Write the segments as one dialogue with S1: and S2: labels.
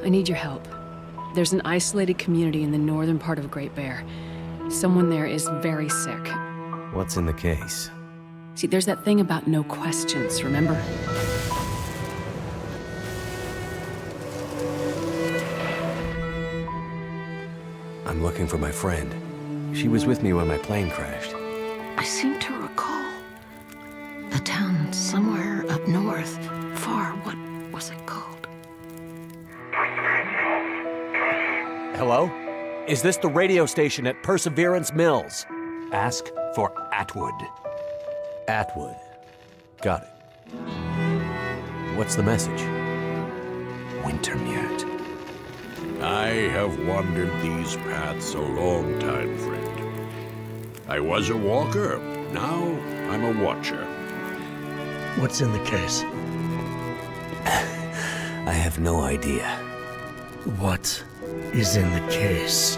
S1: I need your help. There's an isolated community in the northern part of Great Bear. Someone there is very sick.
S2: What's in the case?
S1: See, there's that thing about no questions, remember?
S2: I'm looking for my friend. She was with me when my plane crashed.
S3: I seem to recall the town somewhere up north, far. What was it called?
S4: Hello? Is this the radio station at Perseverance Mills? Ask for Atwood.
S2: Atwood. Got it. What's the message?
S4: Wintermute.
S5: I have wandered these paths a long time, friend. I was a walker, now I'm a watcher.
S6: What's in the case?
S2: I have no idea.
S6: What is in the case?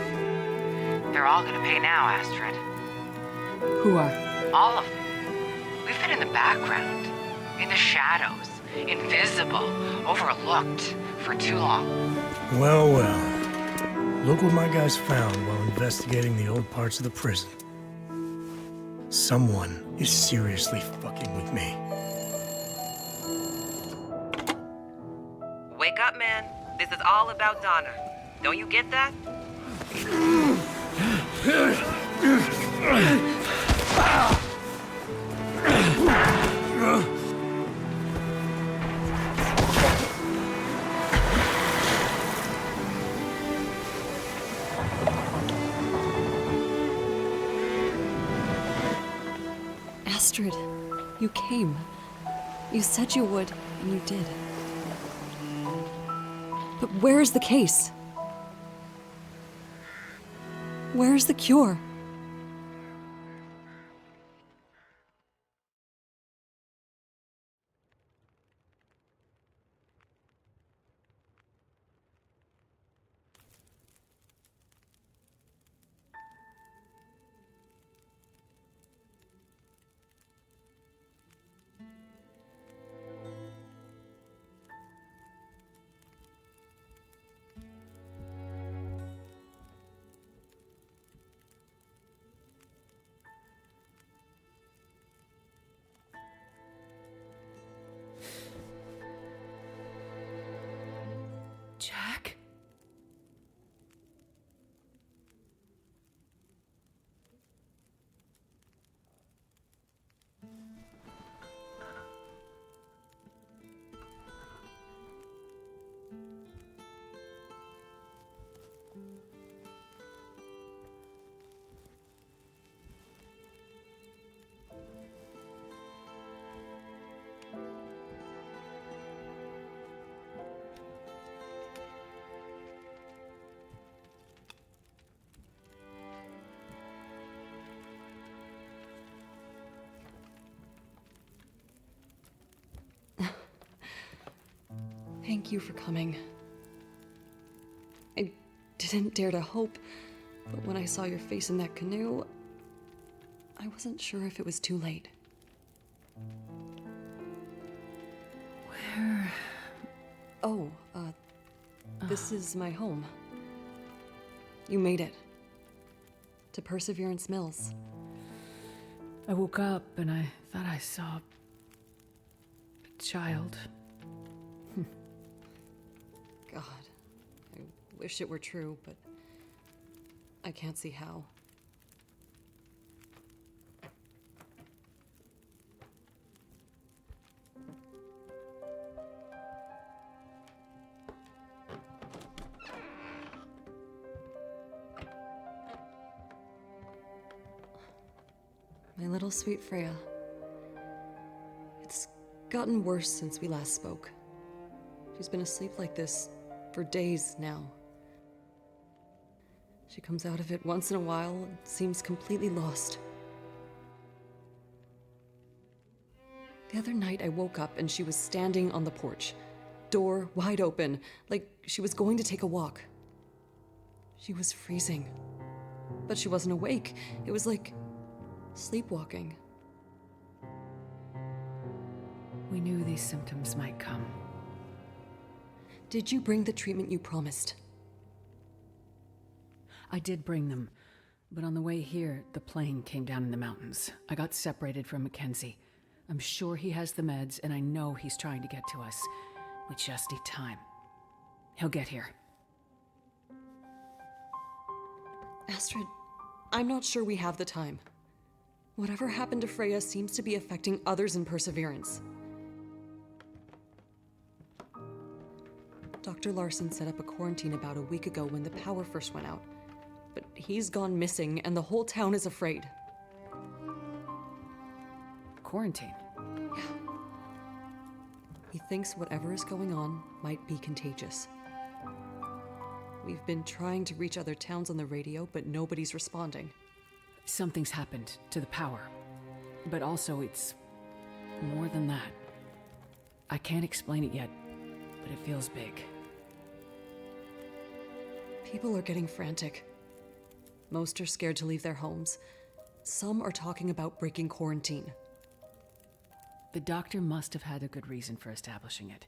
S7: They're all gonna pay now, Astrid.
S1: Who are?
S7: All of them. We've been in the background, in the shadows, invisible, overlooked for too long.
S6: Well, well. Look what my guys found while investigating the old parts of the prison. Someone is seriously fucking with me.
S7: Wake up, man. This is all about Donna. Don't you get that?
S8: Astrid, you came. You said you would, and you did. But where is the case? Where is the cure?
S1: Jack?
S8: Thank you for coming. I didn't dare to hope, but when I saw your face in that canoe, I wasn't sure if it was too late.
S1: Where?
S8: Oh, this is my home. You made it. To Perseverance Mills.
S1: I woke up and I thought I saw a child.
S8: God, I wish it were true, but I can't see how. My little sweet Freya. It's gotten worse since we last spoke. She's been asleep like this for days now. She comes out of it once in a while and seems completely lost. The other night I woke up and she was standing on the porch, door wide open, like she was going to take a walk. She was freezing, but she wasn't awake. It was like sleepwalking.
S1: We knew these symptoms might come.
S8: Did you bring the treatment you promised?
S1: I did bring them, but on the way here, the plane came down in the mountains. I got separated from McKenzie. I'm sure he has the meds, and I know he's trying to get to us. We just need time. He'll get here.
S8: Astrid, I'm not sure we have the time. Whatever happened to Freya seems to be affecting others in Perseverance. Dr. Larson set up a quarantine about a week ago when the power first went out. But he's gone missing, and the whole town is afraid.
S1: Quarantine?
S8: Yeah. He thinks whatever is going on might be contagious. We've been trying to reach other towns on the radio, but nobody's responding.
S1: Something's happened to the power. But also, it's more than that. I can't explain it yet, but it feels big.
S8: People are getting frantic. Most are scared to leave their homes. Some are talking about breaking quarantine.
S1: The doctor must have had a good reason for establishing it.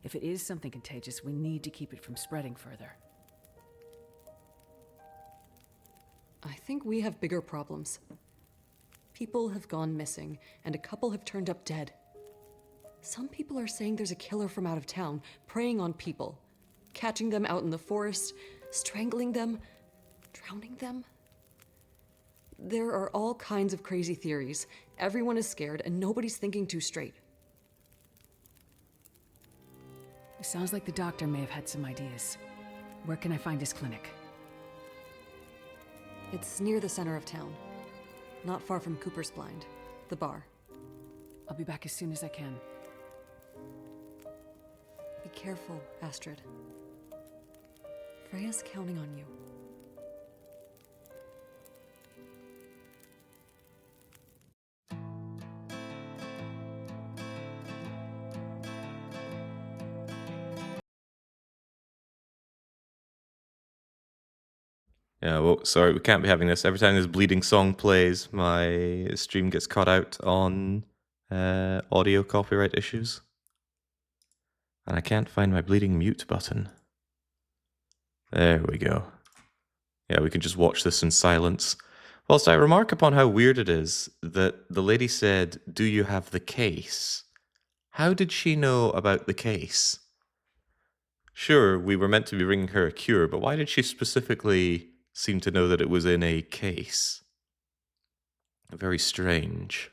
S1: If it is something contagious, we need to keep it from spreading further.
S8: I think we have bigger problems. People have gone missing, and a couple have turned up dead. Some people are saying there's a killer from out of town, preying on people, catching them out in the forest, strangling them, drowning them. There are all kinds of crazy theories. Everyone is scared, and nobody's thinking too straight.
S1: It sounds like the doctor may have had some ideas. Where can I find his clinic?
S8: It's near the center of town. Not far from Cooper's Blind, the bar.
S1: I'll be back as soon as I can.
S8: Be careful, Astrid. Freya's counting on you.
S9: Yeah, well, sorry, we can't be having this. Every time this bleeding song plays, my stream gets cut out on audio copyright issues. And I can't find my bleeding mute button. There we go. Yeah, we can just watch this in silence. Whilst I remark upon how weird it is that the lady said, "Do you have the case?" How did she know about the case? Sure, we were meant to be bringing her a cure, but why did she specifically seem to know that it was in a case? Very strange.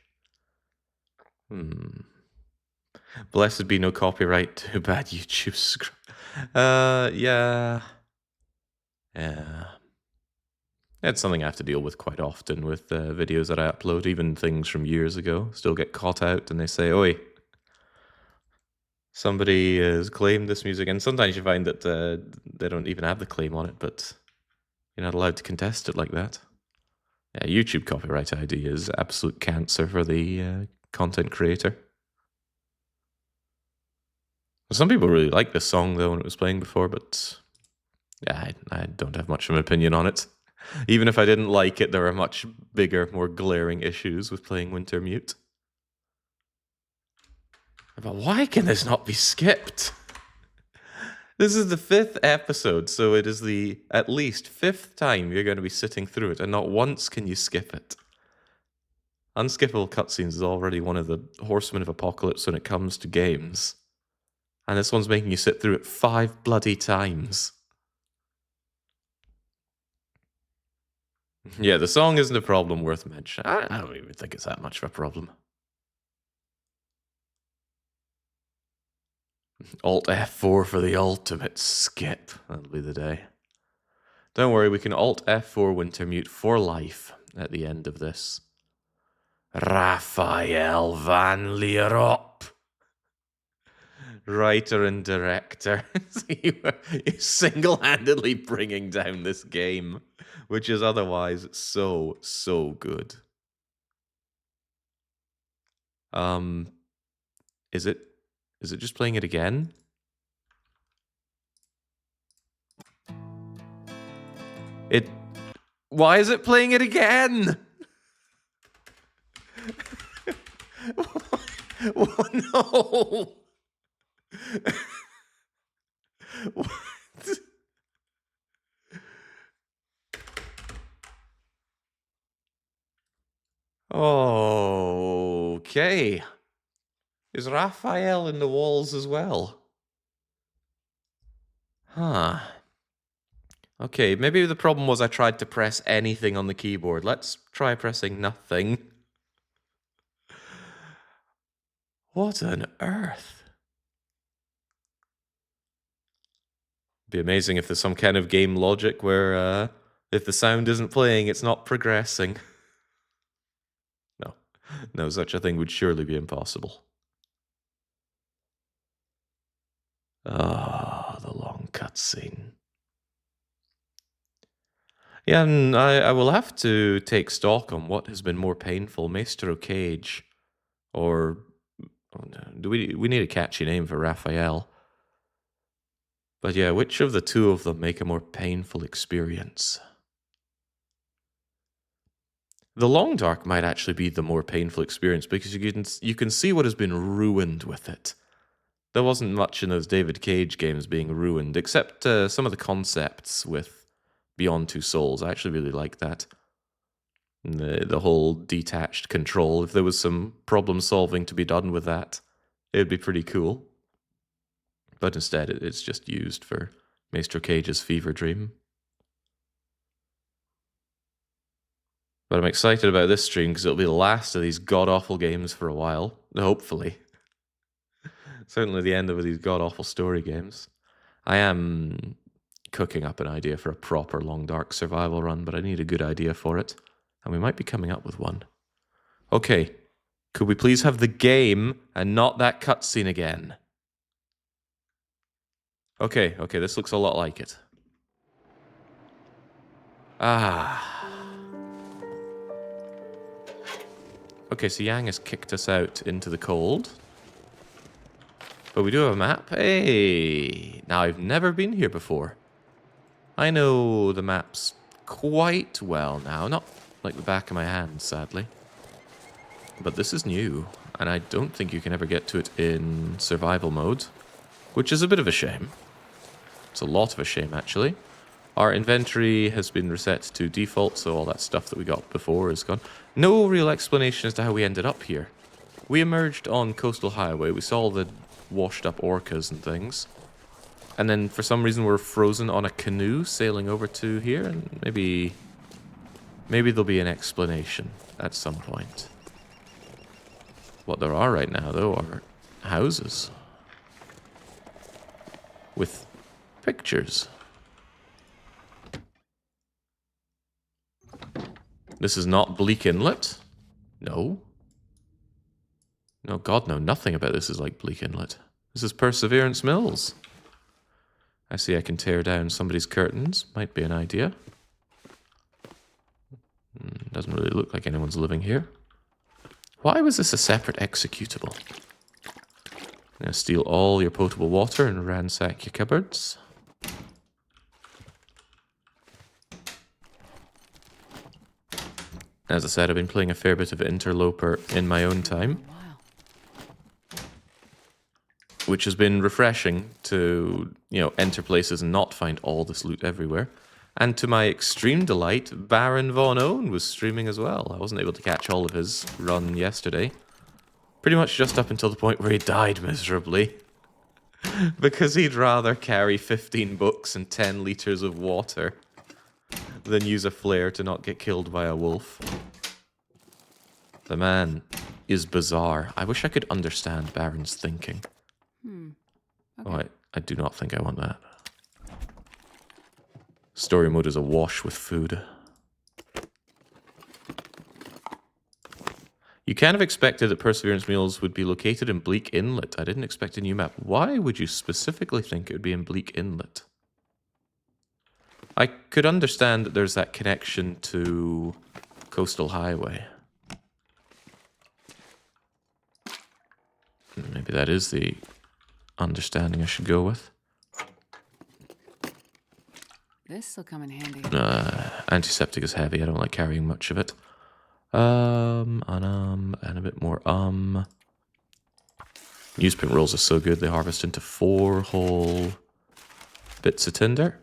S9: Blessed be no copyright to bad YouTube script. Yeah. It's something I have to deal with quite often with videos that I upload, even things from years ago. Still get caught out and they say, "Oi, somebody has claimed this music." And sometimes you find that they don't even have the claim on it, but you're not allowed to contest it like that. Yeah, YouTube copyright ID is absolute cancer for the content creator. Some people really like this song, though, when it was playing before, but yeah, I don't have much of an opinion on it. Even if I didn't like it, there are much bigger, more glaring issues with playing Wintermute. But why can this not be skipped? This is the 5th episode, so it is the at least 5th time you're going to be sitting through it, and not once can you skip it. Unskippable cutscenes is already one of the horsemen of apocalypse when it comes to games. And this one's making you sit through it 5 bloody times. Yeah, the song isn't a problem worth mentioning. I don't even think it's that much of a problem. Alt F4 for the ultimate skip. That'll be the day. Don't worry, we can Alt F4 Wintermute for life at the end of this. Raphael van Lierop. Writer and director. You're single-handedly bringing down this game, which is otherwise so, so good. Is it just playing it again? Why is it playing it again? Oh, no. What? Okay. Is Raphael in the walls as well? Huh. Okay, maybe the problem was I tried to press anything on the keyboard. Let's try pressing nothing. What on earth? Be amazing if there's some kind of game logic where if the sound isn't playing, it's not progressing. No, such a thing would surely be impossible. Ah, the long cutscene. Yeah, and I will have to take stock on what has been more painful, Maestro Cage, or do we need a catchy name for Raphael? But yeah, which of the two of them make a more painful experience? The Long Dark might actually be the more painful experience because you can see what has been ruined with it. There wasn't much in those David Cage games being ruined, except some of the concepts with Beyond Two Souls. I actually really like that. The whole detached control. If there was some problem solving to be done with that, it'd be pretty cool. But instead, it's just used for Maestro Cage's fever dream. But I'm excited about this stream because it'll be the last of these god-awful games for a while. Hopefully. Certainly the end of these god-awful story games. I am cooking up an idea for a proper Long Dark survival run, but I need a good idea for it. And we might be coming up with one. Okay. Could we please have the game and not that cutscene again? Okay, this looks a lot like it. Ah. Okay, so Yang has kicked us out into the cold. But we do have a map. Hey! Now, I've never been here before. I know the maps quite well now. Not like the back of my hand, sadly. But this is new. And I don't think you can ever get to it in survival mode. Which is a bit of a shame. It's a lot of a shame, actually. Our inventory has been reset to default, so all that stuff that we got before is gone. No real explanation as to how we ended up here. We emerged on Coastal Highway, we saw the washed up orcas and things. And then for some reason we're frozen on a canoe sailing over to here, and maybe there'll be an explanation at some point. What there are right now, though, are houses. With pictures. This is not Bleak Inlet? No. No, God, no. Nothing about this is like Bleak Inlet. This is Perseverance Mills. I see I can tear down somebody's curtains. Might be an idea. Doesn't really look like anyone's living here. Why was this a separate executable? I'm going to steal all your potable water and ransack your cupboards. As I said, I've been playing a fair bit of Interloper in my own time. Which has been refreshing to, enter places and not find all this loot everywhere. And to my extreme delight, Baron Von Owen was streaming as well. I wasn't able to catch all of his run yesterday. Pretty much just up until the point where he died miserably. Because he'd rather carry 15 books and 10 liters of water than use a flare to not get killed by a wolf. The man is bizarre. I wish I could understand Baron's thinking. Okay. Oh, I do not think I want that. Story mode is awash with food. You kind of expected that Perseverance Mills would be located in Bleak Inlet. I didn't expect a new map. Why would you specifically think it would be in Bleak Inlet? I could understand that there's that connection to Coastal Highway. Maybe that is the understanding I should go with.
S1: This'll come in handy.
S9: Antiseptic is heavy. I don't like carrying much of it. And a bit more Newsprint rolls are so good. They harvest into 4 whole. bits of tinder.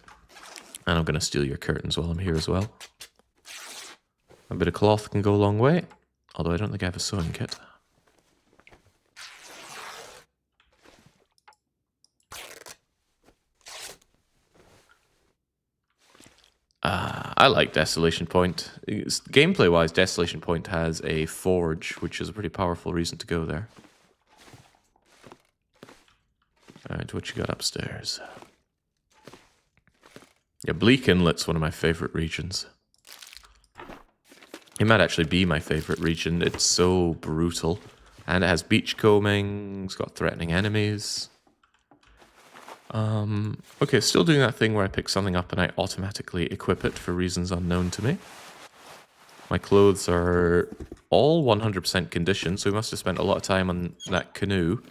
S9: And I'm going to steal your curtains while I'm here as well. A bit of cloth can go a long way. Although I don't think I have a sewing kit. I like Desolation Point. Gameplay-wise, Desolation Point has a forge, which is a pretty powerful reason to go there. Alright, what you got upstairs? Yeah, Bleak Inlet's one of my favourite regions. It might actually be my favourite region. It's so brutal. And it has beachcombing, it's got threatening enemies. Okay, still doing that thing where I pick something up and I automatically equip it for reasons unknown to me. My clothes are all 100% conditioned, so we must have spent a lot of time on that canoe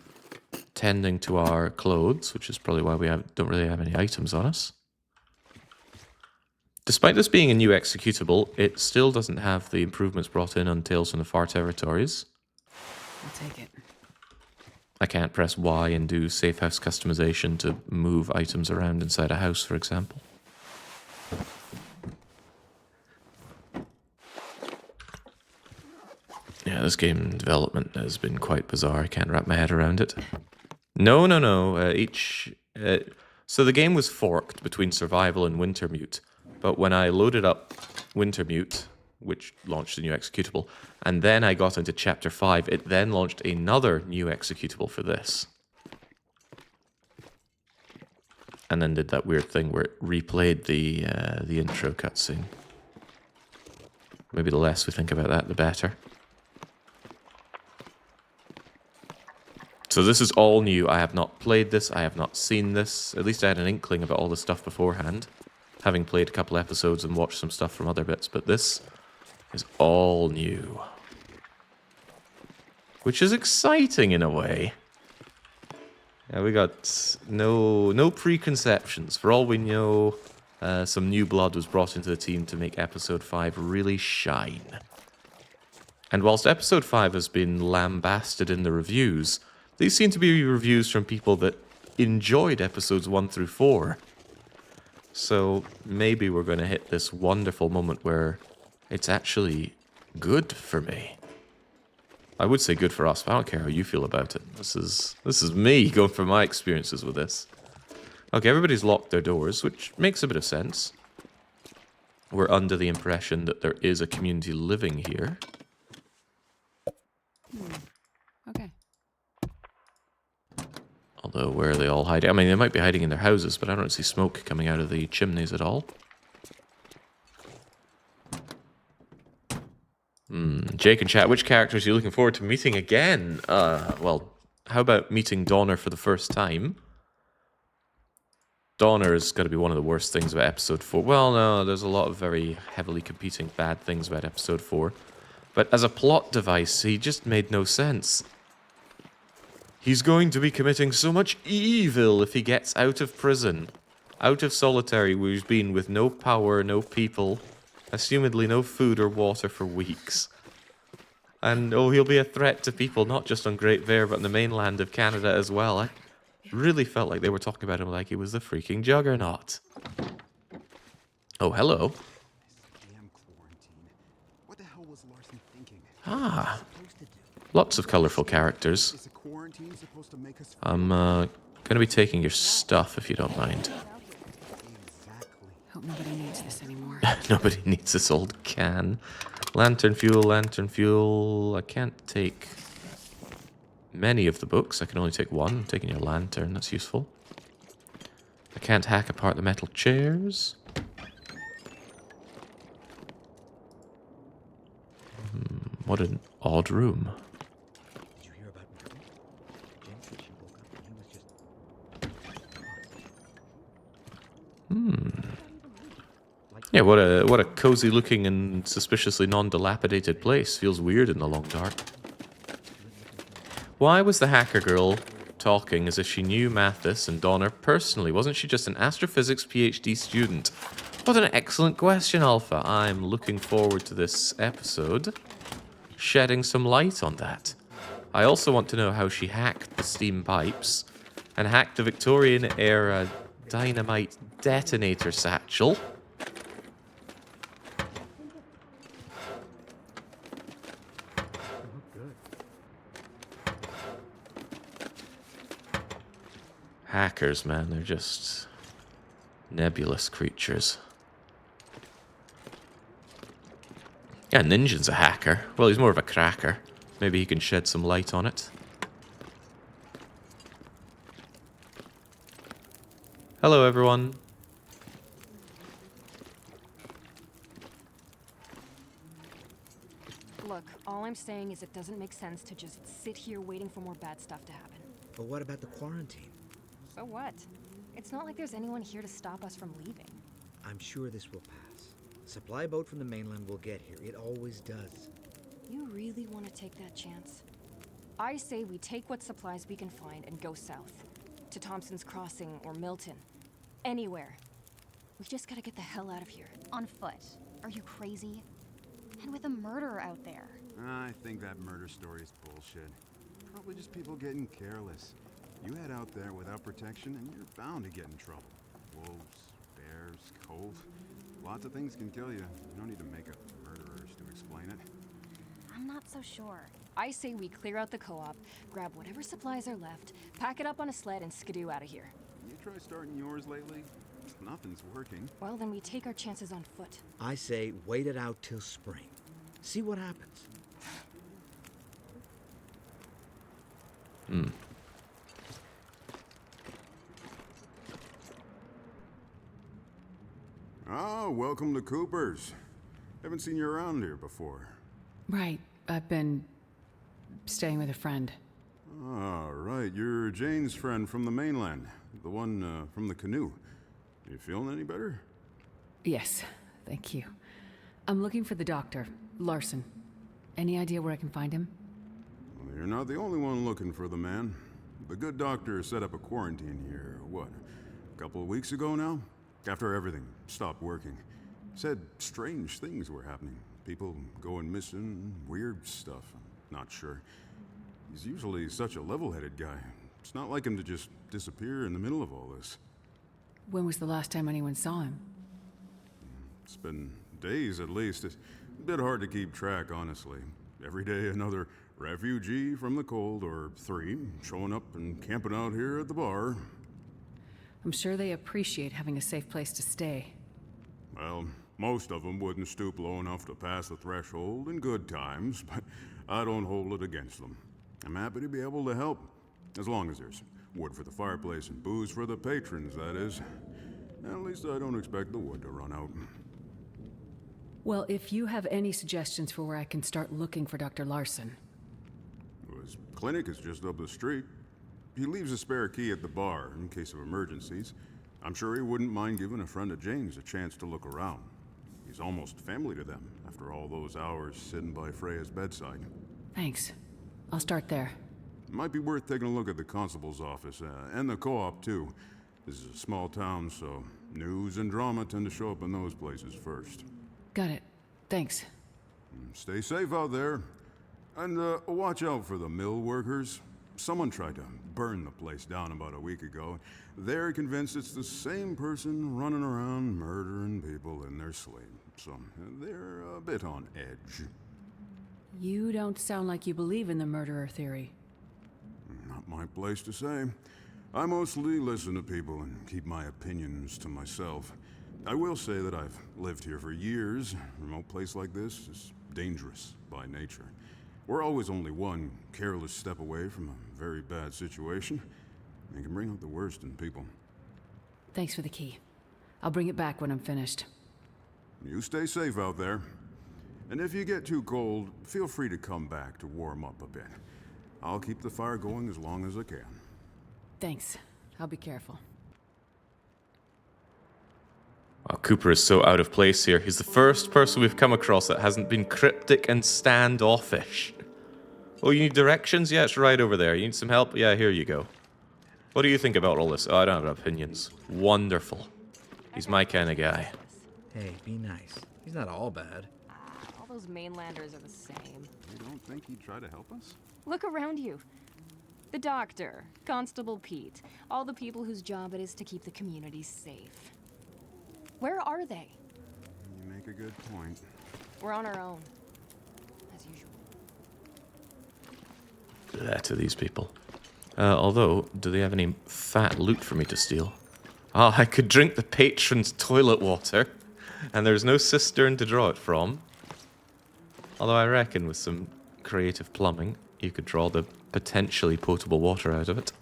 S9: tending to our clothes, which is probably why we don't really have any items on us. Despite this being a new executable, it still doesn't have the improvements brought in on Tales from the Far Territories.
S1: I'll take it.
S9: I can't press Y and do safe house customization to move items around inside a house, for example. Yeah, this game development has been quite bizarre. I can't wrap my head around it. No. So the game was forked between Survival and Wintermute. But when I loaded up Wintermute, which launched a new executable, and then I got into Chapter 5, it then launched another new executable for this. And then did that weird thing where it replayed the intro cutscene. Maybe the less we think about that, the better. So this is all new. I have not played this. I have not seen this. At least I had an inkling about all this stuff beforehand, having played a couple episodes and watched some stuff from other bits. But this is all new, which is exciting in a way. Yeah, we got no preconceptions. For all we know, some new blood was brought into the team to make Episode 5 really shine. And whilst Episode 5 has been lambasted in the reviews, these seem to be reviews from people that enjoyed Episodes 1 through 4. So maybe we're going to hit this wonderful moment where it's actually good for me. I would say good for us, but I don't care how you feel about it. This is me going from my experiences with this. Okay, everybody's locked their doors, which makes a bit of sense. We're under the impression that there is a community living here.
S1: Okay.
S9: Although, where are they all hiding? I mean, they might be hiding in their houses, but I don't see smoke coming out of the chimneys at all. Jake and chat, which characters are you looking forward to meeting again? Well, how about meeting Donner for the first time? Donner is going to be one of the worst things about Episode 4. Well, no, there's a lot of very heavily competing bad things about Episode 4. But as a plot device, he just made no sense. He's going to be committing so much evil if he gets out of prison. Out of solitary, where he's been with no power, no people, assumedly no food or water for weeks. And, he'll be a threat to people, not just on Great Bear, but on the mainland of Canada as well. I really felt like they were talking about him like he was the freaking juggernaut. Oh, hello. Ah, lots of colourful characters. I'm going to be taking your stuff, if you don't mind.
S1: Hope nobody needs this anymore.
S9: Nobody needs this old can. Lantern fuel. I can't take many of the books. I can only take one. I'm taking your lantern. That's useful. I can't hack apart the metal chairs. What an odd room. Yeah, what a cozy looking and suspiciously non-dilapidated place. Feels weird in the long dark. Why was the hacker girl talking as if she knew Mathis and Donner personally? Wasn't she just an astrophysics PhD student? What an excellent question, Alpha. I'm looking forward to this episode shedding some light on that. I also want to know how she hacked the steam pipes and hacked the Victorian era dynamite detonator satchel. Hackers, man, they're just nebulous creatures. Yeah, Ninja's a hacker. Well, he's more of a cracker. Maybe he can shed some light on it. Hello, everyone.
S10: Look, all I'm saying is it doesn't make sense to just sit here waiting for more bad stuff to happen.
S11: But what about the quarantine?
S10: So what? It's not like there's anyone here to stop us from leaving.
S11: I'm sure this will pass. Supply boat from the mainland will get here. It always does.
S10: You really want to take that chance? I say we take what supplies we can find and go south. To Thompson's Crossing or Milton. Anywhere. We just gotta get the hell out of here.
S12: On foot. Are you crazy? And with a murderer out there.
S13: I think that murder story is bullshit. Probably just people getting careless. You head out there without protection and you're bound to get in trouble. Wolves, bears, cold. Lots of things can kill you. You don't need to make up murderers to explain it.
S12: I'm not so sure.
S10: I say we clear out the co-op, grab whatever supplies are left, pack it up on a sled and skidoo out of here.
S13: You try starting yours lately? Nothing's working.
S10: Well, then we take our chances on foot.
S11: I say wait it out till spring. See what happens.
S13: Oh, welcome to Cooper's. Haven't seen you around here before.
S1: Right. I've been staying with a friend.
S13: Ah, right. You're Jane's friend from the mainland. The one from the canoe. You feeling any better?
S1: Yes, thank you. I'm looking for the doctor, Larson. Any idea where I can find him?
S13: Well, you're not the only one looking for the man. The good doctor set up a quarantine here, what, a couple of weeks ago now? After everything stopped working. Said strange things were happening. People going missing, weird stuff. Not sure. He's usually such a level-headed guy. It's not like him to just disappear in the middle of all this.
S1: When was the last time anyone saw him?
S13: It's been days at least. It's a bit hard to keep track, honestly. Every day another refugee from the cold, or 3, showing up and camping out here at the bar.
S1: I'm sure they appreciate having a safe place to stay.
S13: Well, most of them wouldn't stoop low enough to pass the threshold in good times, but I don't hold it against them. I'm happy to be able to help, as long as there's wood for the fireplace and booze for the patrons, that is. At least I don't expect the wood to run out.
S1: Well, if you have any suggestions for where I can start looking for Dr. Larson.
S13: His clinic is just up the street. He leaves a spare key at the bar in case of emergencies. I'm sure he wouldn't mind giving a friend of Jane's a chance to look around. He's almost family to them after all those hours sitting by Freya's bedside.
S1: Thanks. I'll start there.
S13: Might be worth taking a look at the constable's office, and the co-op too. This is a small town, so news and drama tend to show up in those places first.
S1: Got it. Thanks.
S13: Stay safe out there. And watch out for the mill workers. Someone tried to burn the place down about a week ago. They're convinced it's the same person running around murdering people in their sleep. So they're a bit on edge.
S1: You don't sound like you believe in the murderer theory.
S13: Not my place to say. I mostly listen to people and keep my opinions to myself. I will say that I've lived here for years. A remote place like this is dangerous by nature. We're always only one careless step away from a very bad situation. It can bring out the worst in people.
S1: Thanks for the key. I'll bring it back when I'm finished.
S13: You stay safe out there. And if you get too cold, feel free to come back to warm up a bit. I'll keep the fire going as long as I can.
S1: Thanks. I'll be careful.
S9: Wow, Cooper is so out of place here. He's the first person we've come across that hasn't been cryptic and standoffish. Oh, you need directions? Yeah, it's right over there. You need some help? Yeah, here you go. What do you think about all this? Oh, I don't have opinions. Wonderful. He's my kind of guy.
S11: Hey, be nice. He's not all bad.
S10: All those mainlanders are the same.
S13: You don't think he'd try to help us?
S10: Look around you. The doctor, Constable Pete, all the people whose job it is to keep the community safe. Where are they?
S13: You make a good point.
S10: We're on our own, as usual.
S9: To these people. Although, do they have any fat loot for me to steal? Ah, I could drink the patron's toilet water, and there's no cistern to draw it from. Although I reckon with some creative plumbing, you could draw the potentially potable water out of it.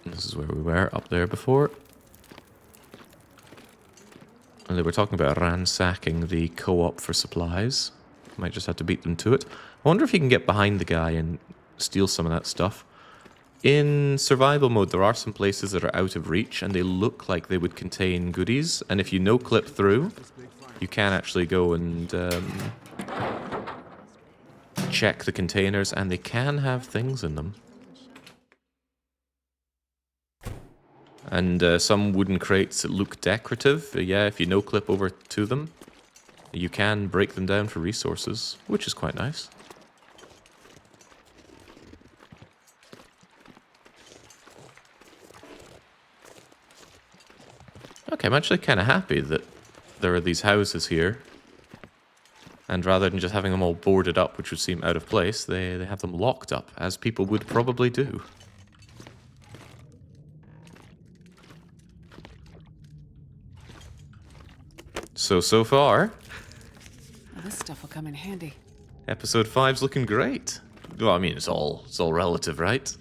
S9: This is where we were, up there before. And they were talking about ransacking the co-op for supplies. Might just have to beat them to it. I wonder if you can get behind the guy and steal some of that stuff. In survival mode, there are some places that are out of reach, and they look like they would contain goodies. And if you no-clip through, you can actually go and check the containers, and they can have things in them. And some wooden crates that look decorative, yeah, if you no-clip over to them, you can break them down for resources, which is quite nice. Okay, I'm actually kind of happy that there are these houses here. And rather than just having them all boarded up, which would seem out of place, they have them locked up, as people would probably do. So far,
S1: Well, this stuff will come in handy.
S9: episode 5's looking great. Well, I mean, it's all relative, right?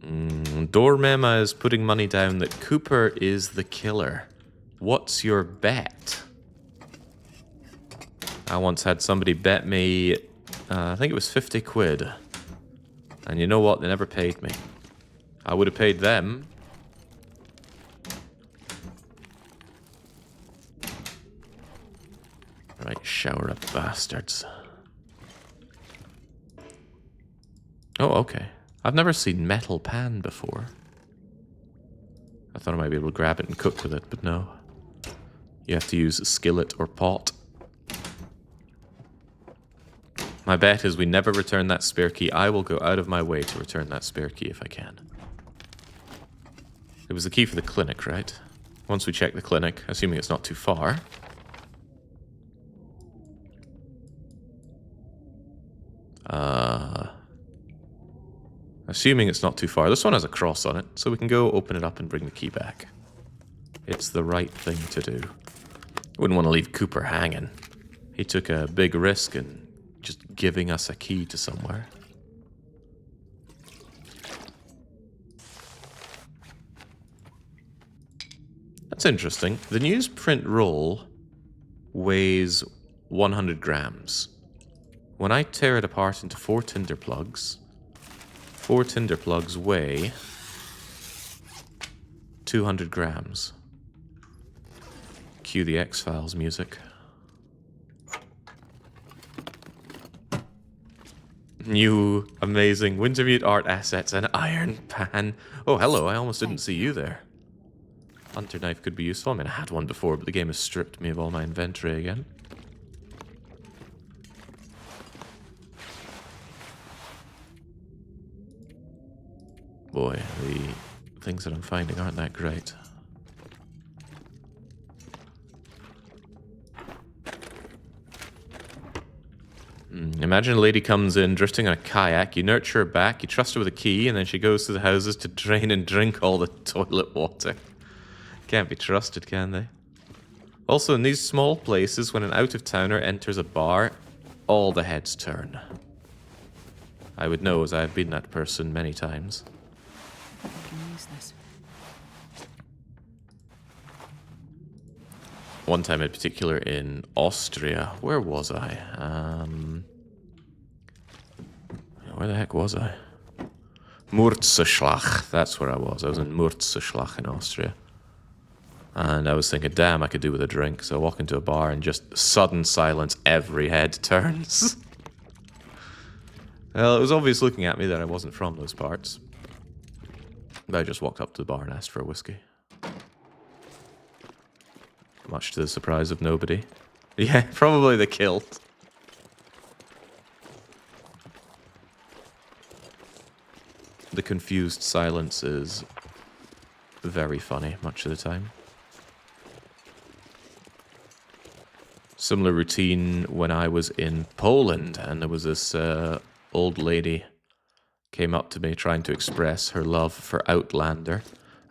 S9: Dormema is putting money down that Cooper is the killer. What's your bet? I once had somebody bet me, I think it was 50 quid. And you know what? They never paid me. I would have paid them. Right, shower up bastards. Oh, okay. I've never seen metal pan before. I thought I might be able to grab it and cook with it, but no. You have to use a skillet or pot. My bet is we never return that spare key. I will go out of my way to return that spare key if I can. It was the key for the clinic, right? Once we check the clinic, assuming it's not too far. Assuming it's not too far. This one has a cross on it, so we can go open it up and bring the key back. It's the right thing to do. Wouldn't want to leave Cooper hanging. He took a big risk in just giving us a key to somewhere. That's interesting. The newsprint roll weighs 100 grams. When I tear it apart into 4 tinder plugs, 4 tinder plugs weigh 200 grams. Cue the X-Files music. New, amazing Wintermute art assets and iron pan. Oh, hello, I almost didn't see you there. Hunter knife could be useful. I mean, I had one before, but the game has stripped me of all my inventory again. Boy, the things that I'm finding aren't that great. Imagine a lady comes in drifting on a kayak, you nurture her back, you trust her with a key, and then she goes to the houses to drain and drink all the toilet water. Can't be trusted, can they? Also, in these small places, when an out-of-towner enters a bar, all the heads turn. I would know, as I have been that person many times.
S1: I can use this.
S9: One time in particular in Austria. Where was I? Where the heck was I? Murtzerschlag. That's where I was. I was in Murtzerschlag in Austria. And I was thinking, damn, I could do with a drink. So I walk into a bar and just sudden silence, every head turns. Well, it was obvious looking at me that I wasn't from those parts. But I just walked up to the bar and asked for a whiskey. Much to the surprise of nobody. Yeah, probably the kilt. The confused silence is very funny much of the time. Similar routine when I was in Poland, and there was this old lady came up to me trying to express her love for Outlander.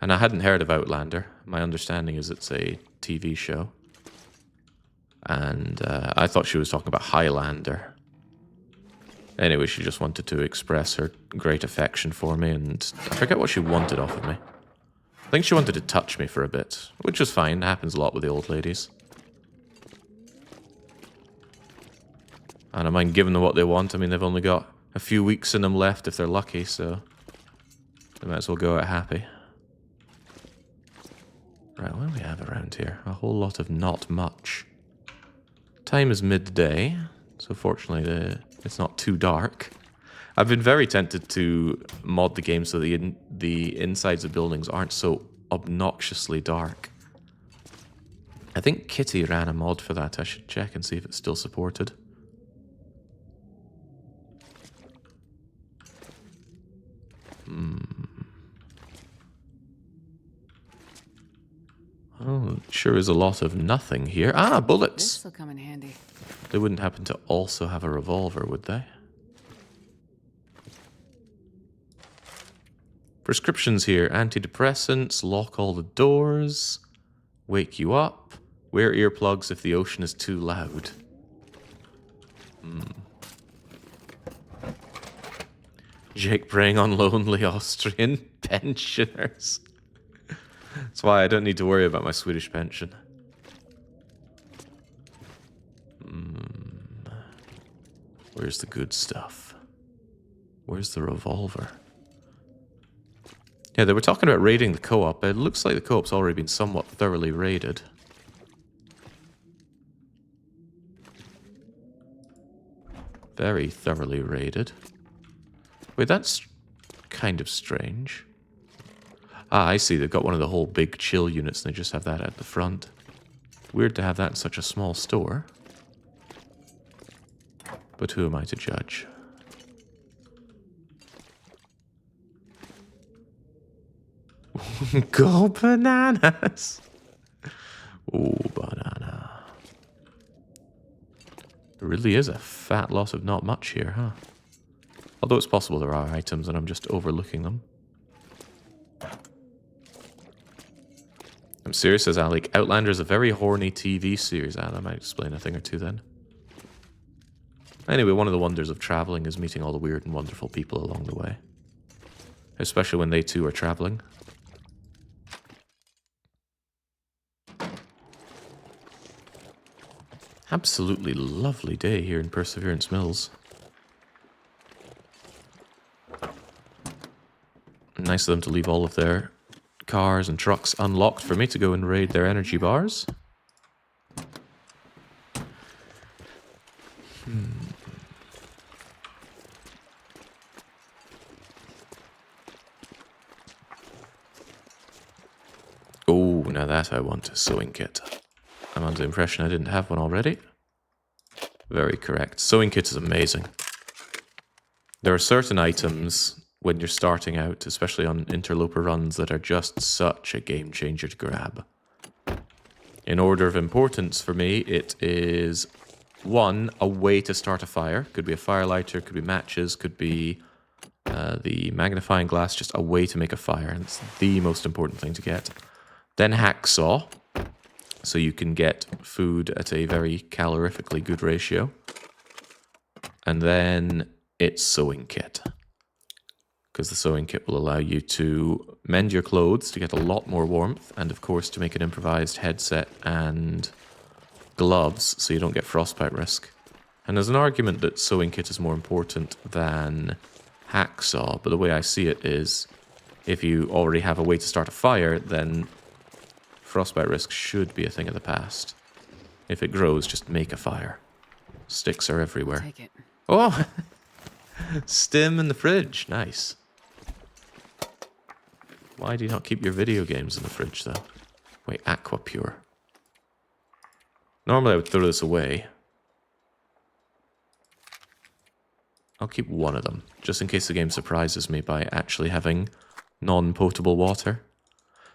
S9: And I hadn't heard of Outlander. My understanding is it's a TV show. And I thought she was talking about Highlander. Anyway, she just wanted to express her great affection for me, and I forget what she wanted off of me. I think she wanted to touch me for a bit, which was fine. It happens a lot with the old ladies. I don't mind giving them what they want. I mean, they've only got a few weeks in them left if they're lucky, so they might as well go out happy. Right, what do we have around here? A whole lot of not much. Time is midday, so fortunately it's not too dark. I've been very tempted to mod the game so the insides of buildings aren't so obnoxiously dark. I think Kitty ran a mod for that. I should check and see if it's still supported. Oh, sure is a lot of nothing here. Ah, bullets!
S1: This'll come in handy.
S9: They wouldn't happen to also have a revolver, would they? Prescriptions here. Antidepressants, lock all the doors, wake you up, wear earplugs if the ocean is too loud. Jake preying on lonely Austrian pensioners. That's why I don't need to worry about my Swedish pension. Where's the good stuff? Where's the revolver? Yeah, they were talking about raiding the co-op. It looks like the co-op's already been somewhat thoroughly raided. Very thoroughly raided. Wait, that's kind of strange. Ah, I see. They've got one of the whole big chill units and they just have that at the front. Weird to have that in such a small store. But who am I to judge? Go bananas! Oh, banana. There really is a fat lot of not much here, huh? Although it's possible there are items and I'm just overlooking them. I'm serious, says Alec. Outlander is a very horny TV series, and I might explain a thing or two then. Anyway, one of the wonders of traveling is meeting all the weird and wonderful people along the way. Especially when they too are traveling. Absolutely lovely day here in Perseverance Mills. Nice of them to leave all of their cars and trucks unlocked for me to go and raid their energy bars. Oh, now that I want a sewing kit. I'm under the impression I didn't have one already. Very correct. Sewing kit is amazing. There are certain items when you're starting out, especially on interloper runs, that are just such a game changer to grab. In order of importance for me, it is 1, a way to start a fire. Could be a fire lighter, could be matches, could be the magnifying glass, just a way to make a fire. And it's the most important thing to get. Then hacksaw, so you can get food at a very calorifically good ratio. And then it's sewing kit. Because the sewing kit will allow you to mend your clothes to get a lot more warmth, and of course to make an improvised headset and gloves so you don't get frostbite risk. And there's an argument that sewing kit is more important than hacksaw, but the way I see it is if you already have a way to start a fire, then frostbite risk should be a thing of the past. If it grows, just make a fire. Sticks are everywhere.
S1: Take it.
S9: Oh! Stim in the fridge. Nice. Why do you not keep your video games in the fridge, though? Wait, Aqua Pure. Normally I would throw this away. I'll keep one of them, just in case the game surprises me by actually having non-potable water.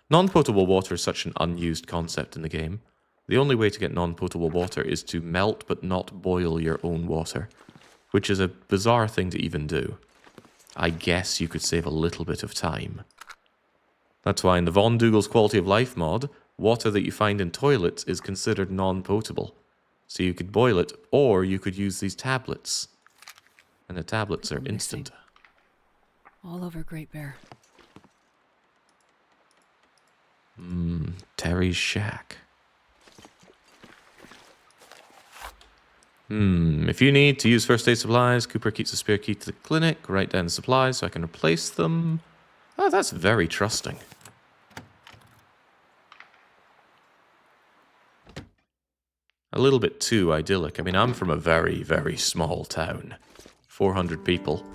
S9: Non-potable water is such an unused concept in the game. The only way to get non-potable water is to melt but not boil your own water, which is a bizarre thing to even do. I guess you could save a little bit of time. That's why in the Von Dougal's Quality of Life mod, water that you find in toilets is considered non-potable. So you could boil it, or you could use these tablets. And the tablets are instant.
S1: All over Great Bear.
S9: Terry's shack. If you need to use first aid supplies, Cooper keeps a spare key to the clinic. Write down the supplies so I can replace them. Oh, that's very trusting. A little bit too idyllic. I mean, I'm from a very, very small town. 400 people.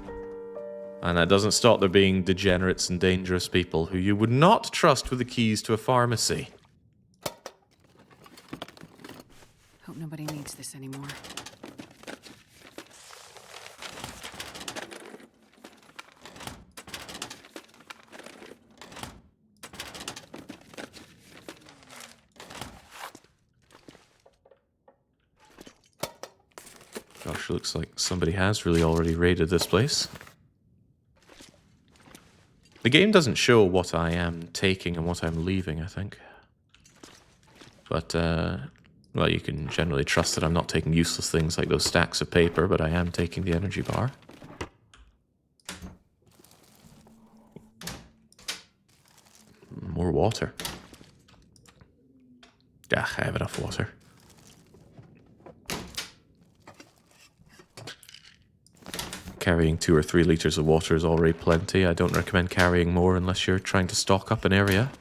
S9: And that doesn't stop there being degenerates and dangerous people who you would not trust with the keys to a pharmacy.
S1: Hope nobody needs this anymore.
S9: Gosh, looks like somebody has really already raided this place. The game doesn't show what I am taking and what I'm leaving, I think. But, well, you can generally trust that I'm not taking useless things like those stacks of paper, but I am taking the energy bar. More water. Yeah, I have enough water. Carrying 2 or 3 liters of water is already plenty. I don't recommend carrying more unless you're trying to stock up an area.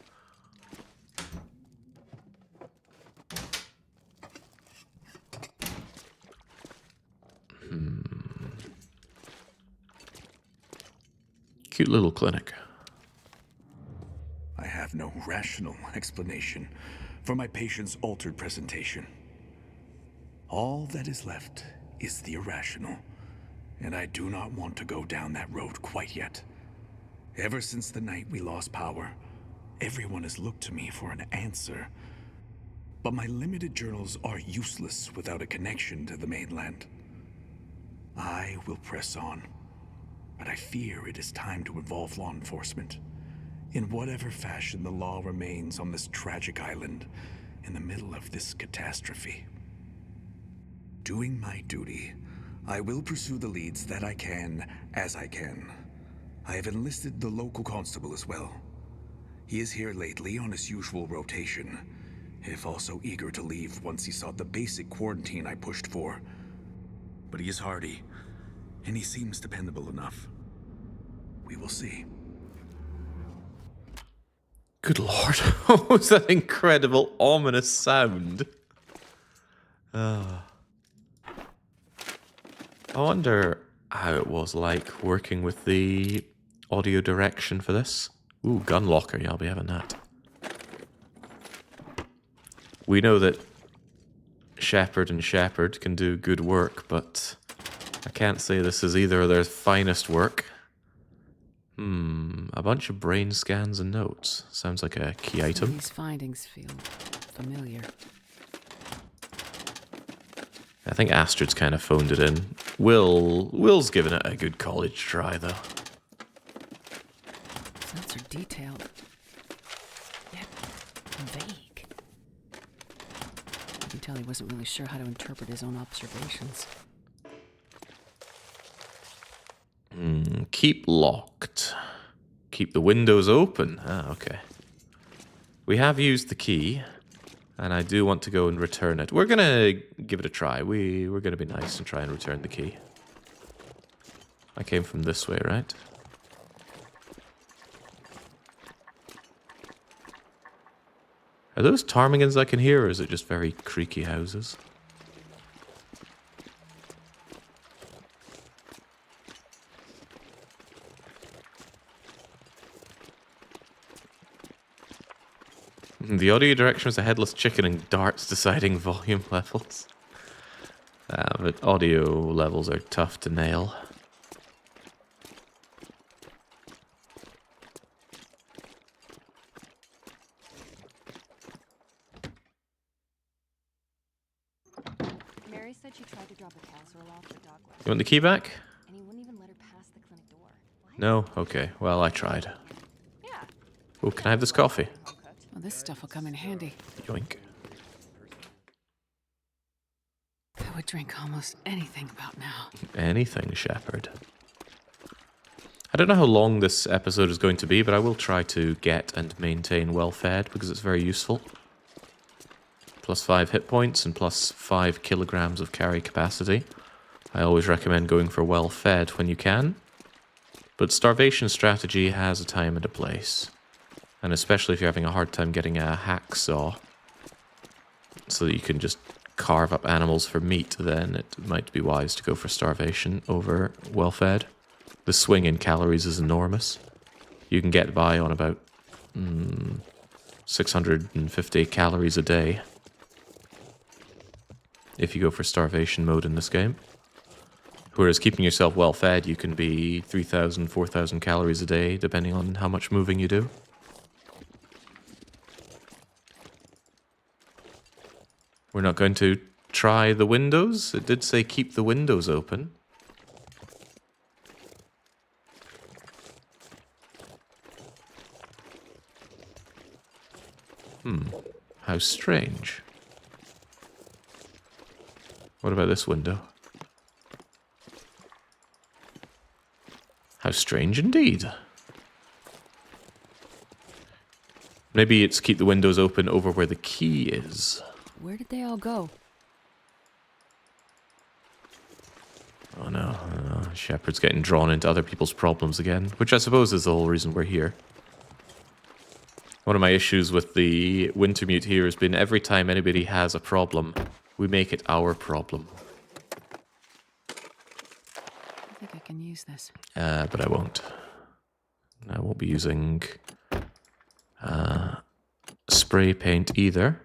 S9: Cute little clinic.
S14: I have no rational explanation for my patient's altered presentation. All that is left is the irrational. And I do not want to go down that road quite yet. Ever since the night we lost power, everyone has looked to me for an answer. But my limited journals are useless without a connection to the mainland. I will press on, but I fear it is time to involve law enforcement. In whatever fashion the law remains on this tragic island in the middle of this catastrophe. Doing my duty, I will pursue the leads that I can, as I can. I have enlisted the local constable as well. He is here lately on his usual rotation, if also eager to leave once he saw the basic quarantine I pushed for. But he is hardy, and he seems dependable enough. We will see.
S9: Good lord, what was that incredible, ominous sound? I wonder how it was like working with the audio direction for this. Ooh, gun locker, yeah, I'll be having that. We know that Shepard and Shepard can do good work, but I can't say this is either of their finest work. A bunch of brain scans and notes. Sounds like a key item.
S1: These findings feel familiar.
S9: I think Astrid's kind of phoned it in. Will's given it a good college try, though.
S1: These notes are detailed, yet vague. You can tell he wasn't really sure how to interpret his own observations.
S9: Keep locked. Keep the windows open. Ah, okay. We have used the key. And I do want to go and return it. We're gonna give it a try. We're gonna be nice and try and return the key. I came from this way, right? Are those ptarmigans I can hear, or is it just very creaky houses? The audio direction is a headless chicken and darts deciding volume levels. But audio levels are tough to nail.
S10: Mary said she tried to drop a casserole off the dock.
S9: You want the key back?
S10: And he wouldn't even let her pass the clinic door.
S9: No? Okay. Well, I tried. Oh, can I have this coffee?
S1: Well, this stuff will come in handy.
S9: Yoink.
S1: I would drink almost anything about now.
S9: Anything, Shepherd. I don't know how long this episode is going to be, but I will try to get and maintain well-fed because it's very useful. Plus 5 hit points and plus 5 kilograms of carry capacity. I always recommend going for well-fed when you can. But starvation strategy has a time and a place. And especially if you're having a hard time getting a hacksaw, so that you can just carve up animals for meat, then it might be wise to go for starvation over well-fed. The swing in calories is enormous. You can get by on about 650 calories a day if you go for starvation mode in this game. Whereas keeping yourself well-fed, you can be 3,000, 4,000 calories a day, depending on how much moving you do. We're not going to try the windows. It did say keep the windows open. How strange. What about this window? How strange indeed. Maybe it's keep the windows open over where the key is.
S1: Where did they all go?
S9: Oh no, Shepard's getting drawn into other people's problems again, which I suppose is the whole reason we're here. One of my issues with the Wintermute here has been every time anybody has a problem, we make it our problem.
S1: I think I can use this.
S9: But I won't. I won't be using spray paint either.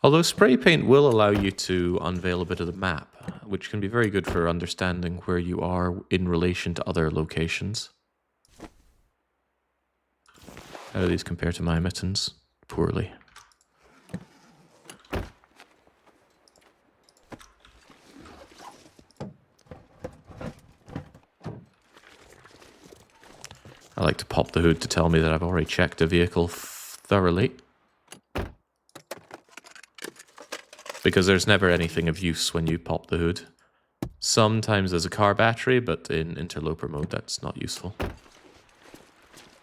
S9: Although spray paint will allow you to unveil a bit of the map, which can be very good for understanding where you are in relation to other locations. How do these compare to my mittens? Poorly. I like to pop the hood to tell me that I've already checked the vehicle thoroughly. Because there's never anything of use when you pop the hood. Sometimes there's a car battery, but in interloper mode that's not useful.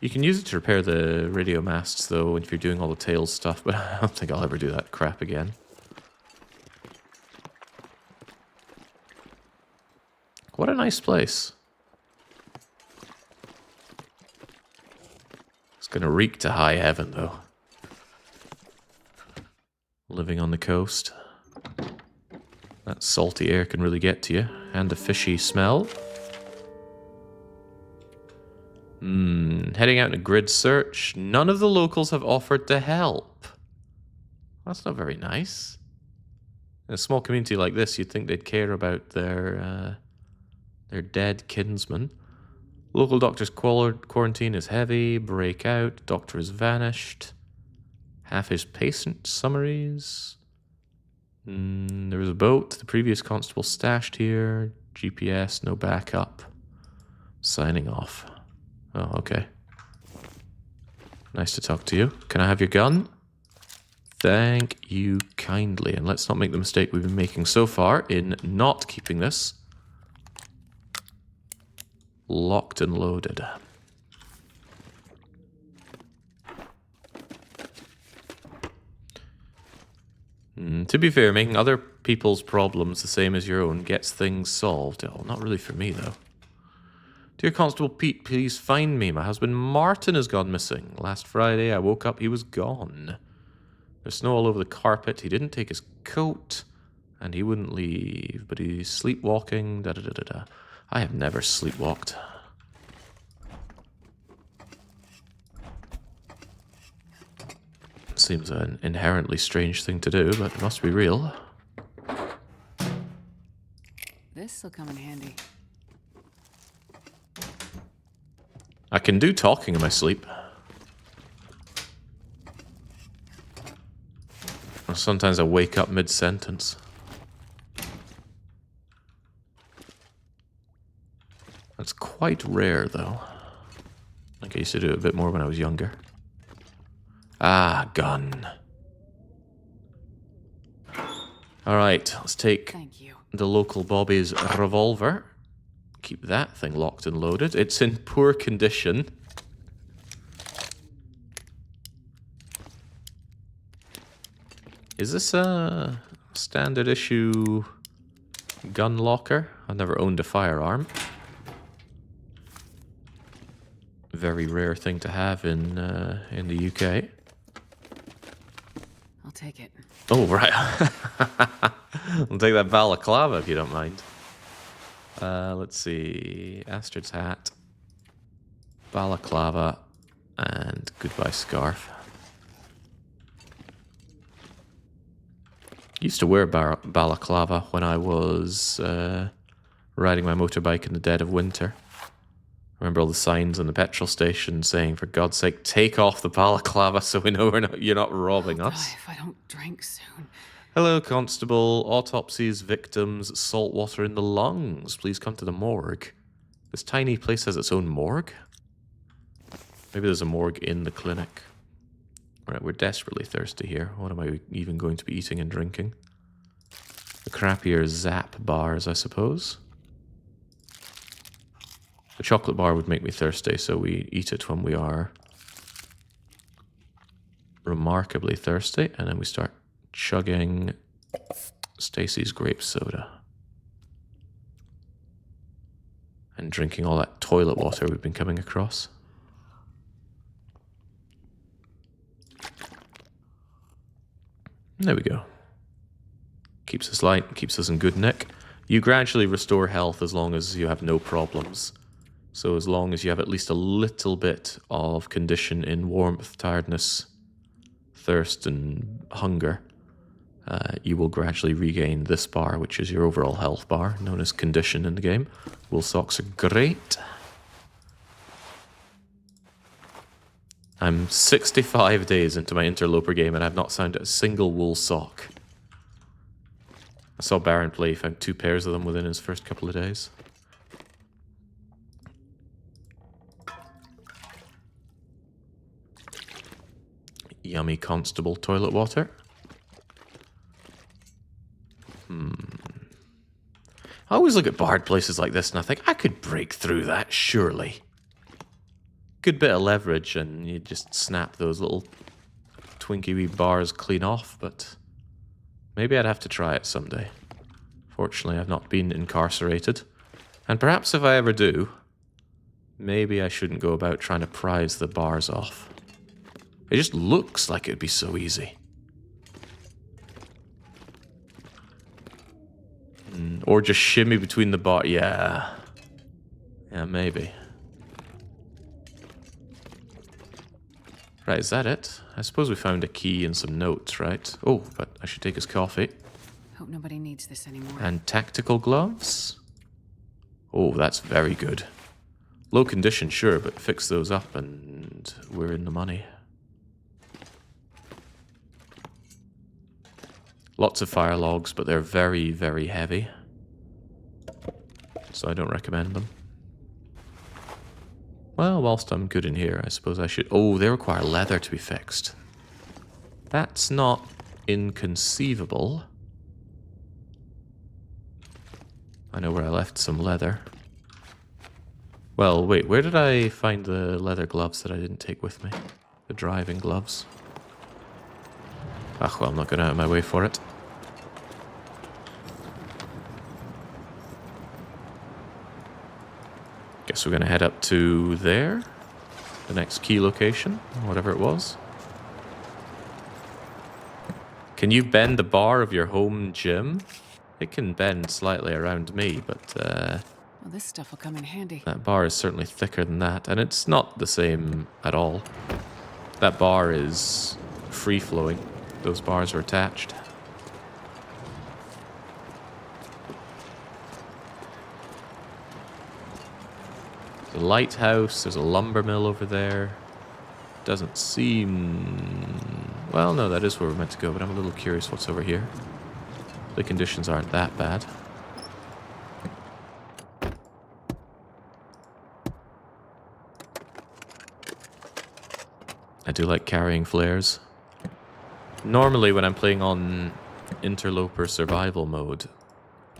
S9: You can use it to repair the radio masts though if you're doing all the tails stuff, but I don't think I'll ever do that crap again. What a nice place. It's gonna reek to high heaven though. Living on the coast. That salty air can really get to you. And a fishy smell. Heading out in a grid search. None of the locals have offered to help. That's not very nice. In a small community like this, you'd think they'd care about their dead kinsman. Local doctor's quarantine is heavy. Breakout. Doctor has vanished. Half his patient summaries. There was a boat. The previous constable stashed here. GPS, no backup. Signing off. Oh, okay. Nice to talk to you. Can I have your gun? Thank you kindly. And let's not make the mistake we've been making so far in not keeping this locked and loaded. To be fair, making other people's problems the same as your own gets things solved. Oh, not really for me, though. Dear Constable Pete, please find me. My husband Martin has gone missing. Last Friday, I woke up, he was gone. There's snow all over the carpet. He didn't take his coat, and he wouldn't leave. But he's sleepwalking, da-da-da-da-da. I have never sleepwalked. seems an inherently strange thing to do, but it must be real.
S1: This'll come in handy.
S9: I can do talking in my sleep. Or sometimes I wake up mid-sentence. That's quite rare, though. I think I used to do it a bit more when I was younger. Ah, gun. Alright, let's take the local Bobby's revolver. Keep that thing locked and loaded. It's in poor condition. Is this a standard issue gun locker? I've never owned a firearm. Very rare thing to have in the UK.
S1: I'll take it.
S9: Oh, right. I'll take that balaclava if you don't mind. Let's see. Astrid's hat. Balaclava. And goodbye scarf. Used to wear balaclava when I was riding my motorbike in the dead of winter. Remember all the signs on the petrol station saying, for God's sake, take off the balaclava so we know you're not robbing us.
S1: If I don't drink soon.
S9: Hello, Constable. Autopsies, victims, salt water in the lungs. Please come to the morgue. This tiny place has its own morgue? Maybe there's a morgue in the clinic. Alright, we're desperately thirsty here. What am I even going to be eating and drinking? The crappier Zap bars, I suppose. The chocolate bar would make me thirsty, so we eat it when we are remarkably thirsty, and then we start chugging Stacy's grape soda. And drinking all that toilet water we've been coming across. There we go. Keeps us light, keeps us in good nick. You gradually restore health as long as you have no problems. So as long as you have at least a little bit of condition in warmth, tiredness, thirst, and hunger, you will gradually regain this bar, which is your overall health bar, known as condition in the game. Wool socks are great. I'm 65 days into my interloper game and I've not found a single wool sock. I saw Baron play, found 2 pairs of them within his first couple of days. Yummy Constable toilet water. I always look at barred places like this and I think, I could break through that, surely. Good bit of leverage and you just snap those little twinky wee bars clean off, but maybe I'd have to try it someday. Fortunately, I've not been incarcerated. And perhaps if I ever do, maybe I shouldn't go about trying to prise the bars off. It just looks like it'd be so easy. Or just shimmy between the bar. Yeah. Yeah, maybe. Right, is that it? I suppose we found a key and some notes, right? Oh, but I should take his coffee.
S1: Hope nobody needs this anymore.
S9: And tactical gloves? Oh, that's very good. Low condition, sure, but fix those up and we're in the money. Lots of fire logs, but they're very, very heavy. So I don't recommend them. Well, whilst I'm good in here, I suppose I should... Oh, they require leather to be fixed. That's not inconceivable. I know where I left some leather. Well, wait, where did I find the leather gloves that I didn't take with me? The driving gloves. Ah, well, I'm not going out of my way for it. Guess we're going to head up to there. The next key location, whatever it was. Can you bend the bar of your home gym? It can bend slightly around me, but
S1: Well, this stuff will come in handy.
S9: that bar is certainly thicker than that, and it's not the same at all. That bar is free-flowing. Those bars are attached. There's a lighthouse, there's a lumber mill over there. Doesn't seem... Well, no, that is where we're meant to go, but I'm a little curious what's over here. The conditions aren't that bad. I do like carrying flares. Normally when I'm playing on interloper survival mode,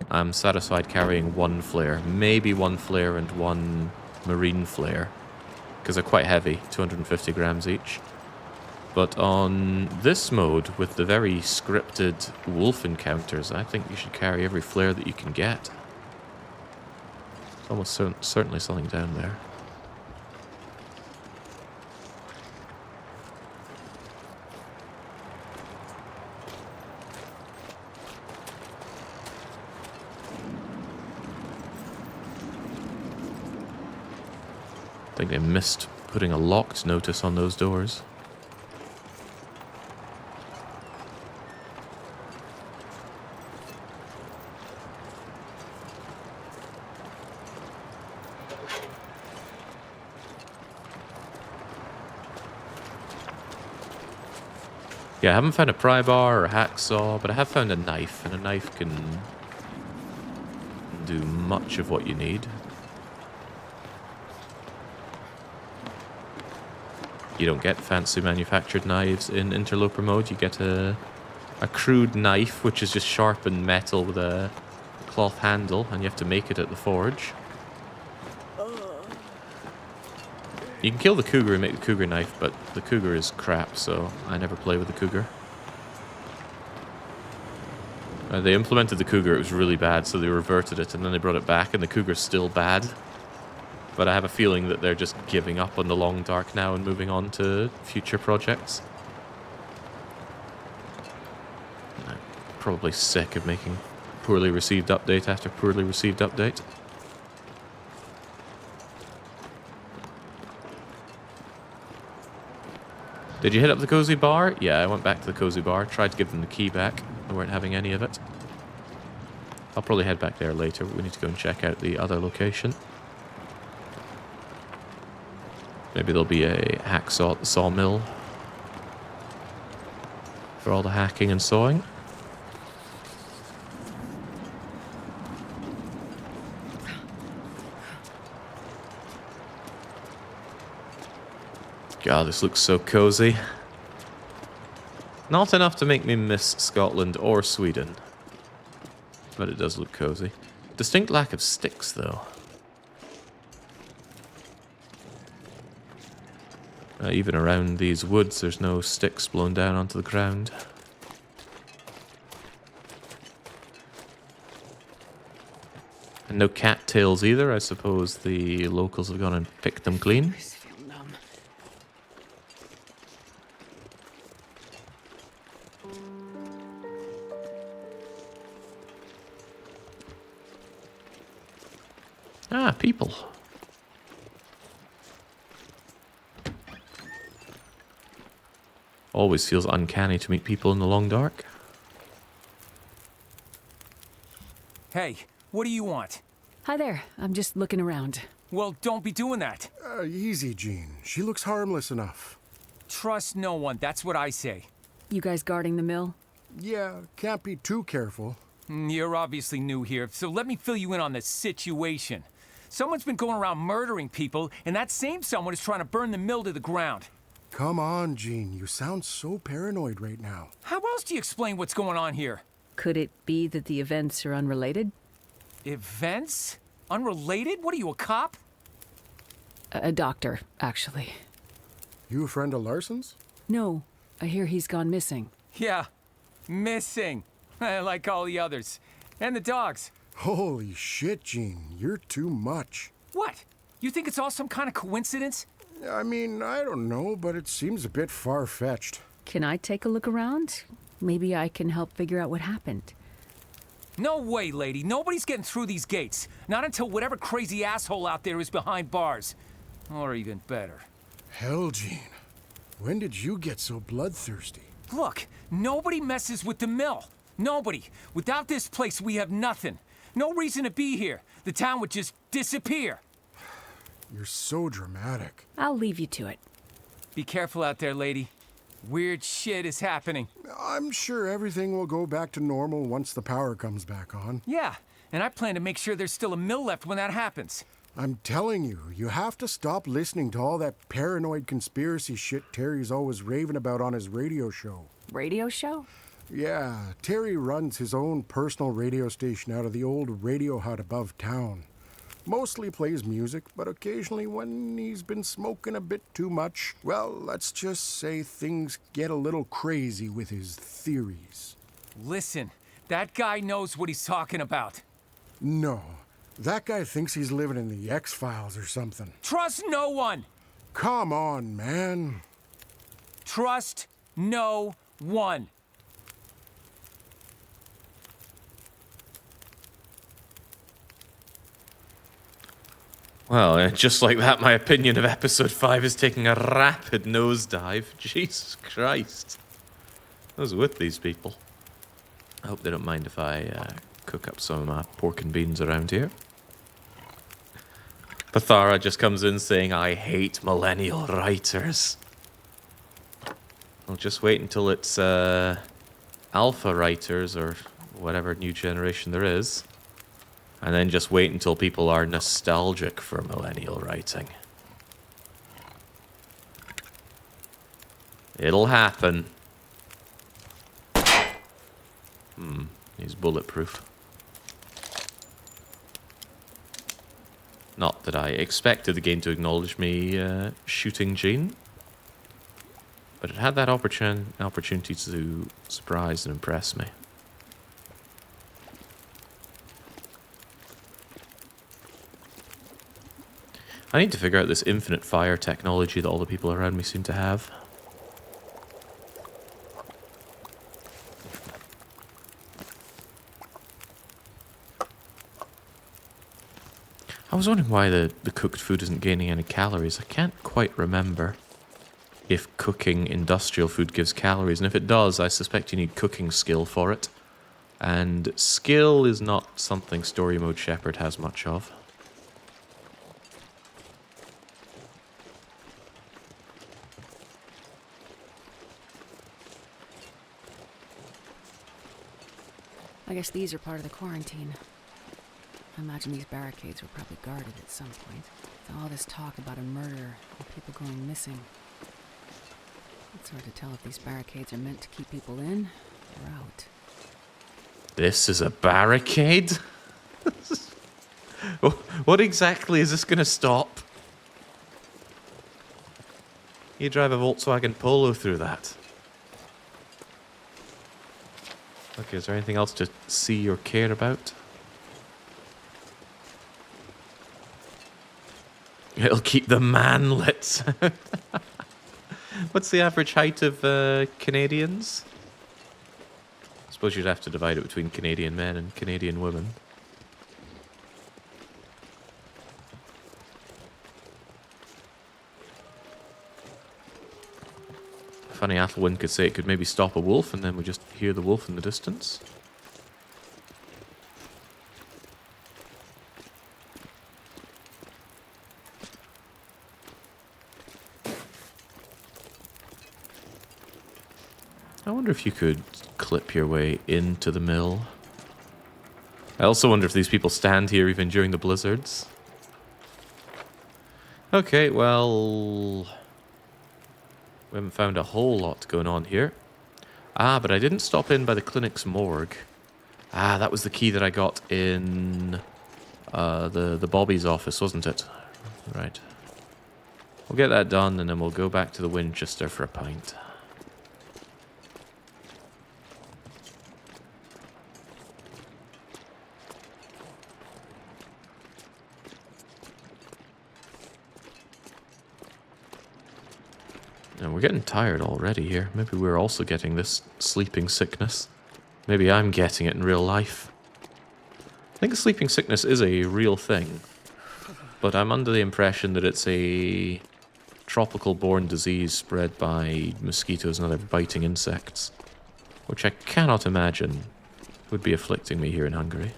S9: I'm satisfied carrying one flare. Maybe one flare and one marine flare. Because they're quite heavy, 250 grams each. But on this mode, with the very scripted wolf encounters, I think you should carry every flare that you can get. There's almost certainly something down there. I think they missed putting a locked notice on those doors. Yeah, I haven't found a pry bar or a hacksaw, but I have found a knife, and a knife can do much of what you need. You don't get fancy manufactured knives in interloper mode. You get a crude knife, which is just sharpened metal with a cloth handle, and you have to make it at the forge. You can kill the cougar and make the cougar knife, but the cougar is crap, so I never play with the cougar. They implemented the cougar, it was really bad, so they reverted it, and then they brought it back, and the cougar's still bad. But I have a feeling that they're just giving up on the Long Dark now and moving on to future projects. I'm probably sick of making poorly received update after poorly received update. Did you hit up the cozy bar? Yeah, I went back to the cozy bar, tried to give them the key back. They weren't having any of it. I'll probably head back there later, but we need to go and check out the other location. Maybe there'll be a hacksaw at the sawmill for all the hacking and sawing. God, this looks so cozy. Not enough to make me miss Scotland or Sweden, but it does look cozy. Distinct lack of sticks, though. Even around these woods, there's no sticks blown down onto the ground. And no cattails either. I suppose the locals have gone and picked them clean. Ah, people. Always feels uncanny to meet people in the long dark.
S15: Hey, what do you want?
S1: Hi there. I'm just looking around.
S15: Well, don't be doing that.
S16: Easy, Jean. She looks harmless enough.
S15: Trust no one, that's what I say.
S1: You guys guarding the mill?
S16: Yeah, can't be too careful.
S15: You're obviously new here, so let me fill you in on the situation. Someone's been going around murdering people, and that same someone is trying to burn the mill to the ground.
S16: Come on, Jean. You sound so paranoid right now.
S15: How else do you explain what's going on here?
S1: Could it be that the events are unrelated?
S15: Events? Unrelated? What are you, a cop?
S1: A doctor, actually.
S16: You a friend of Larson's?
S1: No. I hear he's gone missing.
S15: Yeah. Missing. Like all the others. And the dogs.
S16: Holy shit, Jean. You're too much.
S15: What? You think it's all some kind of coincidence?
S16: I mean, I don't know, but it seems a bit far-fetched.
S1: Can I take a look around? Maybe I can help figure out what happened.
S15: No way, lady. Nobody's getting through these gates. Not until whatever crazy asshole out there is behind bars. Or even better.
S16: Hell, Jean. When did you get so bloodthirsty?
S15: Look, nobody messes with the mill. Nobody. Without this place, we have nothing. No reason to be here. The town would just disappear.
S16: You're so dramatic.
S1: I'll leave you to it.
S15: Be careful out there, lady. Weird shit is happening.
S16: I'm sure everything will go back to normal once the power comes back on.
S15: Yeah, and I plan to make sure there's still a mill left when that happens.
S16: I'm telling you, you have to stop listening to all that paranoid conspiracy shit Terry's always raving about on his radio show.
S1: Radio show?
S16: Yeah, Terry runs his own personal radio station out of the old radio hut above town. Mostly plays music, but occasionally when he's been smoking a bit too much, well, let's just say things get a little crazy with his theories.
S15: Listen, that guy knows what he's talking about.
S16: No, that guy thinks he's living in the X-Files or something.
S15: Trust no one!
S16: Come on, man.
S15: Trust no one.
S9: Well, just like that, my opinion of episode 5 is taking a rapid nosedive. Jesus Christ. I was with these people. I hope they don't mind if I cook up some of my pork and beans around here. Pathara just comes in saying, I hate millennial writers. I'll just wait until it's alpha writers or whatever new generation there is. And then just wait until people are nostalgic for millennial writing. It'll happen. He's bulletproof. Not that I expected the game to acknowledge me shooting Jean. But it had that opportunity to surprise and impress me. I need to figure out this infinite fire technology that all the people around me seem to have. I was wondering why the cooked food isn't gaining any calories. I can't quite remember if cooking industrial food gives calories, and if it does, I suspect you need cooking skill for it. And skill is not something Story Mode Shepherd has much of.
S1: I guess these are part of the quarantine. I imagine these barricades were probably guarded at some point. With all this talk about a murder and people going missing. It's hard to tell if these barricades are meant to keep people in or out.
S9: This is a barricade? What exactly is this going to stop? You drive a Volkswagen Polo through that. Okay, is there anything else to see or care about? It'll keep the manlets out. What's the average height of Canadians? I suppose you'd have to divide it between Canadian men and Canadian women. Funny, Athelwyn could say it could maybe stop a wolf, and then we just hear the wolf in the distance. I wonder if you could clip your way into the mill. I also wonder if these people stand here even during the blizzards. Okay, well... we haven't found a whole lot going on here. Ah, but I didn't stop in by the clinic's morgue. Ah, that was the key that I got in the Bobby's office, wasn't it? Right. We'll get that done, and then we'll go back to the Winchester for a pint. And we're getting tired already here. Maybe we're also getting this sleeping sickness. Maybe I'm getting it in real life. I think sleeping sickness is a real thing. But I'm under the impression that it's a tropical-borne disease spread by mosquitoes and other biting insects, which I cannot imagine would be afflicting me here in Hungary.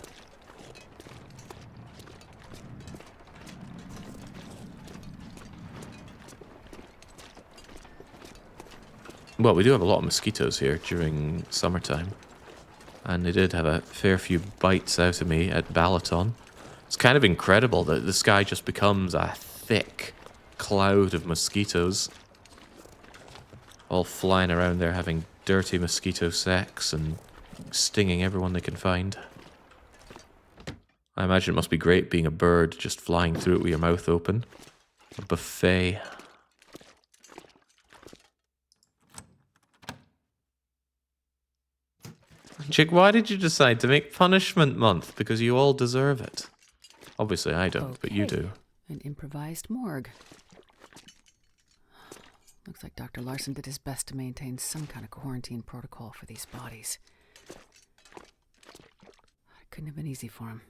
S9: Well, we do have a lot of mosquitoes here during summertime, and they did have a fair few bites out of me at Balaton. It's kind of incredible that the sky just becomes a thick cloud of mosquitoes, all flying around there having dirty mosquito sex and stinging everyone they can find. I imagine it must be great being a bird, just flying through it with your mouth open. A buffet. Chick, why did you decide to make Punishment Month? Because you all deserve it. Obviously I don't, but you do.
S1: An improvised morgue. Looks like Dr. Larson did his best to maintain some kind of quarantine protocol for these bodies. It couldn't have been easy for him,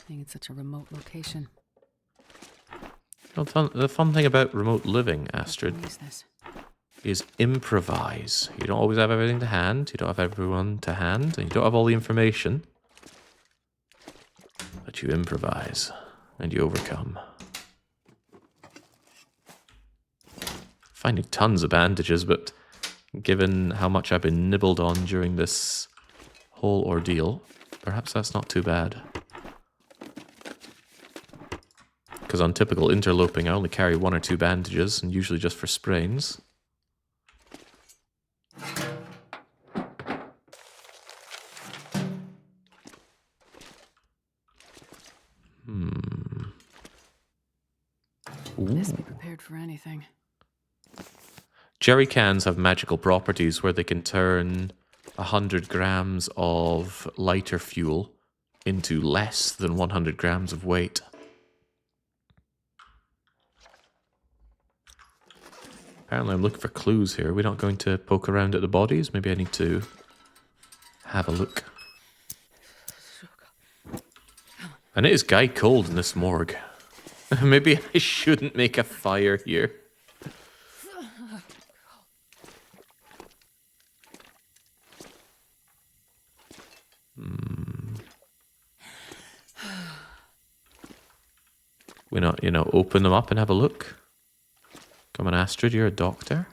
S1: being in such a remote location.
S9: Well, the fun thing about remote living, Astrid,
S1: What is this?
S9: is improvise. You don't always have everything to hand, you don't have everyone to hand, and you don't have all the information. But you improvise, and you overcome. Finding tons of bandages, but given how much I've been nibbled on during this whole ordeal, perhaps that's not too bad. Because on typical interloping, I only carry 1 or 2 bandages, and usually just for sprains.
S1: Best be prepared for anything.
S9: Jerry cans have magical properties where they can turn 100 grams of lighter fuel into less than 100 grams of weight. Apparently I'm looking for clues here. We're not going to poke around at the bodies. Maybe I need to have a look. And it is guy cold in this morgue. Maybe I shouldn't make a fire here. We not, open them up and have a look. Come on, Astrid, you're a doctor.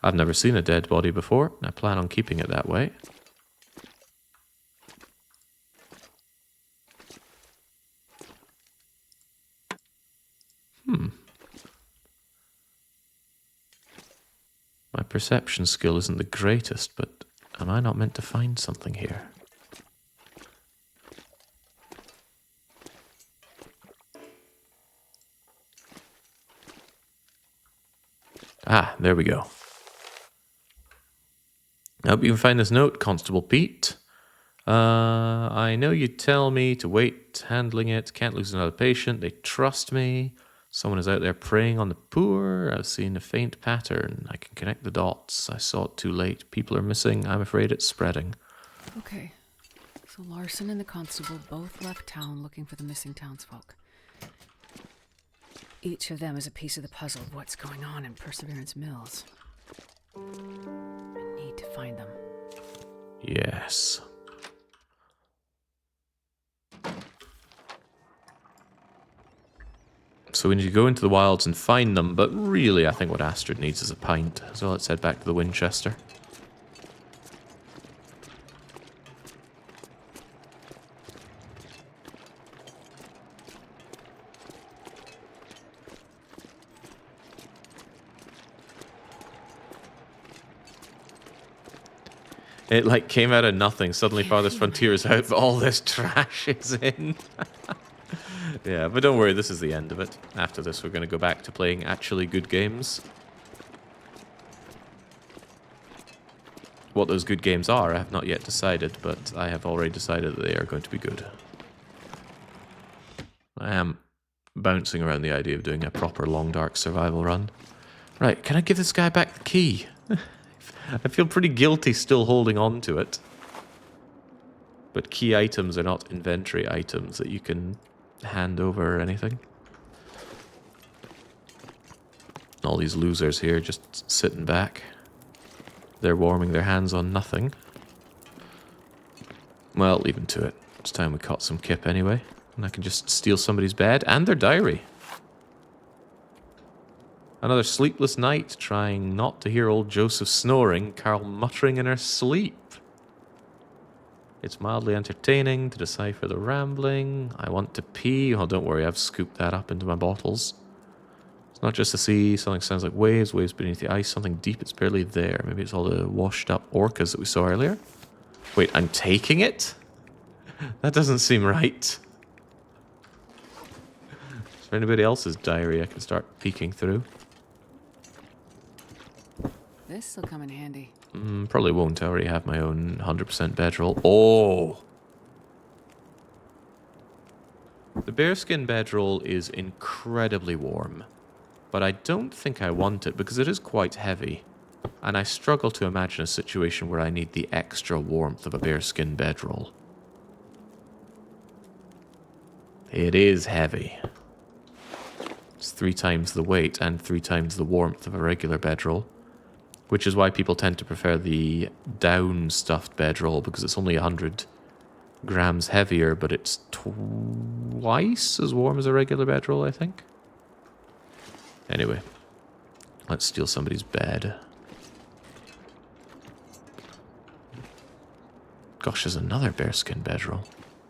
S9: I've never seen a dead body before. I plan on keeping it that way. My perception skill isn't the greatest, but am I not meant to find something here? Ah, there we go. I hope you can find this note, Constable Pete. I know you tell me to wait handling it. Can't lose another patient. They trust me. Someone is out there preying on the poor. I've seen a faint pattern. I can connect the dots. I saw it too late. People are missing. I'm afraid it's spreading.
S1: Okay. So Larson and the constable both left town looking for the missing townsfolk. Each of them is a piece of the puzzle of what's going on in Perseverance Mills. I need to find them.
S9: Yes. So we need to go into the wilds and find them, but really I think what Astrid needs is a pint. So let's head back to the Winchester. It came out of nothing. Suddenly Farthest Frontier is out, but all this trash is in. Yeah, but don't worry, this is the end of it. After this, we're going to go back to playing actually good games. What those good games are, I have not yet decided, but I have already decided that they are going to be good. I am bouncing around the idea of doing a proper long dark survival run. Right, can I give this guy back the key? I feel pretty guilty still holding on to it. But key items are not inventory items that you can hand over or anything. all these losers here just sitting back. They're warming their hands on nothing. Well, leave them to it. It's time we caught some kip anyway. And I can just steal somebody's bed and their diary. Another sleepless night, trying not to hear old Joseph snoring, Carol muttering in her sleep. It's mildly entertaining to decipher the rambling. I want to pee. Oh, don't worry, I've scooped that up into my bottles. It's not just the sea. Something sounds like waves, waves beneath the ice, something deep, it's barely there. Maybe it's all the washed up orcas that we saw earlier. Wait, I'm taking it? That doesn't seem right. Is there anybody else's diary I can start peeking through?
S1: This'll come in handy.
S9: Probably won't. I already have my own 100% bedroll. Oh! The bearskin bedroll is incredibly warm, but I don't think I want it because it is quite heavy, and I struggle to imagine a situation where I need the extra warmth of a bearskin bedroll. It is heavy. It's 3 times the weight and 3 times the warmth of a regular bedroll. Which is why people tend to prefer the down stuffed bedroll, because it's only 100 grams heavier, but it's twice as warm as a regular bedroll, I think. Anyway, let's steal somebody's bed. Gosh, there's another bearskin bedroll.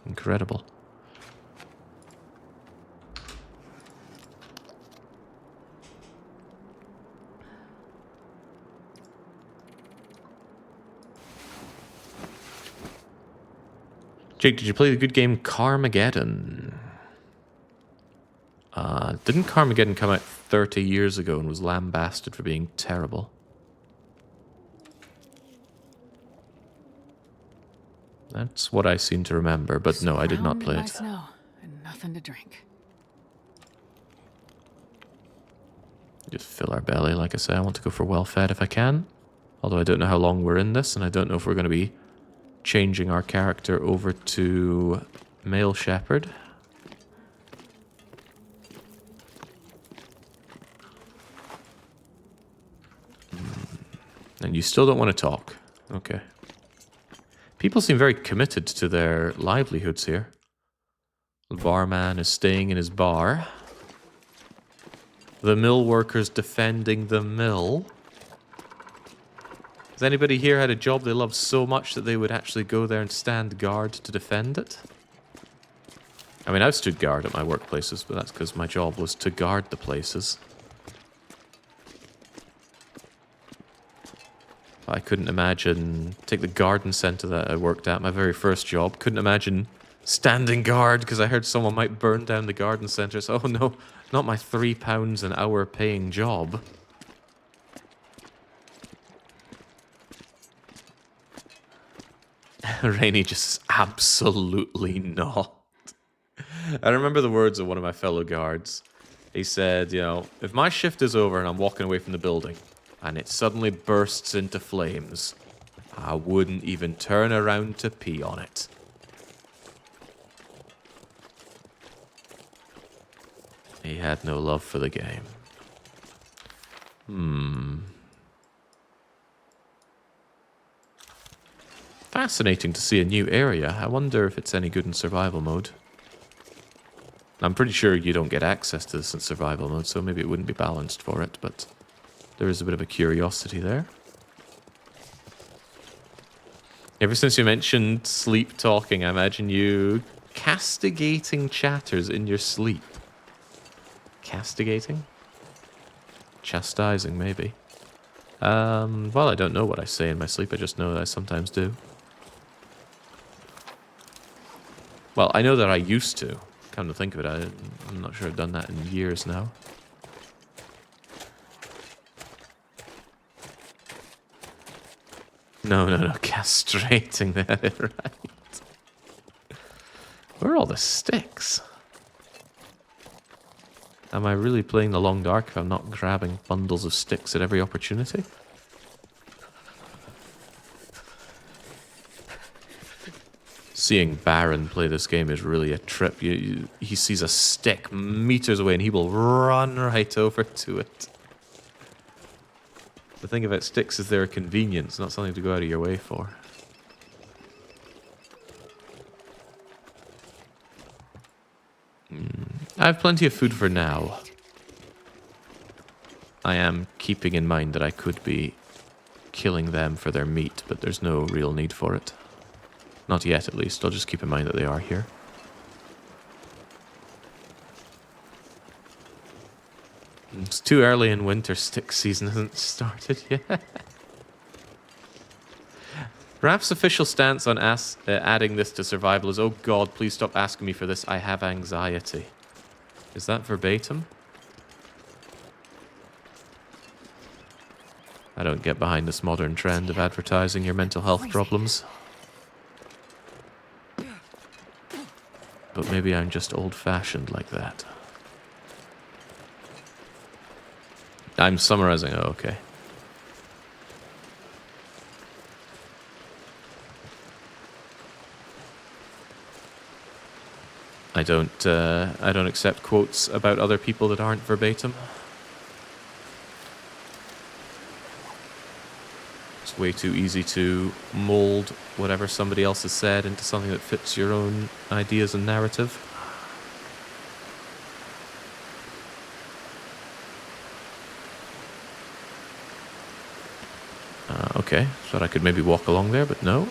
S9: Incredible. Jake, did you play the good game Carmageddon? Didn't Carmageddon come out 30 years ago and was lambasted for being terrible? That's what I seem to remember, but no, I did not play it.
S1: Snow and nothing to drink.
S9: Just fill our belly, like I say. I want to go for well-fed if I can. Although I don't know how long we're in this, and I don't know if we're going to be changing our character over to male shepherd. And you still don't want to talk. Okay. People seem very committed to their livelihoods here. The barman is staying in his bar. The mill workers defending the mill. Has anybody here had a job they loved so much that they would actually go there and stand guard to defend it? I mean, I've stood guard at my workplaces, but that's because my job was to guard the places. I couldn't imagine, take the garden centre that I worked at, my very first job, couldn't imagine standing guard because I heard someone might burn down the garden centre. So, oh no, not my £3 an hour paying job. Rainey just absolutely not. I remember the words of one of my fellow guards. He said, you know, if my shift is over and I'm walking away from the building and it suddenly bursts into flames, I wouldn't even turn around to pee on it. He had no love for the game. Fascinating to see a new area. I wonder if it's any good in survival mode. I'm pretty sure you don't get access to this in survival mode, so maybe it wouldn't be balanced for it, but there is a bit of a curiosity there. Ever since you mentioned sleep talking, I imagine you castigating chatters in your sleep. Castigating? Chastising, maybe. Well, I don't know what I say in my sleep, I just know that I sometimes do. Well, I know that I used to. Come to think of it, I'm not sure I've done that in years now. No, castrating that, right. Where are all the sticks? Am I really playing the long dark if I'm not grabbing bundles of sticks at every opportunity? Seeing Baron play this game is really a trip. He sees a stick meters away and he will run right over to it. The thing about sticks is they're a convenience, not something to go out of your way for. I have plenty of food for now. I am keeping in mind that I could be killing them for their meat, but there's no real need for it. Not yet, at least. I'll just keep in mind that they are here. It's too early in winter. Stick season hasn't started yet. Perhaps official stance on adding this to survival is, oh god, please stop asking me for this. I have anxiety. Is that verbatim? I don't get behind this modern trend of advertising your mental health problems. But maybe I'm just old-fashioned like that. I'm summarizing. Oh, okay. I don't accept quotes about other people that aren't verbatim. It's way too easy to mold whatever somebody else has said into something that fits your own ideas and narrative. Okay, thought I could maybe walk along there, but no.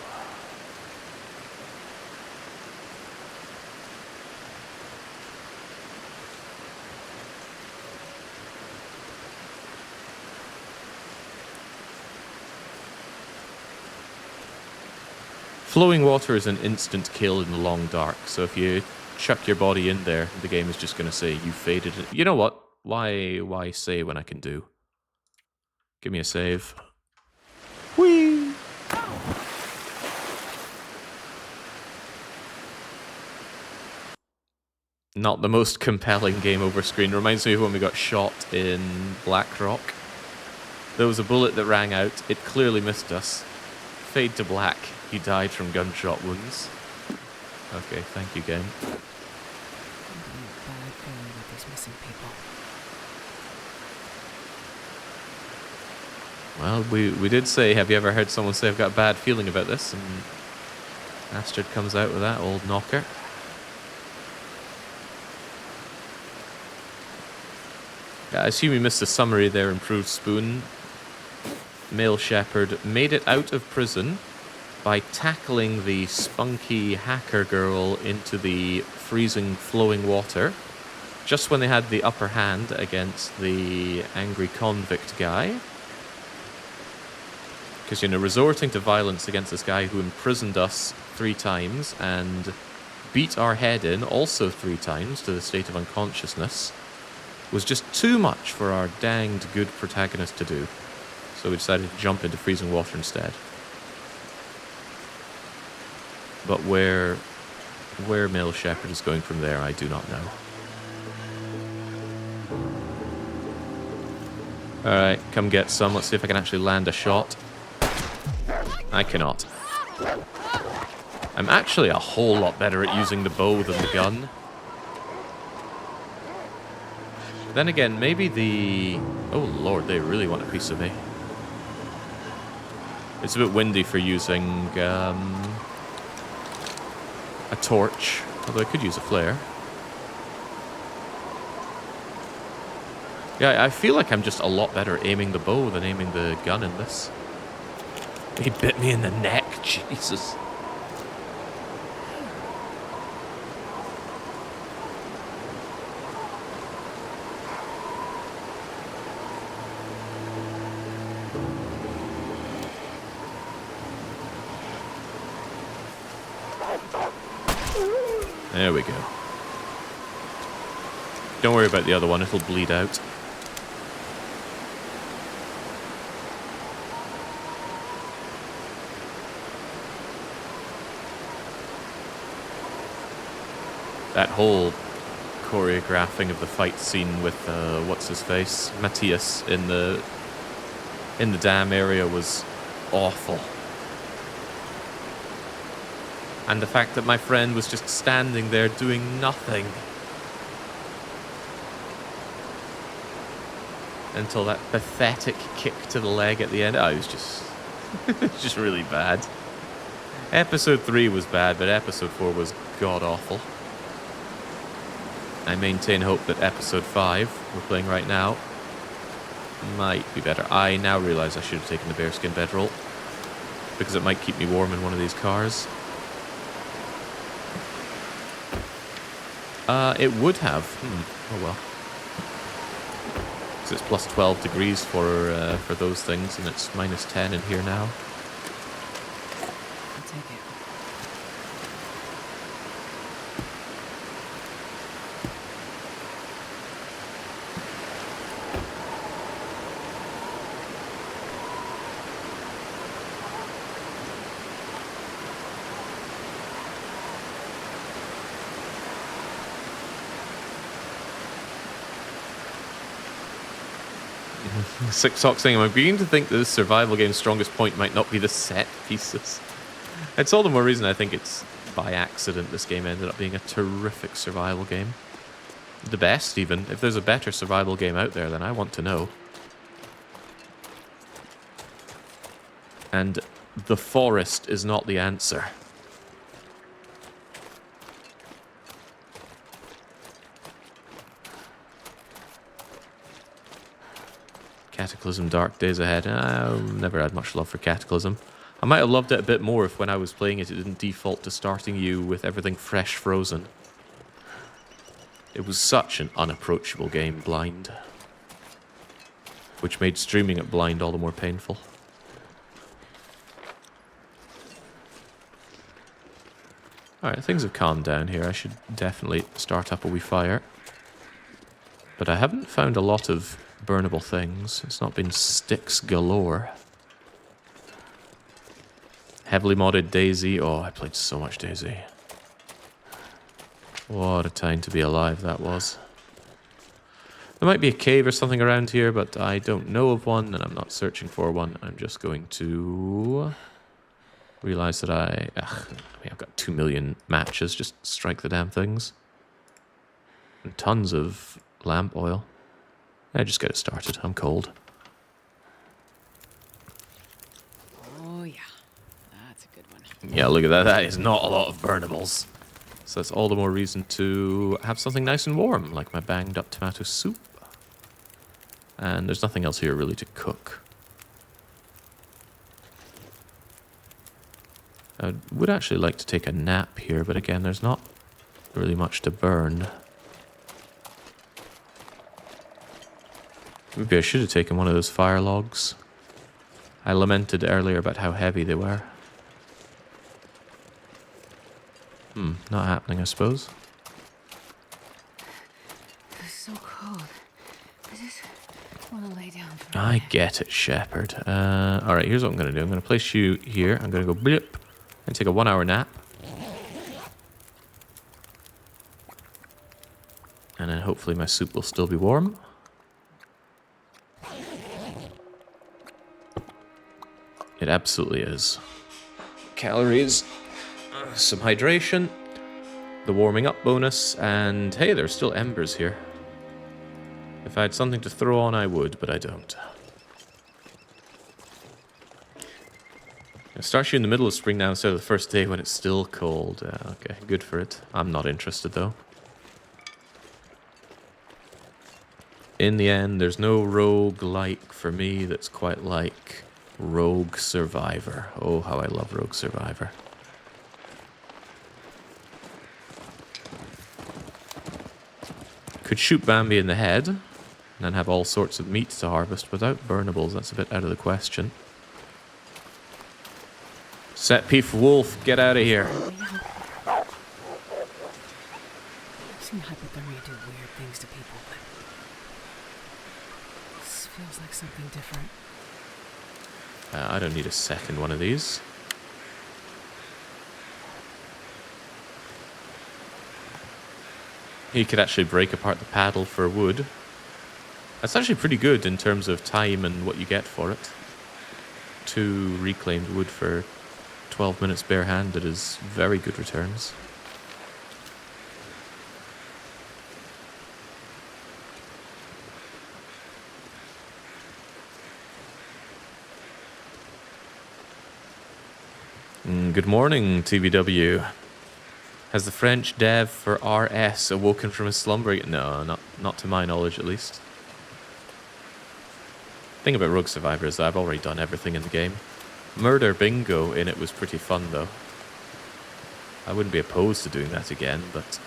S9: Flowing water is an instant kill in the long dark, so if you chuck your body in there, the game is just going to say, you faded it. You know what? Why say when I can do? Give me a save. Whee! Not the most compelling game over screen. Reminds me of when we got shot in Blackrock. There was a bullet that rang out. It clearly missed us. Fade to black. He died from gunshot wounds. Okay, thank you, game.
S1: Bad feeling with these missing people.
S9: Well, we did say, have you ever heard someone say I've got a bad feeling about this? And Astrid comes out with that old knocker. Yeah, I assume you missed the summary there, Improved Spoon. Male shepherd made it out of prison by tackling the spunky hacker girl into the freezing flowing water just when they had the upper hand against the angry convict guy. Because, you know, resorting to violence against this guy who imprisoned us 3 times and beat our head in also 3 times to the state of unconsciousness was just too much for our danged good protagonist to do. So we decided to jump into freezing water instead. But where Male Shepherd is going from there, I do not know. Alright, come get some. Let's see if I can actually land a shot. I cannot. I'm actually a whole lot better at using the bow than the gun. Then again, maybe the... Oh lord, they really want a piece of me. It's a bit windy for using a torch, although I could use a flare. Yeah, I feel like I'm just a lot better aiming the bow than aiming the gun in this. He bit me in the neck, Jesus. There we go. Don't worry about the other one, it'll bleed out. That whole choreographing of the fight scene with what's his face, Matthias in the dam area was awful. And the fact that my friend was just standing there doing nothing. until that pathetic kick to the leg at the end. Oh, it was just, it was just really bad. Episode 3 was bad, but episode 4 was god-awful. I maintain hope that episode 5, we're playing right now, might be better. I now realise I should have taken the bearskin bedroll, because it might keep me warm in one of these cars. It would have. Oh well. Because it's plus 12 degrees for those things, and it's minus 10 in here now.
S1: I'll take it.
S9: Six Sock saying, I'm beginning to think that this survival game's strongest point might not be the set pieces. It's all the more reason I think it's by accident this game ended up being a terrific survival game. The best, even. If there's a better survival game out there, then I want to know. And the forest is not the answer. Cataclysm, Dark Days Ahead. I've never had much love for Cataclysm. I might have loved it a bit more if when I was playing it, it didn't default to starting you with everything fresh frozen. It was such an unapproachable game, blind. Which made streaming it blind all the more painful. Alright, things have calmed down here. I should definitely start up a wee fire. But I haven't found a lot of burnable things. It's not been sticks galore. Heavily modded Daisy. Oh, I played so much Daisy. What a time to be alive that was. There might be a cave or something around here, but I don't know of one, and I'm not searching for one. I'm just going to realize that I've got 2 million matches. Just strike the damn things. And tons of lamp oil. I just get it started. I'm cold.
S1: Oh, yeah. That's a good one.
S9: Yeah, look at that. That is not a lot of burnables. So that's all the more reason to have something nice and warm, like my banged up tomato soup. And there's nothing else here really to cook. I would actually like to take a nap here, but again, there's not really much to burn. Maybe I should have taken one of those fire logs. I lamented earlier about how heavy they were. Not happening, I suppose.
S1: It's so cold. I just want to lay down for a
S9: I
S1: minute.
S9: get it, Shepherd. Alright, here's what I'm going to do. I'm going to place you here. I'm going to go blip and take a 1 hour nap. And then hopefully my soup will still be warm. It absolutely is. Calories, some hydration, the warming up bonus, and hey, there's still embers here. If I had something to throw on, I would, but I don't. It starts you in the middle of spring now instead of the first day when it's still cold. Okay, good for it. I'm not interested though. In the end, there's no rogue-like for me that's quite like Rogue Survivor. Oh, how I love Rogue Survivor. Could shoot Bambi in the head, and then have all sorts of meat to harvest without burnables. That's a bit out of the question. Set Pief Wolf, get out of here.
S1: I've seen hypothermia do weird things to people, but this feels like something different.
S9: I don't need a second one of these. You could actually break apart the paddle for wood. That's actually pretty good in terms of time and what you get for it. 2 reclaimed wood for 12 minutes barehanded is very good returns. Good morning, TBW. Has the French dev for RS awoken from his slumber? No, not to my knowledge, at least. The thing about Rogue Survivor is that I've already done everything in the game. Murder Bingo in it was pretty fun, though. I wouldn't be opposed to doing that again, but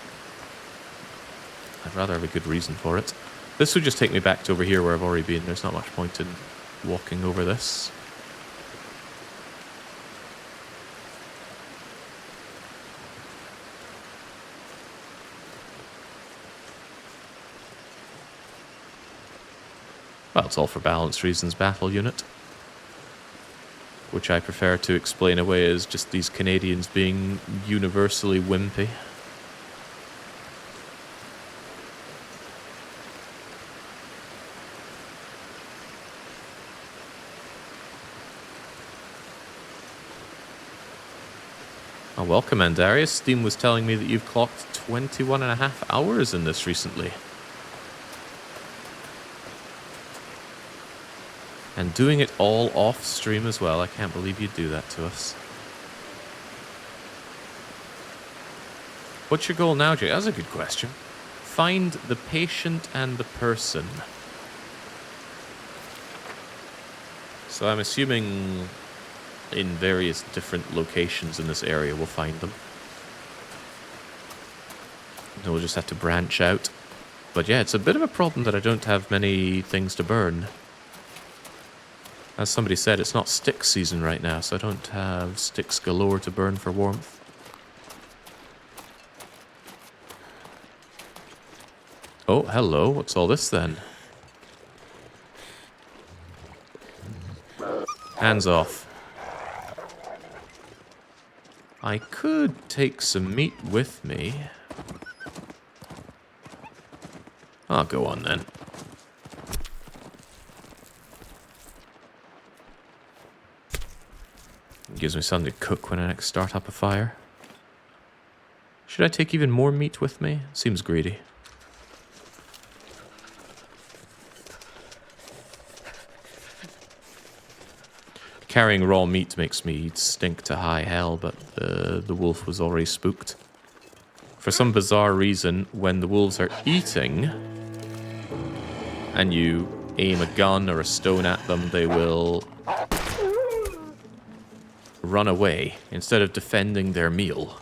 S9: I'd rather have a good reason for it. This would just take me back to over here where I've already been. There's not much point in walking over this. Well, it's all for balance reasons, battle unit. Which I prefer to explain away as just these Canadians being universally wimpy. Oh, welcome, Andarius. Steam was telling me that you've clocked 21.5 hours in this recently. And doing it all off stream as well. I can't believe you'd do that to us. What's your goal now, Jay? That's a good question. Find the patient and the person. So I'm assuming in various different locations in this area we'll find them. And we'll just have to branch out. But yeah, it's a bit of a problem that I don't have many things to burn. As somebody said, it's not stick season right now, so I don't have sticks galore to burn for warmth. Oh, hello. What's all this then? Hands off. I could take some meat with me. I'll go on then. Gives me something to cook when I next start up a fire. Should I take even more meat with me? Seems greedy. Carrying raw meat makes me stink to high hell, but the wolf was already spooked. For some bizarre reason, when the wolves are eating, and you aim a gun or a stone at them, they will run away. Instead of defending their meal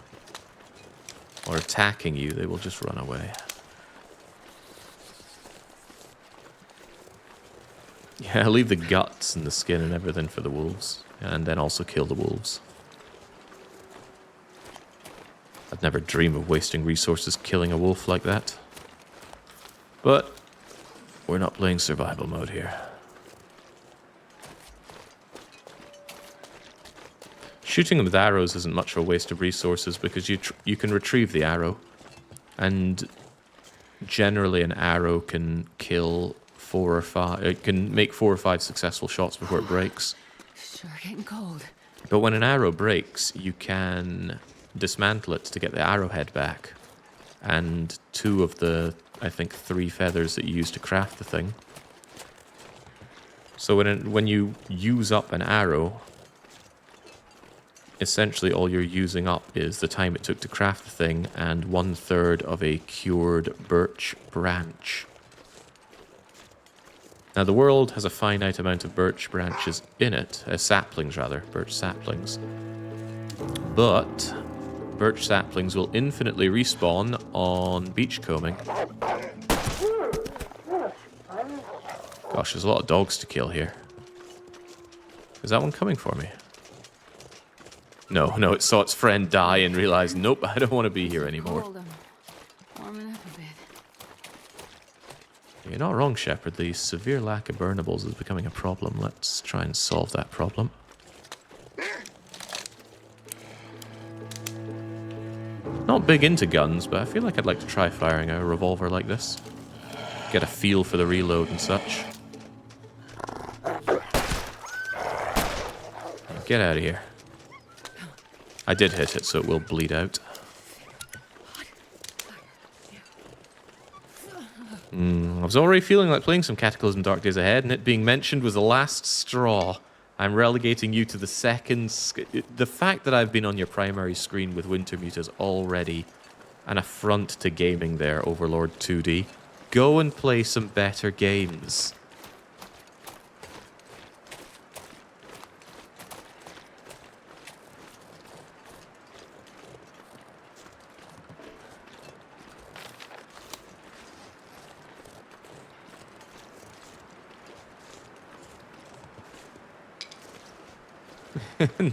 S9: or attacking you, they will just run away. Yeah, leave the guts and the skin and everything for the wolves, and then also kill the wolves. I'd never dream of wasting resources killing a wolf like that. But we're not playing survival mode here. Shooting them with arrows isn't much of a waste of resources because you can retrieve the arrow, and generally an arrow can kill 4 or 5. It can make 4 or 5 successful shots before it breaks.
S1: Sure getting cold.
S9: But when an arrow breaks, you can dismantle it to get the arrowhead back, and 2 of the, I think, 3 feathers that you use to craft the thing. So when you use up an arrow, essentially all you're using up is the time it took to craft the thing and 1/3 of a cured birch branch. Now the world has a finite amount of birch branches in it, saplings rather, birch saplings. But birch saplings will infinitely respawn on beachcombing. Gosh, there's a lot of dogs to kill here. Is that one coming for me? No, it saw its friend die and realized, nope, I don't want to be here anymore.
S1: Warming up a bit.
S9: You're not wrong, Shepard. The severe lack of burnables is becoming a problem. Let's try and solve that problem. Not big into guns, but I feel like I'd like to try firing a revolver like this. Get a feel for the reload and such. Get out of here. I did hit it, so it will bleed out. I was already feeling like playing some Cataclysm Dark Days Ahead, and it being mentioned was the last straw. I'm relegating you to the second... The fact that I've been on your primary screen with Wintermute is already an affront to gaming there, Overlord 2D. Go and play some better games.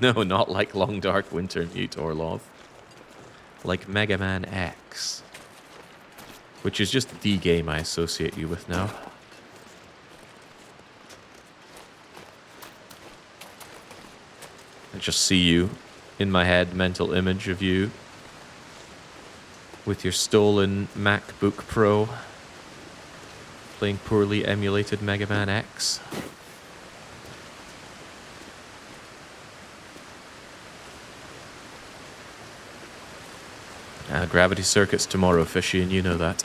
S9: No, not like Long Dark Wintermute, Orlov. Like Mega Man X. Which is just the game I associate you with now. I just see you in my head, mental image of you with your stolen MacBook Pro playing poorly emulated Mega Man X. Gravity Circuits tomorrow, Fishy, and you know that.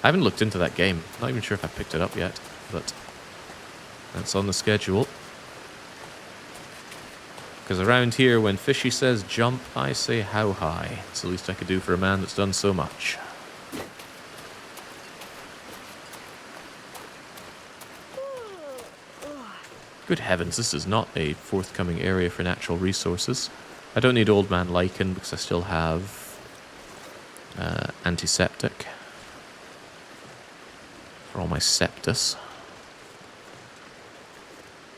S9: I haven't looked into that game. Not even sure if I picked it up yet, but that's on the schedule. Because around here, when Fishy says jump, I say how high. It's the least I could do for a man that's done so much. Good heavens, this is not a forthcoming area for natural resources. I don't need Old Man Lichen because I still have antiseptic for all my septus.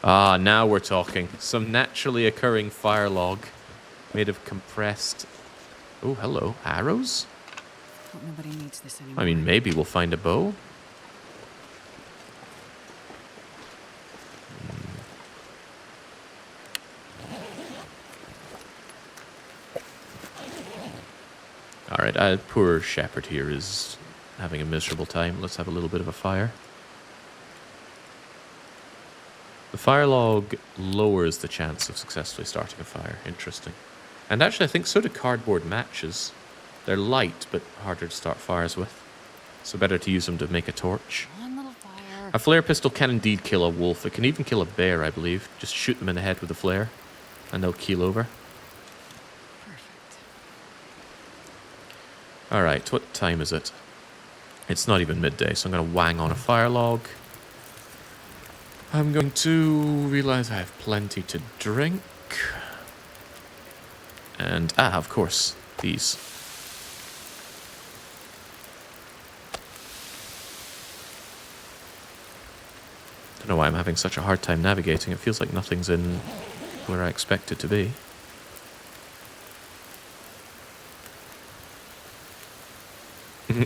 S9: Ah, now we're talking. Some naturally occurring fire log made of compressed... Oh, hello. Arrows?
S1: Hope nobody needs this anymore.
S9: I mean, maybe we'll find a bow. Alright, poor shepherd here is having a miserable time. Let's have a little bit of a fire. The fire log lowers the chance of successfully starting a fire. Interesting. And actually, I think so do cardboard matches. They're light, but harder to start fires with. So better to use them to make a torch.
S1: One little fire.
S9: A flare pistol can indeed kill a wolf. It can even kill a bear, I believe. Just shoot them in the head with a flare, and they'll keel over. Alright, what time is it? It's not even midday, so I'm going to wang on a fire log. I'm going to realize I have plenty to drink. And, of course, these. Don't know why I'm having such a hard time navigating. It feels like nothing's in where I expect it to be.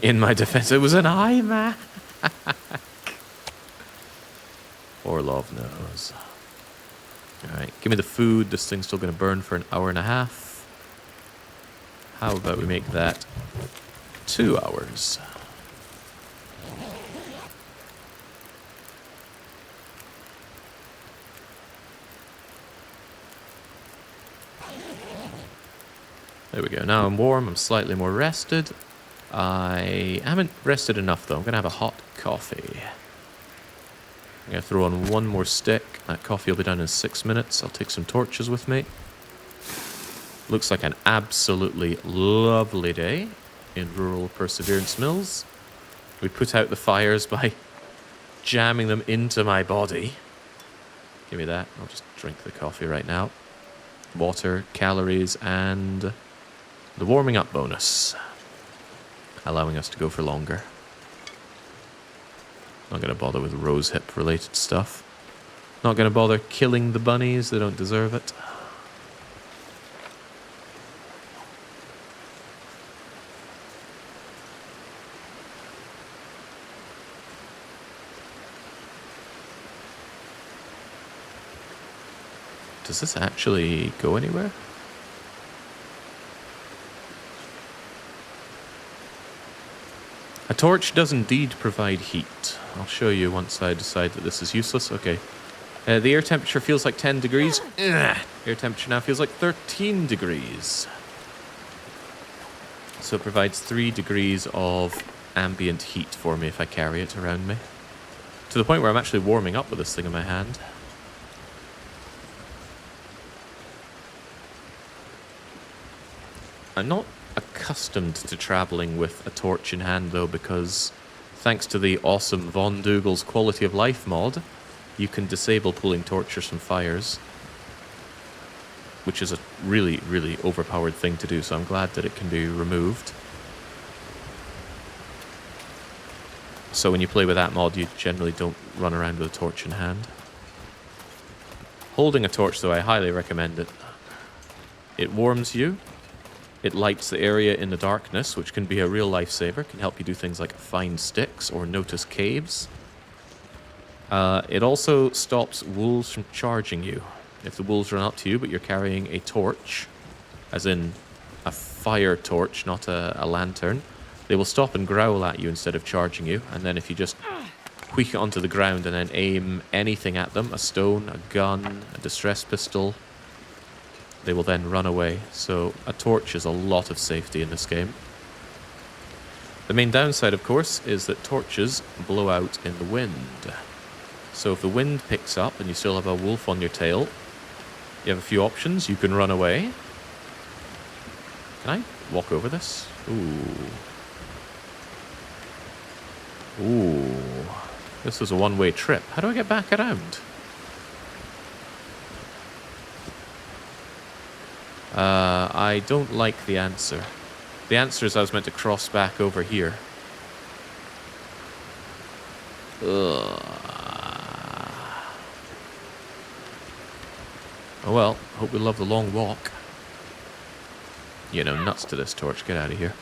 S9: In my defense, it was an iMac. Orlov knows. Alright, give me the food. This thing's still going to burn for an hour and a half. How about we make that 2 hours? There we go. Now I'm warm. I'm slightly more rested. I haven't rested enough, though. I'm going to have a hot coffee. I'm going to throw on one more stick. That coffee will be done in 6 minutes. I'll take some torches with me. Looks like an absolutely lovely day in rural Perseverance Mills. We put out the fires by jamming them into my body. Give me that. I'll just drink the coffee right now. Water, calories, and the warming up bonus, allowing us to go for longer. Not going to bother with rose hip related stuff. Not going to bother killing the bunnies, they don't deserve it. Does this actually go anywhere? A torch does indeed provide heat. I'll show you once I decide that this is useless. Okay. The air temperature feels like 10 degrees. Air temperature now feels like 13 degrees. So it provides 3 degrees of ambient heat for me if I carry it around me. To the point where I'm actually warming up with this thing in my hand. I'm not accustomed to traveling with a torch in hand, though, because thanks to the awesome Von Dougal's Quality of Life mod, you can disable pulling torches from fires, which is a really, really overpowered thing to do, so I'm glad that it can be removed. So when you play with that mod, you generally don't run around with a torch in hand. Holding a torch, though, I highly recommend it. It warms you. It lights the area in the darkness, which can be a real lifesaver. Can help you do things like find sticks or notice caves. It also stops wolves from charging you. If the wolves run up to you, but you're carrying a torch, as in a fire torch, not a lantern, they will stop and growl at you instead of charging you. And then if you just tweak it onto the ground and then aim anything at them, a stone, a gun, a distress pistol, they will then run away. So a torch is a lot of safety in this game. The main downside, of course, is that torches blow out in the wind. So if the wind picks up and you still have a wolf on your tail, you have a few options. You can run away. Can I walk over this? Ooh. This was a one-way trip. How do I get back around? I don't like the answer. The answer is I was meant to cross back over here. Ugh. Oh well, hope we love the long walk. You know, nuts to this torch, get out of here.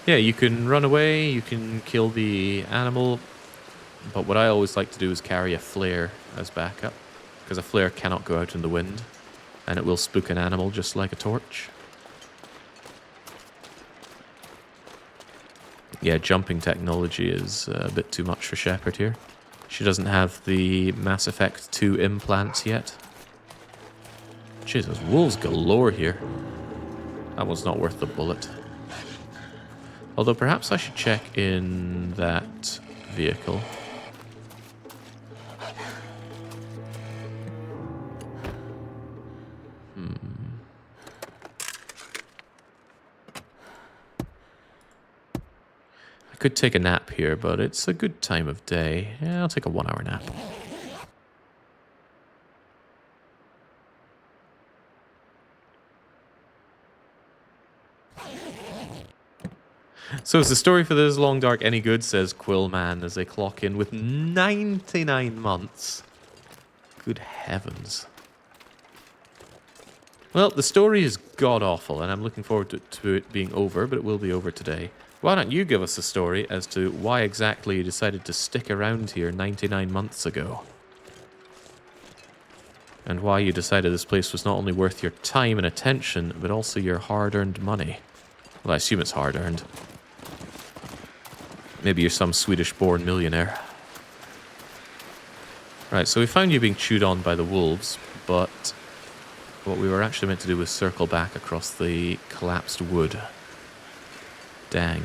S9: Yeah, you can run away, you can kill the animal, but what I always like to do is carry a flare as backup, because a flare cannot go out in the wind, and it will spook an animal just like a torch. Yeah, jumping technology is a bit too much for Shepard here. She doesn't have the Mass Effect 2 implants yet. Jeez, there's wolves galore here. That one's not worth the bullet. Although perhaps I should check in that vehicle. I could take a nap here, but it's a good time of day. Yeah, I'll take a 1-hour nap. So is the story for This Long Dark any good, says Quillman as they clock in with 99 months. Good heavens. Well, the story is god-awful, and I'm looking forward to it being over, but it will be over today. Why don't you give us a story as to why exactly you decided to stick around here 99 months ago? And why you decided this place was not only worth your time and attention, but also your hard-earned money. Well, I assume it's hard-earned. Maybe you're some Swedish-born millionaire. Right, so we found you being chewed on by the wolves, but what we were actually meant to do was circle back across the collapsed wood. Dang.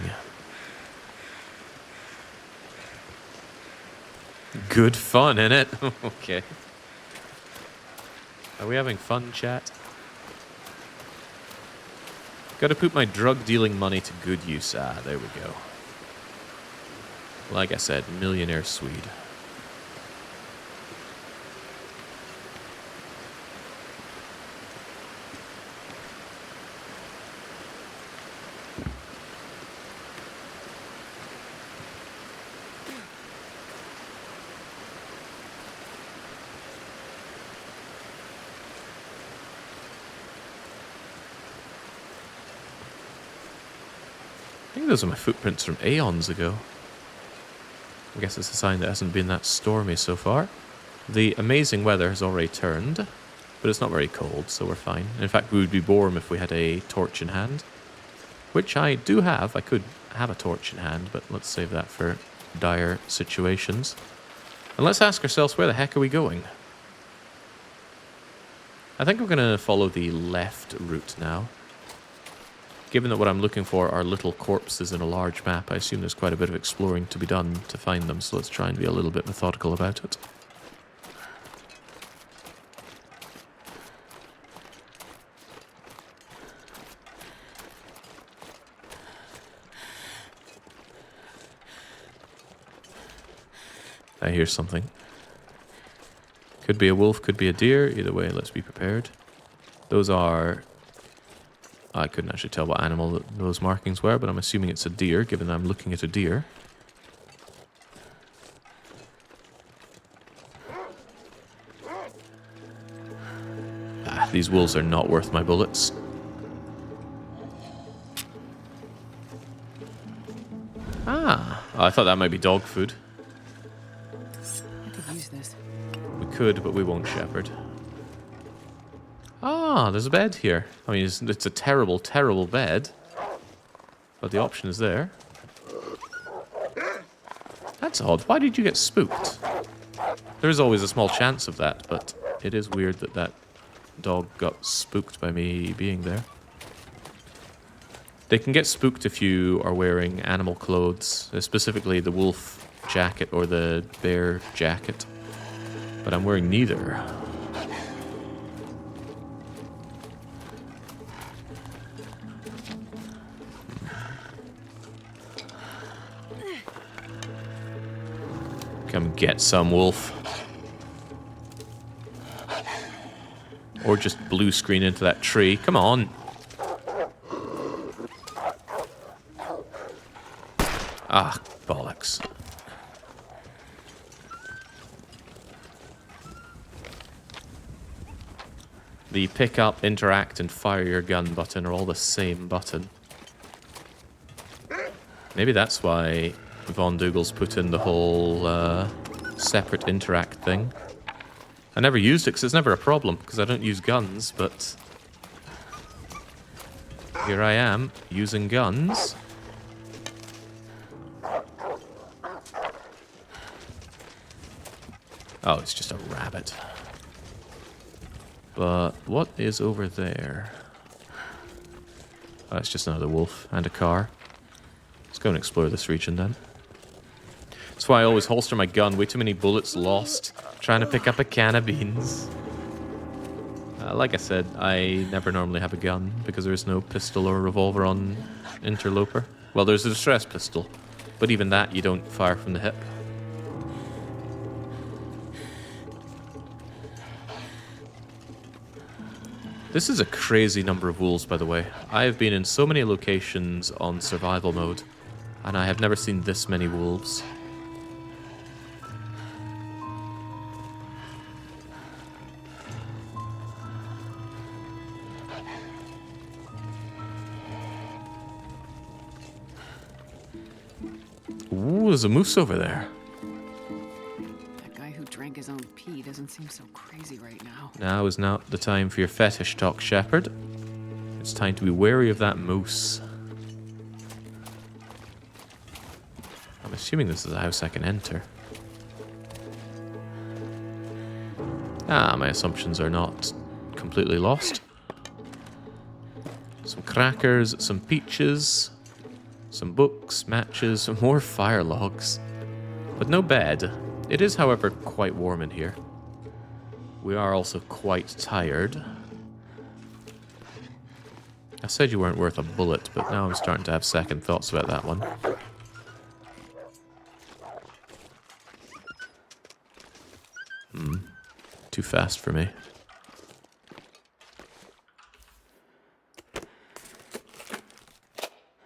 S9: Good fun, innit? Okay. Are we having fun, chat? Gotta put my drug-dealing money to good use. Ah, there we go. Like I said, millionaire Swede. I think those are my footprints from aeons ago. I guess it's a sign that it hasn't been that stormy so far. The amazing weather has already turned, but it's not very cold, so we're fine. In fact, we would be warm if we had a torch in hand, which I do have. I could have a torch in hand, but let's save that for dire situations. And let's ask ourselves, where the heck are we going? I think we're going to follow the left route now. Given that what I'm looking for are little corpses in a large map, I assume there's quite a bit of exploring to be done to find them, so let's try and be a little bit methodical about it. I hear something. Could be a wolf, could be a deer. Either way, let's be prepared. Those are... I couldn't actually tell what animal those markings were, but I'm assuming it's a deer, given I'm looking at a deer. Ah, these wolves are not worth my bullets. Ah, I thought that might be dog food.
S1: I could use this.
S9: We could, but we won't shepherd. Ah, there's a bed here. I mean, it's a terrible, terrible bed. But the option is there. That's odd. Why did you get spooked? There is always a small chance of that, but it is weird that that dog got spooked by me being there. They can get spooked if you are wearing animal clothes, specifically the wolf jacket or the bear jacket. But I'm wearing neither. Come get some, wolf. Or just blue screen into that tree. Come on. Ah, bollocks. The pick up, interact, and fire your gun button are all the same button. Maybe that's why Von Douglas put in the whole separate interact thing. I never used it because it's never a problem, because I don't use guns, but here I am, using guns. Oh, it's just a rabbit. But what is over there? Oh, it's just another wolf and a car. Let's go and explore this region then. That's why I always holster my gun. Way too many bullets lost trying to pick up a can of beans. Like I said, I never normally have a gun because there is no pistol or revolver on Interloper. Well, there's a distress pistol, but even that you don't fire from the hip. This is a crazy number of wolves, by the way. I have been in so many locations on survival mode, and I have never seen this many wolves. Ooh, there's a moose over there.
S1: That guy who drank his own pee doesn't seem so crazy right now.
S9: Now is not the time for your fetish talk, Shepherd. It's time to be wary of that moose. I'm assuming this is a house I can enter. Ah, my assumptions are not completely lost. Some crackers, some peaches, some books, matches, more fire logs. But no bed. It is, however, quite warm in here. We are also quite tired. I said you weren't worth a bullet, but now I'm starting to have second thoughts about that one. Too fast for me.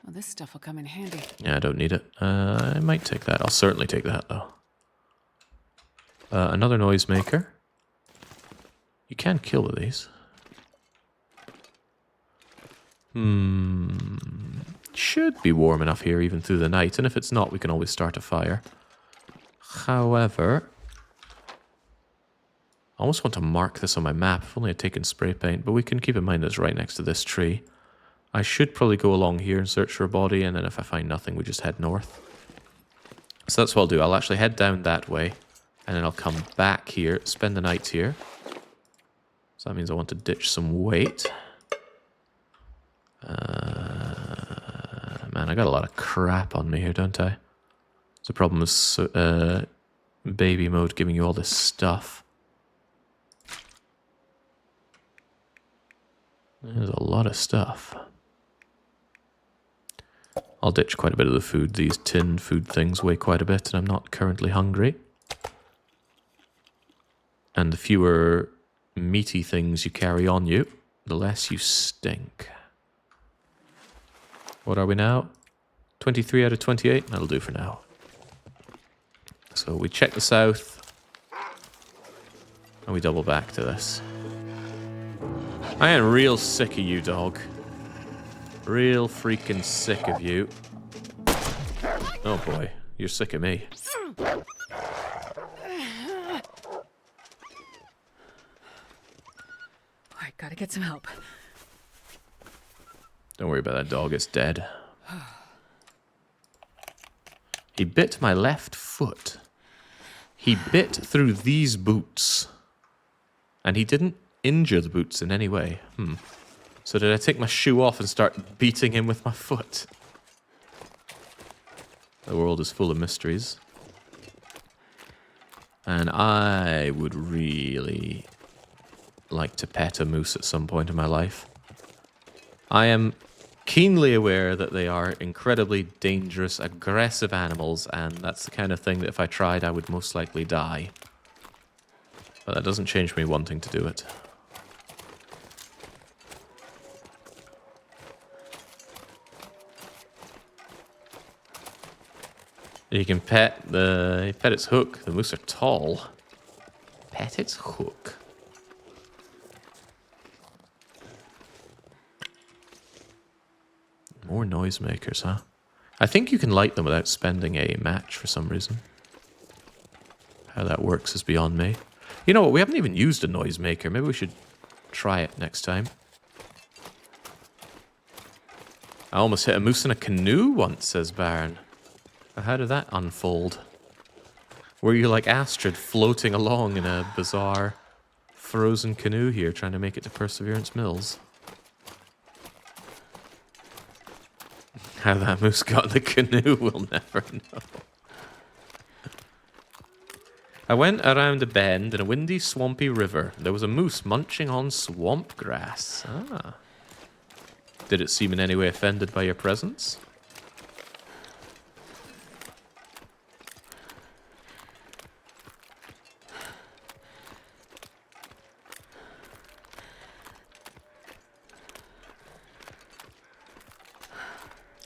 S1: Well, this stuff will come in handy.
S9: Yeah, I don't need it. I might take that. I'll certainly take that, though. Another noisemaker. You can kill with these. Should be warm enough here even through the night, and if it's not, we can always start a fire. However, I almost want to mark this on my map. If only I'd taken spray paint, but we can keep in mind that it's right next to this tree. I should probably go along here and search for a body, and then if I find nothing, we just head north. So that's what I'll do. I'll actually head down that way, and then I'll come back here, spend the night here. So that means I want to ditch some weight. Man, I got a lot of crap on me here, don't I? It's a problem with baby mode giving you all this stuff. There's a lot of stuff. I'll ditch quite a bit of the food. These tin food things weigh quite a bit, and I'm not currently hungry. And the fewer meaty things you carry on you, the less you stink. What are we now? 23 out of 28? That'll do for now. So we check the south. And we double back to this. I am real sick of you, dog. Real freaking sick of you. Oh boy, you're sick of me.
S1: Alright, gotta get some help.
S9: Don't worry about that dog, it's dead. He bit my left foot. He bit through these boots. And he didn't injure the boots in any way. So did I take my shoe off and start beating him with my foot? The world is full of mysteries. And I would really like to pet a moose at some point in my life. I am keenly aware that they are incredibly dangerous, aggressive animals, and that's the kind of thing that if I tried, I would most likely die. But that doesn't change me wanting to do it. You can pet its hook. The moose are tall. Pet its hook. More noisemakers, huh? I think you can light them without spending a match for some reason. How that works is beyond me. You know what? We haven't even used a noisemaker. Maybe we should try it next time. I almost hit a moose in a canoe once, says Baron. How did that unfold? Were you like Astrid floating along in a bizarre frozen canoe here trying to make it to Perseverance Mills? How that moose got in the canoe, we'll never know. I went around a bend in a windy, swampy river. There was a moose munching on swamp grass. Ah. Did it seem in any way offended by your presence?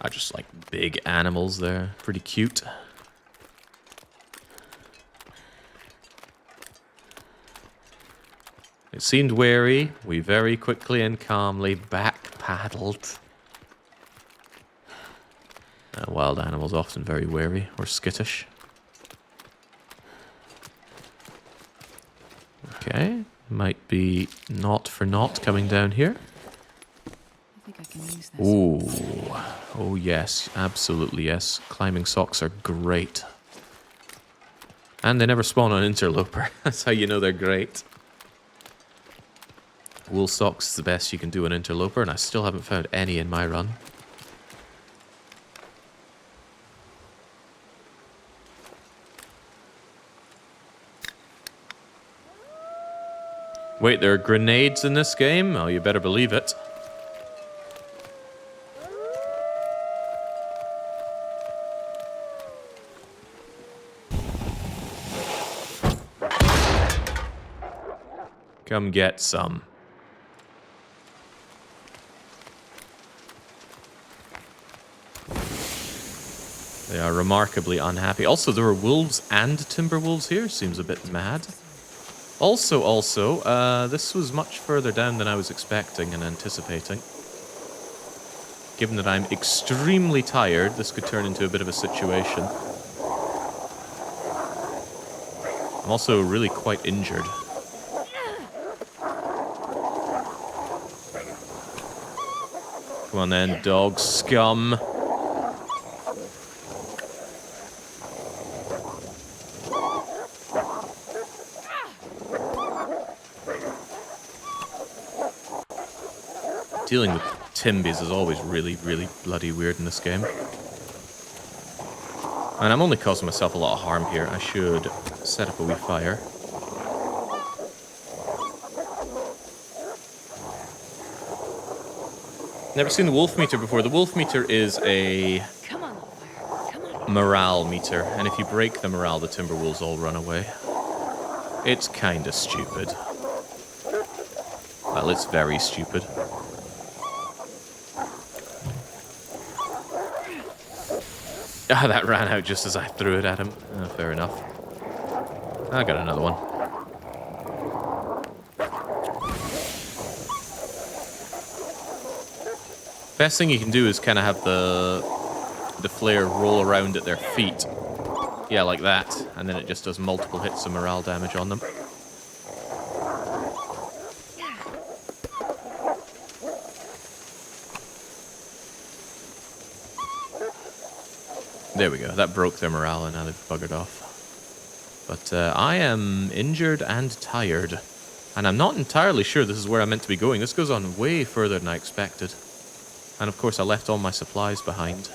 S9: I just like big animals there. Pretty cute. It seemed wary. We very quickly and calmly back-paddled. Wild animals often very wary or skittish. Okay. Might be not for naught coming down here.
S1: I think I can use this.
S9: Ooh. Oh, yes. Absolutely, yes. Climbing socks are great. And they never spawn on interloper. That's how you know they're great. Wool socks is the best you can do on interloper, and I still haven't found any in my run. Wait, there are grenades in this game? Oh, you better believe it. Come get some. They are remarkably unhappy. Also, there are wolves and timber wolves here. Seems a bit mad. Also, this was much further down than I was expecting and anticipating. Given that I'm extremely tired, this could turn into a bit of a situation. I'm also really quite injured. Come on then, dog scum. Dealing with Timbies is always really, really bloody weird in this game. And I'm only causing myself a lot of harm here. I should set up a wee fire. Never seen the wolf meter before. The wolf meter is a morale meter, and if you break the morale, the timber wolves all run away. It's kinda stupid. Well, it's very stupid. Ah, that ran out just as I threw it at him. Fair enough. I got another one. Best thing you can do is kind of have the flare roll around at their feet. Yeah, like that. And then it just does multiple hits of morale damage on them. There we go. That broke their morale and now they've buggered off. But I am injured and tired. And I'm not entirely sure this is where I'm meant to be going. This goes on way further than I expected. And of course I left all my supplies behind.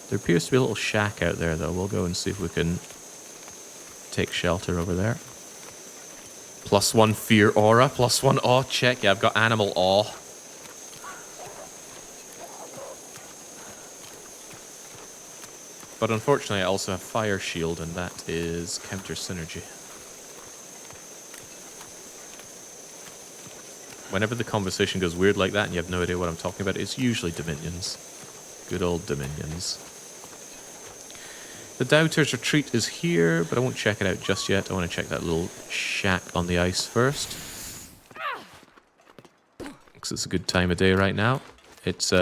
S9: There appears to be a little shack out there though. We'll go and see if we can take shelter over there. +1 fear aura, +1 awe check. Yeah, I've got animal awe. But unfortunately I also have fire shield and that is counter synergy. Whenever the conversation goes weird like that and you have no idea what I'm talking about, it's usually Dominions. Good old Dominions. The Doubter's Retreat is here, but I won't check it out just yet. I want to check that little shack on the ice first. Because it's a good time of day right now. It's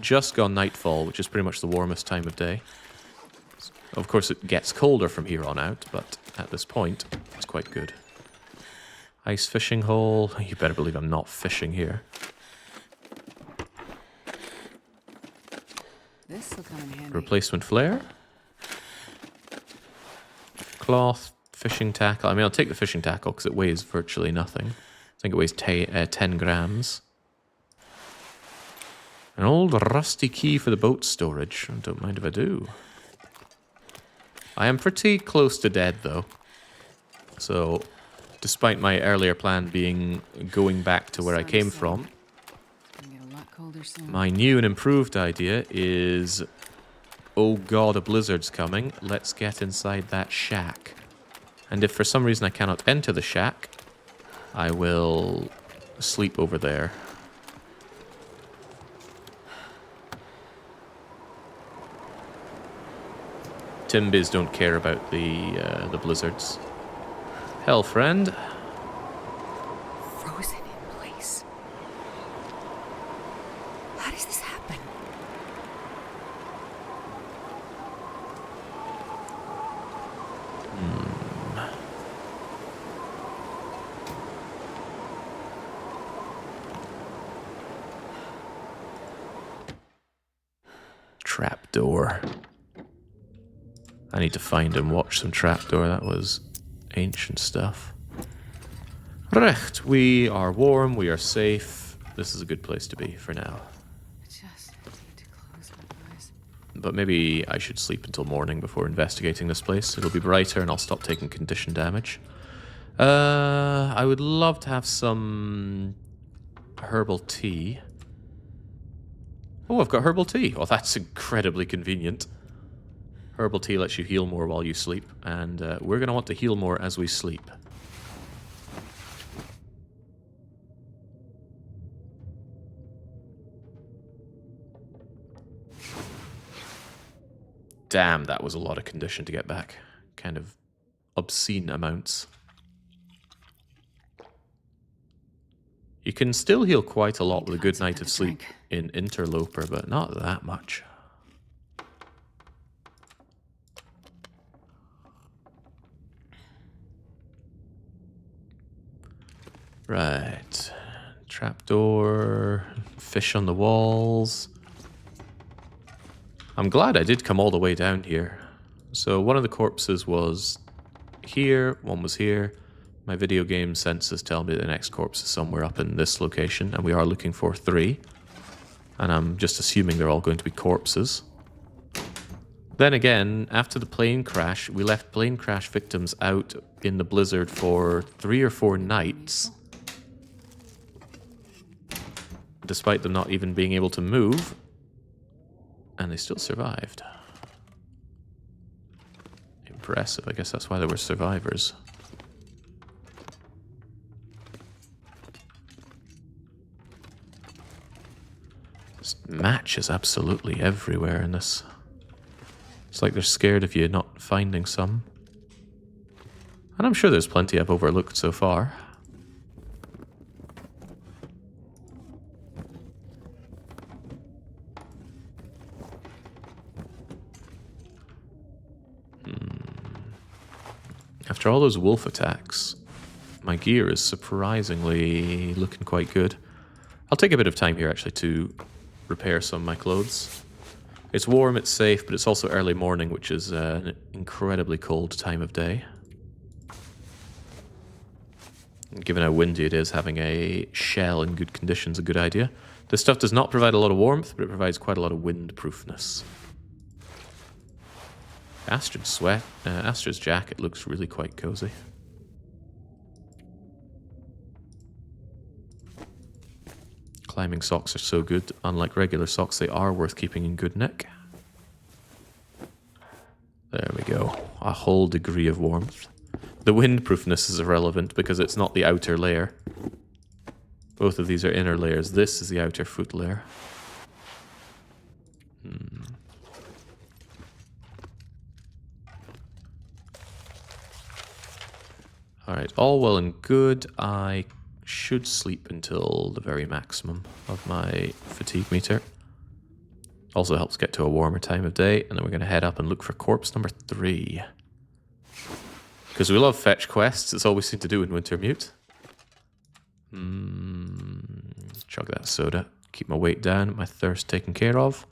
S9: just gone nightfall, which is pretty much the warmest time of day. Of course, it gets colder from here on out, but at this point, it's quite good. Ice fishing hole. You better believe I'm not fishing here.
S1: This will come in handy.
S9: Replacement flare. Cloth. Fishing tackle. I mean, I'll take the fishing tackle because it weighs virtually nothing. I think it weighs 10 grams. An old rusty key for the boat storage. I don't mind if I do. I am pretty close to dead, though. So, despite my earlier plan being going back to where I came from, my new and improved idea is, oh god, a blizzard's coming. Let's get inside that shack. And if for some reason I cannot enter the shack, I will sleep over there. Timbies don't care about the blizzards. Hell, friend.
S1: Frozen in place. How does this happen?
S9: Trapdoor. I need to find and watch some trapdoor. That was ancient stuff. Recht, we are warm, we are safe. This is a good place to be for now.
S1: Just need to close my eyes.
S9: But maybe I should sleep until morning before investigating this place. It'll be brighter and I'll stop taking condition damage. I would love to have some herbal tea. Oh, I've got herbal tea. Oh, that's incredibly convenient. Herbal tea lets you heal more while you sleep, and we're going to want to heal more as we sleep. Damn, that was a lot of condition to get back. Kind of obscene amounts. You can still heal quite a lot with a good night of sleep in Interloper, but not that much. Right. Trapdoor. Fish on the walls. I'm glad I did come all the way down here. So one of the corpses was here, one was here. My video game senses tell me the next corpse is somewhere up in this location, and we are looking for 3. And I'm just assuming they're all going to be corpses. Then again, after the plane crash, we left plane crash victims out in the blizzard for 3 or 4 nights. Despite them not even being able to move. And they still survived. Impressive. I guess that's why there were survivors. This match is absolutely everywhere in this. It's like they're scared of you not finding some. And I'm sure there's plenty I've overlooked so far. After all those wolf attacks, my gear is surprisingly looking quite good. I'll take a bit of time here actually to repair some of my clothes. It's warm, it's safe, but it's also early morning, which is an incredibly cold time of day. And given how windy it is, having a shell in good condition is a good idea. This stuff does not provide a lot of warmth, but it provides quite a lot of windproofness. Astrid's jacket looks really quite cozy. Climbing socks are so good. Unlike regular socks, they are worth keeping in good nick. There we go. A whole degree of warmth. The windproofness is irrelevant because it's not the outer layer. Both of these are inner layers. This is the outer foot layer. Alright, all well and good. I should sleep until the very maximum of my fatigue meter. Also helps get to a warmer time of day, and then we're going to head up and look for corpse number 3. Because we love fetch quests, it's all we seem to do in Wintermute. Chug that soda, keep my weight down, my thirst taken care of,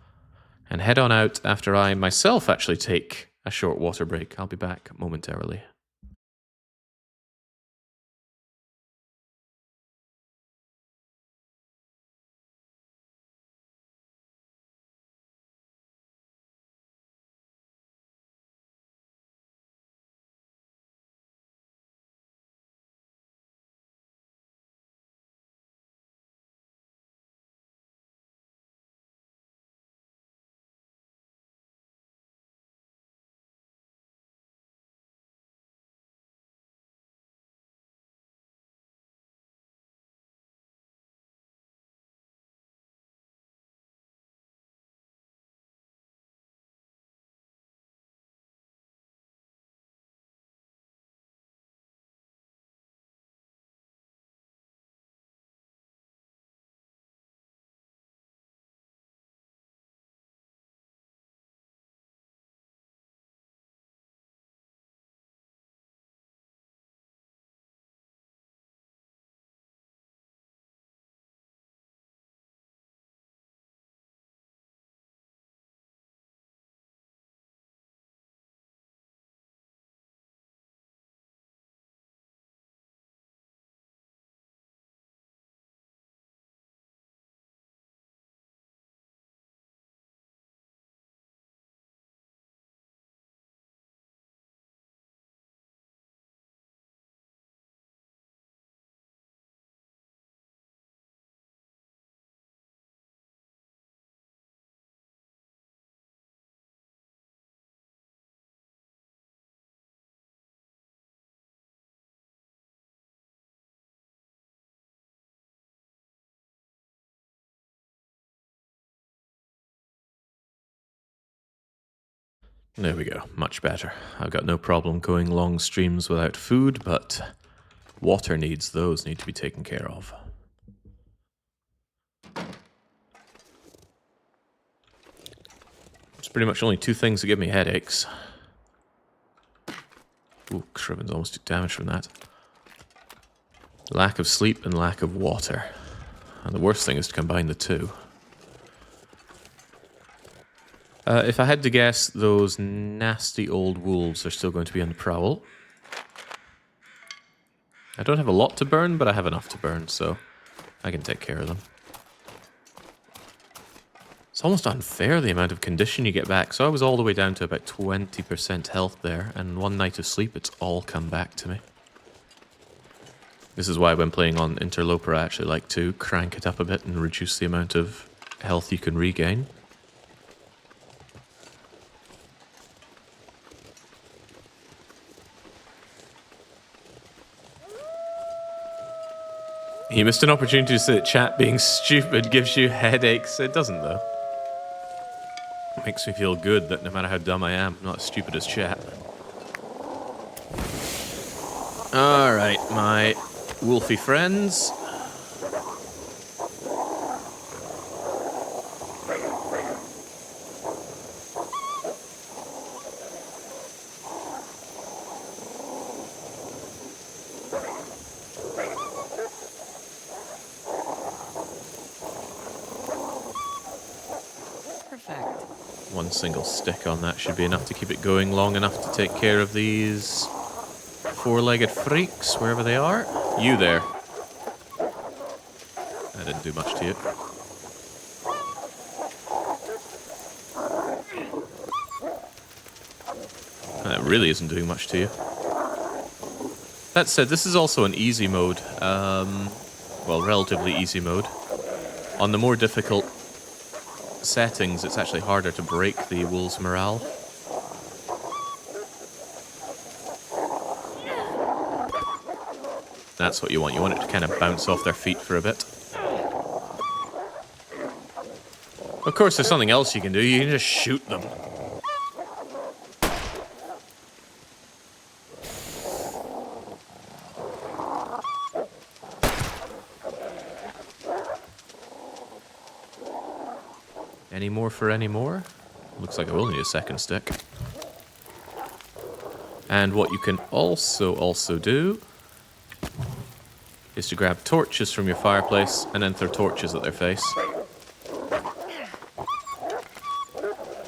S9: and head on out after I myself actually take a short water break. I'll be back momentarily. There we go, much better. I've got no problem going long streams without food, but water needs, those need to be taken care of. There's pretty much only 2 things that give me headaches. Ooh, Shriven's almost took damage from that. Lack of sleep and lack of water. And the worst thing is to combine the 2. If I had to guess, those nasty old wolves are still going to be on the prowl. I don't have a lot to burn, but I have enough to burn, so I can take care of them. It's almost unfair the amount of condition you get back. So I was all the way down to about 20% health there, and one night of sleep, it's all come back to me. This is why when playing on Interloper, I actually like to crank it up a bit and reduce the amount of health you can regain. You missed an opportunity to say that chat being stupid gives you headaches. It doesn't, though. It makes me feel good that no matter how dumb I am, I'm not as stupid as chat. Alright, my wolfy friends. One single stick on that should be enough to keep it going long enough to take care of these four-legged freaks, wherever they are. You there. That didn't do much to you. That really isn't doing much to you. That said, this is also an easy mode. Well, relatively easy mode. On the more difficult settings, it's actually harder to break the wolves' morale. That's what you want. You want it to kind of bounce off their feet for a bit. Of course, there's something else you can do. You can just shoot them. Any more for any more? Looks like I will need a second stick. And what you can also do is to grab torches from your fireplace and then throw torches at their face.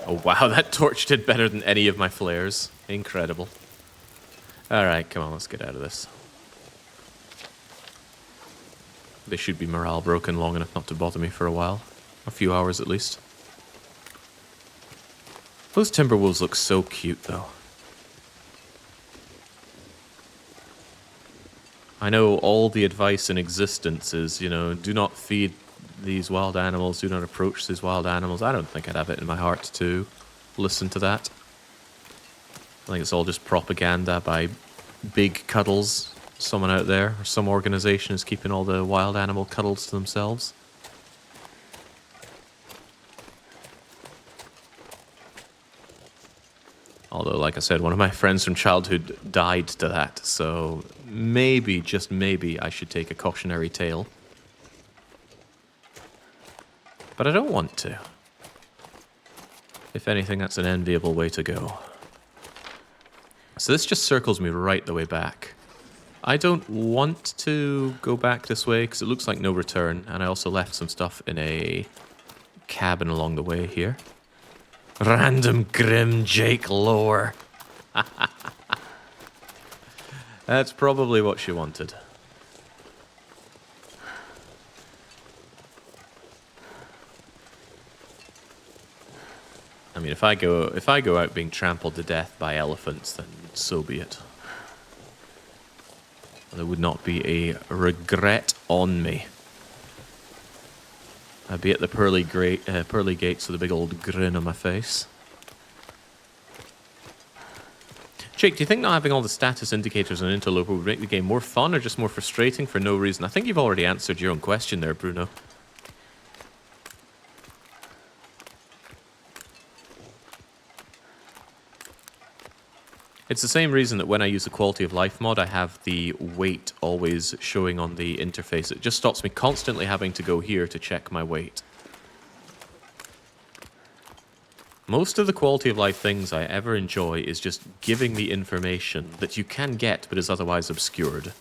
S9: Oh wow, that torch did better than any of my flares. Incredible. Alright, come on, let's get out of this. They should be morale broken long enough not to bother me for a while. A few hours at least. Those timber wolves look so cute, though. I know all the advice in existence is, you know, do not feed these wild animals, do not approach these wild animals. I don't think I'd have it in my heart to listen to that. I think it's all just propaganda by Big Cuddles. Someone out there, or some organization is keeping all the wild animal cuddles to themselves. Although, like I said, one of my friends from childhood died to that, so maybe, just maybe, I should take a cautionary tale. But I don't want to. If anything, that's an enviable way to go. So this just circles me right the way back. I don't want to go back this way, because it looks like no return, and I also left some stuff in a cabin along the way here. Random grim Jake lore. That's probably what she wanted. I mean, if I go out being trampled to death by elephants, then so be it. There would not be a regret on me. I'd be at the pearly gates with a big old grin on my face. Jake, do you think not having all the status indicators on Interloper would make the game more fun or just more frustrating for no reason? I think you've already answered your own question there, Bruno. It's the same reason that when I use the quality of life mod, I have the weight always showing on the interface. It just stops me constantly having to go here to check my weight. Most of the quality of life things I ever enjoy is just giving me information that you can get but is otherwise obscured.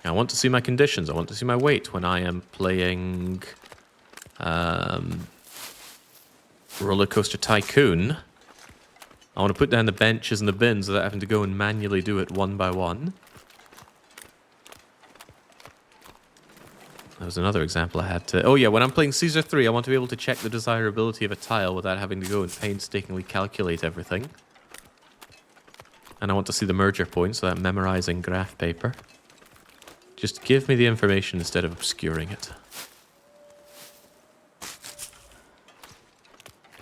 S9: I want to see my conditions. I want to see my weight when I am playing Roller Coaster Tycoon. I want to put down the benches and the bins without having to go and manually do it one by one. That was another example I had to... Oh yeah, when I'm playing Caesar 3, I want to be able to check the desirability of a tile without having to go and painstakingly calculate everything. And I want to see the merger points without memorizing graph paper. Just give me the information instead of obscuring it.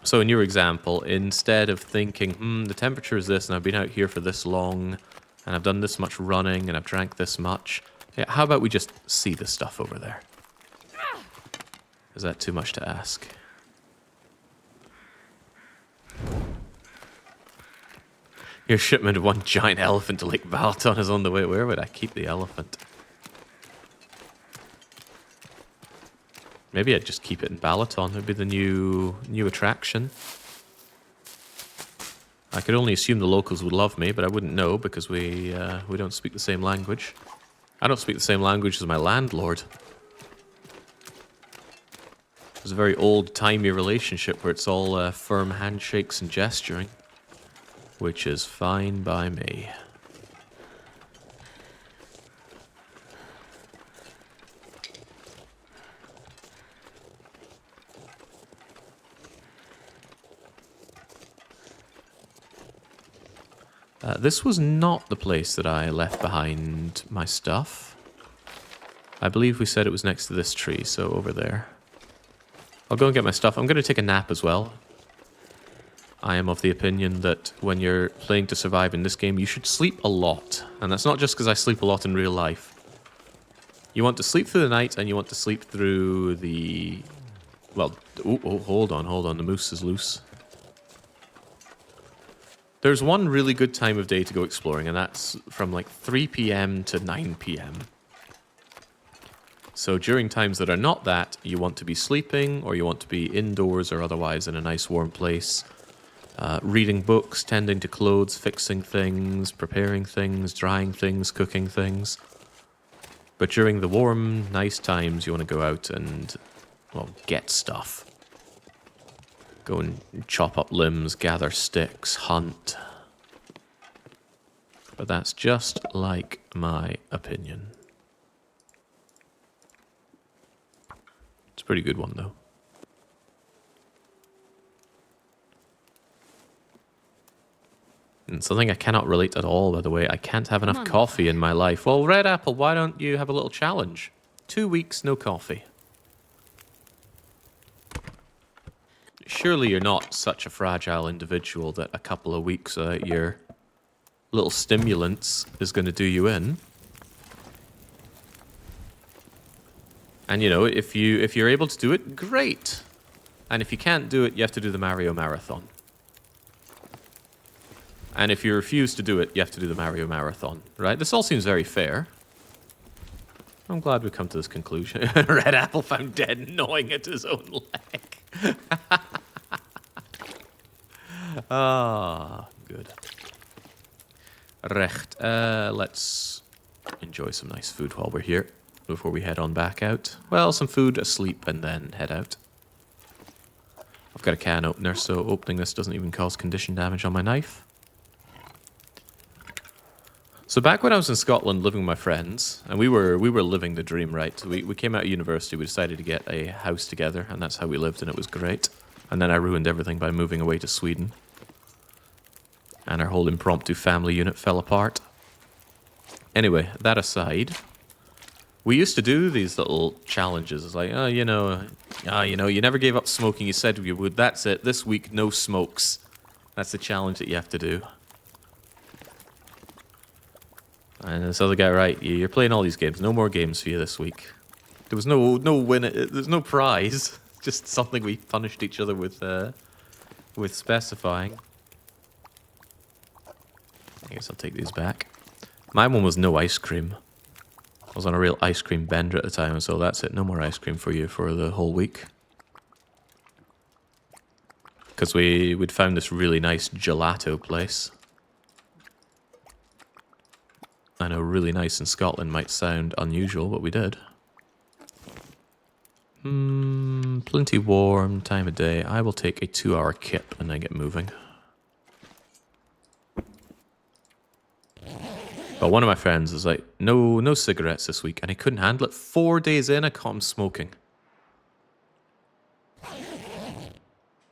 S9: So in your example, instead of thinking, the temperature is this and I've been out here for this long, And I've done this much running, and I've drank this much. Yeah, how about we just see the stuff over there? Is that too much to ask? Your shipment of one giant elephant to Lake Balaton is on the way. Where would I keep the elephant? Maybe I'd just keep it in Balaton. It'd be the new attraction. I could only assume the locals would love me, but I wouldn't know because we don't speak the same language. I don't speak the same language as my landlord. It's a very old-timey relationship where it's all firm handshakes and gesturing, which is fine by me. This was not the place that I left behind my stuff. I believe we said it was next to this tree, so over there. I'll go and get my stuff. I'm going to take a nap as well. I am of the opinion that when you're playing to survive in this game, you should sleep a lot. And that's not just because I sleep a lot in real life. You want to sleep through the night, and you want to sleep through the... Well, oh, hold on. The moose is loose. There's one really good time of day to go exploring, and that's from like 3 p.m. to 9 p.m. So during times that are not that, you want to be sleeping, or you want to be indoors or otherwise in a nice warm place, reading books, tending to clothes, fixing things, preparing things, drying things, cooking things. But during the warm, nice times, you want to go out and, well, get stuff. Go and chop up limbs, gather sticks, hunt. But that's just like my opinion. It's a pretty good one, though. And something I cannot relate at all, by the way. I can't have enough coffee in my life. Well, Red Apple, why don't you have a little challenge? 2 weeks, no coffee. Surely you're not such a fragile individual that a couple of weeks without your little stimulants is going to do you in. And you know, if you're able to do it, great. And if you can't do it, you have to do the Mario Marathon. And if you refuse to do it, you have to do the Mario Marathon, right? This all seems very fair. I'm glad we've come to this conclusion. Red Apple found dead gnawing at his own leg. Ah, good. Recht. Let's enjoy some nice food while we're here before we head on back out. Well, some food, a sleep, and then head out. I've got a can opener, so opening this doesn't even cause condition damage on my knife. So back when I was in Scotland living with my friends, and we were living the dream, right? We came out of university, we decided to get a house together, and that's how we lived, and it was great. And then I ruined everything by moving away to Sweden. And our whole impromptu family unit fell apart. Anyway, that aside, we used to do these little challenges. It's like, you never gave up smoking, you said you would. That's it. This week, no smokes. That's the challenge that you have to do. And this other guy, right, you're playing all these games. No more games for you this week. There was no win. There's no prize. Just something we punished each other with specifying. I guess I'll take these back. My one was no ice cream. I was on a real ice cream bender at the time, so that's it. No more ice cream for you for the whole week. Because we'd found this really nice gelato place. I know really nice in Scotland might sound unusual, but we did. Plenty warm time of day. I will take a 2-hour kip and then get moving. But one of my friends was like, no cigarettes this week, and he couldn't handle it. 4 days in, I caught him smoking.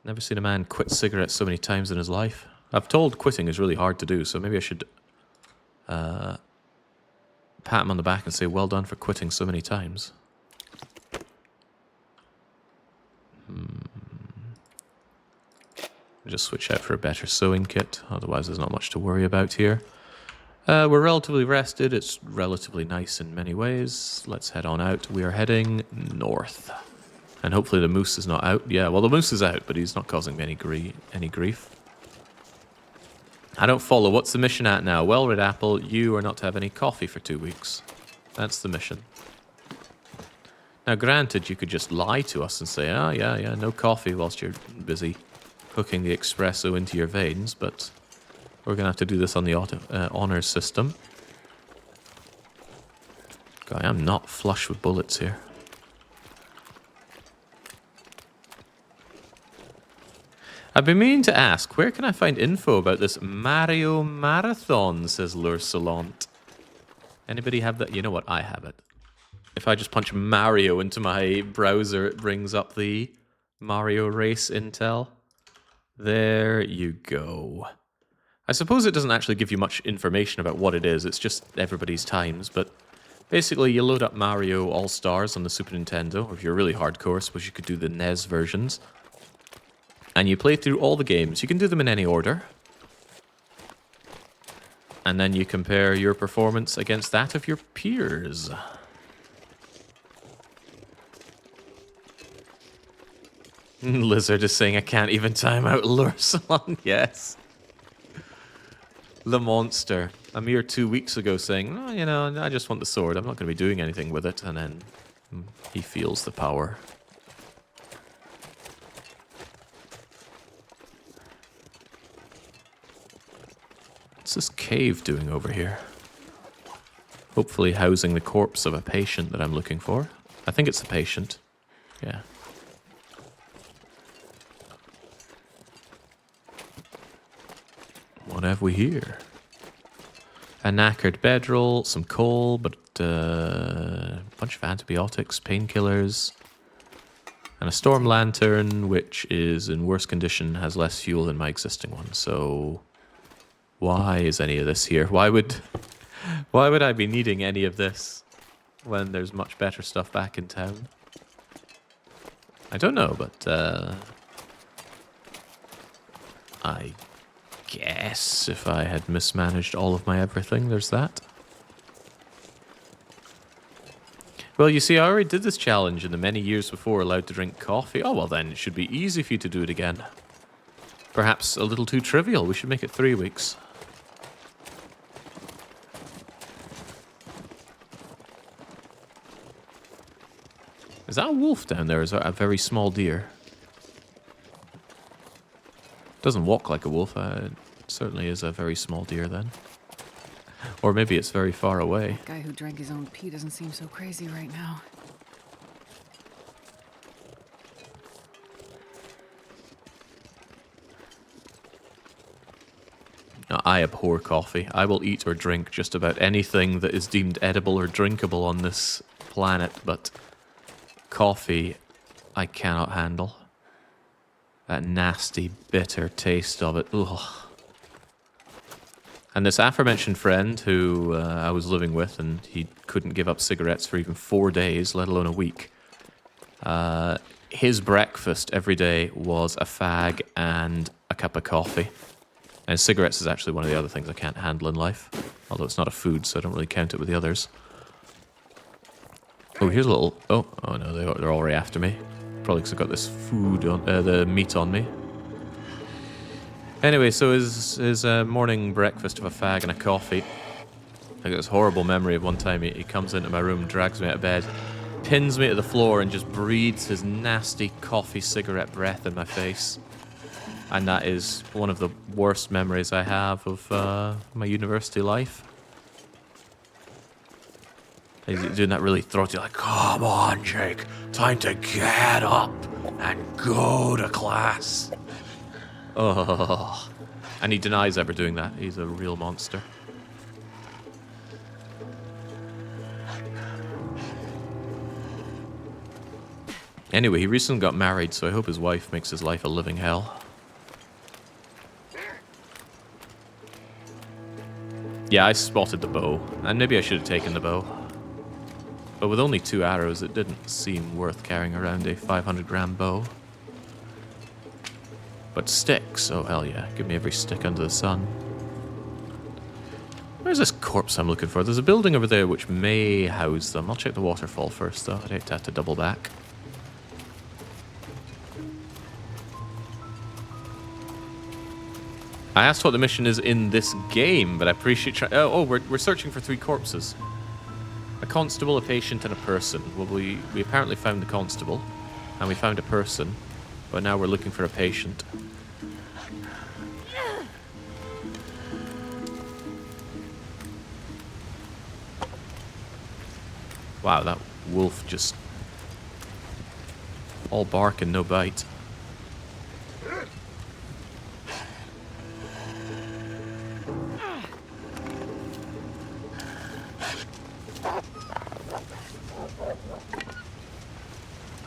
S9: Never seen a man quit cigarettes so many times in his life. I've told quitting is really hard to do, so maybe I should pat him on the back and say, well done for quitting so many times. Just switch out for a better sewing kit, otherwise there's not much to worry about here. We're relatively rested. It's relatively nice in many ways. Let's head on out. We are heading north. And hopefully the moose is not out. Yeah, well, the moose is out, but he's not causing me any grief. I don't follow. What's the mission at now? Well, Red Apple, you are not to have any coffee for 2 weeks. That's the mission. Now, granted, you could just lie to us and say, oh, yeah, no coffee whilst you're busy hooking the espresso into your veins, but we're going to have to do this on the honors system. God, I'm not flush with bullets here. I've been meaning to ask, where can I find info about this Mario Marathon, says L'Ursulant. Anybody have that? You know what? I have it. If I just punch Mario into my browser, it brings up the Mario Race intel. There you go. I suppose it doesn't actually give you much information about what it is. It's just everybody's times, but basically you load up Mario All-Stars on the Super Nintendo, or if you're really hardcore, I suppose you could do the NES versions. And you play through all the games. You can do them in any order. And then you compare your performance against that of your peers. Lizard is saying I can't even time out L'Ursulant. Yes. The monster. A mere 2 weeks ago saying, oh, you know, I just want the sword. I'm not going to be doing anything with it. And then he feels the power. What's this cave doing over here? Hopefully housing the corpse of a patient that I'm looking for. I think it's a patient. Yeah. What have we here? A knackered bedroll, some coal, but a bunch of antibiotics, painkillers, and a storm lantern, which is in worse condition, has less fuel than my existing one. So why is any of this here? Why would I be needing any of this when there's much better stuff back in town? I don't know, but I guess if I had mismanaged all of my everything, there's that. Well, you see, I already did this challenge in the many years before allowed to drink coffee. Oh, well then, it should be easy for you to do it again. Perhaps a little too trivial. We should make it 3 weeks. Is that a wolf down there? Is that a very small deer? Doesn't walk like a wolf. It certainly is a very small deer then. Or maybe it's very far away.
S1: The guy who drank his own pee doesn't seem so crazy right now.
S9: Now, I abhor coffee. I will eat or drink just about anything that is deemed edible or drinkable on this planet, but coffee I cannot handle. That nasty, bitter taste of it. Ugh. And this aforementioned friend who I was living with, and he couldn't give up cigarettes for even 4 days, let alone a week. His breakfast every day was a fag and a cup of coffee. And cigarettes is actually one of the other things I can't handle in life. Although it's not a food, so I don't really count it with the others. Oh, here's a little... Oh no, they're already after me. Probably because I've got this food on... the meat on me. Anyway, so his morning breakfast of a fag and a coffee. I got this horrible memory of one time he comes into my room, drags me out of bed, pins me to the floor and just breathes his nasty coffee cigarette breath in my face. And that is one of the worst memories I have of my university life. He's doing that really throaty, like, come on, Jake, time to get up and go to class. Oh, and he denies ever doing that. He's a real monster. Anyway, he recently got married, so I hope his wife makes his life a living hell. Yeah, I spotted the bow, and maybe I should have taken the bow. But with only 2 arrows, it didn't seem worth carrying around a 500-gram bow. But sticks, oh hell yeah, give me every stick under the sun. Where's this corpse I'm looking for? There's a building over there which may house them. I'll check the waterfall first, though. I'd hate to have to double back. I asked what the mission is in this game, but I appreciate trying... Oh, we're searching for 3 corpses. A constable, a patient, and a person. Well, we apparently found the constable, and we found a person, but now we're looking for a patient. Wow, that wolf just... all bark and no bite.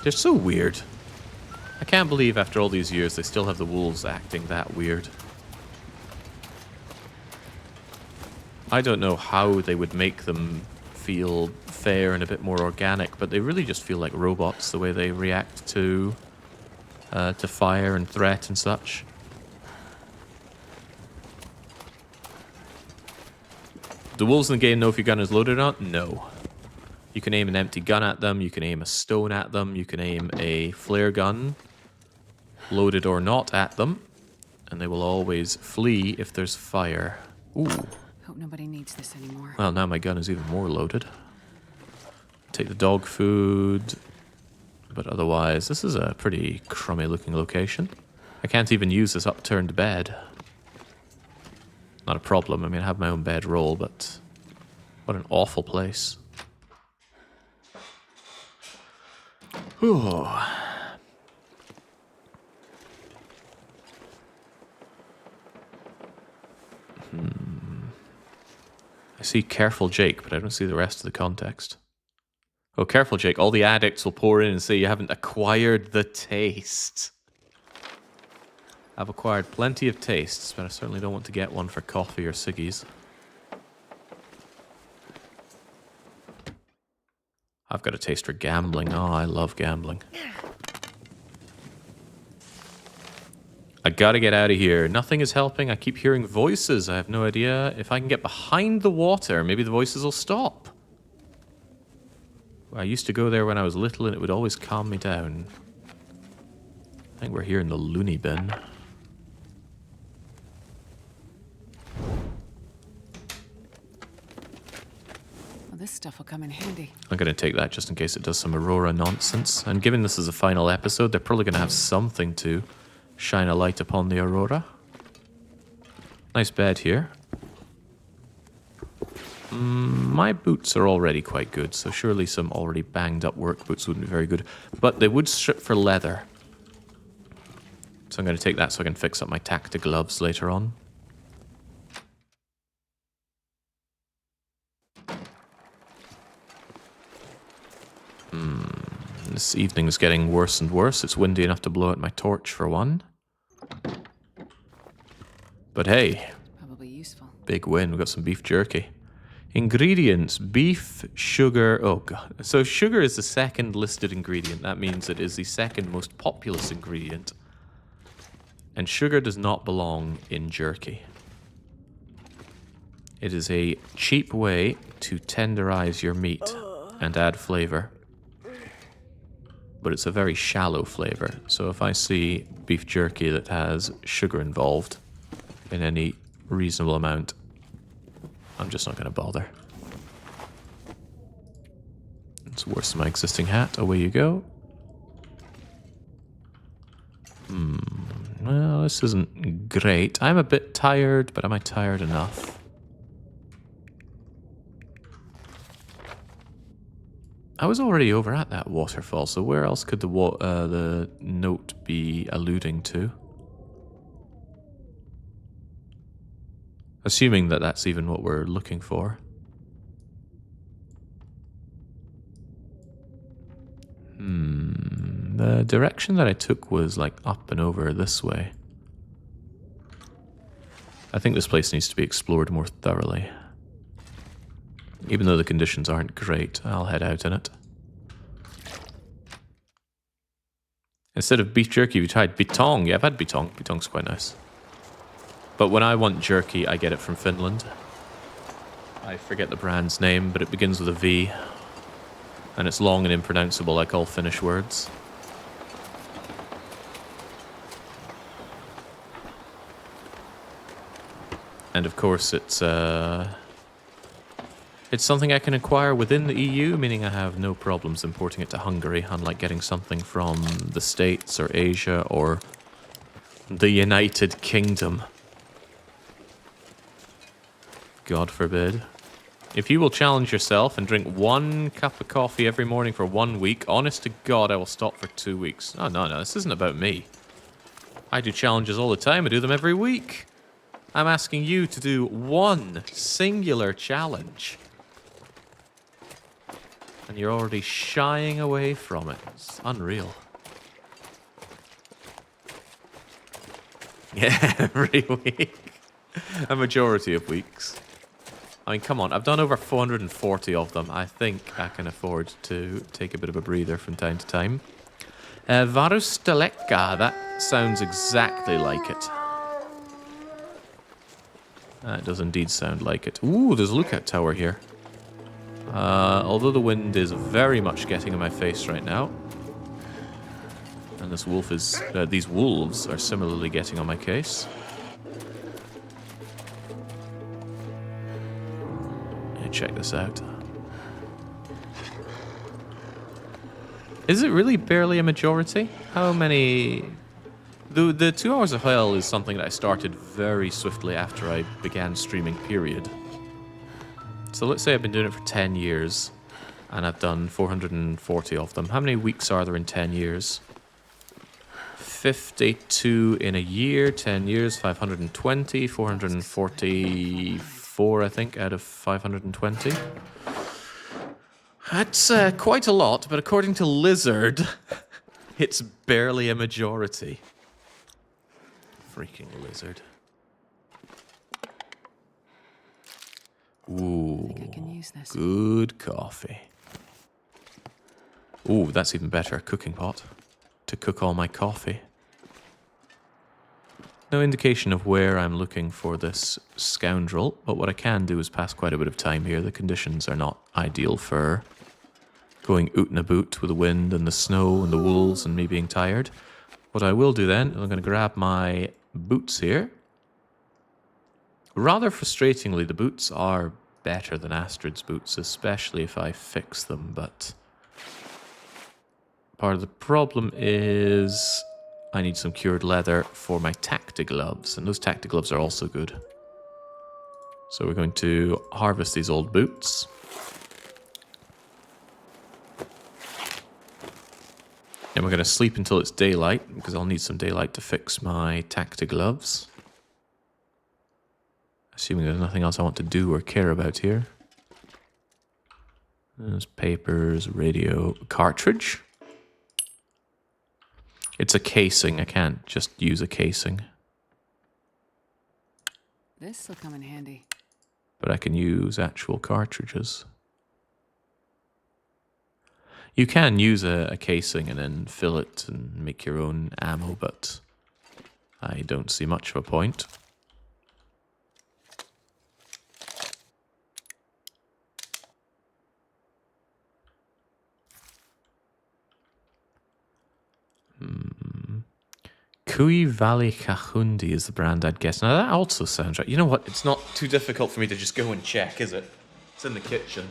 S9: They're so weird. I can't believe after all these years they still have the wolves acting that weird. I don't know how they would make them feel fair and a bit more organic, but they really just feel like robots, the way they react to fire and threat and such. The wolves in the game know if your gun is loaded or not? No. You can aim an empty gun at them, you can aim a stone at them, you can aim a flare gun, loaded or not, at them, and they will always flee if there's fire. Ooh.
S1: Hope nobody needs this anymore.
S9: Well, now my gun is even more loaded. Take the dog food, but otherwise, this is a pretty crummy looking location. I can't even use this upturned bed. Not a problem, I mean I have my own bedroll, but what an awful place. Ooh. I see Careful Jake, but I don't see the rest of the context. Oh, Careful Jake, all the addicts will pour in and say you haven't acquired the taste. I've acquired plenty of tastes, but I certainly don't want to get one for coffee or ciggies. I've got a taste for gambling. Oh, I love gambling. I gotta get out of here. Nothing is helping. I keep hearing voices. I have no idea. If I can get behind the water, maybe the voices will stop. I used to go there when I was little and it would always calm me down. I think we're here in the loony bin.
S1: Well, this stuff will come in handy.
S9: I'm going to take that just in case it does some Aurora nonsense. And given this is the final episode, they're probably going to have something to shine a light upon the Aurora. Nice bed here. My boots are already quite good, so surely some already banged up work boots wouldn't be very good. But they would strip for leather. So I'm going to take that so I can fix up my tactic gloves later on. This evening is getting worse and worse. It's windy enough to blow out my torch for one. But hey,
S1: Probably useful.
S9: big win. We've got some beef jerky. Ingredients: beef, sugar. Oh god. So sugar is the second listed ingredient. That means it is the second most populous ingredient. And sugar does not belong in jerky. It is a cheap way to tenderize your meat and add flavor. But it's a very shallow flavor. So if I see beef jerky that has sugar involved in any reasonable amount, I'm just not going to bother. It's worse than my existing hat. Away you go. Well, this isn't great. I'm a bit tired, but am I tired enough? I was already over at that waterfall, so where else could the note be alluding to? Assuming that that's even what we're looking for. The direction that I took was like up and over this way. I think this place needs to be explored more thoroughly. Even though the conditions aren't great, I'll head out in it. Instead of beef jerky, we tried bitong. Yeah, I've had bitong. Bitong's quite nice. But when I want jerky, I get it from Finland. I forget the brand's name, but it begins with a V. And it's long and impronounceable like all Finnish words. And of course it's something I can acquire within the EU, meaning I have no problems importing it to Hungary, unlike getting something from the States or Asia or the United Kingdom. God forbid. If you will challenge yourself and drink 1 cup of coffee every morning for 1 week, honest to God, I will stop for 2 weeks. Oh, no, this isn't about me. I do challenges all the time. I do them every week. I'm asking you to do 1 singular challenge. And you're already shying away from it. It's unreal. Yeah, every week. A majority of weeks. I mean, come on, I've done over 440 of them. I think I can afford to take a bit of a breather from time to time. Varusteleka, that sounds exactly like it. That does indeed sound like it. Ooh, there's a lookout tower here. Although the wind is very much getting in my face right now. And this wolf is... these wolves are similarly getting on my case. Check this out. Is it really barely a majority? How many... The 2 Hours of Hell is something that I started very swiftly after I began streaming, period. So let's say I've been doing it for 10 years, and I've done 440 of them. How many weeks are there in 10 years? 52 in a year, 10 years, 520, 444, I think, out of 520. That's quite a lot, but according to Lizard, it's barely a majority. Freaking Lizard. Ooh,
S1: I think I can use this.
S9: Good coffee. Ooh, that's even better, a cooking pot to cook all my coffee. No indication of where I'm looking for this scoundrel, but what I can do is pass quite a bit of time here. The conditions are not ideal for going oot and a boot with the wind and the snow and the wolves and me being tired. What I will do then, I'm going to grab my boots here. Rather frustratingly, the boots are better than Astrid's boots, especially if I fix them, but part of the problem is I need some cured leather for my tacti gloves, and those tacti gloves are also good. So we're going to harvest these old boots. And we're going to sleep until it's daylight, because I'll need some daylight to fix my tacti gloves. Assuming there's nothing else I want to do or care about here. There's papers, radio, cartridge. It's a casing. I can't just use a casing.
S1: This will come in handy.
S9: But I can use actual cartridges. You can use a casing and then fill it and make your own ammo, but I don't see much of a point. Kui Valley Kahundi is the brand, I'd guess. Now that also sounds right. You know what? It's not too difficult for me to just go and check, is it? It's in the kitchen.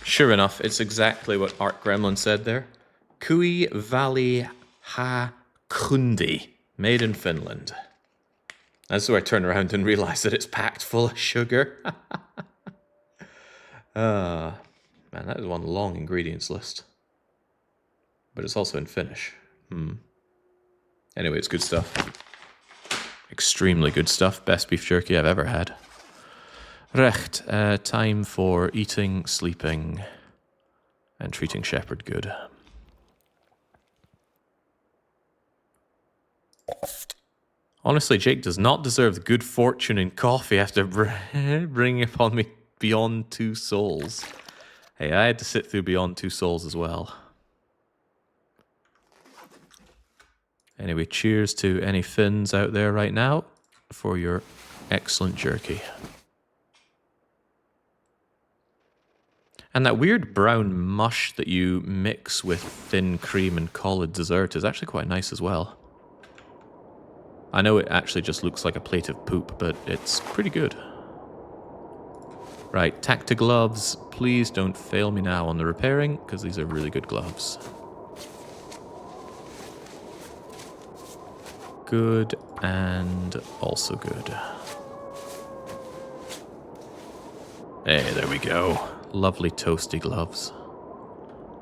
S9: Sure enough, it's exactly what Art Gremlin said there. Kui Valley Ha Kundi, made in Finland. That's where I turn around and realize that it's packed full of sugar. Man, that is one long ingredients list. But it's also in Finnish. Anyway, it's good stuff. Extremely good stuff. Best beef jerky I've ever had. Recht, time for eating, sleeping, and treating Shepherd good. Honestly, Jake does not deserve good fortune in coffee after bringing upon me Beyond Two Souls. Hey, I had to sit through Beyond Two Souls as well. Anyway, cheers to any Finns out there right now for your excellent jerky. And that weird brown mush that you mix with thin cream and collard dessert is actually quite nice as well. I know it actually just looks like a plate of poop, but it's pretty good. Right, Tacti gloves. Please don't fail me now on the repairing, because these are really good gloves. Good and also good. Hey, there we go. Lovely toasty gloves.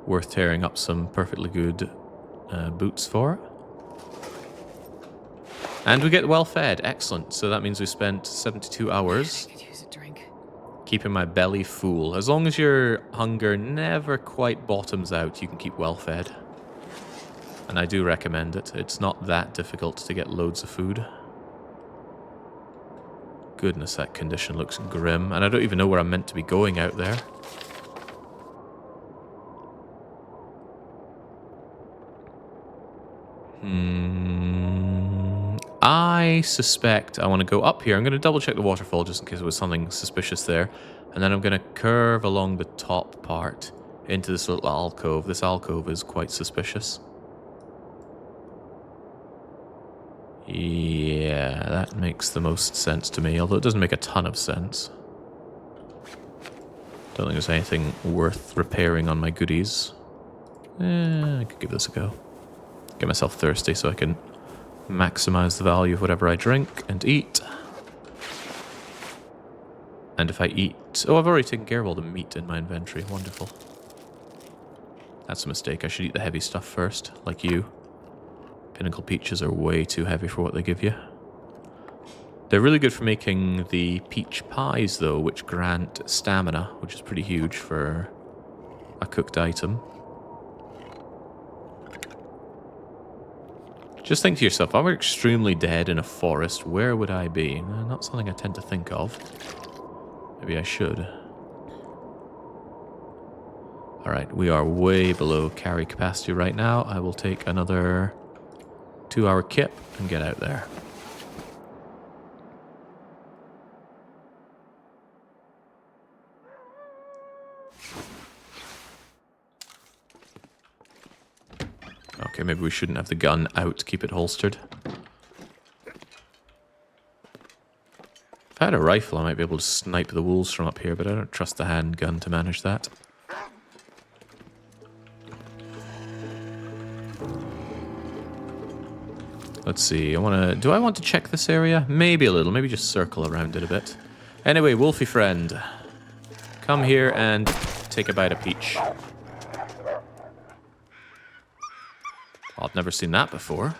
S9: Worth tearing up some perfectly good boots for. And we get well fed. Excellent. So that means we spent 72 hours keeping my belly full. As long as your hunger never quite bottoms out, you can keep well fed. And I do recommend it. It's not that difficult to get loads of food. Goodness, that condition looks grim. And I don't even know where I'm meant to be going out there. I suspect I want to go up here. I'm going to double check the waterfall just in case there was something suspicious there. And then I'm going to curve along the top part into this little alcove. This alcove is quite suspicious. Yeah, that makes the most sense to me, although it doesn't make a ton of sense. Don't think there's anything worth repairing on my goodies. I could give this a go. Get myself thirsty so I can maximize the value of whatever I drink and eat. And if I eat... Oh, I've already taken care of all the meat in my inventory. Wonderful. That's a mistake. I should eat the heavy stuff first, like you. Pinnacle peaches are way too heavy for what they give you. They're really good for making the peach pies, though, which grant stamina, which is pretty huge for a cooked item. Just think to yourself, if I were extremely dead in a forest, where would I be? Not something I tend to think of. Maybe I should. Alright, we are way below carry capacity right now. I will take another 2-hour kip and get out there. Okay, maybe we shouldn't have the gun out, keep it holstered. If I had a rifle, I might be able to snipe the wolves from up here, but I don't trust the handgun to manage that. Let's see, do I want to check this area? Maybe a little, maybe just circle around it a bit. Anyway, Wolfie friend, come here and take a bite of peach. I've never seen that before.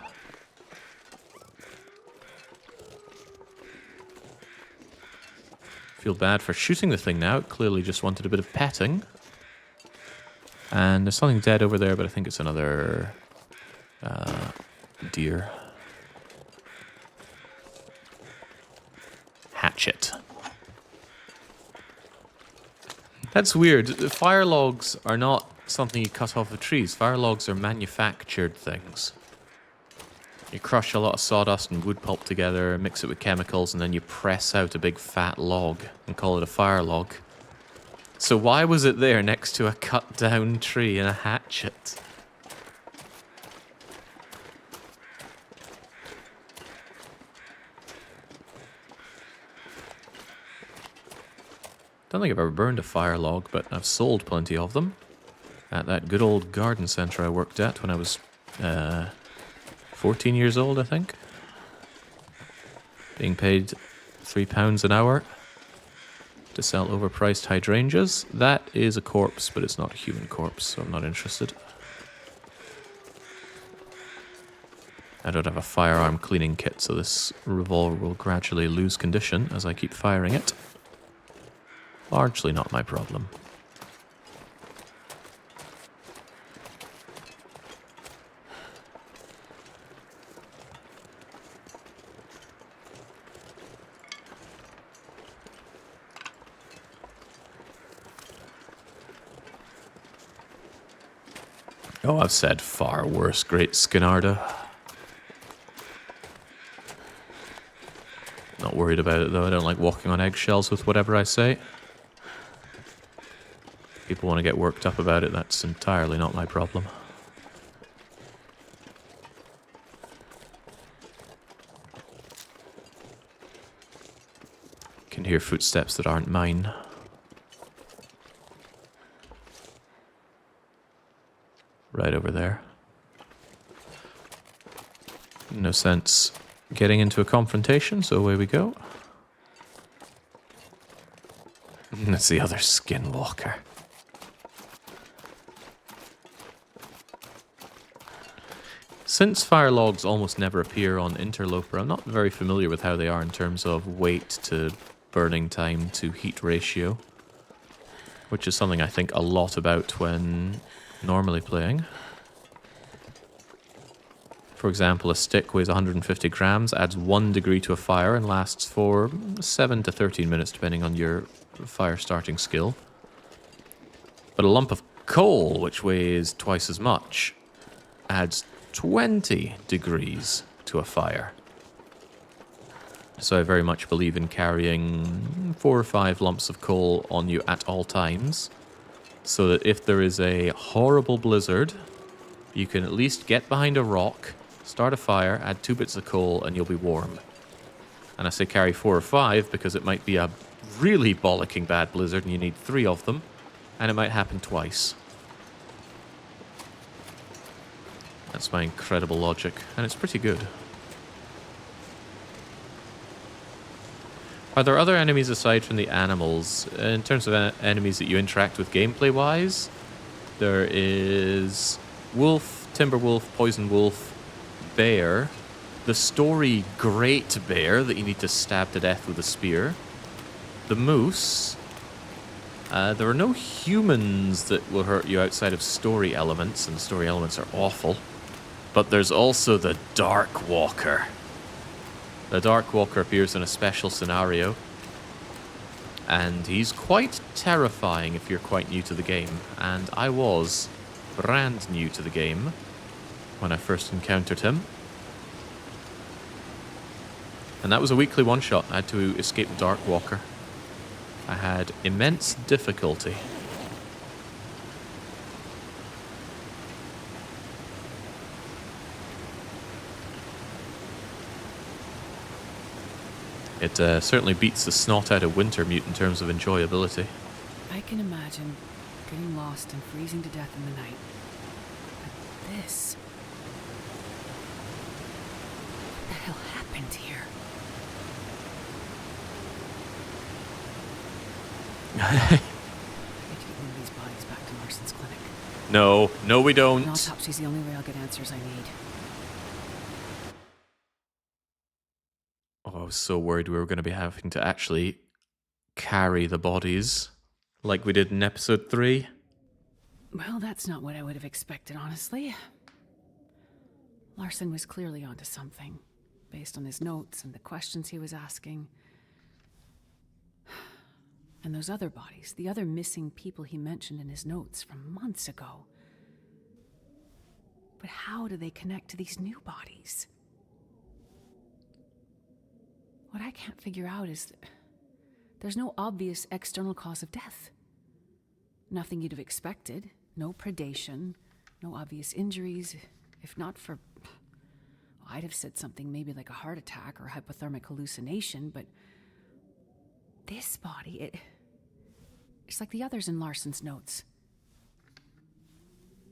S9: Feel bad for shooting the thing now. It clearly just wanted a bit of petting. And there's something dead over there, but I think it's another deer. Hatchet. That's weird. Fire logs are not something you cut off of trees. Fire logs are manufactured things. You crush a lot of sawdust and wood pulp together, mix it with chemicals, and then you press out a big fat log and call it a fire log. So why was it there next to a cut down tree and a hatchet? Don't think I've ever burned a fire log, but I've sold plenty of them. At that good old garden centre I worked at when I was 14 years old, I think. Being paid £3 an hour to sell overpriced hydrangeas. That is a corpse, but it's not a human corpse, so I'm not interested. I don't have a firearm cleaning kit, so this revolver will gradually lose condition as I keep firing it. Largely not my problem. Oh, I've said far worse, Great Skinardo. Not worried about it, though. I don't like walking on eggshells with whatever I say. People want to get worked up about it, that's entirely not my problem. Can hear footsteps that aren't mine. Right over there. No sense getting into a confrontation, so away we go. That's the other skinwalker. Since fire logs almost never appear on Interloper, I'm not very familiar with how they are in terms of weight to burning time to heat ratio, which is something I think a lot about when normally playing. For example, a stick weighs 150 grams, adds 1 degree to a fire, and lasts for 7 to 13 minutes, depending on your fire starting skill. But a lump of coal, which weighs twice as much, adds 20 degrees to a fire. So I very much believe in carrying 4 or 5 lumps of coal on you at all times, so that if there is a horrible blizzard, you can at least get behind a rock, start a fire, add 2 bits of coal, and you'll be warm. And I say carry 4 or 5 because it might be a really bollocking bad blizzard and you need 3 of them, and it might happen twice. That's my incredible logic, and it's pretty good. Are there other enemies aside from the animals? In terms of enemies that you interact with gameplay-wise, there is wolf, timber wolf, poison wolf, bear, the story great bear that you need to stab to death with a spear, the moose. There are no humans that will hurt you outside of story elements, and story elements are awful. But there's also the Dark Walker. The Dark Walker appears in a special scenario, and he's quite terrifying if you're quite new to the game, and I was brand new to the game when I first encountered him. And that was a weekly one-shot. I had to escape the Dark Walker. I had immense difficulty. It certainly beats the snot out of Wintermute in terms of enjoyability.
S1: I can imagine getting lost and freezing to death in the night. But this... What the hell happened here? We have to get one of these bodies back to Larson's clinic.
S9: No, we don't.
S1: An autopsy's the only way I'll get answers I need.
S9: Oh, I was so worried we were going to be having to actually carry the bodies like we did in episode 3.
S1: Well, that's not what I would have expected, honestly. Larson was clearly onto something, based on his notes and the questions he was asking. And those other bodies, the other missing people he mentioned in his notes from months ago. But how do they connect to these new bodies? What I can't figure out is that there's no obvious external cause of death. Nothing you'd have expected. No predation. No obvious injuries. If not for... I'd have said something maybe like a heart attack or hypothermic hallucination, but... This body, it's like the others in Larson's notes.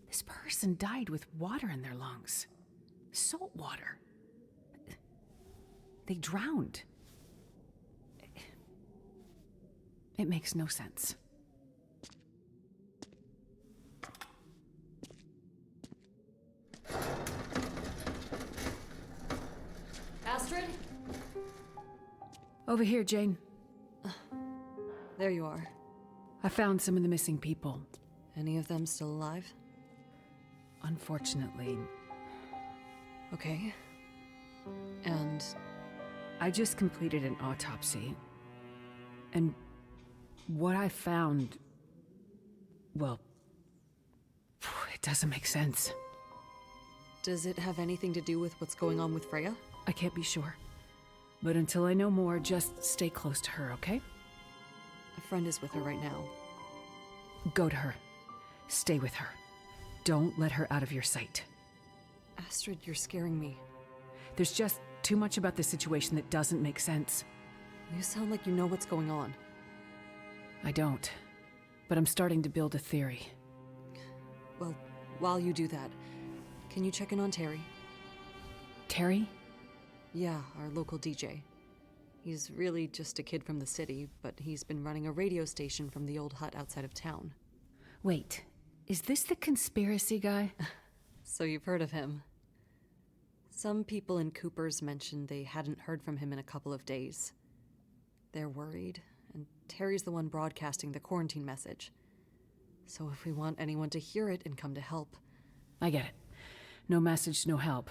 S1: This person died with water in their lungs. Salt water. They drowned. It makes no sense.
S8: Astrid?
S1: Over here, Jane.
S8: There you are.
S1: I found some of the missing people.
S8: Any of them still alive?
S1: Unfortunately.
S8: Okay. And...
S1: I just completed an autopsy. And what I found... Well... It doesn't make sense.
S8: Does it have anything to do with what's going on with Freya?
S1: I can't be sure. But until I know more, just stay close to her, okay?
S8: A friend is with her right now.
S1: Go to her. Stay with her. Don't let her out of your sight.
S8: Astrid, you're scaring me.
S1: There's just too much about this situation that doesn't make sense.
S8: You sound like you know what's going on.
S1: I don't. But I'm starting to build a theory.
S8: Well, while you do that, can you check in on Terry?
S1: Terry?
S8: Yeah, our local DJ. He's really just a kid from the city, but he's been running a radio station from the old hut outside of town.
S1: Wait, is this the conspiracy guy?
S8: So you've heard of him. Some people in Cooper's mentioned they hadn't heard from him in a couple of days. They're worried, and Terry's the one broadcasting the quarantine message. So if we want anyone to hear it and come to help...
S1: I get it. No message, no help.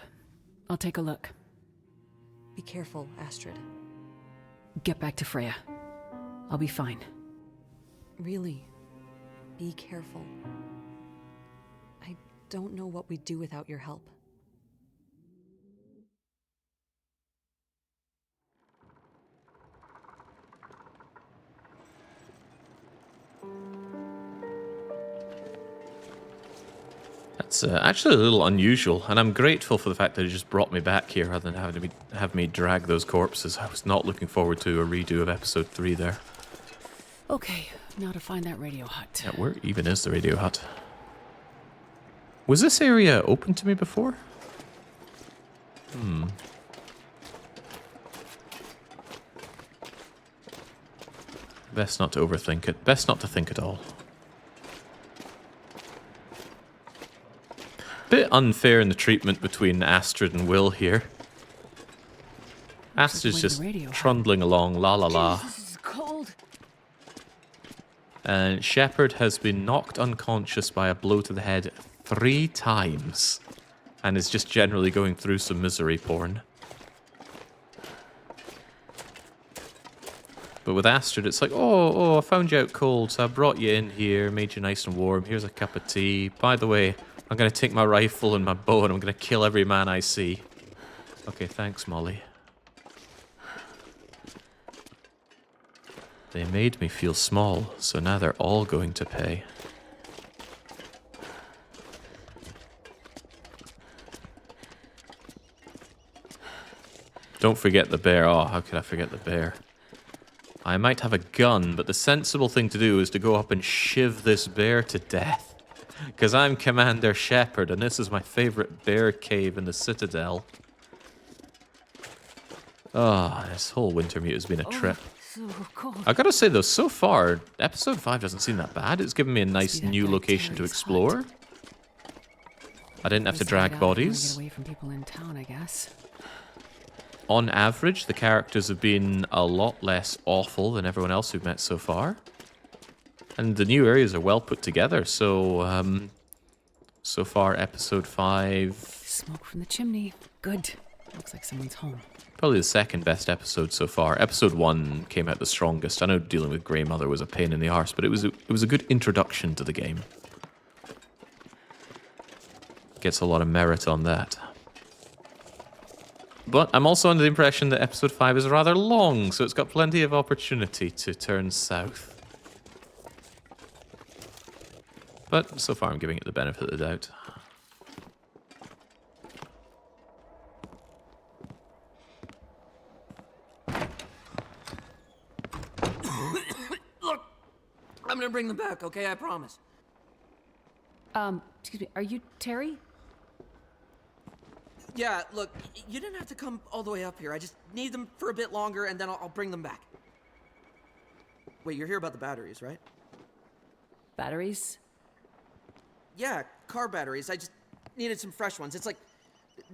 S1: I'll take a look.
S8: Be careful, Astrid.
S1: Get back to Freya. I'll be fine.
S8: Really, be careful. I don't know what we'd do without your help.
S9: That's actually a little unusual, and I'm grateful for the fact that it just brought me back here rather than having to have me drag those corpses. I was not looking forward to a redo of episode 3 there.
S1: Okay, now to find that radio hut.
S9: Yeah, where even is the radio hut? Was this area open to me before? Best not to overthink it. Best not to think at all. Bit unfair in the treatment between Astrid and Will here. Astrid's just trundling along, la la la.
S1: This is cold.
S9: And Shepard has been knocked unconscious by a blow to the head 3 times. And is just generally going through some misery porn. But with Astrid, it's like, oh, I found you out cold, so I brought you in here, made you nice and warm. Here's a cup of tea. By the way, I'm going to take my rifle and my bow and I'm going to kill every man I see. Okay, thanks, Molly. They made me feel small, so now they're all going to pay. Don't forget the bear. Oh, how could I forget the bear? I might have a gun, but the sensible thing to do is to go up and shiv this bear to death. Because I'm Commander Shepard, and this is my favorite bear cave in the Citadel. Oh, this whole Wintermute has been a trip.
S1: So cold.
S9: I gotta say though, so far, episode 5 doesn't seem that bad. It's given me a nice new location to explore. I didn't have to drag bodies.
S1: Get away from people in town, I guess.
S9: On average, the characters have been a lot less awful than everyone else we've met so far. And the new areas are well put together, so, so far, episode 5...
S1: Smoke from the chimney. Good. Looks like someone's home.
S9: Probably the second best episode so far. Episode 1 came out the strongest. I know dealing with Grey Mother was a pain in the arse, but it was a good introduction to the game. Gets a lot of merit on that. But I'm also under the impression that episode 5 is rather long, so it's got plenty of opportunity to turn south. But so far I'm giving it the benefit of the doubt.
S17: Look, I'm gonna bring them back, okay? I promise.
S1: Excuse me, are you Terry?
S17: Yeah, look, you didn't have to come all the way up here. I just need them for a bit longer, and then I'll bring them back. Wait, you're here about the batteries, right?
S1: Batteries?
S17: Yeah, car batteries. I just needed some fresh ones. It's like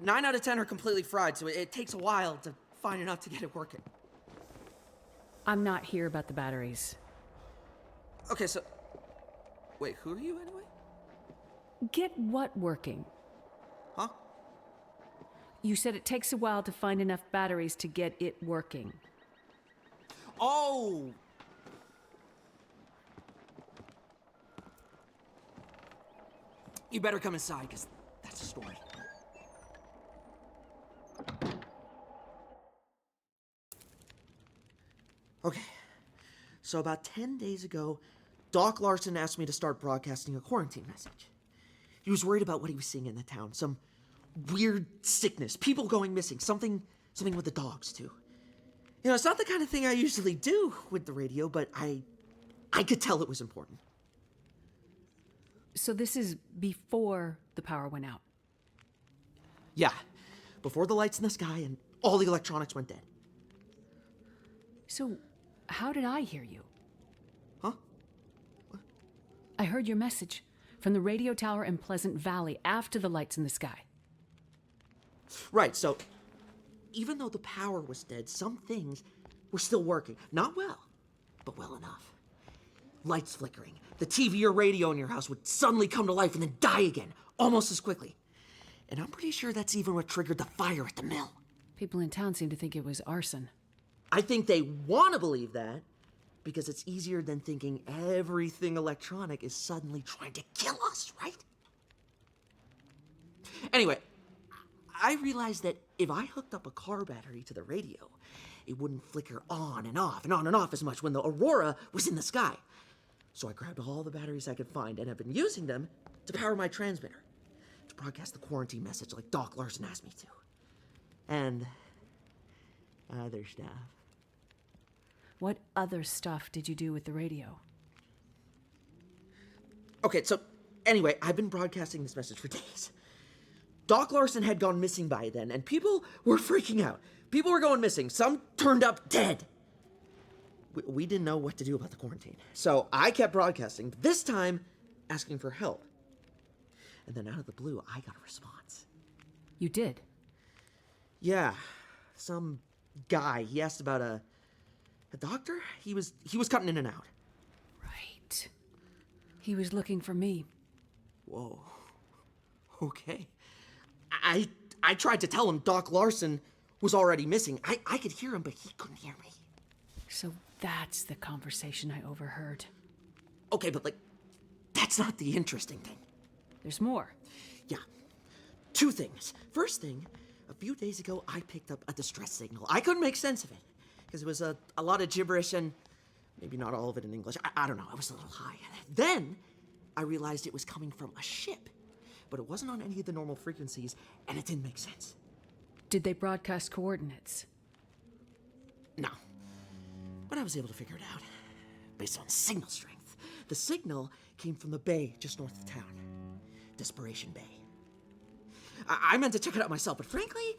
S17: 9 out of 10 are completely fried, so it takes a while to find enough to get it working.
S1: I'm not here about the batteries.
S17: Okay, so... Wait, who are you anyway?
S1: Get what working?
S17: Huh?
S1: You said it takes a while to find enough batteries to get it working.
S17: Oh! You better come inside, because that's a story. Okay, so about 10 days ago, Doc Larson asked me to start broadcasting a quarantine message. He was worried about what he was seeing in the town. Some weird sickness, people going missing, something with the dogs, too. You know, it's not the kind of thing I usually do with the radio, but I could tell it was important.
S1: So this is before the power went out?
S17: Yeah, before the lights in the sky and all the electronics went dead.
S1: So, how did I hear you?
S17: Huh?
S1: What? I heard your message from the radio tower in Pleasant Valley after the lights in the sky.
S17: Right, so even though the power was dead, some things were still working. Not well, but well enough. Lights flickering. The TV or radio in your house would suddenly come to life and then die again, almost as quickly. And I'm pretty sure that's even what triggered the fire at the mill.
S1: People in town seem to think it was arson.
S17: I think they want to believe that because it's easier than thinking everything electronic is suddenly trying to kill us, right? Anyway, I realized that if I hooked up a car battery to the radio, it wouldn't flicker on and off and on and off as much when the aurora was in the sky. So I grabbed all the batteries I could find and have been using them to power my transmitter, to broadcast the quarantine message like Doc Larson asked me to. And other stuff.
S1: What other stuff did you do with the radio?
S17: Okay, so anyway, I've been broadcasting this message for days. Doc Larson had gone missing by then, and people were freaking out. People were going missing. Some turned up dead. We didn't know what to do about the quarantine. So I kept broadcasting, but this time asking for help. And then out of the blue, I got a response.
S1: You did?
S17: Yeah. Some guy. He asked about a doctor? He was cutting in and out.
S1: Right. He was looking for me.
S17: Whoa. Okay. I tried to tell him Doc Larson was already missing. I could hear him, but he couldn't hear me.
S1: So that's the conversation I overheard.
S17: Okay, but that's not the interesting thing.
S1: There's more.
S17: Yeah. 2 things. First thing, a few days ago, I picked up a distress signal. I couldn't make sense of it, because it was a lot of gibberish and maybe not all of it in English. I don't know, I was a little high. Then, I realized it was coming from a ship, but it wasn't on any of the normal frequencies, and it didn't make sense.
S1: Did they broadcast coordinates?
S17: No. But I was able to figure it out, based on signal strength. The signal came from the bay just north of town. Desperation Bay. I meant to check it out myself, but frankly,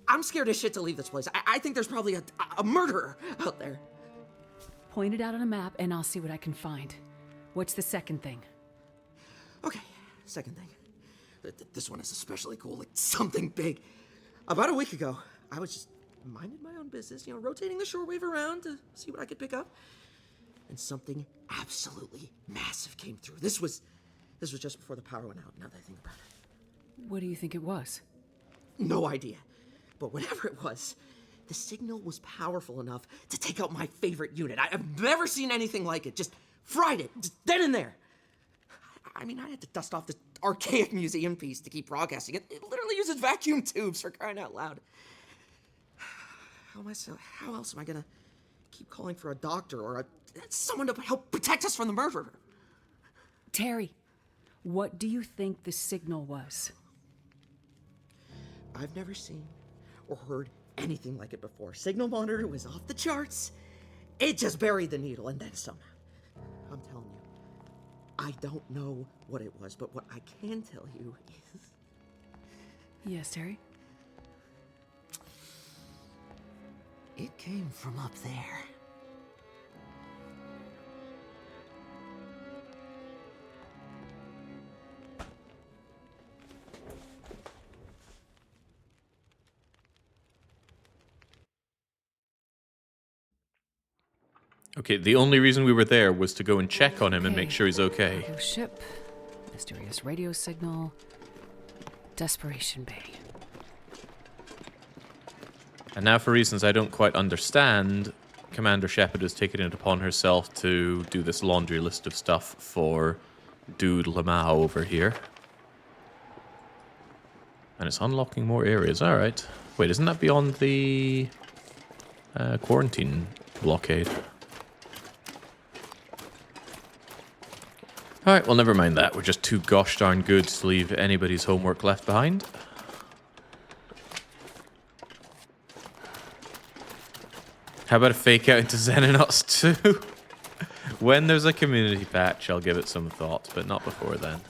S17: I'm scared as shit to leave this place. I think there's probably a murderer out there.
S1: Point it out on a map and I'll see what I can find. What's the second thing?
S17: Okay, second thing. This one is especially cool, like something big. About a week ago, I was just minding my own business, rotating the shortwave around to see what I could pick up. And something absolutely massive came through. This was just before the power went out, now that I think about it.
S1: What do you think it was?
S17: No idea. But whatever it was, the signal was powerful enough to take out my favorite unit. I've never seen anything like it. Just fried it, just then and there. I mean, I had to dust off this archaic museum piece to keep broadcasting. It literally uses vacuum tubes, for crying out loud. How else am I gonna keep calling for a doctor or someone to help protect us from the murderer?
S1: Terry, what do you think the signal was?
S17: I've never seen or heard anything like it before. Signal monitor was off the charts. It just buried the needle and then some. I'm telling you, I don't know what it was, but what I can tell you is...
S1: Yes, Terry?
S17: It came from up there.
S9: Okay, the only reason we were there was to go and check on him and make sure he's okay.
S1: Cargo ship, mysterious radio signal, Desperation Bay.
S9: And now, for reasons I don't quite understand, Commander Shepard has taken it upon herself to do this laundry list of stuff for Dude Lamau over here. And it's unlocking more areas. Alright. Wait, isn't that beyond the quarantine blockade? Alright, well never mind that. We're just too gosh darn good to leave anybody's homework left behind. How about a fake out into Xenonauts 2? When there's a community patch, I'll give it some thought, but not before then.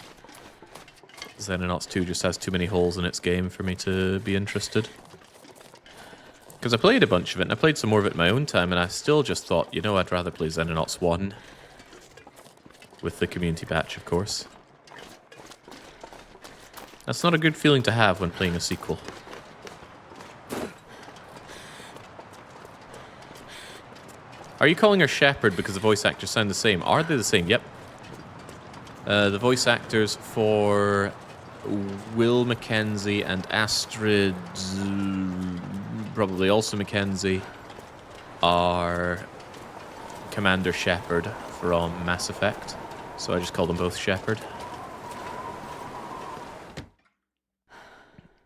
S9: Xenonauts 2 just has too many holes in its game for me to be interested. Because I played a bunch of it, and I played some more of it in my own time, and I still just thought, you know, I'd rather play Xenonauts 1. With the community patch, of course. That's not a good feeling to have when playing a sequel. Are you calling her Shepard because the voice actors sound the same? Are they the same? Yep. The voice actors for Will McKenzie and Astrid, probably also McKenzie, are Commander Shepard from Mass Effect. So I just call them both Shepard.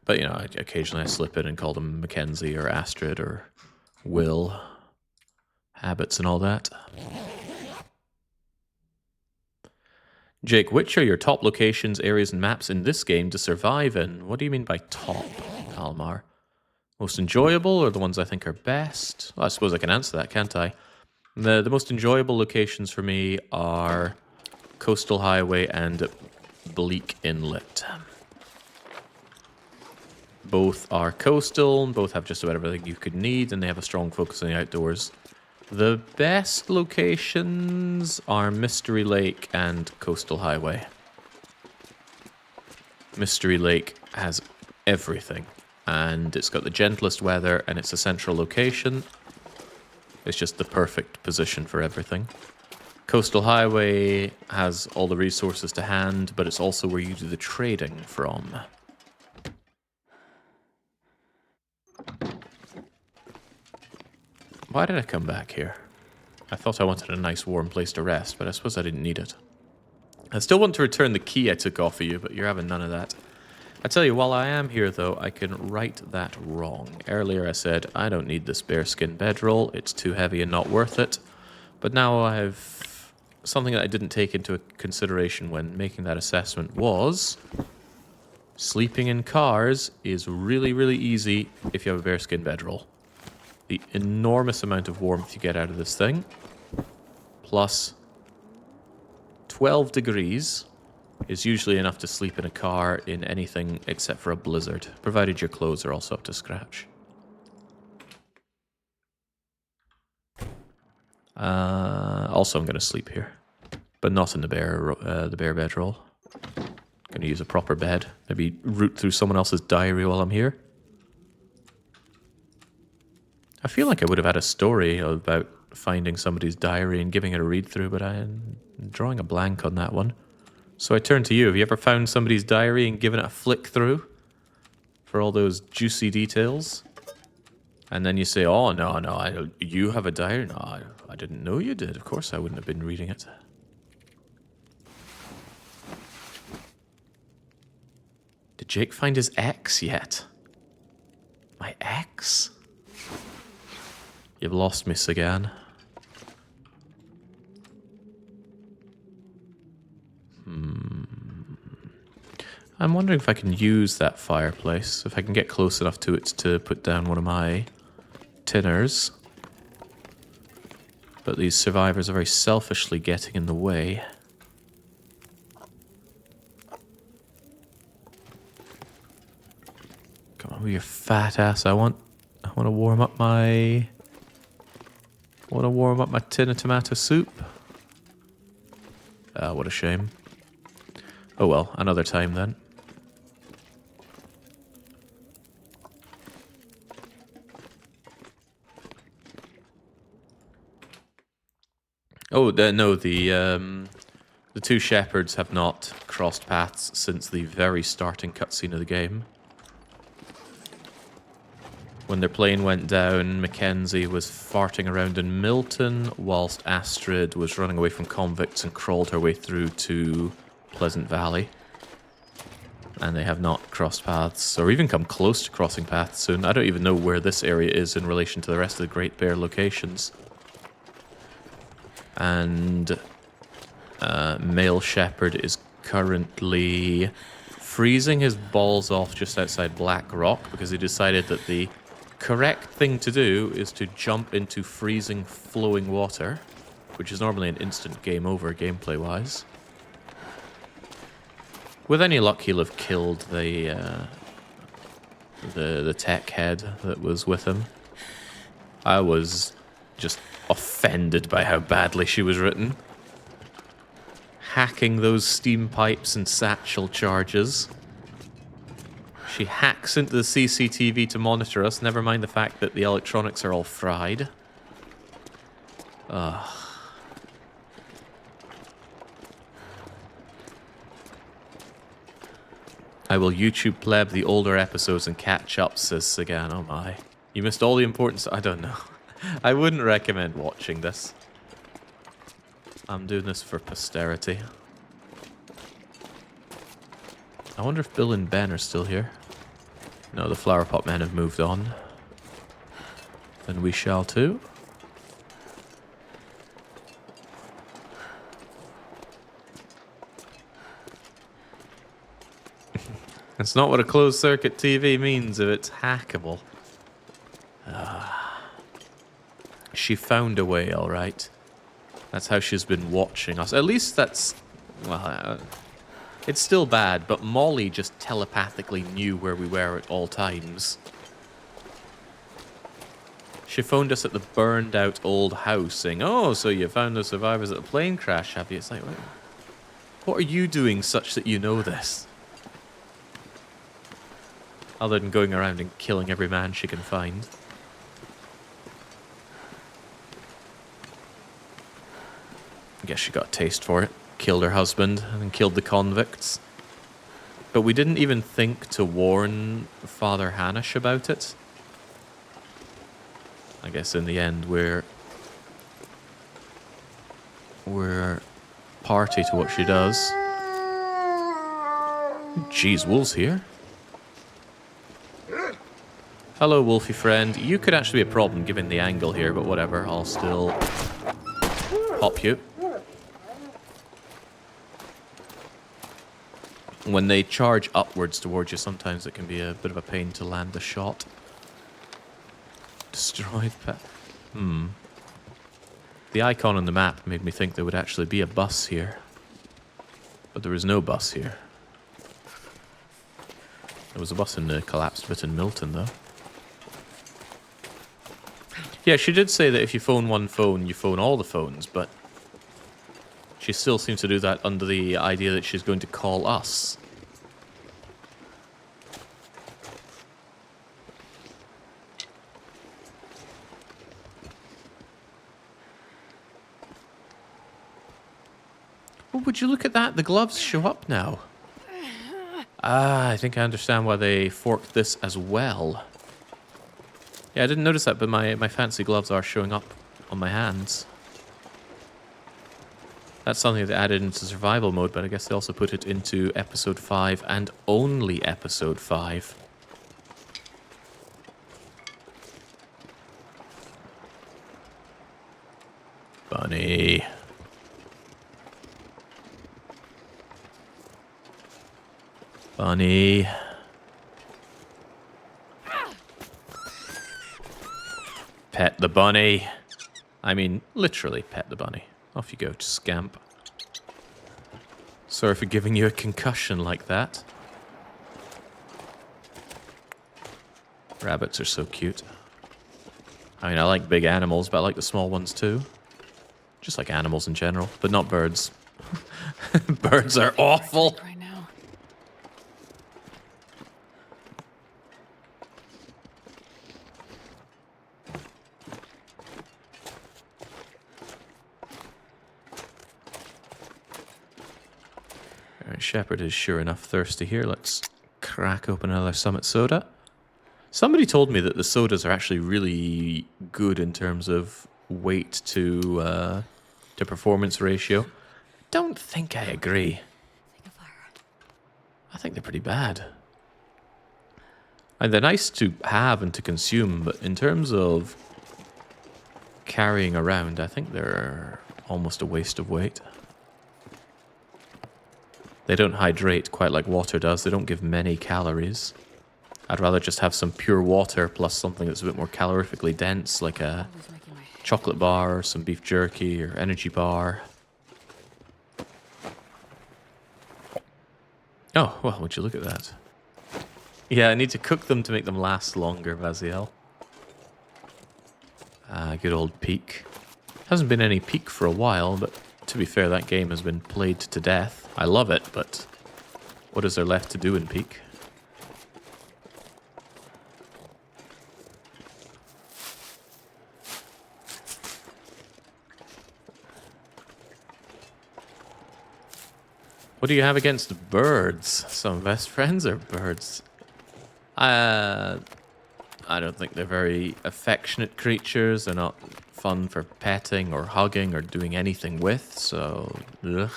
S9: But, you know, occasionally I slip in and call them Mackenzie or Astrid or Will. Habits and all that. Jake, which are your top locations, areas, and maps in this game to survive in? What do you mean by top, Kalmar? Most enjoyable, or the ones I think are best? Well, I suppose I can answer that, can't I? The most enjoyable locations for me are Coastal Highway and Bleak Inlet. Both are coastal, both have just about everything you could need, and they have a strong focus on the outdoors. The best locations are Mystery Lake and Coastal Highway. Mystery Lake has everything, and it's got the gentlest weather, and it's a central location. It's just the perfect position for everything. Coastal Highway has all the resources to hand, but it's also where you do the trading from. Why did I come back here? I thought I wanted a nice warm place to rest, but I suppose I didn't need it. I still want to return the key I took off of you, but you're having none of that. I tell you, while I am here, though, I can right that wrong. Earlier I said, I don't need this bearskin bedroll, it's too heavy and not worth it. But now I have something that I didn't take into consideration when making that assessment was sleeping in cars is really, really easy if you have a bearskin bedroll. The enormous amount of warmth you get out of this thing, plus 12 degrees, is usually enough to sleep in a car in anything except for a blizzard, provided your clothes are also up to scratch. Also, I'm going to sleep here, but not in the bear bedroll. I'm going to use a proper bed. Maybe root through someone else's diary while I'm here. I feel like I would have had a story about finding somebody's diary and giving it a read through, but I'm drawing a blank on that one. So I turn to you. Have you ever found somebody's diary and given it a flick through for all those juicy details? And then you say, oh, no, you have a diary? No, I didn't know you did. Of course I wouldn't have been reading it. Did Jake find his ex yet? My ex? You've lost me, Sagan. I'm wondering if I can use that fireplace, if I can get close enough to it to put down one of my tinners. But these survivors are very selfishly getting in the way. Come on with your fat ass. I want to warm up my tin of tomato soup. Ah, what a shame. Oh well, another time then. Oh, no, the two shepherds have not crossed paths since the very starting cutscene of the game. When their plane went down, Mackenzie was farting around in Milton, whilst Astrid was running away from convicts and crawled her way through to Pleasant Valley. And they have not crossed paths, or even come close to crossing paths soon. I don't even know where this area is in relation to the rest of the Great Bear locations. And male shepherd is currently freezing his balls off just outside Black Rock because he decided that the correct thing to do is to jump into freezing flowing water, which is normally an instant game over gameplay-wise. With any luck, he'll have killed the tech head that was with him. I was just offended by how badly she was written. Hacking those steam pipes and satchel charges. She hacks into the CCTV to monitor us, never mind the fact that the electronics are all fried. Ugh. I will YouTube pleb the older episodes and catch up, says Sagan. Oh my. You missed all the important stuff. I don't know. I wouldn't recommend watching this. I'm doing this for posterity. I wonder if Bill and Ben are still here. No, the Flower Pot men have moved on. Then we shall too. That's not what a closed circuit TV means if it's hackable. She found a way, alright. That's how she's been watching us. At least that's... well, it's still bad, but Molly just telepathically knew where we were at all times. She phoned us at the burned out old house saying, oh, so you found the survivors at the plane crash, have you? It's like, what are you doing such that you know this? Other than going around and killing every man she can find. I guess she got a taste for it. Killed her husband and then killed the convicts. But we didn't even think to warn Father Hanish about it. I guess in the end we're party to what she does. Jeez, Wolf's here. Hello, Wolfie friend. You could actually be a problem given the angle here, but whatever. I'll still pop you. When they charge upwards towards you, sometimes it can be a bit of a pain to land the shot. Destroyed pet. The icon on the map made me think there would actually be a bus here. But there is no bus here. There was a bus in the collapsed bit in Milton, though. Yeah, she did say that if you phone one phone, you phone all the phones, but she still seems to do that under the idea that she's going to call us. Oh, would you look at that? The gloves show up now. Ah, I think I understand why they forked this as well. Yeah, I didn't notice that, but my fancy gloves are showing up on my hands. That's something they added into survival mode, but I guess they also put it into episode 5 and only episode 5. Bunny. Bunny. Pet the bunny. I mean, literally pet the bunny. Off you go, scamp. Sorry for giving you a concussion like that. Rabbits are so cute. I mean, I like big animals, but I like the small ones too. Just like animals in general, but not birds. Birds are awful.
S1: Right now.
S9: Alright, Shepard is sure enough thirsty here. Let's crack open another Summit soda. Somebody told me that the sodas are actually really good in terms of weight to performance ratio. Don't think I agree. I think they're pretty bad. And they're nice to have and to consume, but in terms of carrying around, I think they're almost a waste of weight. They don't hydrate quite like water does. They don't give many calories. I'd rather just have some pure water plus something that's a bit more calorifically dense, like a chocolate bar or some beef jerky or energy bar. Oh, well, would you look at that? Yeah, I need to cook them to make them last longer, Vaziel. Good old Peak. Hasn't been any Peak for a while, but to be fair, that game has been played to death. I love it, but what is there left to do in Peak? What do you have against birds? Some best friends are birds. I don't think they're very affectionate creatures. They're not fun for petting or hugging or doing anything with, so... Ugh.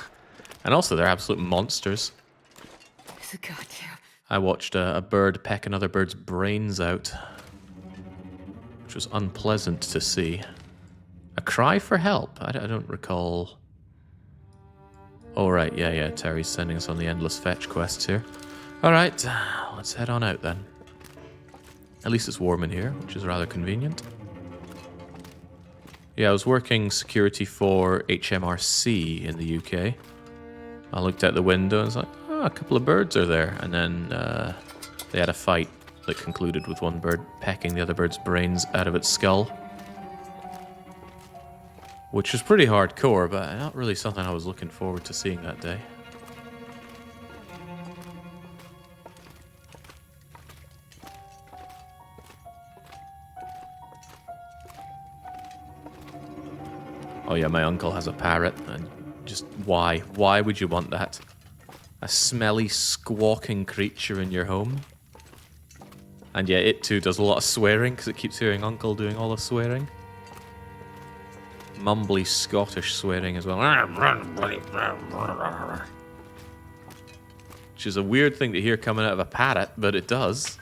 S9: And also, they're absolute monsters. I watched a bird peck another bird's brains out, which was unpleasant to see. A cry for help? I don't recall... Oh, right, yeah, Terry's sending us on the endless fetch quests here. Alright, let's head on out then. At least it's warm in here, which is rather convenient. Yeah, I was working security for HMRC in the UK. I looked out the window and was like, oh, a couple of birds are there. And then they had a fight that concluded with one bird pecking the other bird's brains out of its skull. Which was pretty hardcore, but not really something I was looking forward to seeing that day. Oh yeah, my uncle has a parrot, and just why? Why would you want that? A smelly, squawking creature in your home? And yeah, it too does a lot of swearing, because it keeps hearing Uncle doing all the swearing. Mumbly Scottish swearing as well. Which is a weird thing to hear coming out of a parrot, but it does.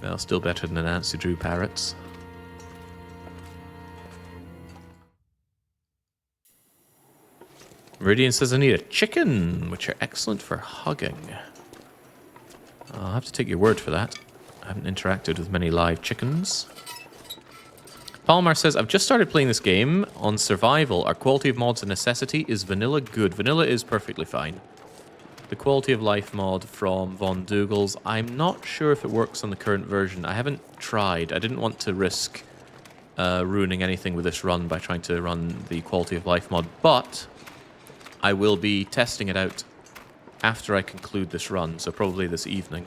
S9: Well, still better than the Nancy Drew parrots. Meridian says I need a chicken, which are excellent for hugging. I'll have to take your word for that. I haven't interacted with many live chickens. Palmar says, I've just started playing this game on survival. Our quality of mods a necessity. Is vanilla good? Vanilla is perfectly fine. The quality of life mod from Von Dougal's, I'm not sure if it works on the current version. I haven't tried. I didn't want to risk ruining anything with this run by trying to run the quality of life mod, but I will be testing it out after I conclude this run, so probably this evening.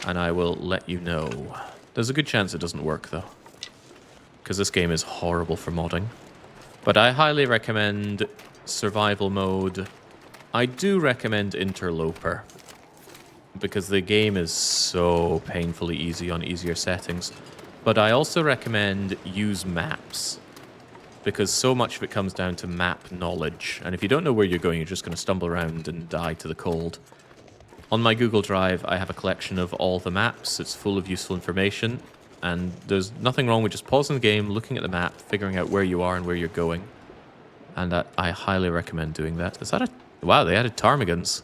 S9: And I will let you know. There's a good chance it doesn't work, though, because this game is horrible for modding. But I highly recommend survival mode. I do recommend Interloper, because the game is so painfully easy on easier settings. But I also recommend use maps, because so much of it comes down to map knowledge. And if you don't know where you're going, you're just going to stumble around and die to the cold. On my Google Drive, I have a collection of all the maps. It's full of useful information, and there's nothing wrong with just pausing the game, looking at the map, figuring out where you are and where you're going. And I highly recommend doing that. Is that a... Wow, they added ptarmigans.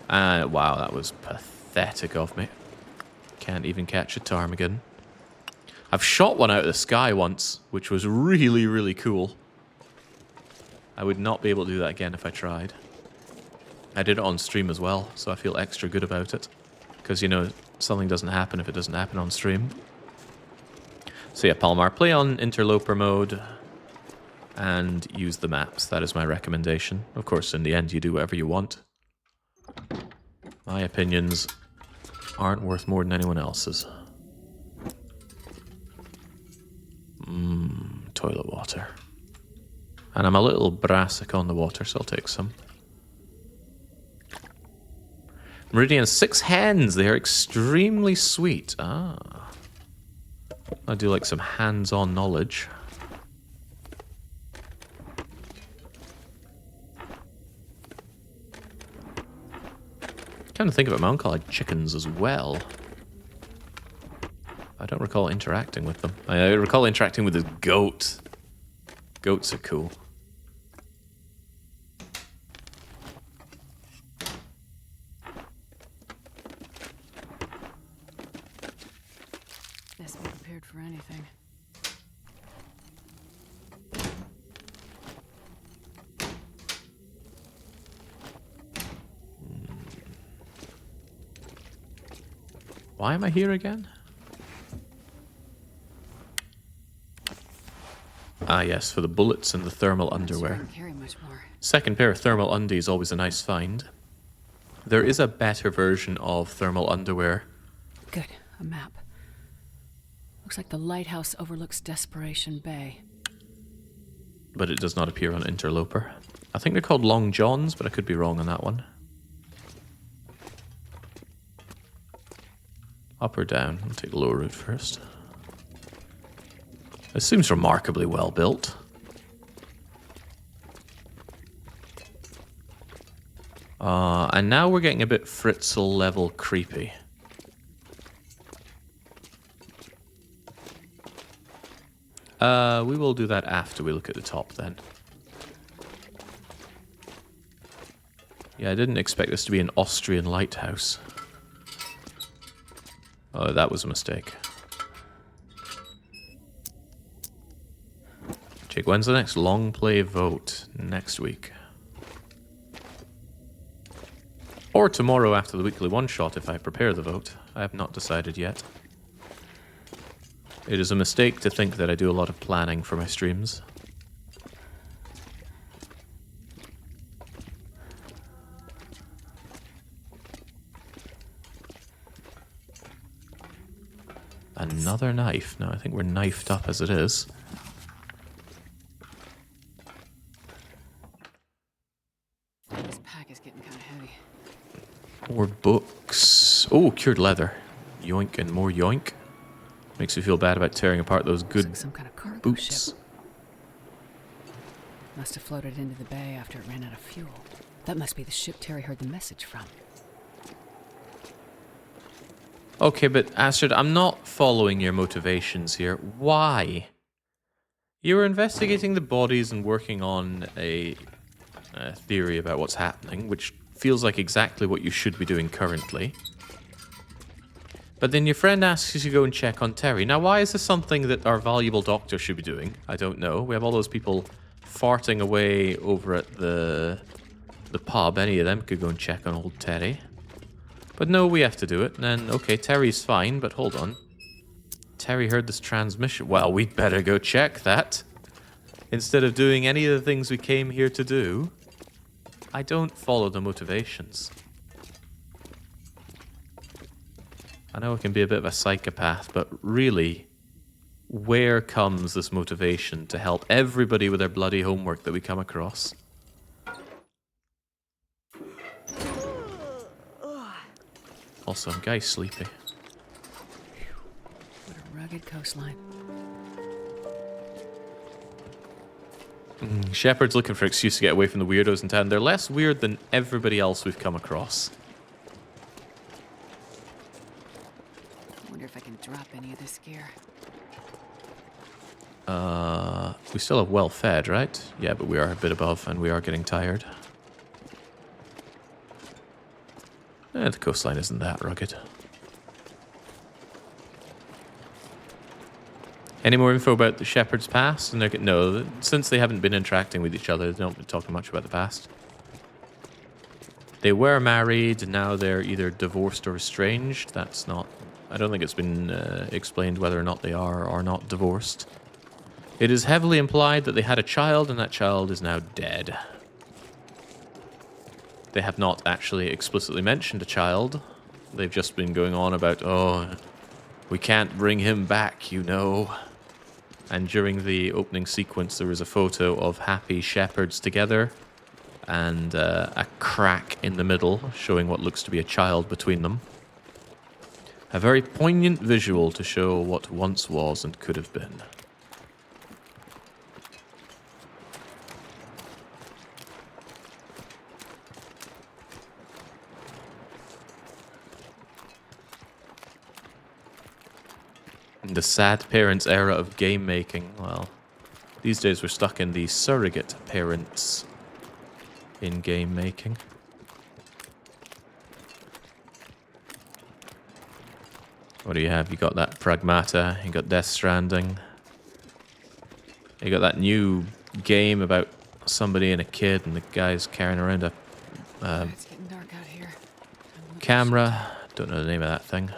S9: Wow, that was pathetic of me. Can't even catch a ptarmigan. I've shot one out of the sky once, which was really, really cool. I would not be able to do that again if I tried. I did it on stream as well, so I feel extra good about it. Because, you know, something doesn't happen if it doesn't happen on stream. So yeah, Palmar, play on Interloper mode and use the maps. That is my recommendation. Of course, in the end, you do whatever you want. My opinions aren't worth more than anyone else's. Toilet water. And I'm a little brassic on the water, so I'll take some. Meridian, 6 hens. They are extremely sweet. Ah. I do like some hands-on knowledge. Kind of think about my uncle had chickens as well. I don't recall interacting with them. I recall interacting with his goat. Goats are cool.
S1: Best be prepared for anything.
S9: Why am I here again? Ah, yes, for the bullets and the thermal underwear.
S1: Sure, carry much more.
S9: Second pair of thermal undies, always a nice find. There is a better version of thermal underwear.
S1: Good, a map. Looks like the lighthouse overlooks Desperation Bay.
S9: But it does not appear on Interloper. I think they're called Long Johns, but I could be wrong on that one. Up or down? I'll take the lower route first. This seems remarkably well built. And now we're getting a bit Fritzl level creepy. We will do that after we look at the top then. Yeah, I didn't expect this to be an Austrian lighthouse. Oh, that was a mistake. Jake, when's the next long play vote? Next week. Or tomorrow after the weekly one-shot if I prepare the vote. I have not decided yet. It is a mistake to think that I do a lot of planning for my streams. Another knife. No, I think we're knifed up as it is.
S1: This pack is getting kind of heavy.
S9: More books. Oh, cured leather. Yoink and more yoink. Makes me feel bad about tearing apart those good
S1: like some kind of cargo
S9: boots.
S1: ship. Must have floated into the bay after it ran out of fuel. That must be the ship Terry heard the message from.
S9: Okay, but Astrid, I'm not following your motivations here. Why? You were investigating the bodies and working on a theory about what's happening, which feels like exactly what you should be doing currently. But then your friend asks you to go and check on Terry. Now, why is this something that our valuable doctor should be doing? I don't know. We have all those people farting away over at the pub. Any of them could go and check on old Terry. But no, we have to do it. And then, okay, Terry's fine, but hold on. Terry heard this transmission. Well, we'd better go check that. Instead of doing any of the things we came here to do. I don't follow the motivations. I know I can be a bit of a psychopath, but really, where comes this motivation to help everybody with their bloody homework that we come across? Also, I'm guy's sleepy.
S1: What a rugged coastline.
S9: Shepard's looking for an excuse to get away from the weirdos in town. They're less weird than everybody else we've come across.
S1: I wonder if I can drop any of this gear.
S9: We still have well fed, right? Yeah, but we are a bit above and we are getting tired. The coastline isn't that rugged. Any more info about the Shepherd's past? And no, since they haven't been interacting with each other, they don't been talking much about the past. They were married, now they're either divorced or estranged. That's not... I don't think it's been explained whether or not they are or not divorced. It is heavily implied that they had a child, and that child is now dead. They have not actually explicitly mentioned a child. They've just been going on about, oh, we can't bring him back, you know. And during the opening sequence, there was a photo of happy shepherds together and a crack in the middle, showing what looks to be a child between them. A very poignant visual to show what once was and could have been. The sad parents era of game making. Well, these days we're stuck in the surrogate parents in game making. What do you have? You got that Pragmata, you got Death Stranding. You got that new game about somebody and a kid and the guy's carrying around a
S1: It's getting dark out here.
S9: camera. Don't know the name of that thing.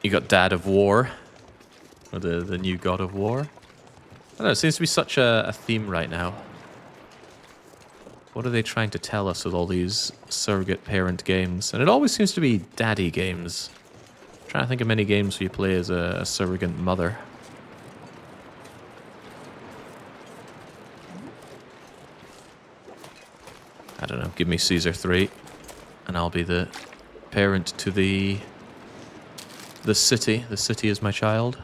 S9: You got Dad of War, or the new God of War. I don't know, it seems to be such a theme right now. What are they trying to tell us with all these surrogate parent games? And it always seems to be daddy games. I'm trying to think of many games where you play as a surrogate mother. I don't know, give me Caesar 3, and I'll be the parent to the city. The city is my child.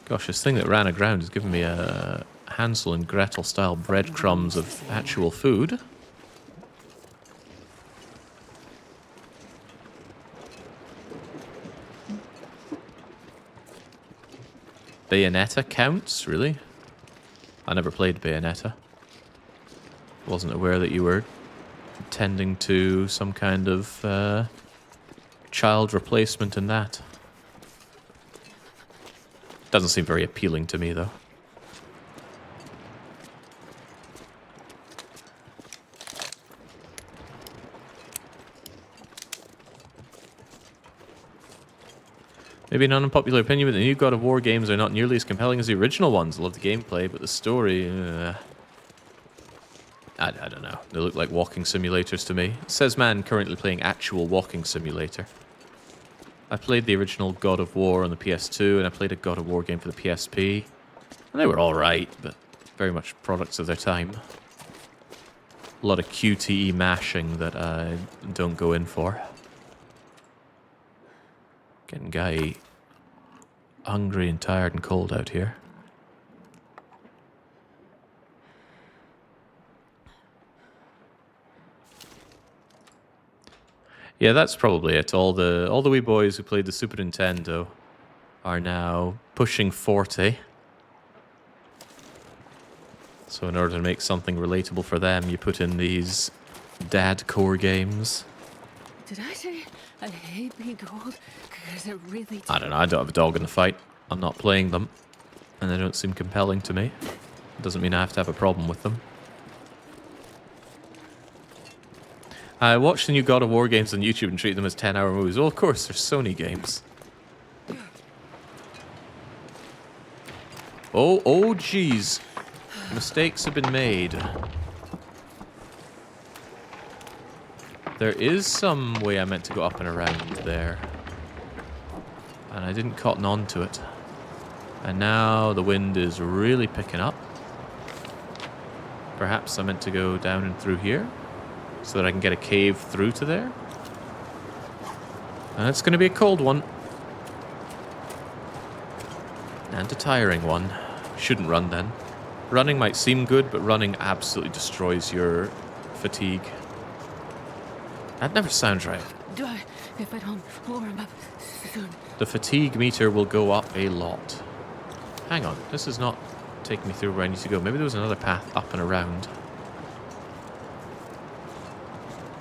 S9: Gosh, this thing that ran aground is giving me a Hansel and Gretel style breadcrumbs of actual food. Bayonetta counts, really? I never played Bayonetta. Wasn't aware that you were tending to some kind of child replacement in that. Doesn't seem very appealing to me, though. Maybe an unpopular opinion, but the new God of War games are not nearly as compelling as the original ones. I love the gameplay, but the story... I don't know. They look like walking simulators to me. Says man currently playing actual walking simulator. I played the original God of War on the PS2, and I played a God of War game for the PSP. And they were alright, but very much products of their time. A lot of QTE mashing that I don't go in for. Getting guy hungry and tired and cold out here. Yeah, that's probably it. All the wee boys who played the Super Nintendo are now pushing 40. So in order to make something relatable for them, you put in these dad core games.
S1: Did I say I hate being cold? Because it really...
S9: I don't know, I don't have a dog in the fight. I'm not playing them. And they don't seem compelling to me. Doesn't mean I have to have a problem with them. I watch the new God of War games on YouTube and treat them as 10-hour movies. Well, of course, they're Sony games. Oh, jeez. Mistakes have been made. There is some way I meant to go up and around there. And I didn't cotton on to it. And now the wind is really picking up. Perhaps I meant to go down and through here, so that I can get a cave through to there. And it's going to be a cold one. And a tiring one. Shouldn't run then. Running might seem good, but running absolutely destroys your fatigue. That never sounds right.
S1: If I don't warm up soon.
S9: The fatigue meter will go up a lot. Hang on, this is not taking me through where I need to go. Maybe there was another path up and around.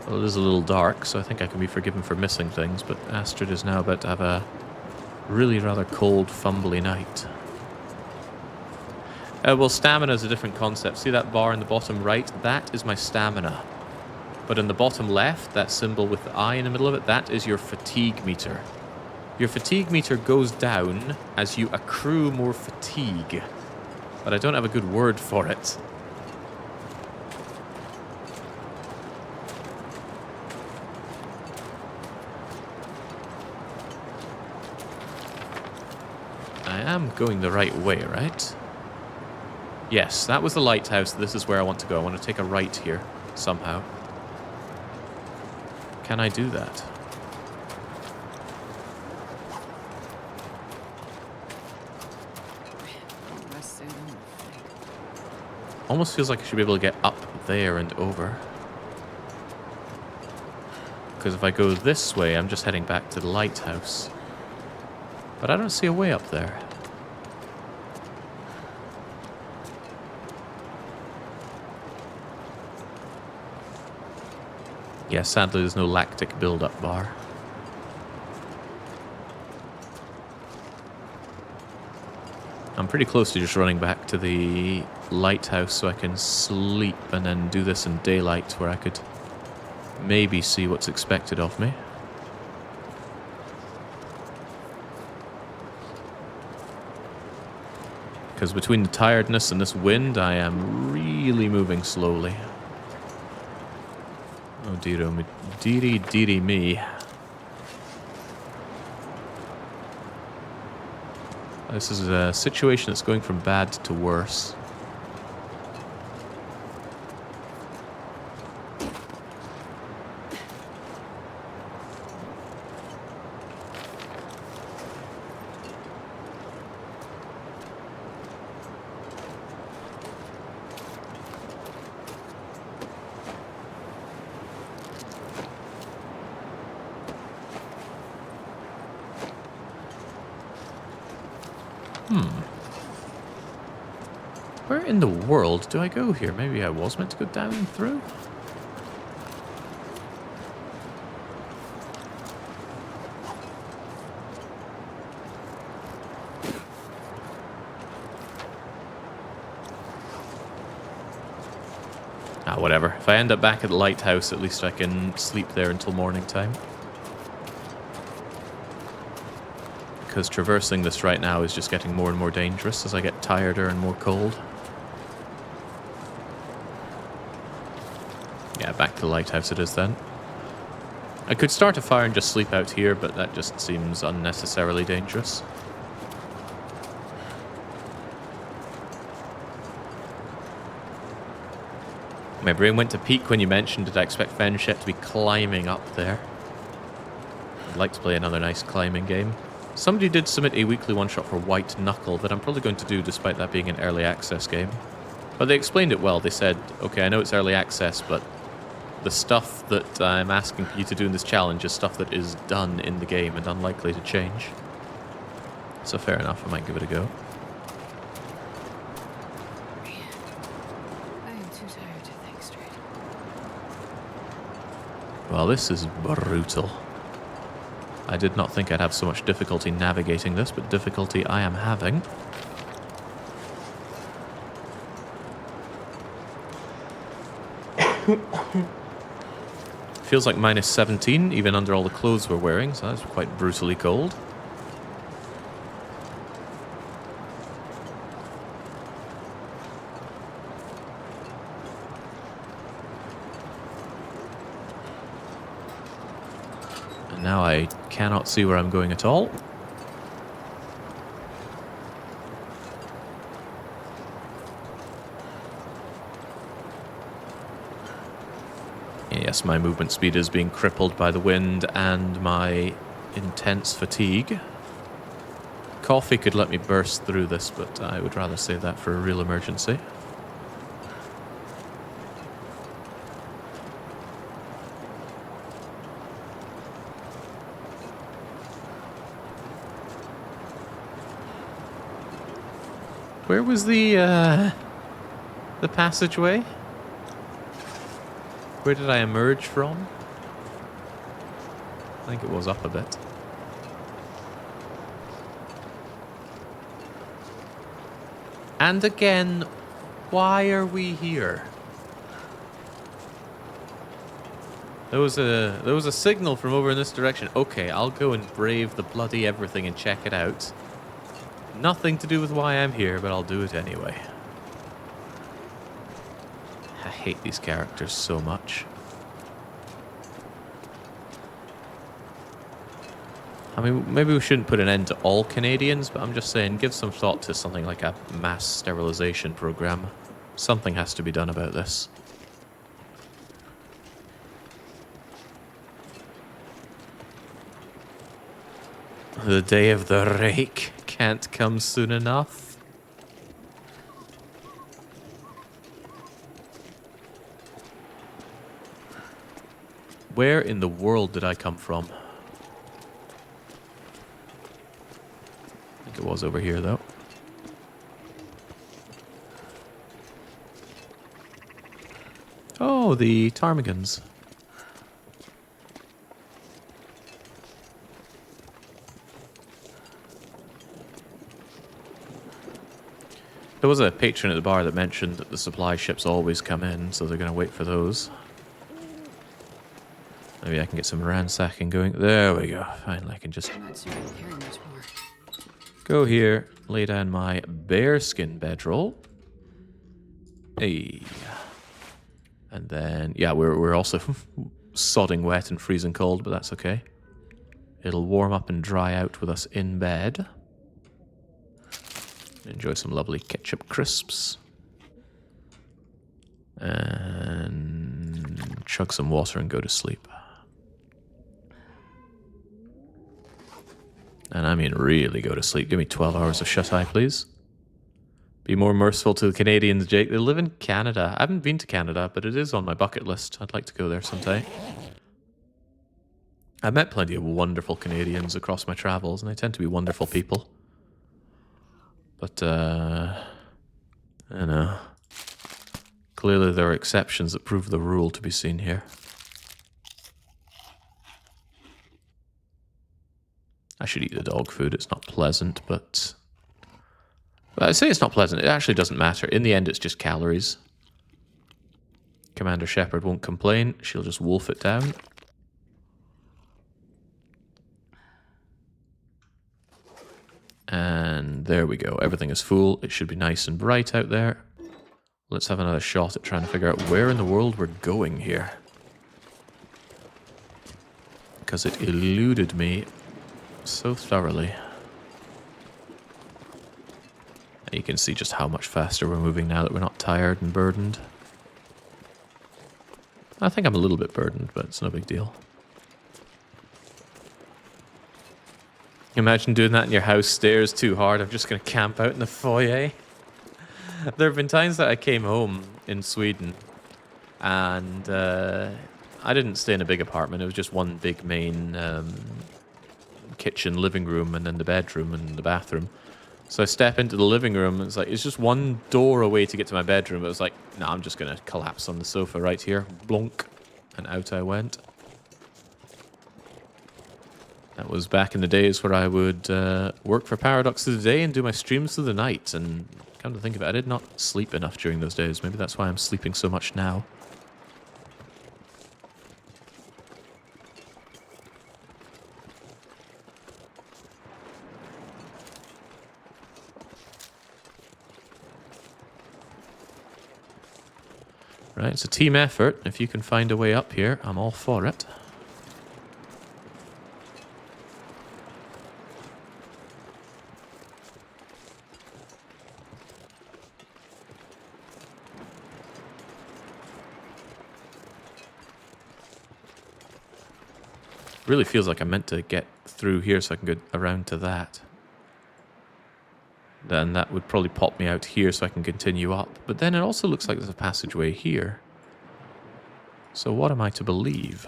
S9: Well, it is a little dark, so I think I can be forgiven for missing things, but Astrid is now about to have a really rather cold, fumbly night. Well, stamina is a different concept. See that bar in the bottom right? That is my stamina. But in the bottom left, that symbol with the eye in the middle of it, that is your fatigue meter. Your fatigue meter goes down as you accrue more fatigue. But I don't have a good word for it. I am going the right way, right? Yes, that was the lighthouse. This is where I want to go. I want to take a right here, somehow. Can I do that? Almost feels like I should be able to get up there and over. Because if I go this way, I'm just heading back to the lighthouse. But I don't see a way up there. Yeah, sadly there's no lactic build-up bar. I'm pretty close to just running back to the lighthouse so I can sleep and then do this in daylight where I could maybe see what's expected of me. Because between the tiredness and this wind, I am really moving slowly. Oh dear, dearie me. This is a situation that's going from bad to worse. Where in the world do I go here? Maybe I was meant to go down and through? Ah, whatever. If I end up back at the lighthouse, at least I can sleep there until morning time. Because traversing this right now is just getting more and more dangerous as I get tireder and more cold. Yeah, back to the lighthouse it is then. I could start a fire and just sleep out here, but that just seems unnecessarily dangerous. My brain went to peak when you mentioned, did I expect Fenshet to be climbing up there? I'd like to play another nice climbing game. Somebody did submit a weekly one-shot for White Knuckle that I'm probably going to do despite that being an early access game. But they explained it well. They said, okay, I know it's early access, but the stuff that I'm asking for you to do in this challenge is stuff that is done in the game and unlikely to change. So fair enough, I might give it a go.
S1: I am too tired to think straight.
S9: Well, this is brutal. I did not think I'd have so much difficulty navigating this, but difficulty I am having. Feels like minus 17, even under all the clothes we're wearing, so that's quite brutally cold. And now I cannot see where I'm going at all. Yes, my movement speed is being crippled by the wind and my intense fatigue. Coffee could let me burst through this, but I would rather save that for a real emergency. Where was the passageway? Where did I emerge from? I think it was up a bit. And again, why are we here? There was a signal from over in this direction. Okay, I'll go and brave the bloody everything and check it out. Nothing to do with why I'm here, but I'll do it anyway. I hate these characters so much. I mean, maybe we shouldn't put an end to all Canadians, but I'm just saying, give some thought to something like a mass sterilization program. Something has to be done about this. The day of the rake can't come soon enough. Where in the world did I come from? I think it was over here, though. Oh, the ptarmigans. There was a patron at the bar that mentioned that the supply ships always come in, so they're going to wait for those. Maybe I can get some ransacking going. There we go. Finally, I can just go here, lay down my bearskin bedroll. Hey. And then, yeah, we're also sodding wet and freezing cold, but that's okay. It'll warm up and dry out with us in bed. Enjoy some lovely ketchup crisps. And chug some water and go to sleep. And I mean really go to sleep. Give me 12 hours of shut-eye, please. Be more merciful to the Canadians, Jake. They live in Canada. I haven't been to Canada, but it is on my bucket list. I'd like to go there someday. I've met plenty of wonderful Canadians across my travels, and they tend to be wonderful people. But, I don't know. Clearly there are exceptions that prove the rule to be seen here. I should eat the dog food. It's not pleasant, but... Well, I say it's not pleasant. It actually doesn't matter. In the end, it's just calories. Commander Shepard won't complain. She'll just wolf it down. And there we go. Everything is full. It should be nice and bright out there. Let's have another shot at trying to figure out where in the world we're going here. Because it eluded me so thoroughly. And you can see just how much faster we're moving now that we're not tired and burdened. I think I'm a little bit burdened, but it's no big deal. Imagine doing that in your house stairs too hard. I'm just going to camp out in the foyer. There have been times that I came home in Sweden and I didn't stay in a big apartment. It was just one big main kitchen, living room, and then the bedroom and the bathroom. So I step into the living room and it's just one door away to get to my bedroom. It was like, no, I'm just going to collapse on the sofa right here. Blunk. And out I went. That was back in the days where I would work for Paradox through the day and do my streams through the night. And come to think of it, I did not sleep enough during those days. Maybe that's why I'm sleeping so much now. Right, it's a team effort. If you can find a way up here, I'm all for it. Really feels like I meant to get through here so I can go around to that. Then that would probably pop me out here so I can continue up. But then it also looks like there's a passageway here. So what am I to believe?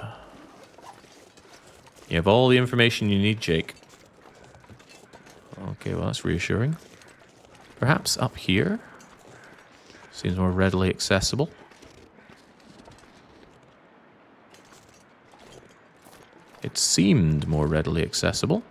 S9: You have all the information you need, Jake. Okay, well that's reassuring. Perhaps up here? Seems more readily accessible. It seemed more readily accessible.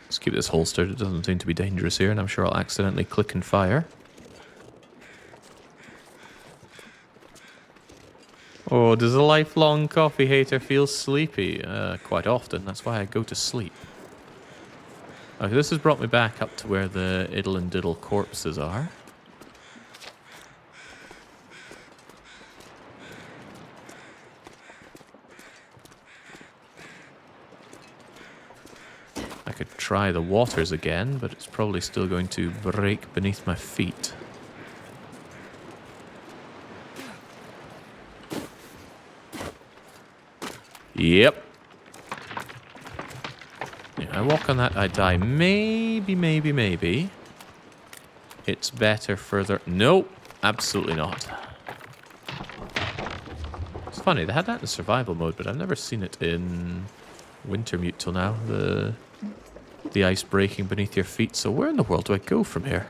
S9: Let's keep this holstered. It doesn't seem to be dangerous here, and I'm sure I'll accidentally click and fire. Oh, does a lifelong coffee hater feel sleepy? Quite often. That's why I go to sleep.
S18: Okay, this has brought me back up to where the Iddle and Diddle corpses are. I could try the waters again, but it's probably still going to break beneath my feet. Yep. Yeah, I walk on that, I die. Maybe. It's better further. Nope, absolutely not. It's funny, they had that in survival mode, but I've never seen it in Wintermute till now. The ice breaking beneath your feet. So where in the world do I go from here?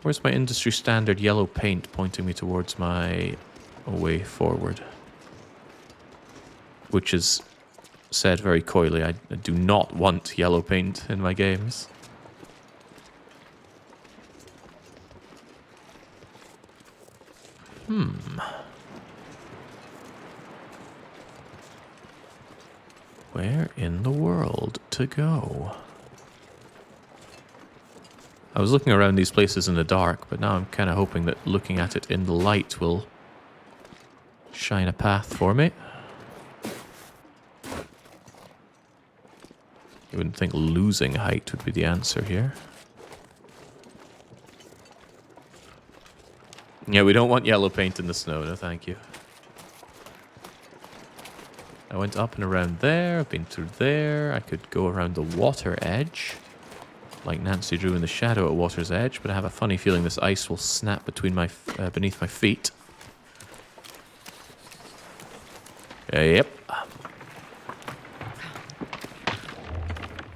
S18: Where's my industry standard yellow paint pointing me towards my way forward? Which is said very coyly, I do not want yellow paint in my games. Where in the world to go? I was looking around these places in the dark, but now I'm kind of hoping that looking at it in the light will shine a path for me. You wouldn't think losing height would be the answer here. Yeah, we don't want yellow paint in the snow, no thank you. I went up and around there, I've been through there. I could go around the water edge, like Nancy drew in the shadow at water's edge, but I have a funny feeling this ice will snap between my beneath my feet. Yep.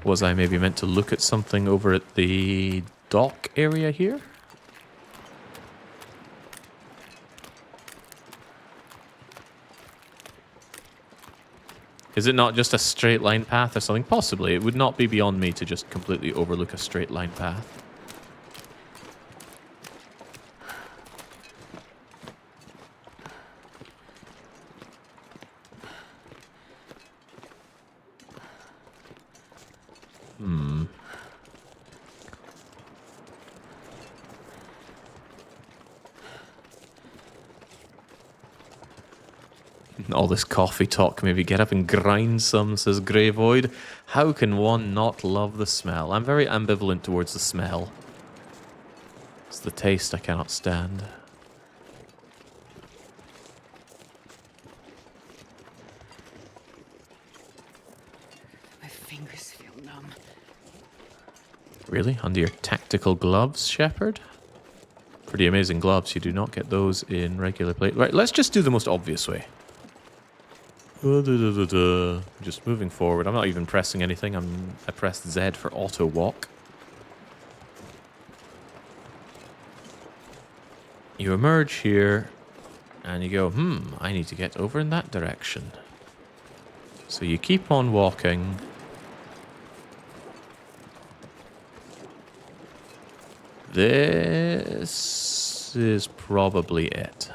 S18: Was I maybe meant to look at something over at the dock area here? Is it not just a straight line path or something? Possibly. It would not be beyond me to just completely overlook a straight line path. All this coffee talk, maybe get up and grind some, says Greyvoid. How can one not love the smell? I'm very ambivalent towards the smell. It's the taste I cannot stand.
S1: My fingers feel numb.
S18: Really? Under your tactical gloves, Shepherd? Pretty amazing gloves. You do not get those in regular play. Right, let's just do the most obvious way. Just moving forward. I'm not even pressing anything. I pressed Z for auto walk. You emerge here and you go, I need to get over in that direction. So you keep on walking. This is probably it.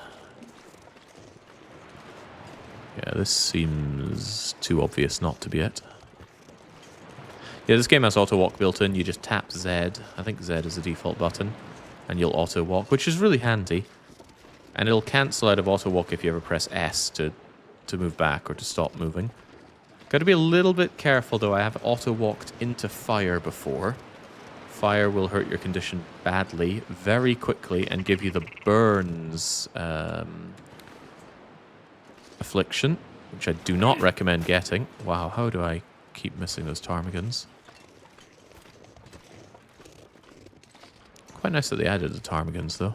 S18: Yeah, this seems too obvious not to be it. Yeah, this game has auto walk built in. You just tap Z. I think Z is the default button. And you'll auto walk, which is really handy. And it'll cancel out of auto walk if you ever press S to move back or to stop moving. Got to be a little bit careful though. I have auto walked into fire before. Fire will hurt your condition badly, very quickly, and give you the burns affliction, which I do not recommend getting. Wow, how do I keep missing those ptarmigans? Quite nice that they added the ptarmigans, though.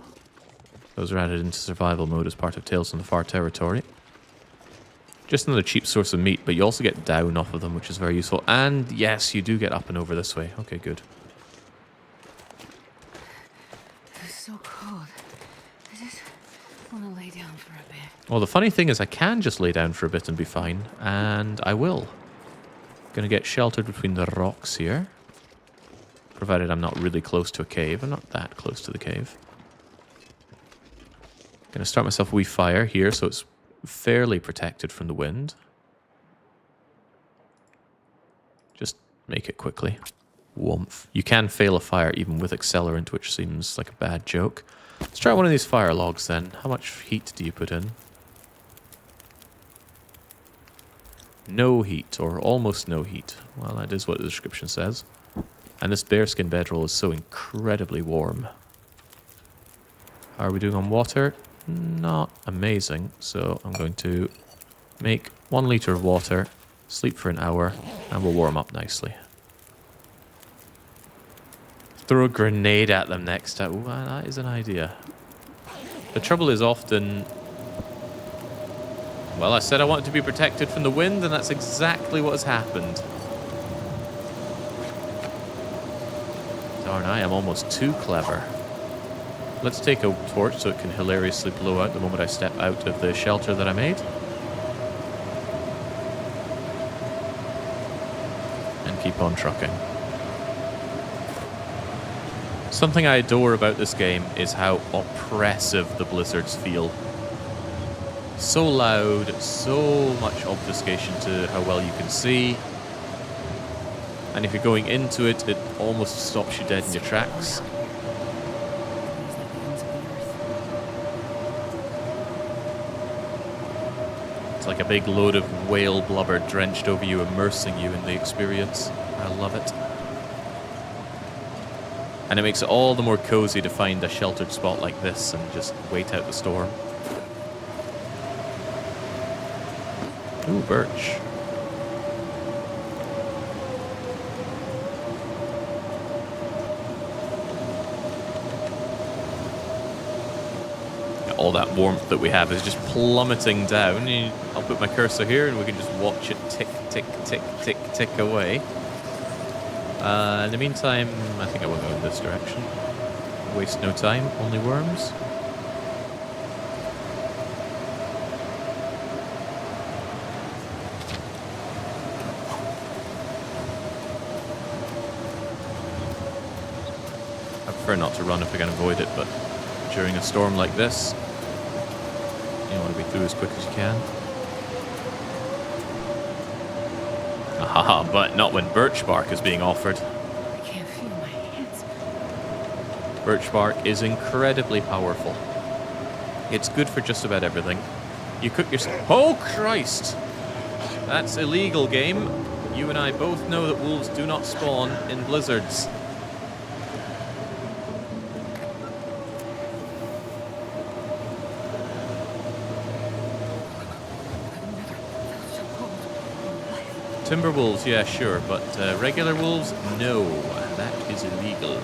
S18: Those are added into survival mode as part of Tales from the Far territory. Just another cheap source of meat, but you also get down off of them, which is very useful. And yes, you do get up and over this way. Okay, good.
S1: It's so cold. I just want to lay down for a bit.
S18: Well, the funny thing is I can just lay down for a bit and be fine, and I will. Gonna get sheltered between the rocks here. Provided I'm not really close to a cave. I'm not that close to the cave. Gonna start myself a wee fire here so it's fairly protected from the wind. Just make it quickly. Woomph. You can fail a fire even with accelerant, which seems like a bad joke. Let's try one of these fire logs then. How much heat do you put in? No heat, or almost no heat. Well, that is what the description says. And this bearskin bedroll is so incredibly warm. How are we doing on water? Not amazing, so I'm going to make 1 liter of water, sleep for an hour, and we'll warm up nicely. Throw a grenade at them next time. Ooh, that is an idea. The trouble is often... Well, I said I wanted to be protected from the wind, and that's exactly what has happened. Darn, I am almost too clever. Let's take a torch so it can hilariously blow out the moment I step out of the shelter that I made. And keep on trucking. Something I adore about this game is how oppressive the blizzards feel. So loud, so much obfuscation to how well you can see. And if you're going into it, it almost stops you dead in your tracks. It's like a big load of whale blubber drenched over you, immersing you in the experience. I love it. And it makes it all the more cozy to find a sheltered spot like this and just wait out the storm. Ooh, birch. All that warmth that we have is just plummeting down. I'll put my cursor here and we can just watch it tick, tick, tick, tick, tick away. In the meantime, I think I will go in this direction. Waste no time, only worms. I prefer not to run if I can avoid it, but during a storm like this, you want to be through as quick as you can. Haha, but not when birch bark is being offered.
S1: I can't feel my hands.
S18: Birch bark is incredibly powerful. It's good for just about everything. You cook your... Oh, Christ! That's illegal, game. You and I both know that wolves do not spawn in blizzards. Timber wolves, yeah, sure, but regular wolves, no. That is illegal.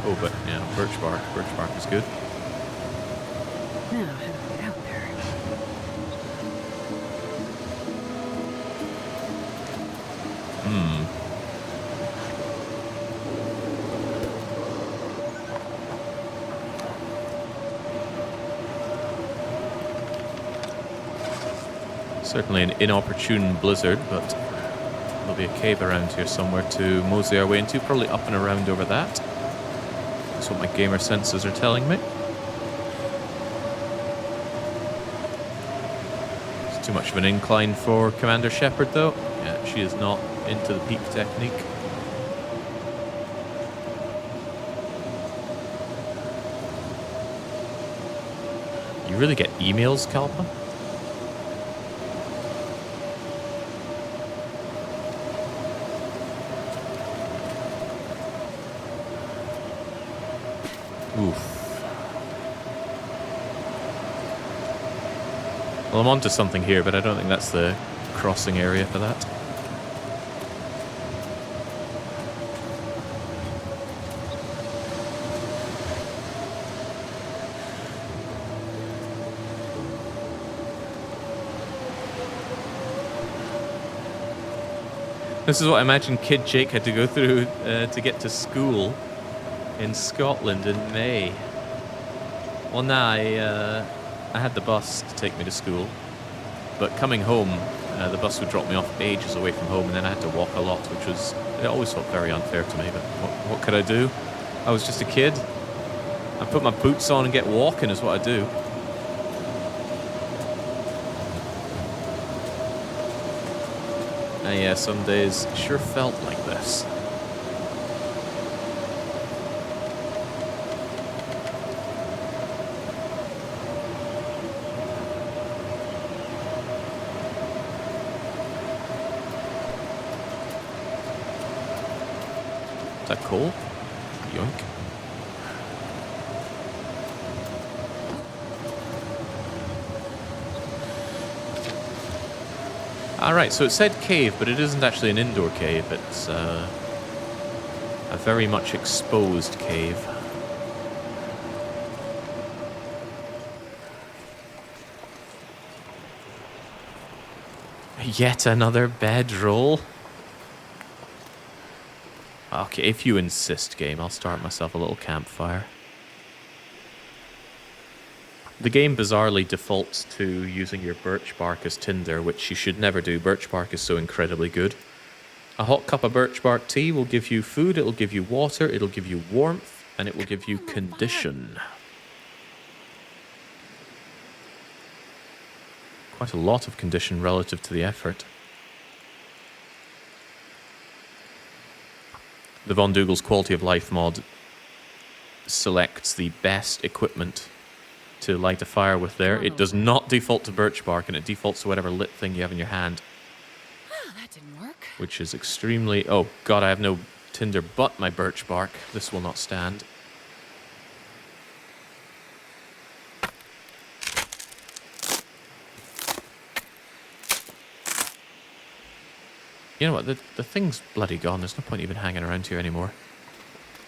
S18: Oh, but, yeah, birch bark. Birch bark is good.
S1: Now, how do I get out there?
S18: Certainly an inopportune blizzard, but there'll be a cave around here somewhere to mosey our way into, probably up and around over that. That's what my gamer senses are telling me. It's too much of an incline for Commander Shepard, though. Yeah, she is not into the peak technique. You really get emails, Kalpa? Oof. Well, I'm onto something here, but I don't think that's the crossing area for that. This is what I imagine Kid Jake had to go through to get to school in Scotland in May. Well, now I had the bus to take me to school, but coming home, the bus would drop me off ages away from home, and then I had to walk a lot, which was It always felt very unfair to me, but what could I do? I was just a kid. I put my boots on and get walking is what I do. And yeah, some days sure felt like this. Is that cool? Yoink. Alright, so it said cave, but it isn't actually an indoor cave. It's a very much exposed cave. Yet another bedroll. Okay, if you insist, game, I'll start myself a little campfire. The game bizarrely defaults to using your birch bark as tinder, which you should never do. Birch bark is so incredibly good. A hot cup of birch bark tea will give you food, it'll give you water, it'll give you warmth, and it will give you condition. Quite a lot of condition relative to the effort. The Von Dougal's Quality of Life mod selects the best equipment to light a fire with there. It does not default to birch bark, and it defaults to whatever lit thing you have in your hand.
S1: Oh, that didn't work.
S18: Which is extremely... Oh, God, I have no tinder but my birch bark. This will not stand. You know what? The thing's bloody gone. There's no point even hanging around here anymore.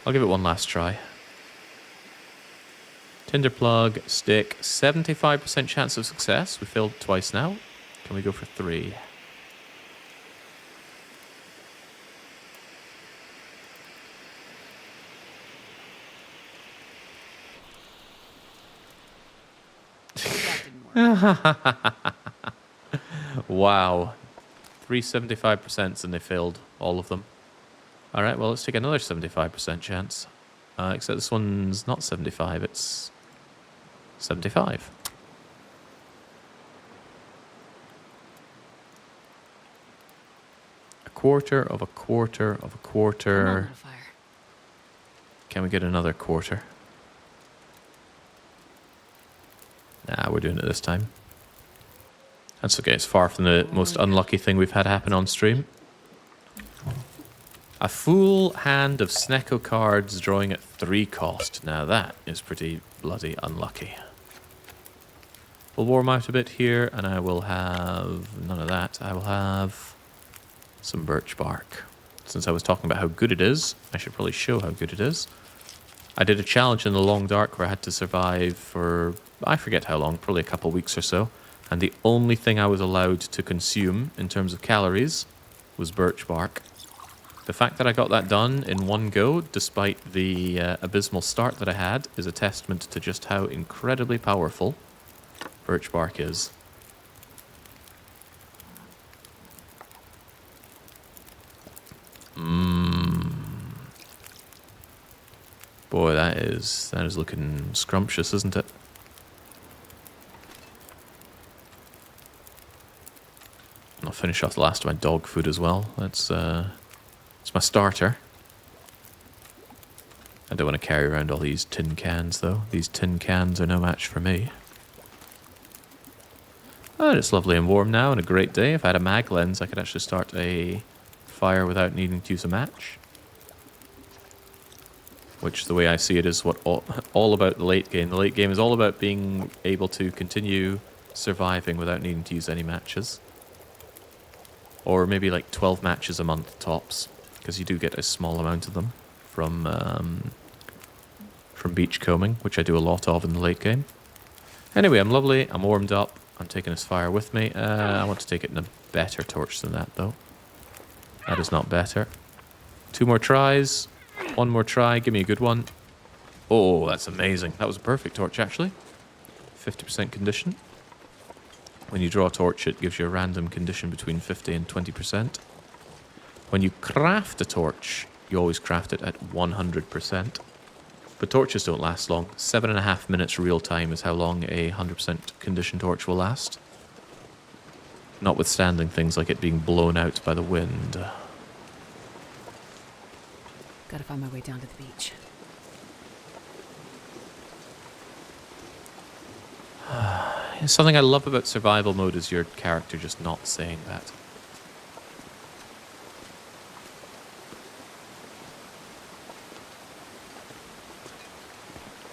S18: I'll give it one last try. Tinder plug, stick, 75% chance of success. We failed twice now. Can we go for 3? Wow. 3 75% and they failed all of them. Alright, well, let's take another 75% chance. Except this one's not 75, it's 75. A quarter of a quarter of a quarter. Can we get another quarter? Nah, we're doing it this time. That's okay, it's far from the most unlucky thing we've had happen on stream. A full hand of Snecko cards drawing at 3 cost. Now that is pretty bloody unlucky. We'll warm out a bit here, and I will have none of that. I will have some birch bark. Since I was talking about how good it is, I should probably show how good it is. I did a challenge in the Long Dark where I had to survive for, I forget how long, probably a couple weeks or so. And the only thing I was allowed to consume in terms of calories was birch bark. The fact that I got that done in one go, despite the abysmal start that I had, is a testament to just how incredibly powerful birch bark is. Boy, that is looking scrumptious, isn't it? I'll finish off the last of my dog food as well. It's my starter. I don't want to carry around all these tin cans, though. These tin cans are no match for me. Oh, it's lovely and warm now, and a great day. If I had a mag lens, I could actually start a fire without needing to use a match. Which, the way I see it, is what all about the late game. The late game is all about being able to continue surviving without needing to use any matches. Or maybe like 12 matches a month tops, because you do get a small amount of them from beachcombing, which I do a lot of in the late game. Anyway, I'm lovely, I'm warmed up, I'm taking this fire with me. I want to take it in a better torch than that, though. That is not better. 2 more tries, 1 more try, give me a good one. Oh, that's amazing. That was a perfect torch, actually. 50% condition. When you draw a torch, it gives you a random condition between 50 and 20%. When you craft a torch, you always craft it at 100%. But torches don't last long. 7.5 minutes real time is how long a 100% condition torch will last. Notwithstanding things like it being blown out by the wind.
S1: Gotta find my way down to the beach.
S18: Something I love about survival mode is your character just not saying that.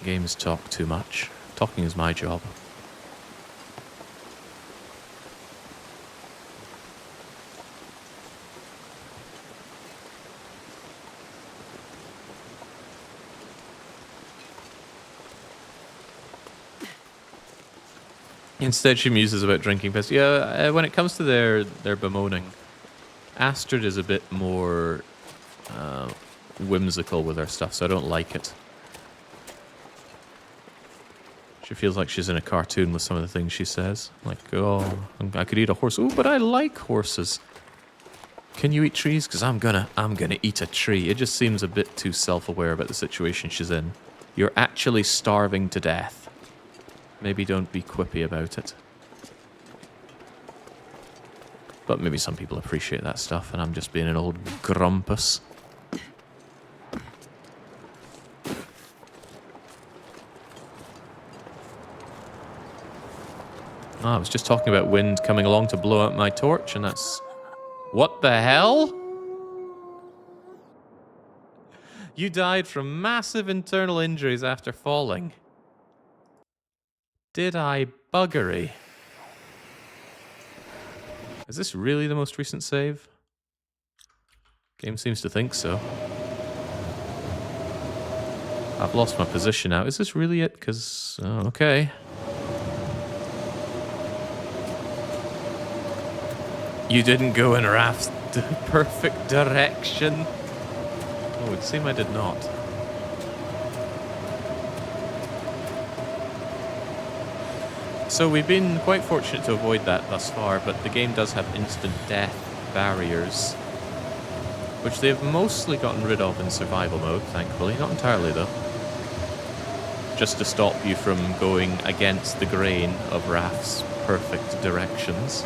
S18: Games talk too much. Talking is my job. Instead, she muses about drinking piss. Yeah, when it comes to their bemoaning, Astrid is a bit more whimsical with her stuff, so I don't like it. She feels like she's in a cartoon with some of the things she says. Like, oh, I could eat a horse. Oh, but I like horses. Can you eat trees? Because I'm gonna eat a tree. It just seems a bit too self-aware about the situation she's in. You're actually starving to death. Maybe don't be quippy about it. But maybe some people appreciate that stuff, and I'm just being an old grumpus. Oh, I was just talking about wind coming along to blow out my torch, and that's... What the hell? You died from massive internal injuries after falling. Did I buggery? Is this really the most recent save? Game seems to think so. I've lost my position now. Is this really it? Because... Oh, okay. You didn't go in Raph's perfect direction. Oh, it would seem I did not. So we've been quite fortunate to avoid that thus far, but the game does have instant death barriers, which they've mostly gotten rid of in survival mode, thankfully. Not entirely, though. Just to stop you from going against the grain of Raph's perfect directions.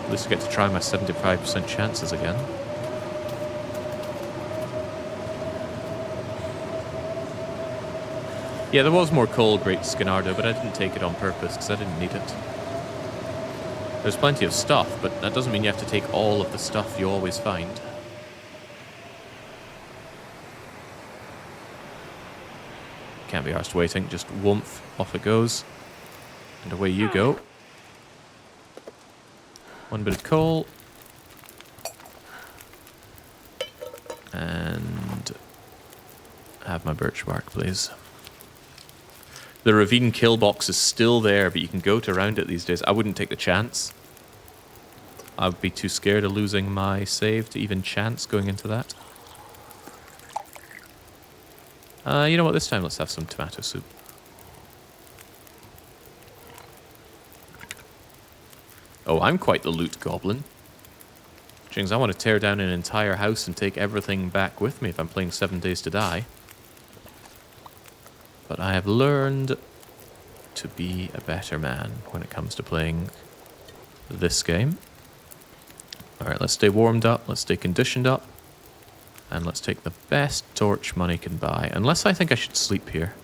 S18: At least I get to try my 75% chances again. Yeah, there was more coal, Great Skinardo, but I didn't take it on purpose because I didn't need it. There's plenty of stuff, but that doesn't mean you have to take all of the stuff you always find. Can't be arsed waiting, just whoomph, off it goes. And away you go. One bit of coal. And have my birch bark, please. The Ravine kill box is still there, but you can go to around it these days. I wouldn't take the chance. I would be too scared of losing my save to even chance going into that. You know what, this time let's have some tomato soup. Oh, I'm quite the loot goblin. Jings, I want to tear down an entire house and take everything back with me if I'm playing 7 Days to Die. But I have learned to be a better man when it comes to playing this game. Alright, let's stay warmed up, let's stay conditioned up, and let's take the best torch money can buy. Unless I think I should sleep here.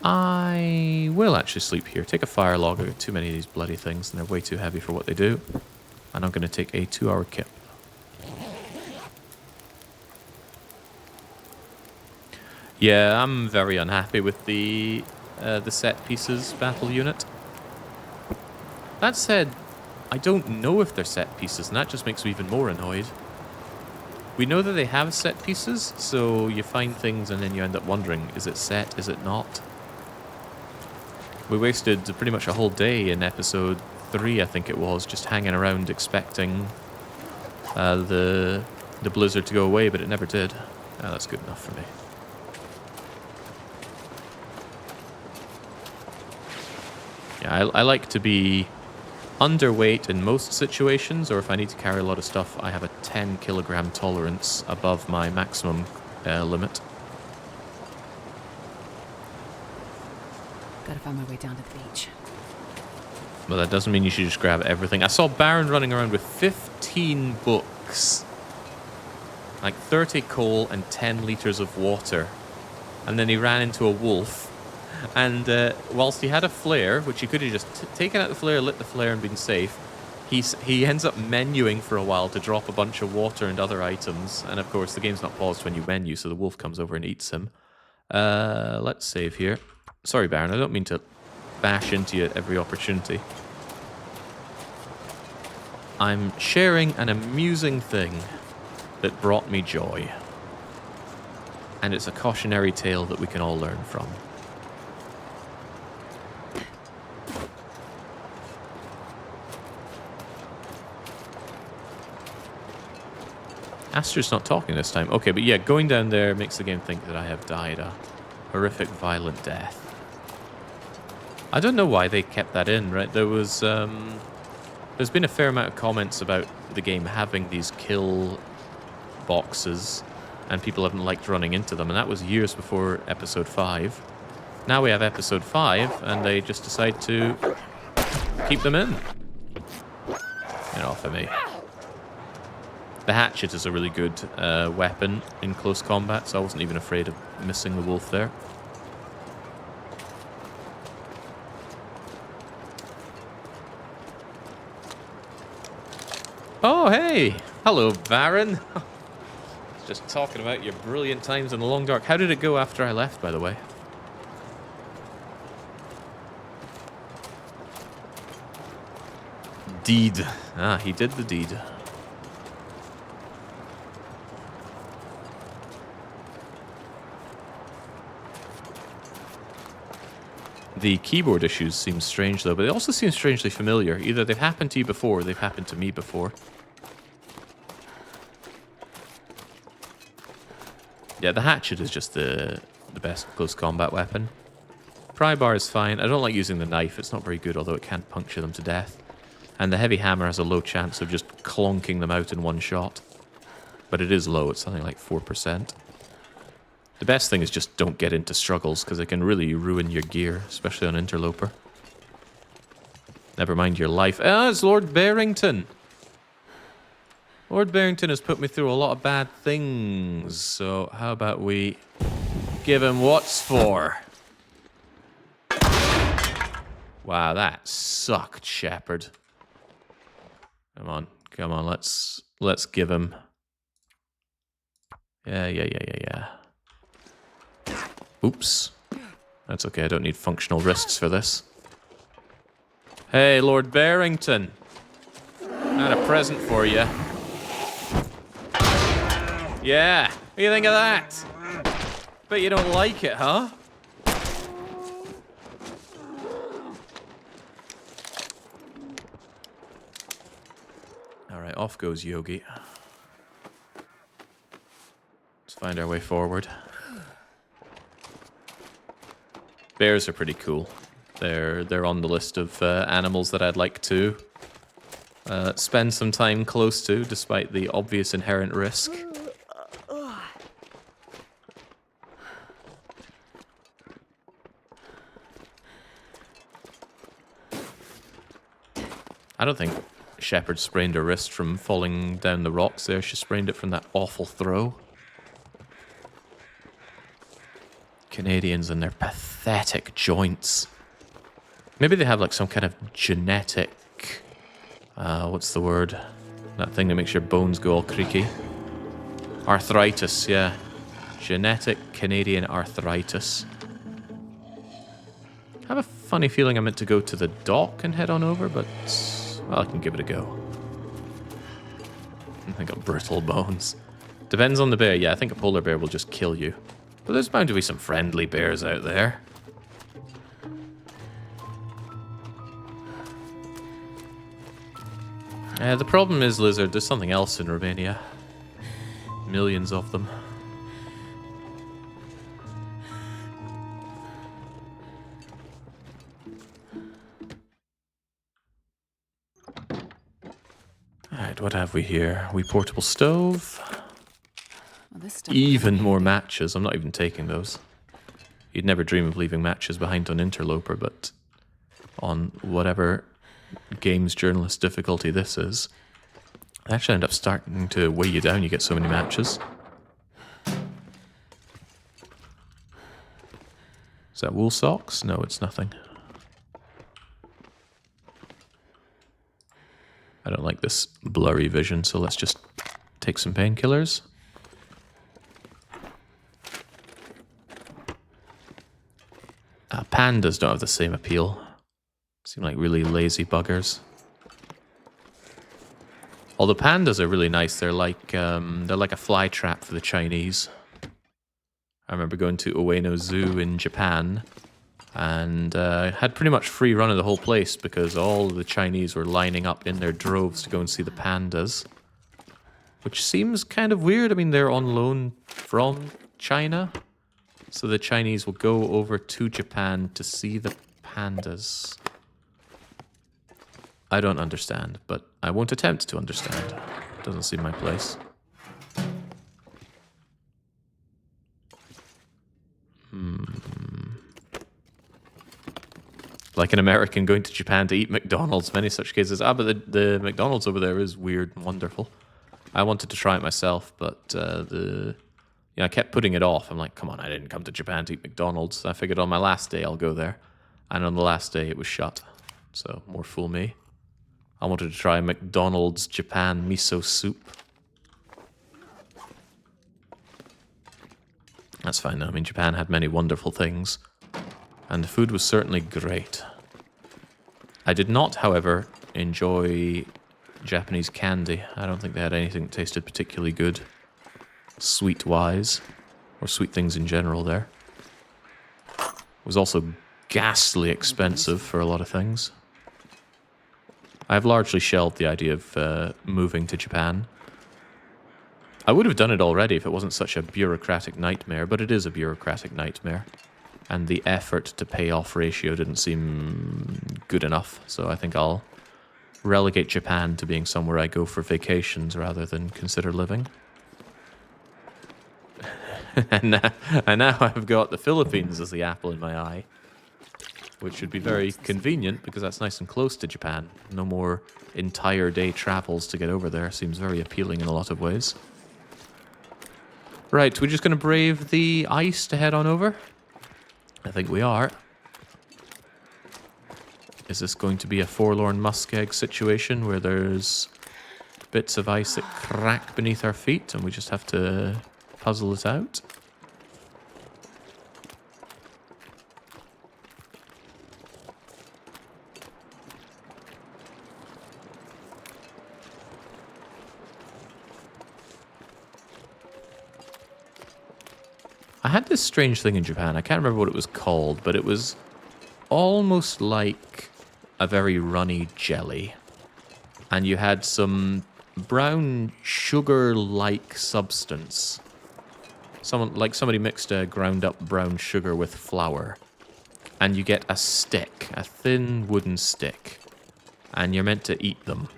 S18: I will actually sleep here. Take a fire log. I've got too many of these bloody things, and they're way too heavy for what they do. And I'm going to take a 2-hour kip. Yeah, I'm very unhappy with the set pieces battle unit. That said, I don't know if they're set pieces, and that just makes me even more annoyed. We know that they have set pieces, so you find things and then you end up wondering, is it set, is it not? We wasted pretty much a whole day in episode 3, I think it was, just hanging around expecting the blizzard to go away, but it never did. Ah, that's good enough for me. Yeah, I like to be underweight in most situations, or if I need to carry a lot of stuff, I have a 10 kilogram tolerance above my maximum limit.
S1: Gotta find my way down to the beach.
S18: But that doesn't mean you should just grab everything. I saw Baron running around with 15 books, like 30 coal and 10 liters of water. And then he ran into a wolf. And whilst he had a flare, which he could have just taken out the flare, lit the flare, and been safe, he ends up menuing for a while to drop a bunch of water and other items. And of course, the game's not paused when you menu, so the wolf comes over and eats him. Let's save here. Sorry, Baron, I don't mean to bash into you at every opportunity. I'm sharing an amusing thing that brought me joy. And it's a cautionary tale that we can all learn from. Aster's not talking this time. Okay, but yeah, going down there makes the game think that I have died a horrific, violent death. I don't know why they kept that in, right? There's been a fair amount of comments about the game having these kill boxes, and people haven't liked running into them, and that was years before Episode 5. Now we have Episode 5, and they just decide to keep them in. Get off of me. The hatchet is a really good weapon in close combat, so I wasn't even afraid of missing the wolf there. Oh, hey! Hello, Baron! Just talking about your brilliant times in the Long Dark. How did it go after I left, by the way? Deed. Ah, he did the deed. The keyboard issues seem strange, though, but they also seem strangely familiar. Either they've happened to you before, or they've happened to me before. Yeah, the hatchet is just the best close combat weapon. Pry bar is fine. I don't like using the knife. It's not very good, although it can puncture them to death. And the heavy hammer has a low chance of just clonking them out in one shot. But it is low. It's something like 4%. The best thing is just don't get into struggles, because it can really ruin your gear, especially on Interloper. Never mind your life. Ah, it's Lord Barrington! Lord Barrington has put me through a lot of bad things, so how about we give him what's for? Wow, that sucked, Shepard. Come on, let's give him... Yeah. Oops. That's okay, I don't need functional wrists for this. Hey, Lord Barrington. Got a present for you. Yeah, what do you think of that? Bet you don't like it, huh? Alright, off goes Yogi. Let's find our way forward. Bears are pretty cool. They're on the list of animals that I'd like to spend some time close to, despite the obvious inherent risk. I don't think Shepard sprained her wrist from falling down the rocks there. She sprained it from that awful throw. Canadians and their pathetic joints. Maybe they have like some kind of genetic... what's the word? That thing that makes your bones go all creaky. Arthritis, yeah. Genetic Canadian arthritis. I have a funny feeling I'm meant to go to the dock and head on over, but... well, I can give it a go. I got brittle bones. Depends on the bear. Yeah, I think a polar bear will just kill you. But there's bound to be some friendly bears out there. The problem is, Lizard, there's something else in Romania. Millions of them. Alright, what have we here? Portable stove.
S1: Well, this stuff
S18: Even more matches. I'm not even taking those. You'd never dream of leaving matches behind on Interloper, but on whatever games journalist difficulty this is, they actually end up starting to weigh you down. You get so many matches. Is that wool socks? No, it's nothing. I don't like this blurry vision, so let's just take some painkillers. Pandas don't have the same appeal. Seem like really lazy buggers. Although pandas are really nice, they're like a fly trap for the Chinese. I remember going to Ueno Zoo in Japan, and had pretty much free run of the whole place because all of the Chinese were lining up in their droves to go and see the pandas. Which seems kind of weird. I mean, they're on loan from China, so the Chinese will go over to Japan to see the pandas. I don't understand, but I won't attempt to understand. Doesn't seem my place. Like an American going to Japan to eat McDonald's, many such cases. But the McDonald's over there is weird and wonderful. I wanted to try it myself, but I kept putting it off. I'm like, come on, I didn't come to Japan to eat McDonald's. I figured on my last day I'll go there. And on the last day it was shut. So, more fool me. I wanted to try McDonald's Japan miso soup. That's fine though. I mean, Japan had many wonderful things. And the food was certainly great. I did not, however, enjoy Japanese candy. I don't think they had anything that tasted particularly good, sweet-wise, or sweet things in general there. It was also ghastly expensive for a lot of things. I've largely shelved the idea of moving to Japan. I would have done it already if it wasn't such a bureaucratic nightmare, but it is a bureaucratic nightmare. And the effort to payoff ratio didn't seem good enough, so I think I'll relegate Japan to being somewhere I go for vacations rather than consider living. And now I've got the Philippines as the apple in my eye, which should be very convenient because that's nice and close to Japan. No more entire day travels to get over there. Seems very appealing in a lot of ways. Right, we're just going to brave the ice to head on over? I think we are. Is this going to be a forlorn muskeg situation where there's bits of ice that crack beneath our feet and we just have to puzzle it out? I had this strange thing in Japan. I can't remember what it was called, but it was almost like a very runny jelly. And you had some brown sugar-like substance. Somebody mixed a ground up brown sugar with flour. And you get a stick, a thin wooden stick. And you're meant to eat them.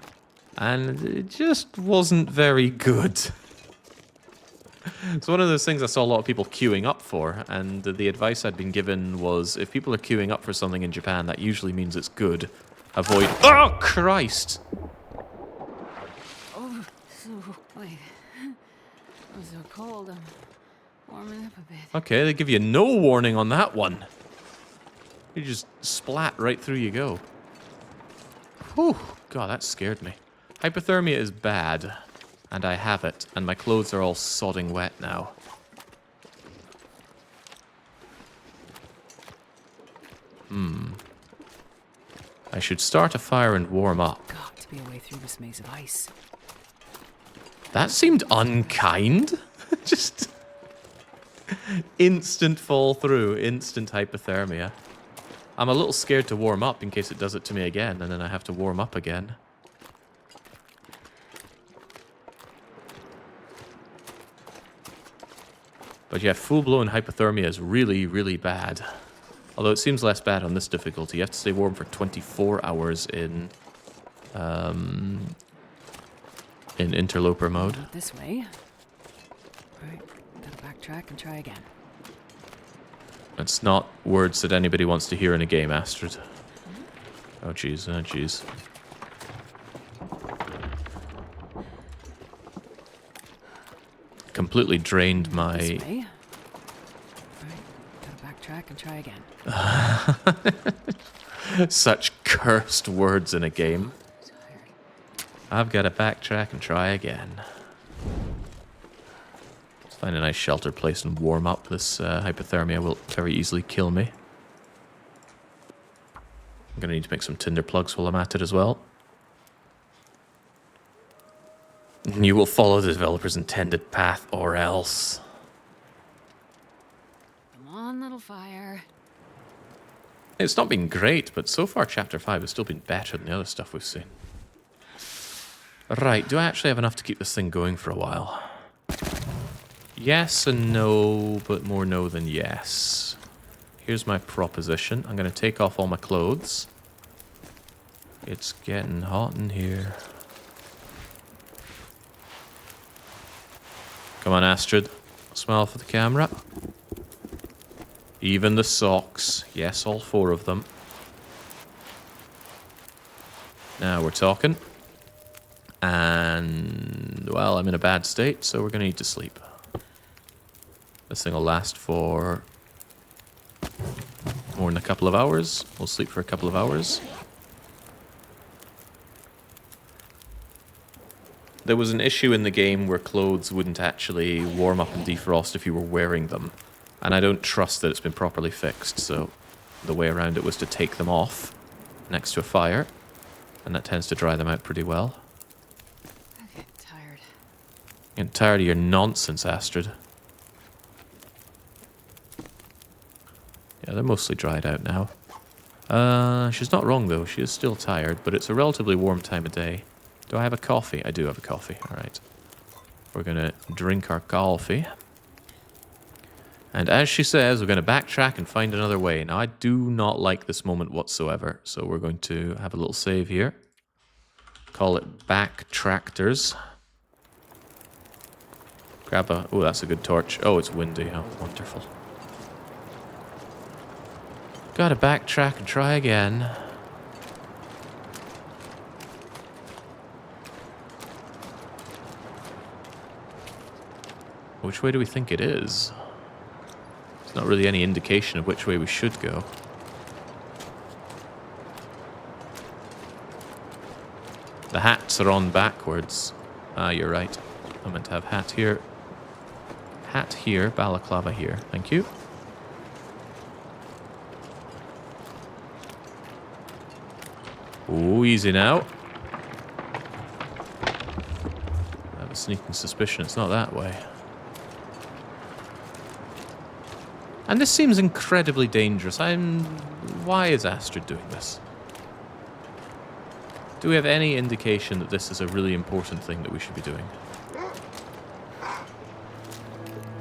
S18: And it just wasn't very good. It's one of those things I saw a lot of people queuing up for, and the advice I'd been given was if people are queuing up for something in Japan, that usually means it's good. Avoid... Oh, Christ!
S1: Oh, so, wait. I'm so cold, I'm warming up a bit.
S18: Okay, they give you no warning on that one. You just splat right through you go. Whew, God, that scared me. Hypothermia is bad. And I have it, and my clothes are all sodding wet now. I should start a fire and warm up.
S1: Got to be a way through this maze of ice.
S18: That seemed unkind. Just instant fall through, instant hypothermia. I'm a little scared to warm up in case it does it to me again, and then I have to warm up again. But yeah, full-blown hypothermia is really, really bad. Although it seems less bad on this difficulty. You have to stay warm for 24 hours in in interloper mode.
S1: Not this way. Alright, gotta backtrack and try again.
S18: It's not words that anybody wants to hear in a game, Astrid. Oh jeez, oh jeez. Completely drained my...
S1: This way. Alright, gotta backtrack and try again.
S18: Such cursed words in a game. I've got to backtrack and try again. Let's find a nice shelter place and warm up. This hypothermia will very easily kill me. I'm going to need to make some tinder plugs while I'm at it as well. You will follow the developer's intended path or else.
S1: Come on, little fire.
S18: It's not been great, but so far Chapter 5 has still been better than the other stuff we've seen. Right, do I actually have enough to keep this thing going for a while? Yes and no, but more no than yes. Here's my proposition. I'm going to take off all my clothes. It's getting hot in here. Come on, Astrid. Smile for the camera. Even the socks. Yes, all 4 of them. Now we're talking. And, well, I'm in a bad state, so we're going to need to sleep. This thing will last for more than a couple of hours. We'll sleep for a couple of hours. There was an issue in the game where clothes wouldn't actually warm up and defrost if you were wearing them. And I don't trust that it's been properly fixed, so the way around it was to take them off next to a fire. And that tends to dry them out pretty well.
S1: Okay, tired.
S18: Getting tired of your nonsense, Astrid. Yeah, they're mostly dried out now. She's not wrong, though. She is still tired, but it's a relatively warm time of day. Do I have a coffee? I do have a coffee. All right. We're going to drink our coffee. And as she says, we're going to backtrack and find another way. Now, I do not like this moment whatsoever, so we're going to have a little save here. Call it Backtractors. Grab a... Oh, that's a good torch. Oh, it's windy. Oh, wonderful. Gotta backtrack and try again. Which way do we think it is? There's not really any indication of which way we should go. The hats are on backwards. Ah, you're right. I meant to have hat here. Hat here, balaclava here. Thank you. Oh, easy now. I have a sneaking suspicion it's not that way. And this seems incredibly dangerous. Why is Astrid doing this? Do we have any indication that this is a really important thing that we should be doing?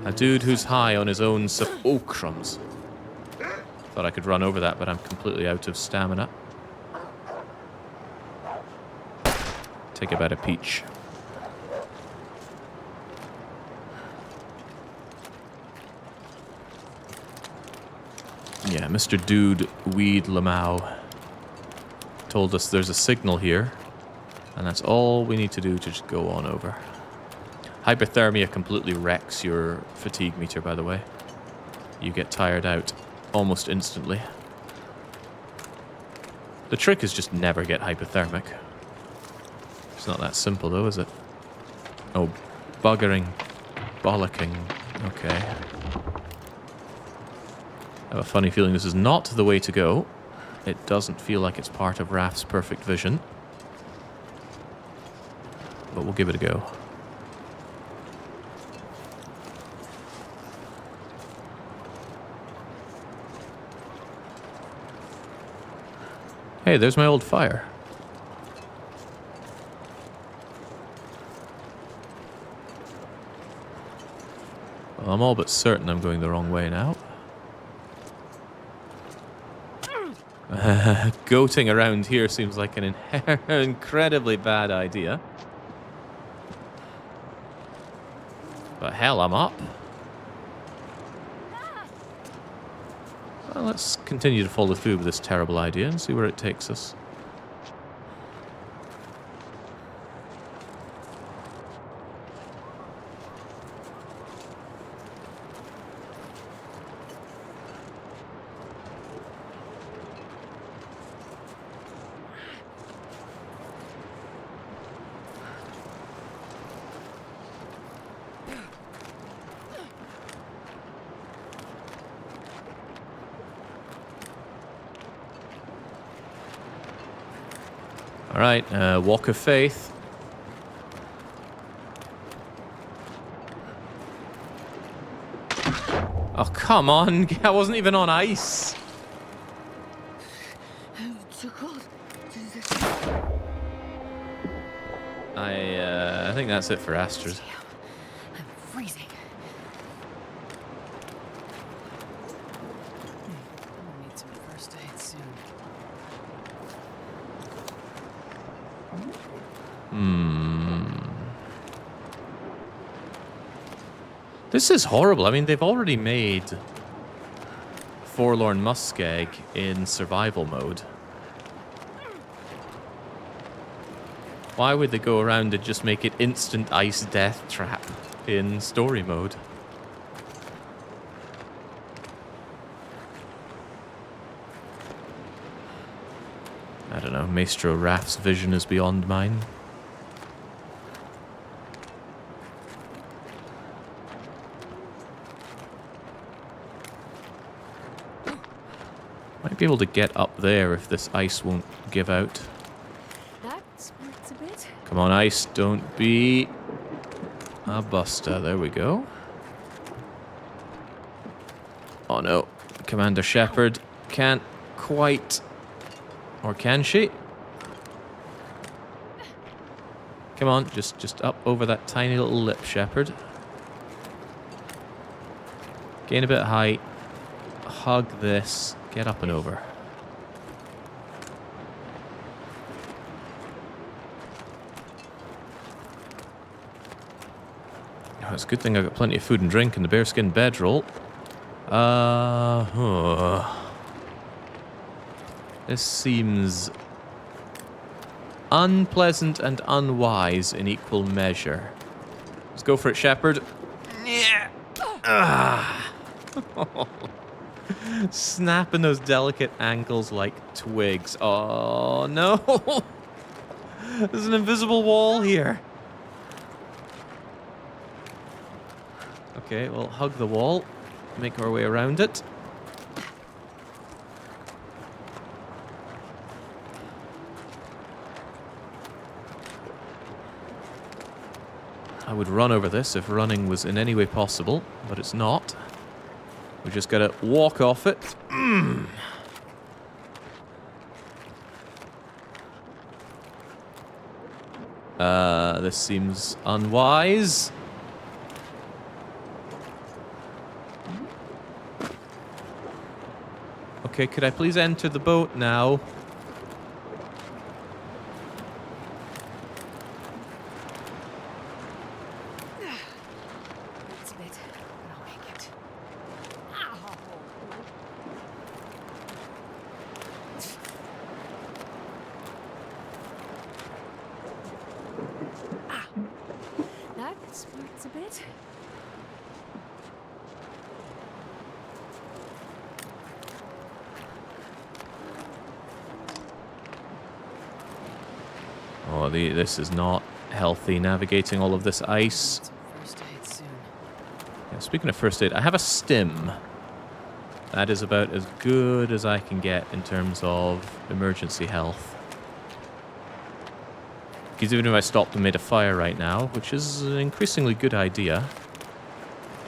S18: A dude who's high on his own oh, crumbs. Thought I could run over that, but I'm completely out of stamina. Take a bite of peach. Yeah, Mr. Dude Weed Lamau told us there's a signal here, and that's all we need to do to just go on over. Hypothermia completely wrecks your fatigue meter, by the way. You get tired out almost instantly. The trick is just never get hypothermic. It's not that simple, though, is it? Oh, buggering. Bollocking. Okay. I have a funny feeling this is not the way to go. It doesn't feel like it's part of Raph's perfect vision. But we'll give it a go. Hey, there's my old fire. Well, I'm all but certain I'm going the wrong way now. Goating around here seems like an incredibly bad idea. But hell, I'm up. Well, let's continue to follow through with this terrible idea and see where it takes us. Alright, walk of faith. Oh, come on. I wasn't even on ice. I think that's it for Astrid.
S1: I'm freezing. I'll need some first aid soon.
S18: This is horrible. I mean, they've already made Forlorn Muskeg in survival mode. Why would they go around and just make it instant ice death trap in story mode? I don't know. Maestro Raph's vision is beyond mine. Might be able to get up there if this ice won't give out.
S1: That squirts a bit.
S18: Come on, ice, don't be a buster. There we go. Oh no, Commander Shepard can't quite. Or can she? Come on, just up over that tiny little lip, Shepard. Gain a bit of height. Hug this. Get up and over. Oh, it's a good thing I've got plenty of food and drink in the bearskin bedroll. This seems unpleasant and unwise in equal measure. Let's go for it, Shepard. Yeah. Snapping those delicate ankles like twigs. Oh no! There's an invisible wall here. Okay, we'll hug the wall, make our way around it. I would run over this if running was in any way possible, but it's not. We just gotta walk off it. This seems unwise. Okay, could I please enter the boat now?
S1: It's a bit, but I'll make it. That smarts a bit.
S18: Oh, this is not healthy, navigating all of this ice.
S1: First aid soon.
S18: Yeah, speaking of first aid, I have a stim. That is about as good as I can get in terms of emergency health. Because even if I stopped and made a fire right now, which is an increasingly good idea,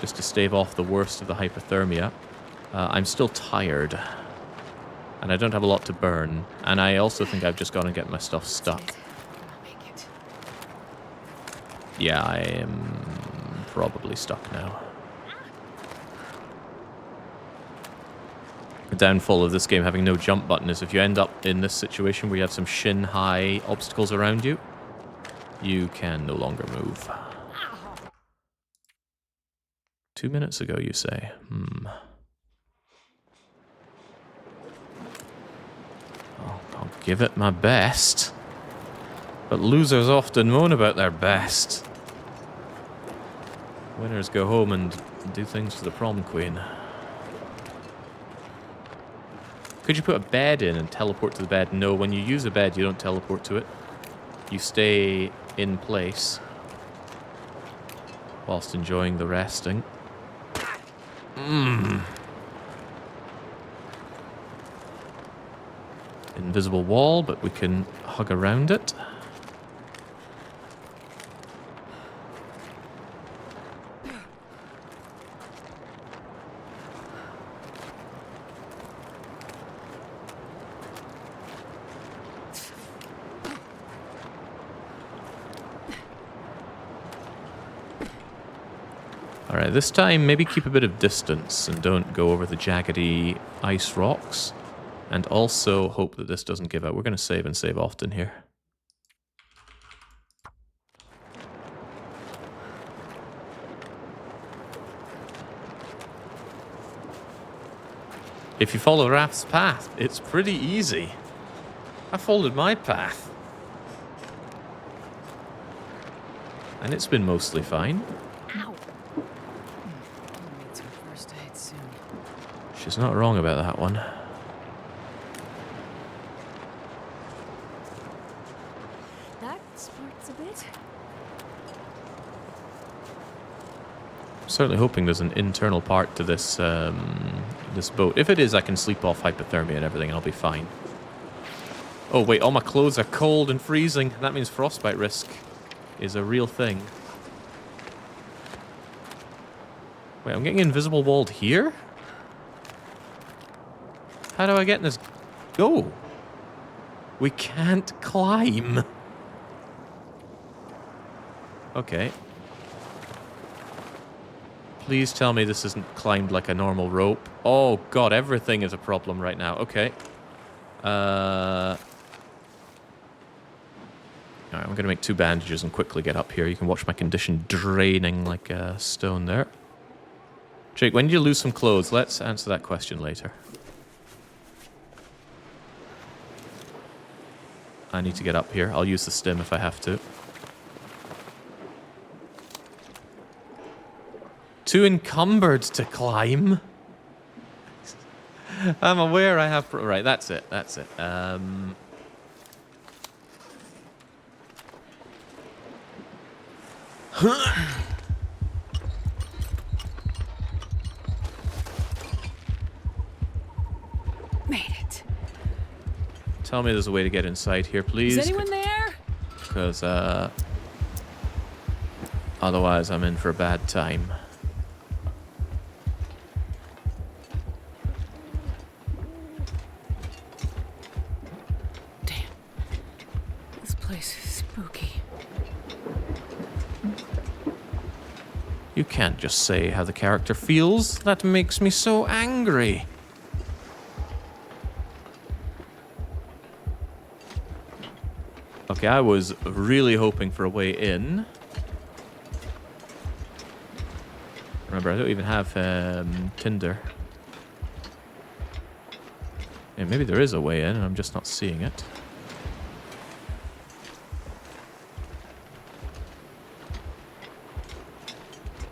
S18: just to stave off the worst of the hypothermia, I'm still tired. And I don't have a lot to burn. And I also think I've just got to get my stuff stuck. Yeah, I am probably stuck now. The downfall of this game having no jump button is if you end up in this situation where you have some shin-high obstacles around you, you can no longer move. 2 minutes ago, you say? I'll give it my best. But losers often moan about their best. Winners go home and do things for the prom queen. Could you put a bed in and teleport to the bed? No, when you use a bed, you don't teleport to it. You stay in place whilst enjoying the resting. Invisible wall, but we can hug around it. Alright, this time maybe keep a bit of distance and don't go over the jaggedy ice rocks. And also hope that this doesn't give out. We're going to save and save often here. If you follow Raph's path, it's pretty easy. I followed my path. And it's been mostly fine.
S1: Ow. Need some first aid soon.
S18: She's not wrong about that one.
S10: That sparks a bit.
S18: I'm certainly hoping there's an internal part to this this boat. If it is, I can sleep off hypothermia and everything and I'll be fine. Oh wait, all my clothes are cold and freezing. That means frostbite risk is a real thing. Wait, I'm getting invisible walled here? How do I get in this? Go! We can't climb. Okay. Please tell me this isn't climbed like a normal rope. Oh god, everything is a problem right now. Okay. Alright, I'm going to make 2 bandages and quickly get up here. You can watch my condition draining like a stone there. Jake, when did you lose some clothes? Let's answer that question later. I need to get up here. I'll use the stim if I have to. Too encumbered to climb. I'm aware I have... Right, that's it. That's it.
S1: Made it.
S18: Tell me there's a way to get inside here, please.
S1: Is anyone there?
S18: Because, otherwise I'm in for a bad time.
S1: Damn. This place is spooky.
S18: You can't just say how the character feels. That makes me so angry. Okay, I was really hoping for a way in. Remember, I don't even have Tinder. Yeah, maybe there is a way in and I'm just not seeing it.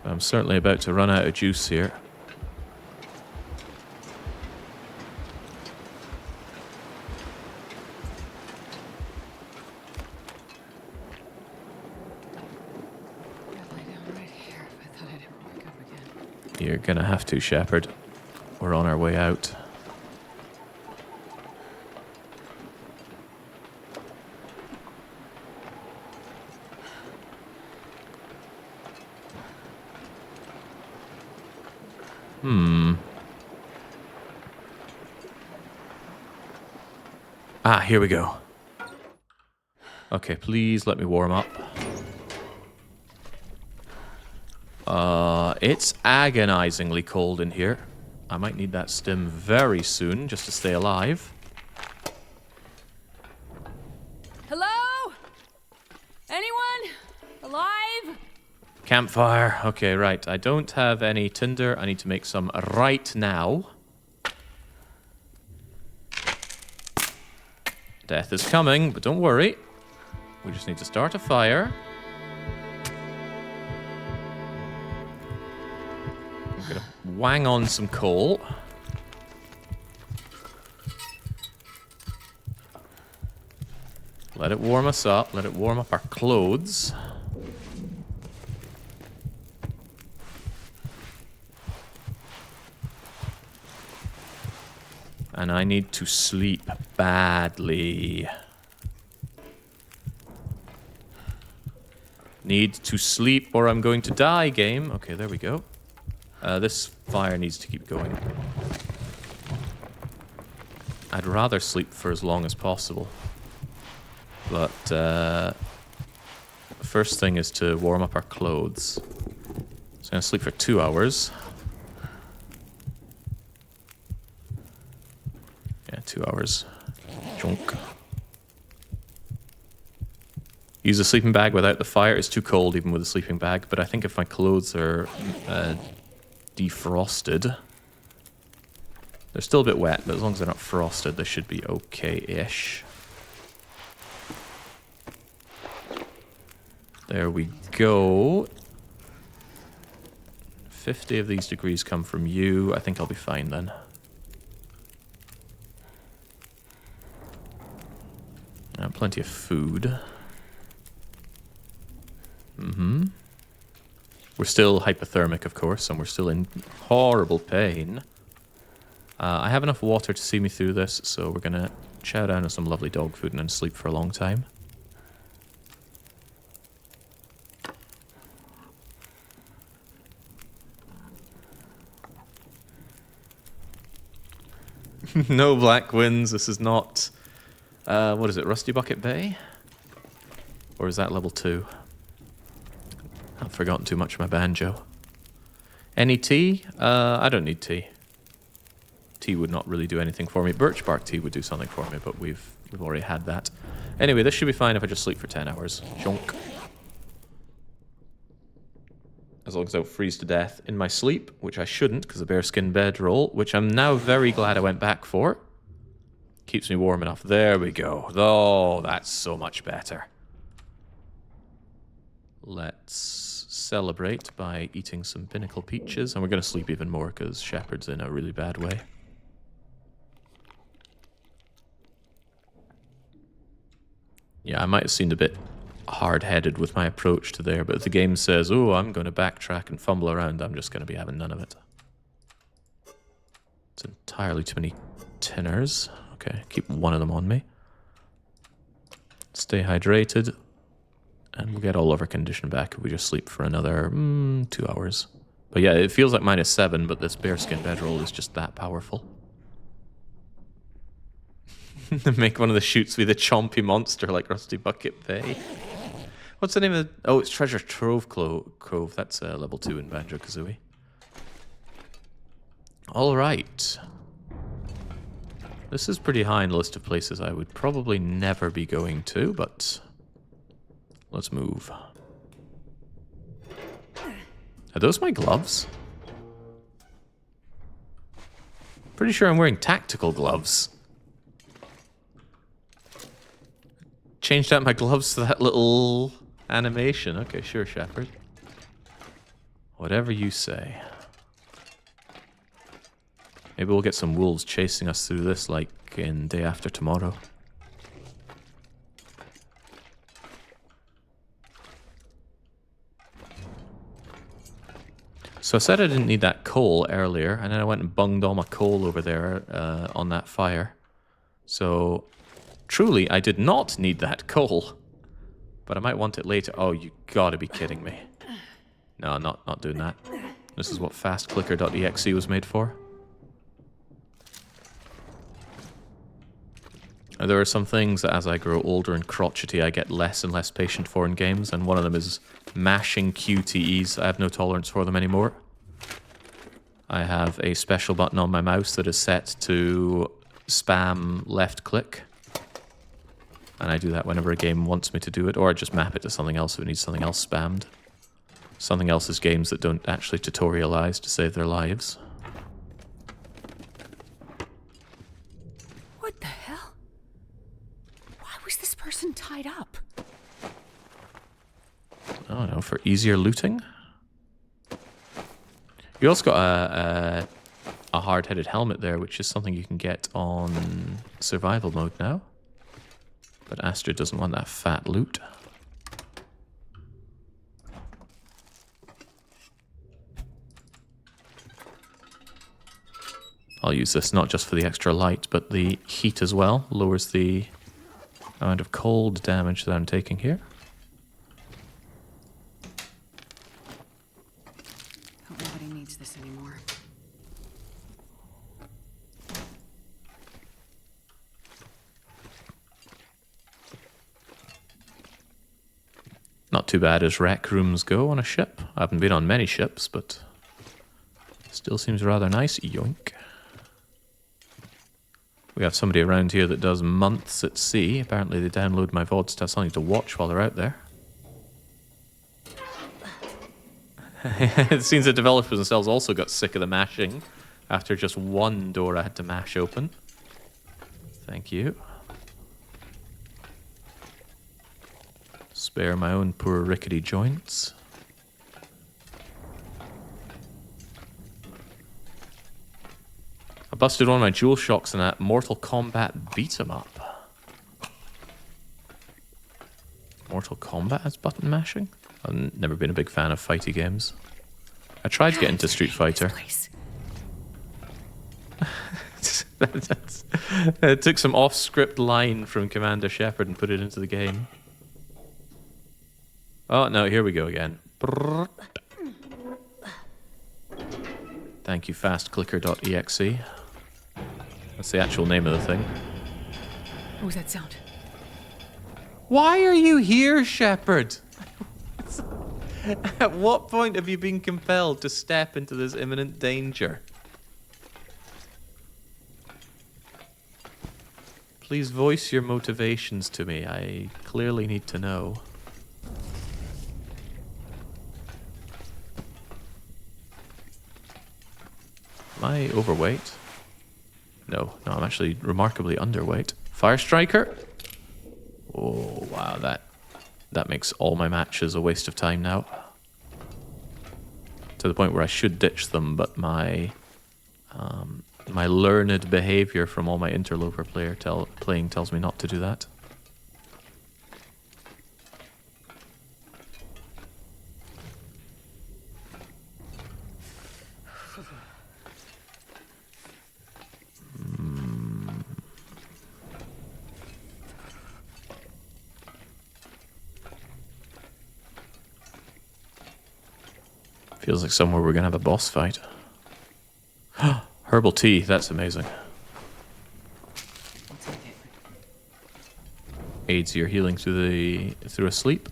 S18: I'm certainly about to run out of juice here. You're gonna have to, Shepard. We're on our way out. Ah, here we go. Okay, please let me warm up. It's agonizingly cold in here. I might need that stim very soon just to stay alive.
S1: Hello? Anyone? Alive?
S18: Campfire. Okay, right. I don't have any tinder. I need to make some right now. Death is coming, but don't worry. We just need to start a fire. I'm gonna wang on some coal. Let it warm us up. Let it warm up our clothes. And I need to sleep badly. Need to sleep or I'm going to die, game. Okay, there we go. This fire needs to keep going. I'd rather sleep for as long as possible. But first thing is to warm up our clothes. So I'm going to sleep for 2 hours. Yeah, 2 hours. Junk. Use a sleeping bag without the fire. It's too cold even with a sleeping bag, but I think if my clothes are defrosted, they're still a bit wet, but as long as they're not frosted, they should be okay-ish. There we go. 50 of these degrees come from you. I think I'll be fine then. Plenty of food. We're still hypothermic, of course, and we're still in horrible pain. I have enough water to see me through this, so we're going to chow down on some lovely dog food and then sleep for a long time. No black winds. This is not... what is it? Rusty Bucket Bay? Or is that level 2? I've forgotten too much of my banjo. Any tea? I don't need tea. Tea would not really do anything for me. Birch bark tea would do something for me, but we've already had that. Anyway, this should be fine if I just sleep for 10 hours. Junk. As long as I don't freeze to death in my sleep, which I shouldn't because of bearskin bedroll, which I'm now very glad I went back for. Keeps me warm enough. There we go. Oh, that's so much better. Let's celebrate by eating some pinnacle peaches, and we're going to sleep even more because Shepard's in a really bad way. Yeah, I might have seemed a bit hard-headed with my approach to there, but if the game says, oh, I'm going to backtrack and fumble around, I'm just going to be having none of it. It's entirely too many tinners. Okay, keep one of them on me. Stay hydrated. And we'll get all of our condition back if we just sleep for another 2 hours. But yeah, it feels like -7, but this bearskin bedroll is just that powerful. Make one of the shoots be the chompy monster like Rusty Bucket Bay. What's the name of the... Oh, it's Treasure Trove Cove. That's level 2 in Banjo-Kazooie. Alright. This is pretty high in the list of places I would probably never be going to, but... let's move. Are those my gloves? Pretty sure I'm wearing tactical gloves. Changed out my gloves to that little animation. Okay, sure, Shepard. Whatever you say. Maybe we'll get some wolves chasing us through this like in Day After Tomorrow. So I said I didn't need that coal earlier, and then I went and bunged all my coal over there on that fire. So, truly, I did not need that coal. But I might want it later. Oh, you gotta be kidding me. No, not doing that. This is what fastclicker.exe was made for. There are some things that as I grow older and crotchety, I get less and less patient for in games, and one of them is mashing QTEs. I have no tolerance for them anymore. I have a special button on my mouse that is set to spam left click. And I do that whenever a game wants me to do it, or I just map it to something else if it needs something else spammed. Something else is games that don't actually tutorialize to save their lives.
S1: What the hell? Why was this person tied up?
S18: I don't know, for easier looting? You also got a hard-headed helmet there, which is something you can get on survival mode now. But Astrid doesn't want that fat loot. I'll use this not just for the extra light, but the heat as well. Lowers the amount of cold damage that I'm taking here.
S1: Hope nobody needs this anymore.
S18: Not too bad as rec rooms go on a ship. I haven't been on many ships, but still seems rather nice. Yoink. We have somebody around here that does months at sea. Apparently they download my VODs to have something to watch while they're out there. It seems the developers themselves also got sick of the mashing after just one door I had to mash open. Thank you. Spare my own poor rickety joints. I busted one of my jewel shocks in a Mortal Kombat beat-em-up. Mortal Kombat has button mashing? I've never been a big fan of fighty games. I tried to get into Street Fighter. I took some off-script line from Commander Shepard and put it into the game. Oh, no, here we go again. Thank you, fastclicker.exe. That's the actual name of the thing.
S1: What was that sound?
S18: Why are you here, Shepard? At what point have you been compelled to step into this imminent danger? Please voice your motivations to me. I clearly need to know. Am I overweight? No, I'm actually remarkably underweight. Fire Striker? Oh, wow, that makes all my matches a waste of time now. To the point where I should ditch them, but my my learned behavior from all my interloper playing tells me not to do that. Feels like somewhere we're gonna have a boss fight. Herbal tea, that's amazing. Aids your healing through a sleep.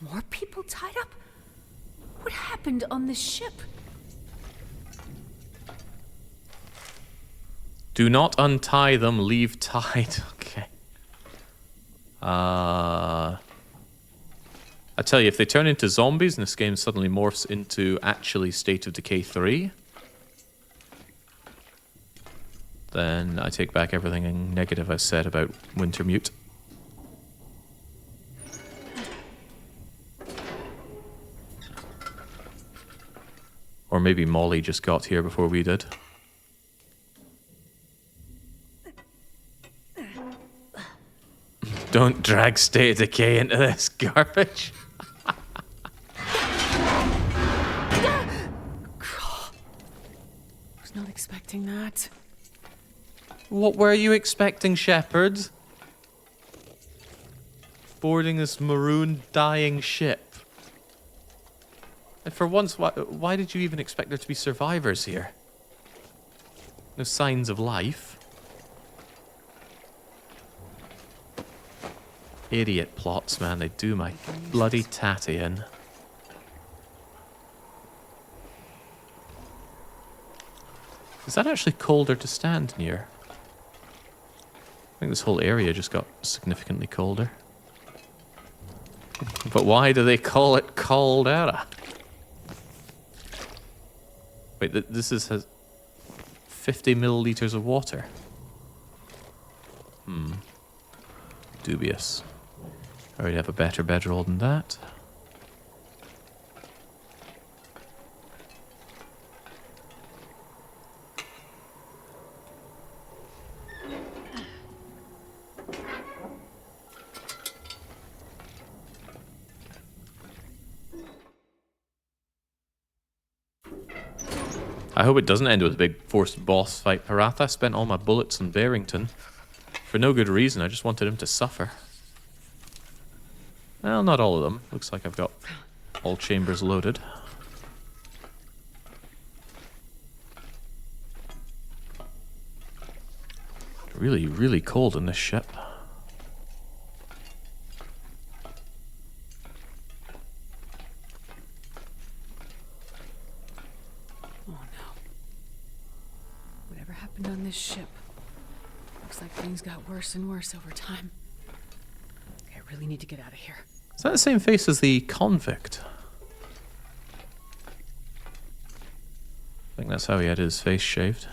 S1: More people tied up? What happened on this ship?
S18: Do not untie them, leave tied. Okay. I tell you, if they turn into zombies and this game suddenly morphs into actually State of Decay 3, then I take back everything negative I said about Wintermute. Or maybe Molly just got here before we did. Don't drag State of Decay into this garbage.
S1: Was not expecting that.
S18: What were you expecting, Shepard? Boarding this maroon dying ship. And for once, why did you even expect there to be survivors here? No signs of life. Idiot plots, man. They do my bloody tatty in. Is that actually colder to stand near? I think this whole area just got significantly colder. But why do they call it caldera? Wait, this has 50 milliliters of water. Dubious. I already have a better bedroll than that. I hope it doesn't end with a big forced boss fight. Paratha spent all my bullets on Barrington. For no good reason, I just wanted him to suffer. Well, not all of them. Looks like I've got all chambers loaded. Really, really cold in this ship.
S1: On this ship. Looks like things got worse and worse over time. Okay, I really need to get out of here.
S18: Is that the same face as the convict? I think that's how he had his face shaved.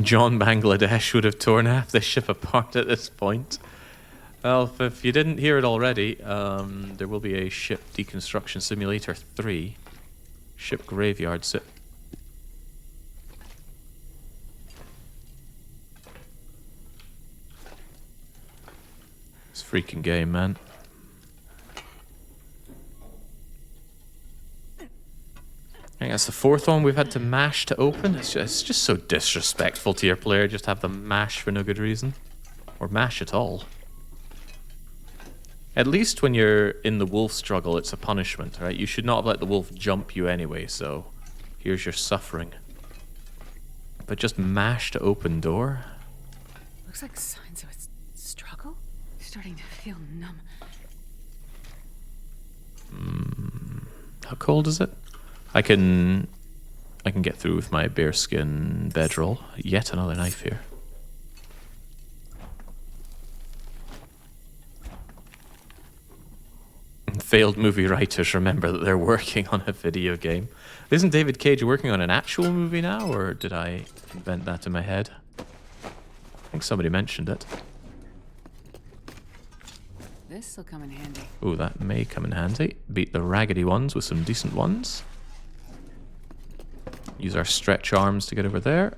S18: John Bangladesh would have torn half the ship apart at this point. Well, if you didn't hear it already, there will be a Ship Deconstruction Simulator 3 Ship Graveyard Sit. It's a freaking game, man. I think that's the fourth one we've had to mash to open. It's just so disrespectful to your player, just have them mash for no good reason. Or mash at all. At least when you're in the wolf struggle, it's a punishment, right? You should not have let the wolf jump you anyway, so here's your suffering. But just mash to open door?
S1: Looks like signs of its struggle. Starting to feel numb.
S18: How cold is it? I can get through with my bearskin bedroll. Yet another knife here. Failed movie writers remember that they're working on a video game. Isn't David Cage working on an actual movie now, or did I invent that in my head? I think somebody mentioned it.
S1: This'll come in handy.
S18: Ooh, that may come in handy. Beat the raggedy ones with some decent ones. Use our stretch arms to get over there.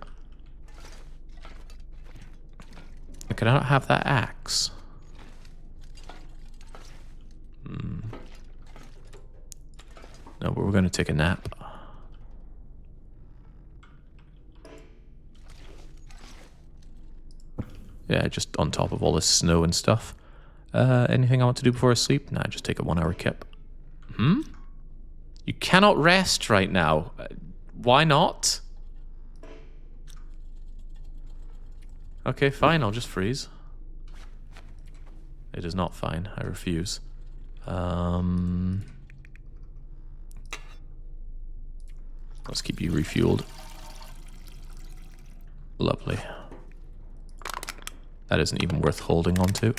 S18: Can I not have that axe? No, but we're going to take a nap. Yeah, just on top of all this snow and stuff. Anything I want to do before I sleep? Nah, just take a 1 hour kip. You cannot rest right now. Why not? Okay, fine, I'll just freeze. It is not fine, I refuse. Let's keep you refueled. Lovely. That isn't even worth holding on to.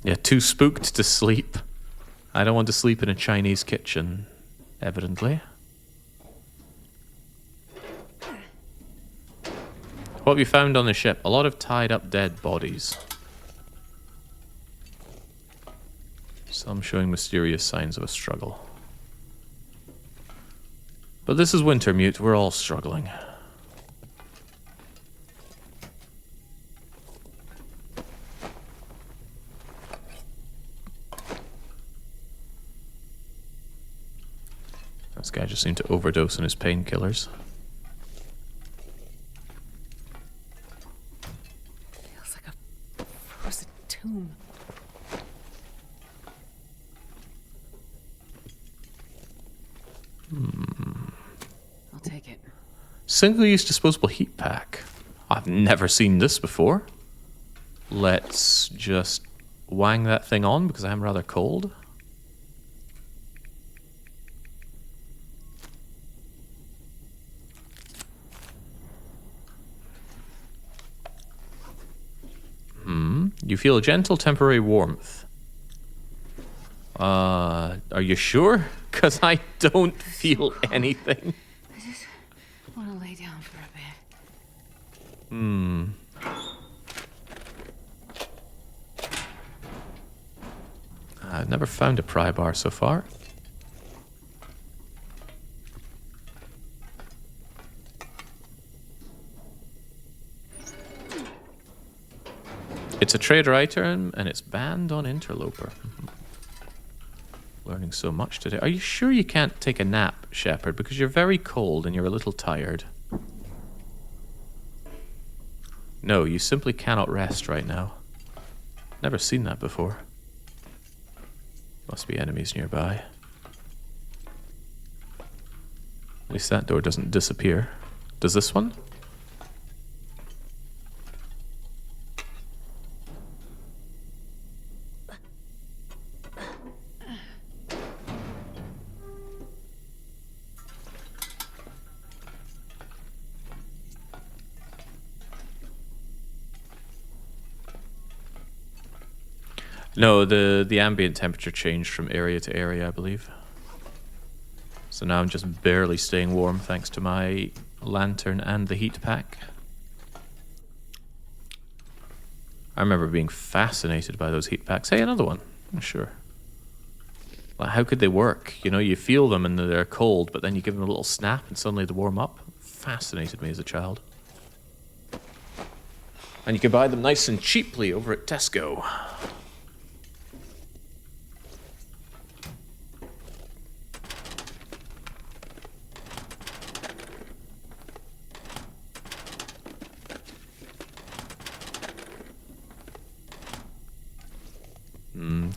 S18: Yeah, too spooked to sleep. I don't want to sleep in a Chinese kitchen, evidently. What we found on the ship? A lot of tied up dead bodies. Some showing mysterious signs of a struggle. But this is Wintermute, we're all struggling. This guy just seemed to overdose on his painkillers.
S1: Feels like a frozen tomb.
S18: Hmm.
S1: I'll take it.
S18: Single-use disposable heat pack. I've never seen this before. Let's just wang that thing on because I am rather cold. You feel a gentle temporary warmth. Are you sure? Because I don't feel anything.
S1: I just want to lay down for a bit.
S18: I've never found a pry bar so far. It's a trader item, and it's banned on Interloper. Learning so much today. Are you sure you can't take a nap, Shepard? Because you're very cold and you're a little tired. No, you simply cannot rest right now. Never seen that before. Must be enemies nearby. At least that door doesn't disappear. Does this one? No, the ambient temperature changed from area to area, I believe. So now I'm just barely staying warm thanks to my lantern and the heat pack. I remember being fascinated by those heat packs. Hey, another one. Oh, sure. Like, how could they work? You know, you feel them and they're cold, but then you give them a little snap and suddenly they warm up. Fascinated me as a child. And you can buy them nice and cheaply over at Tesco.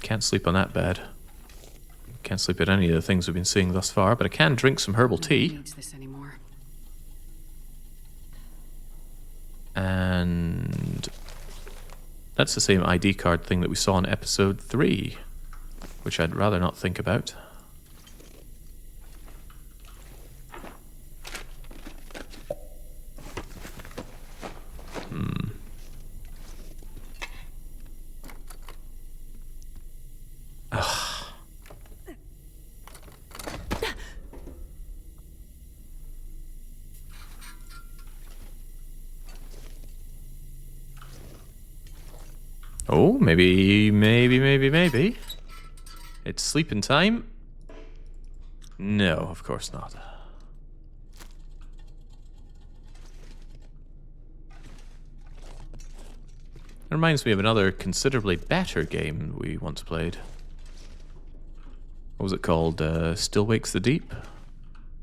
S18: Can't sleep on that bed. Can't sleep at any of the things we've been seeing thus far, but I can drink some herbal tea.
S1: No one needs this anymore.
S18: And that's the same ID card thing that we saw in episode 3, which I'd rather not think about. Oh, maybe. It's sleeping time? No, of course not. It reminds me of another considerably better game we once played. What was it called? Still Wakes the Deep?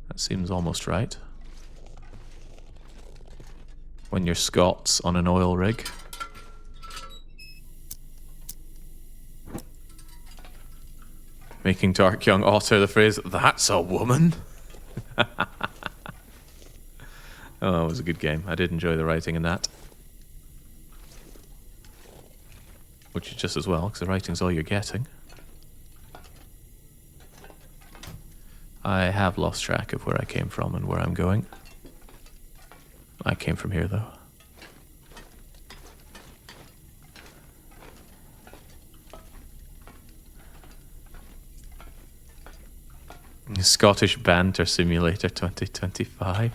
S18: That seems almost right. When you're Scots on an oil rig. Making Dark Young utter the phrase, "That's a woman." Oh, it was a good game. I did enjoy the writing in that. Which is just as well, because the writing's all you're getting. I have lost track of where I came from and where I'm going. I came from here, though. Scottish Banter Simulator 2025.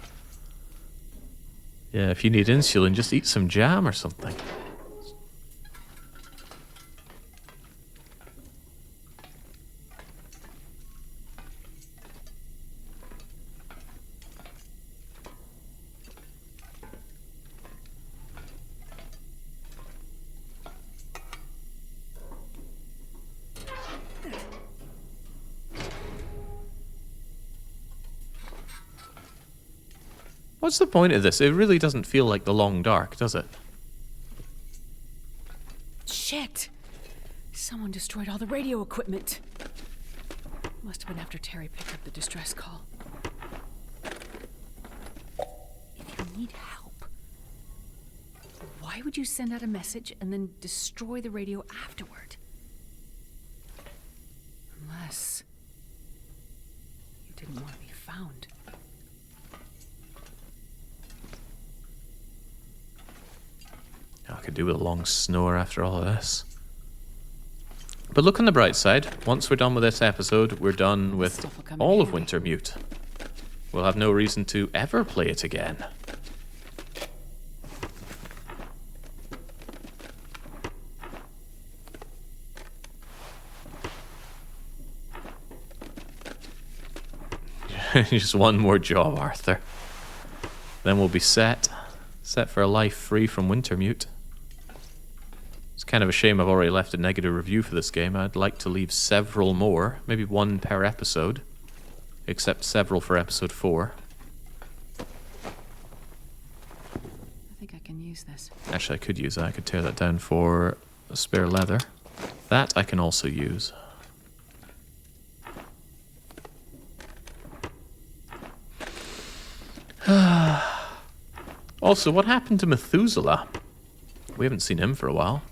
S18: Yeah, if you need insulin, just eat some jam or something. What's the point of this? It really doesn't feel like the long dark, does it?
S1: Shit! Someone destroyed all the radio equipment. Must have been after Terry picked up the distress call. need help. Why would you send out a message and then destroy the radio afterward? Unless you didn't want to be found.
S18: I could do with a long snore after all of this. But look on the bright side. Once we're done with this episode, we're done with all of Wintermute. We'll have no reason to ever play it again. Just one more job, Arthur. Then we'll be set for a life free from Wintermute. It's kind of a shame I've already left a negative review for this game. I'd like to leave several more, maybe one per episode, except several for episode 4.
S1: I think I can use this.
S18: Actually, I could use that. I could tear that down for a spare leather. That I can also use. Also, what happened to Methuselah? We haven't seen him for a while.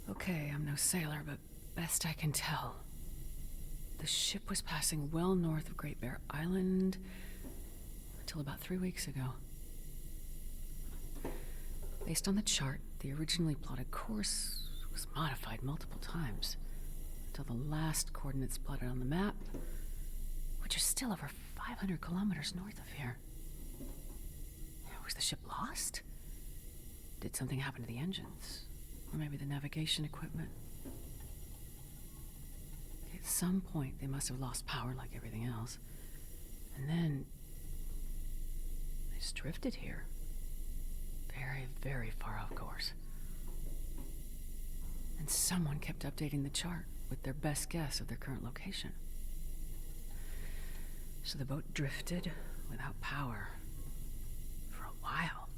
S1: Okay, I'm no sailor, but best I can tell, the ship was passing well north of Great Bear Island until about 3 weeks ago. Based on the chart, the originally plotted course was modified multiple times until the last coordinates plotted on the map, which are still over 500 kilometers north of here. Was the ship lost? Did something happen to the engines? Or maybe the navigation equipment? At some point, they must have lost power like everything else. And then they just drifted here. Very, very far off course. And someone kept updating the chart with their best guess of their current location. So the boat drifted without power for a while.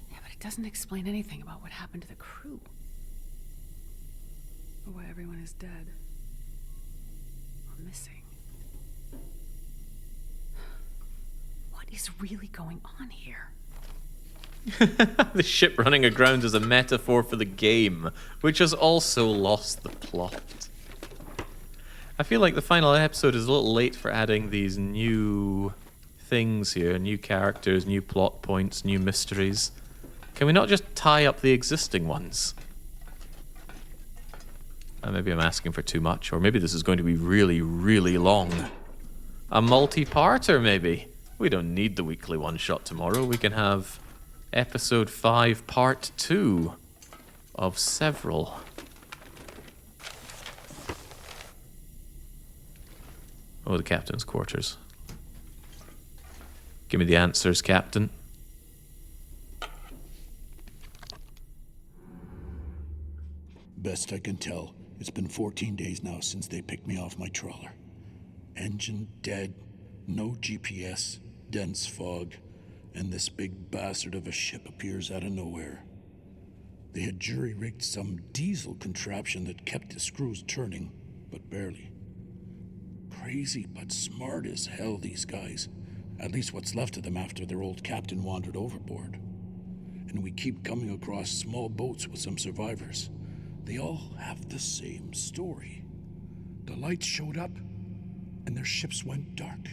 S1: Yeah, but it doesn't explain anything about what happened to the crew. Or why everyone is dead. Or missing. What is really going on here?
S18: The ship running aground is a metaphor for the game, which has also lost the plot. I feel like the final episode is a little late for adding these new things here, new characters, new plot points, new mysteries. Can we not just tie up the existing ones? Maybe I'm asking for too much, or maybe this is going to be really, really long. A multi-parter, maybe. We don't need the weekly one-shot tomorrow. We can have Episode 5, Part 2 of several. Oh, the captain's quarters. Give me the answers, Captain.
S14: Best I can tell, it's been 14 days now since they picked me off my trawler. Engine dead, no GPS, dense fog, and this big bastard of a ship appears out of nowhere. They had jury-rigged some diesel contraption that kept the screws turning, but barely. Crazy but smart as hell, these guys. At least what's left of them after their old captain wandered overboard. And we keep coming across small boats with some survivors. They all have the same story. The lights showed up, and their ships went dark.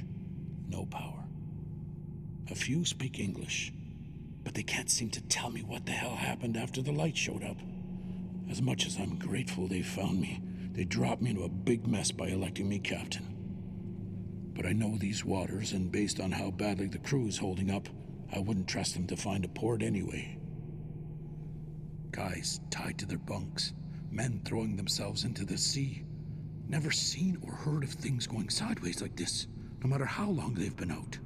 S14: No power. A few speak English, but they can't seem to tell me what the hell happened after the light showed up. As much as I'm grateful they found me, they dropped me into a big mess by electing me captain. But I know these waters, and based on how badly the crew is holding up, I wouldn't trust them to find a port anyway. Guys tied to their bunks, men throwing themselves into the sea. Never seen or heard of things going sideways like this, no matter how long they've been out.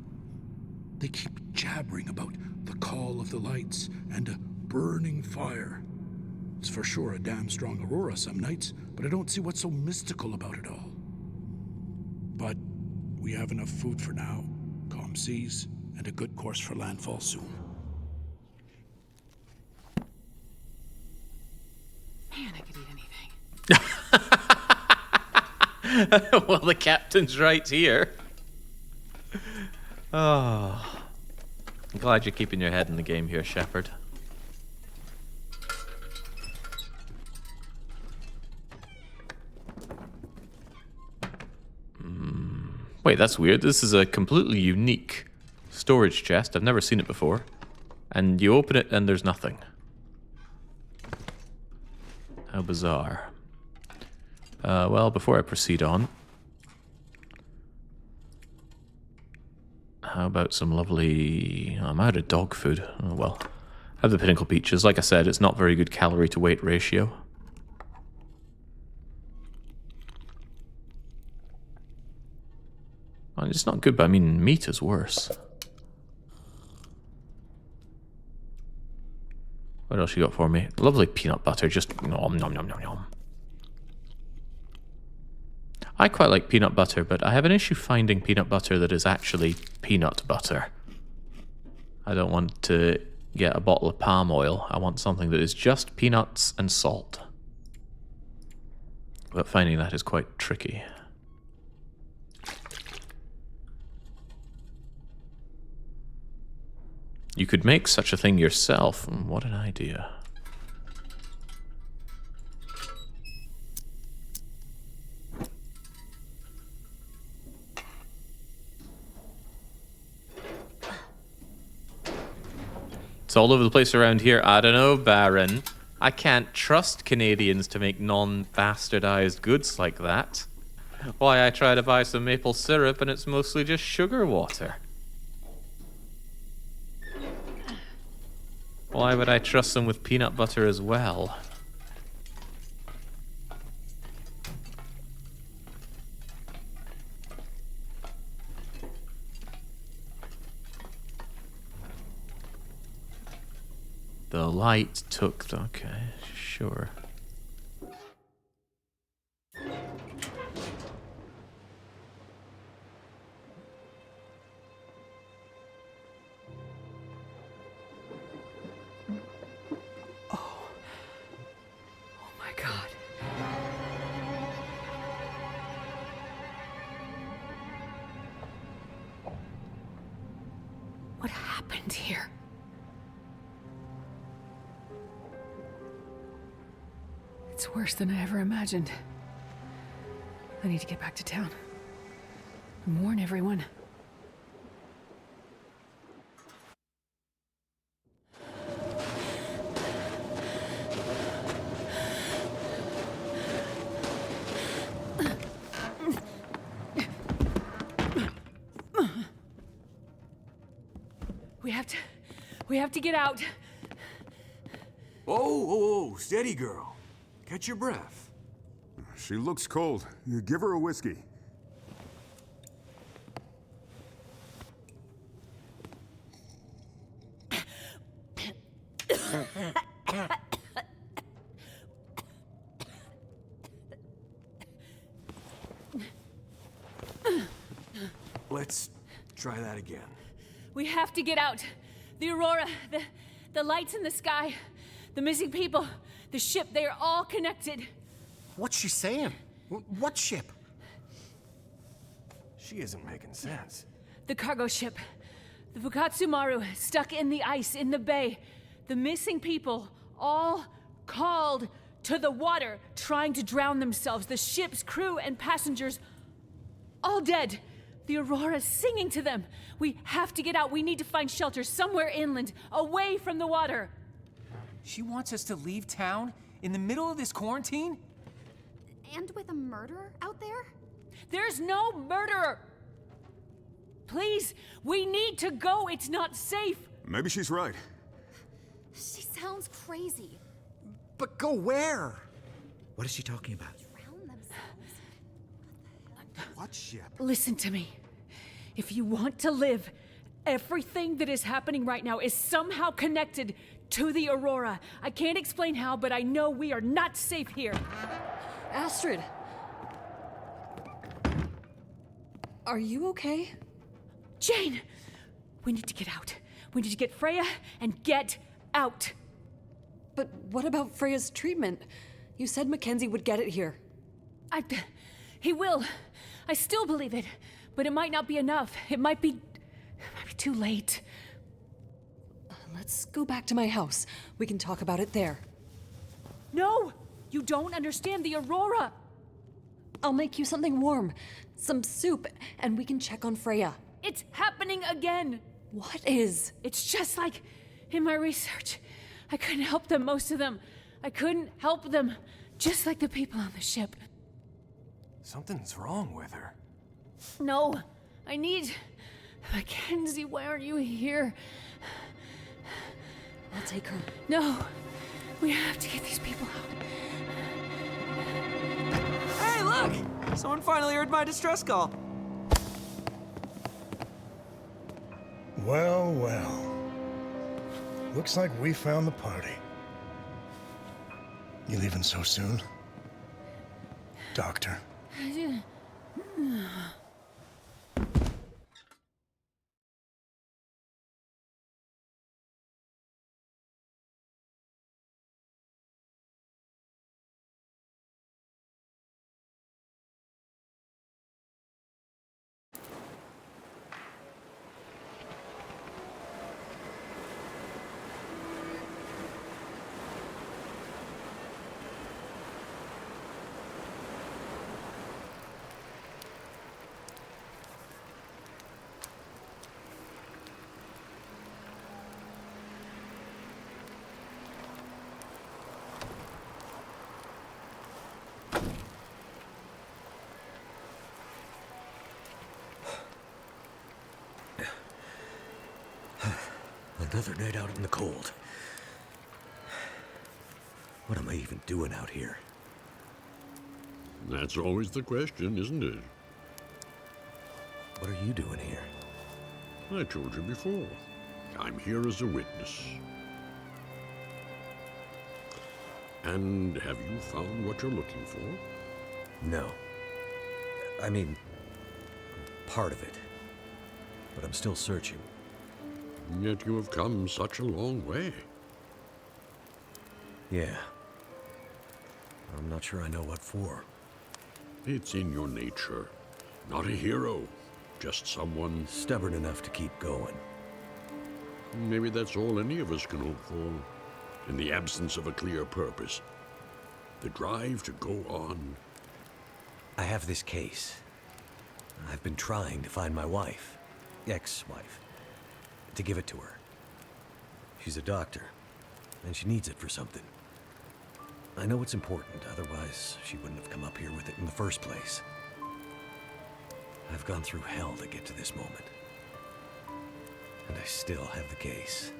S14: They keep jabbering about the call of the lights and a burning fire. It's for sure a damn strong aurora some nights, but I don't see what's so mystical about it all. But we have enough food for now, calm seas, and a good course for landfall soon.
S1: Man, I could eat anything.
S18: Well, the captain's right here. Oh. I'm glad you're keeping your head in the game here, Shepard. Wait, that's weird. This is a completely unique storage chest. I've never seen it before. And you open it and there's nothing. How bizarre. Well, before I proceed on, how about some lovely... I'm out of dog food. Oh, well. I have the Pinnacle Peaches. Like I said, it's not very good calorie to weight ratio. Well, it's not good, but I mean, meat is worse. What else you got for me? Lovely peanut butter, just nom nom nom nom nom. I quite like peanut butter, but I have an issue finding peanut butter that is actually peanut butter. I don't want to get a bottle of palm oil. I want something that is just peanuts and salt. But finding that is quite tricky. You could make such a thing yourself. What an idea. It's all over the place around here. I don't know, Baron. I can't trust Canadians to make non-bastardized goods like that. Why, I try to buy some maple syrup and it's mostly just sugar water. Why would I trust them with peanut butter as well? The light took the... Okay, sure.
S1: What happened here? It's worse than I ever imagined. I need to get back to town and warn everyone. We have to get out.
S2: Oh, steady, girl. Catch your breath.
S13: She looks cold. You give her a whiskey.
S2: Let's try that again.
S1: We have to get out. The aurora, the lights in the sky, the missing people, the ship, they are all connected.
S16: What's she saying? What ship?
S2: She isn't making sense.
S1: The cargo ship, the Fukatsumaru, stuck in the ice in the bay. The missing people, all called to the water, trying to drown themselves. The ship's crew and passengers, all dead. The aurora singing to them. We have to get out. We need to find shelter somewhere inland, away from the water.
S15: She wants us to leave town in the middle of this quarantine?
S12: And with a murderer out there?
S1: There's no murderer! Please, we need to go. It's not safe.
S13: Maybe she's right.
S12: She sounds crazy.
S16: But go where?
S11: What is she talking about?
S12: Drown themselves.
S11: What ship?
S1: Listen to me. If you want to live, everything that is happening right now is somehow connected to the aurora. I can't explain how, but I know we are not safe here.
S8: Astrid! Are you okay?
S1: Jane! We need to get out. We need to get Freya and get out.
S8: But what about Freya's treatment? You said McKenzie would get it here.
S1: He will. I still believe it. But it might not be enough. It might be too late.
S8: Let's go back to my house. We can talk about it there.
S1: No! You don't understand the Aurora!
S8: I'll make you something warm. Some soup, and we can check on Freya.
S1: It's happening again!
S8: What is?
S1: It's just like in my research. I couldn't help them, most of them. I couldn't help them. Just like the people on the ship.
S2: Something's wrong with her.
S1: No, I need... McKenzie, why aren't you here?
S8: I'll take her.
S1: No, we have to get these people out.
S19: Hey, look! Someone finally heard my distress call.
S6: Well, well. Looks like we found the party. You leaving so soon? Doctor?
S2: Another night out in the cold. What am I even doing out here?
S5: That's always the question, isn't it?
S2: What are you doing here?
S5: I told you before. I'm here as a witness. And have you found what you're looking for?
S2: No. I mean, part of it. But I'm still searching.
S5: Yet you have come such a long way.
S2: Yeah. I'm not sure I know what for.
S5: It's in your nature. Not a hero, just someone...
S2: stubborn enough to keep going.
S5: Maybe that's all any of us can hope for. In the absence of a clear purpose. The drive to go on.
S2: I have this case. I've been trying to find my wife. Ex-wife. To give it to her. She's a doctor, and she needs it for something. I know it's important, otherwise she wouldn't have come up here with it in the first place. I've gone through hell to get to this moment. And I still have the case.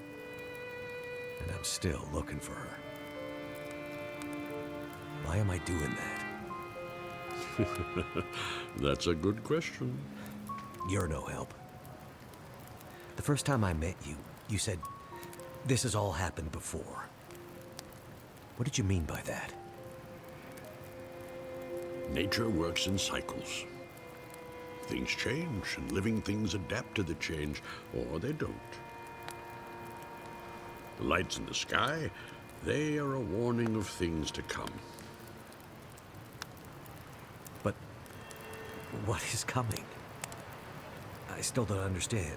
S2: And I'm still looking for her. Why am I doing that?
S5: That's a good question.
S2: You're no help. The first time I met you, you said, this has all happened before. What did you mean by that?
S5: Nature works in cycles. Things change, and living things adapt to the change, or they don't. The lights in the sky, they are a warning of things to come.
S2: But what is coming? I still don't understand.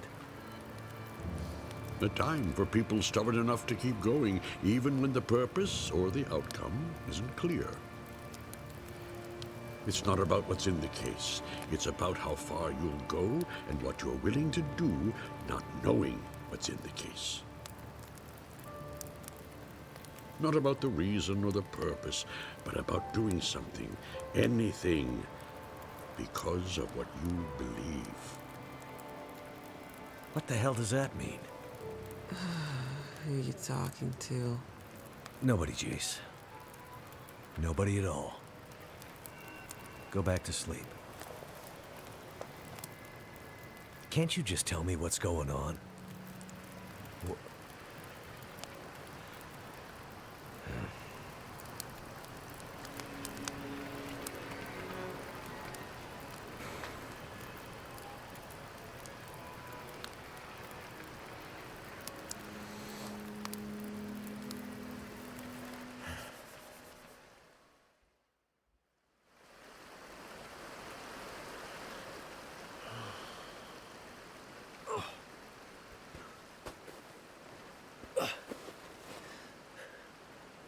S5: A time for people stubborn enough to keep going, even when the purpose or the outcome isn't clear. It's not about what's in the case. It's about how far you'll go and what you're willing to do, not knowing what's in the case. Not about the reason or the purpose, but about doing something, anything, because of what you believe.
S2: What the hell does that mean?
S19: Who are you talking to?
S2: Nobody, Jace. Nobody at all. Go back to sleep. Can't you just tell me what's going on?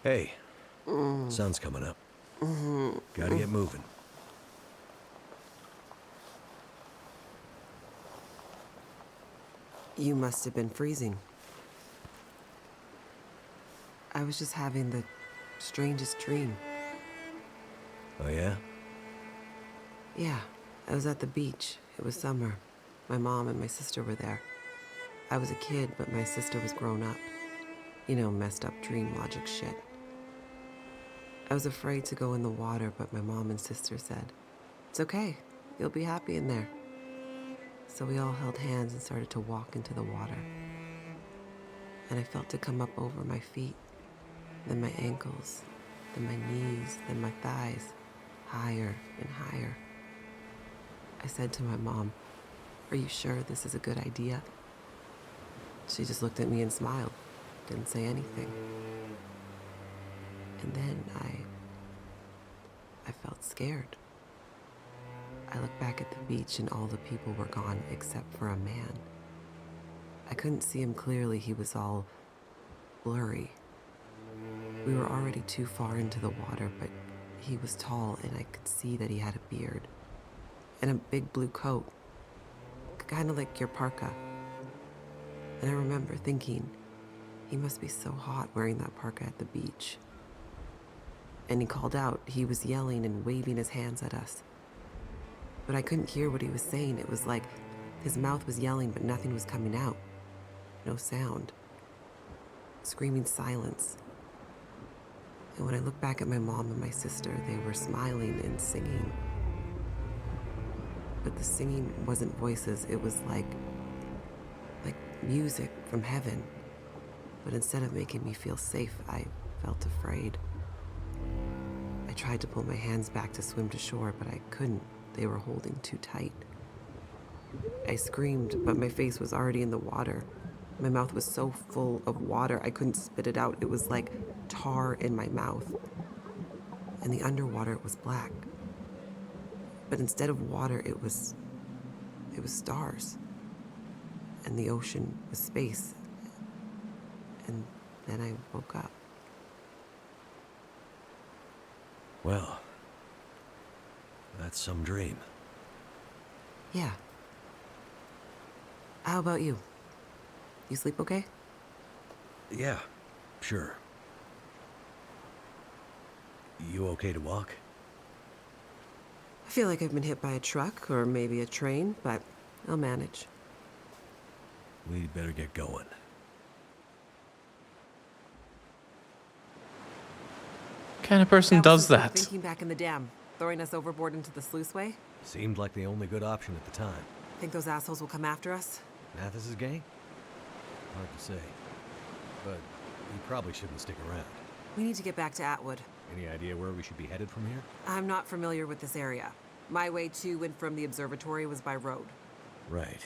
S2: Hey, sun's coming up. Gotta get moving.
S19: You must have been freezing. I was just having the strangest dream.
S2: Oh, yeah?
S19: Yeah, I was at the beach. It was summer. My mom and my sister were there. I was a kid, but my sister was grown up. You know, messed up dream logic shit. I was afraid to go in the water, but my mom and sister said, "It's okay. You'll be happy in there." So we all held hands and started to walk into the water. And I felt it come up over my feet, then my ankles, then my knees, then my thighs, higher and higher. I said to my mom, "Are you sure this is a good idea?" She just looked at me and smiled, didn't say anything. And then I felt scared. I looked back at the beach and all the people were gone except for a man. I couldn't see him clearly, he was all blurry. We were already too far into the water, but he was tall and I could see that he had a beard. And a big blue coat, kind of like your parka. And I remember thinking, he must be so hot wearing that parka at the beach. And he called out, he was yelling and waving his hands at us. But I couldn't hear what he was saying. It was like his mouth was yelling, but nothing was coming out. No sound. Screaming silence. And when I look back at my mom and my sister, they were smiling and singing. But the singing wasn't voices, it was like music from heaven. But instead of making me feel safe, I felt afraid. I tried to pull my hands back to swim to shore, but I couldn't. They were holding too tight. I screamed, but my face was already in the water. My mouth was so full of water, I couldn't spit it out. It was like tar in my mouth. And the underwater was black. But instead of water, it was stars. And the ocean was space. And then I woke up.
S2: Well, that's some dream.
S19: Yeah. How about you? You sleep okay?
S2: Yeah, sure. You okay to walk?
S19: I feel like I've been hit by a truck or maybe a train, but I'll manage.
S2: We'd better get going.
S18: What kind of person does that?
S19: Thinking back in the dam, throwing us overboard into the sluiceway?
S2: Seemed like the only good option at the time.
S19: Think those assholes will come after us?
S2: Mathis's gang? Hard to say. But we probably shouldn't stick around.
S19: We need to get back to Atwood.
S2: Any idea where we should be headed from here?
S19: I'm not familiar with this area. My way to and from the observatory was by road.
S2: Right.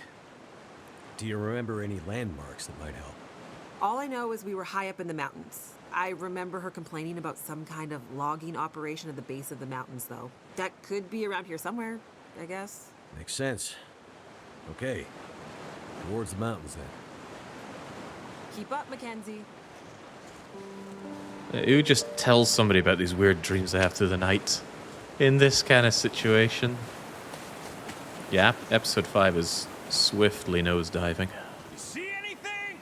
S2: Do you remember any landmarks that might help?
S19: All I know is we were high up in the mountains. I remember her complaining about some kind of logging operation at the base of the mountains, though. That could be around here somewhere, I guess.
S2: Makes sense. Okay. Towards the mountains, then.
S19: Keep up, McKenzie.
S18: Who just tells somebody about these weird dreams they have through the night in this kind of situation? Yeah, episode 5 is swiftly nosediving.
S15: You see anything?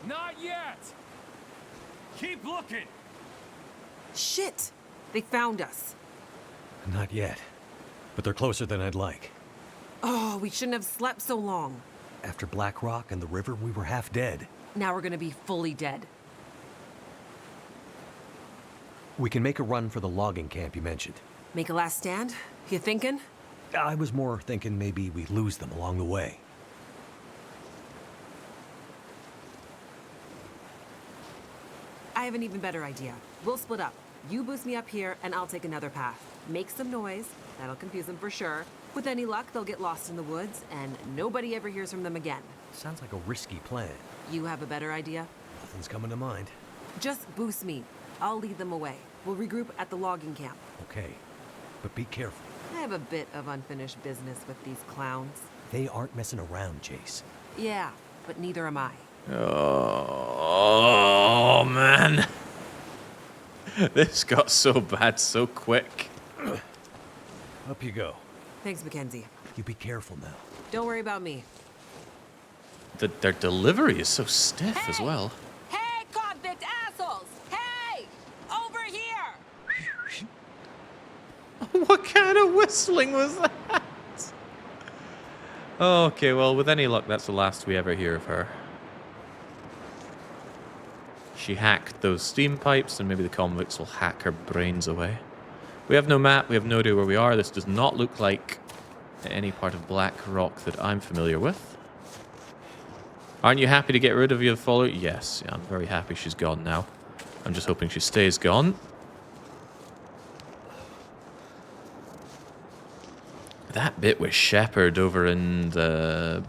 S15: Not yet. Keep looking.
S19: Shit! They found us.
S2: Not yet. But they're closer than I'd like.
S19: Oh, we shouldn't have slept so long.
S2: After Black Rock and the river, we were half dead.
S19: Now we're gonna be fully dead.
S2: We can make a run for the logging camp you mentioned.
S19: Make a last stand? You thinking?
S2: I was more thinking maybe we lose them along the way.
S19: I have an even better idea. We'll split up. You boost me up here, and I'll take another path. Make some noise. That'll confuse them for sure. With any luck, they'll get lost in the woods, and nobody ever hears from them again.
S2: Sounds like a risky plan.
S19: You have a better idea?
S2: Nothing's coming to mind.
S19: Just boost me. I'll lead them away. We'll regroup at the logging camp.
S2: Okay, but be careful.
S19: I have a bit of unfinished business with these clowns.
S2: They aren't messing around, Jace.
S19: Yeah, but neither am I.
S18: Oh, man. This got so bad so quick.
S2: Up you go.
S19: Thanks, McKenzie.
S2: You be careful now.
S19: Don't worry about me.
S18: Their delivery is so stiff as well.
S10: Hey, convict assholes! Hey! Over here!
S18: What kind of whistling was that? Okay, well, with any luck, that's the last we ever hear of her. She hacked those steam pipes, and maybe the convicts will hack her brains away. We have no map, we have no idea where we are. This does not look like any part of Black Rock that I'm familiar with. Aren't you happy to get rid of your follower? Yes, yeah, I'm very happy she's gone now. I'm just hoping she stays gone. That bit with Shepard over in the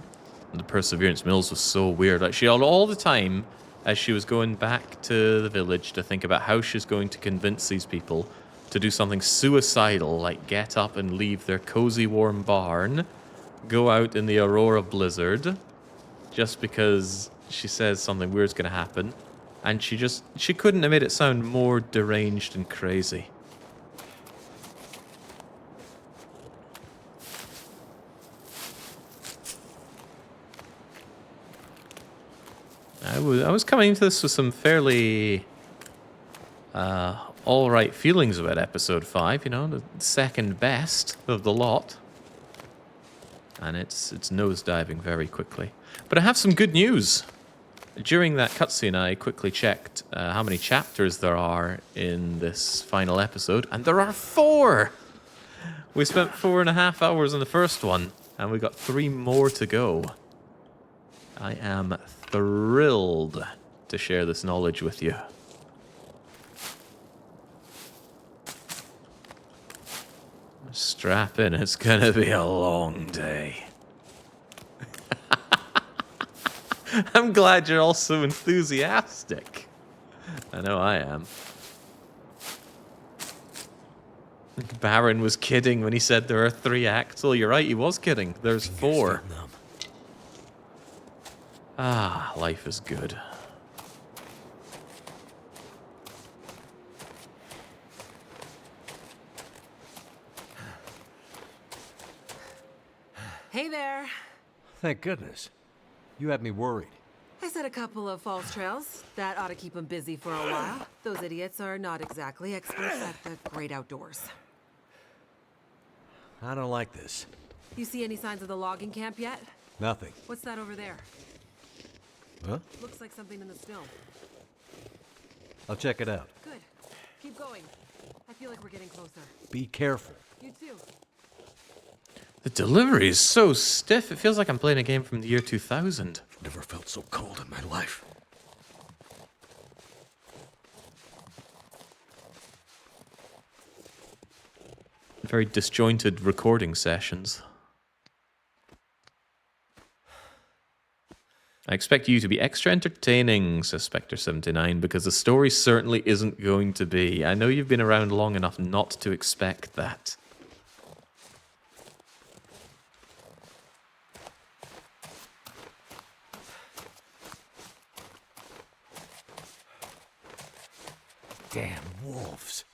S18: Perseverance Mills was so weird. Like, she had all the time as she was going back to the village to think about how she's going to convince these people to do something suicidal, like get up and leave their cozy warm barn, go out in the Aurora blizzard, just because she says something weird's going to happen. And she couldn't have made it sound more deranged and crazy. I was coming into this with some fairly all-right feelings about Episode 5, you know, the second best of the lot. And it's nosediving very quickly. But I have some good news. During that cutscene, I quickly checked how many chapters there are in this final episode, and there are 4! We spent 4.5 hours on the first one, and we got 3 more to go. I am thrilled to share this knowledge with you. Strap in, it's gonna be a long day. I'm glad you're all so enthusiastic. I know I am. Baron was kidding when he said there are 3 acts. Well, you're right, he was kidding. There's 4. Ah, life is good.
S19: Hey there.
S2: Thank goodness. You had me worried.
S19: I set a couple of false trails. That ought to keep them busy for a while. Those idiots are not exactly experts at the great outdoors.
S2: I don't like this.
S19: You see any signs of the logging camp yet?
S2: Nothing.
S19: What's that over there?
S2: Huh?
S19: Looks like something in the snow.
S2: I'll check it out.
S19: Good. Keep going. I feel like we're getting closer.
S2: Be careful.
S19: You too.
S18: The delivery is so stiff, it feels like I'm playing a game from the year 2000.
S2: Never felt so cold in my life.
S18: Very disjointed recording sessions. I expect you to be extra entertaining, says Spectre79, because the story certainly isn't going to be. I know you've been around long enough not to expect that.
S2: Damn wolves.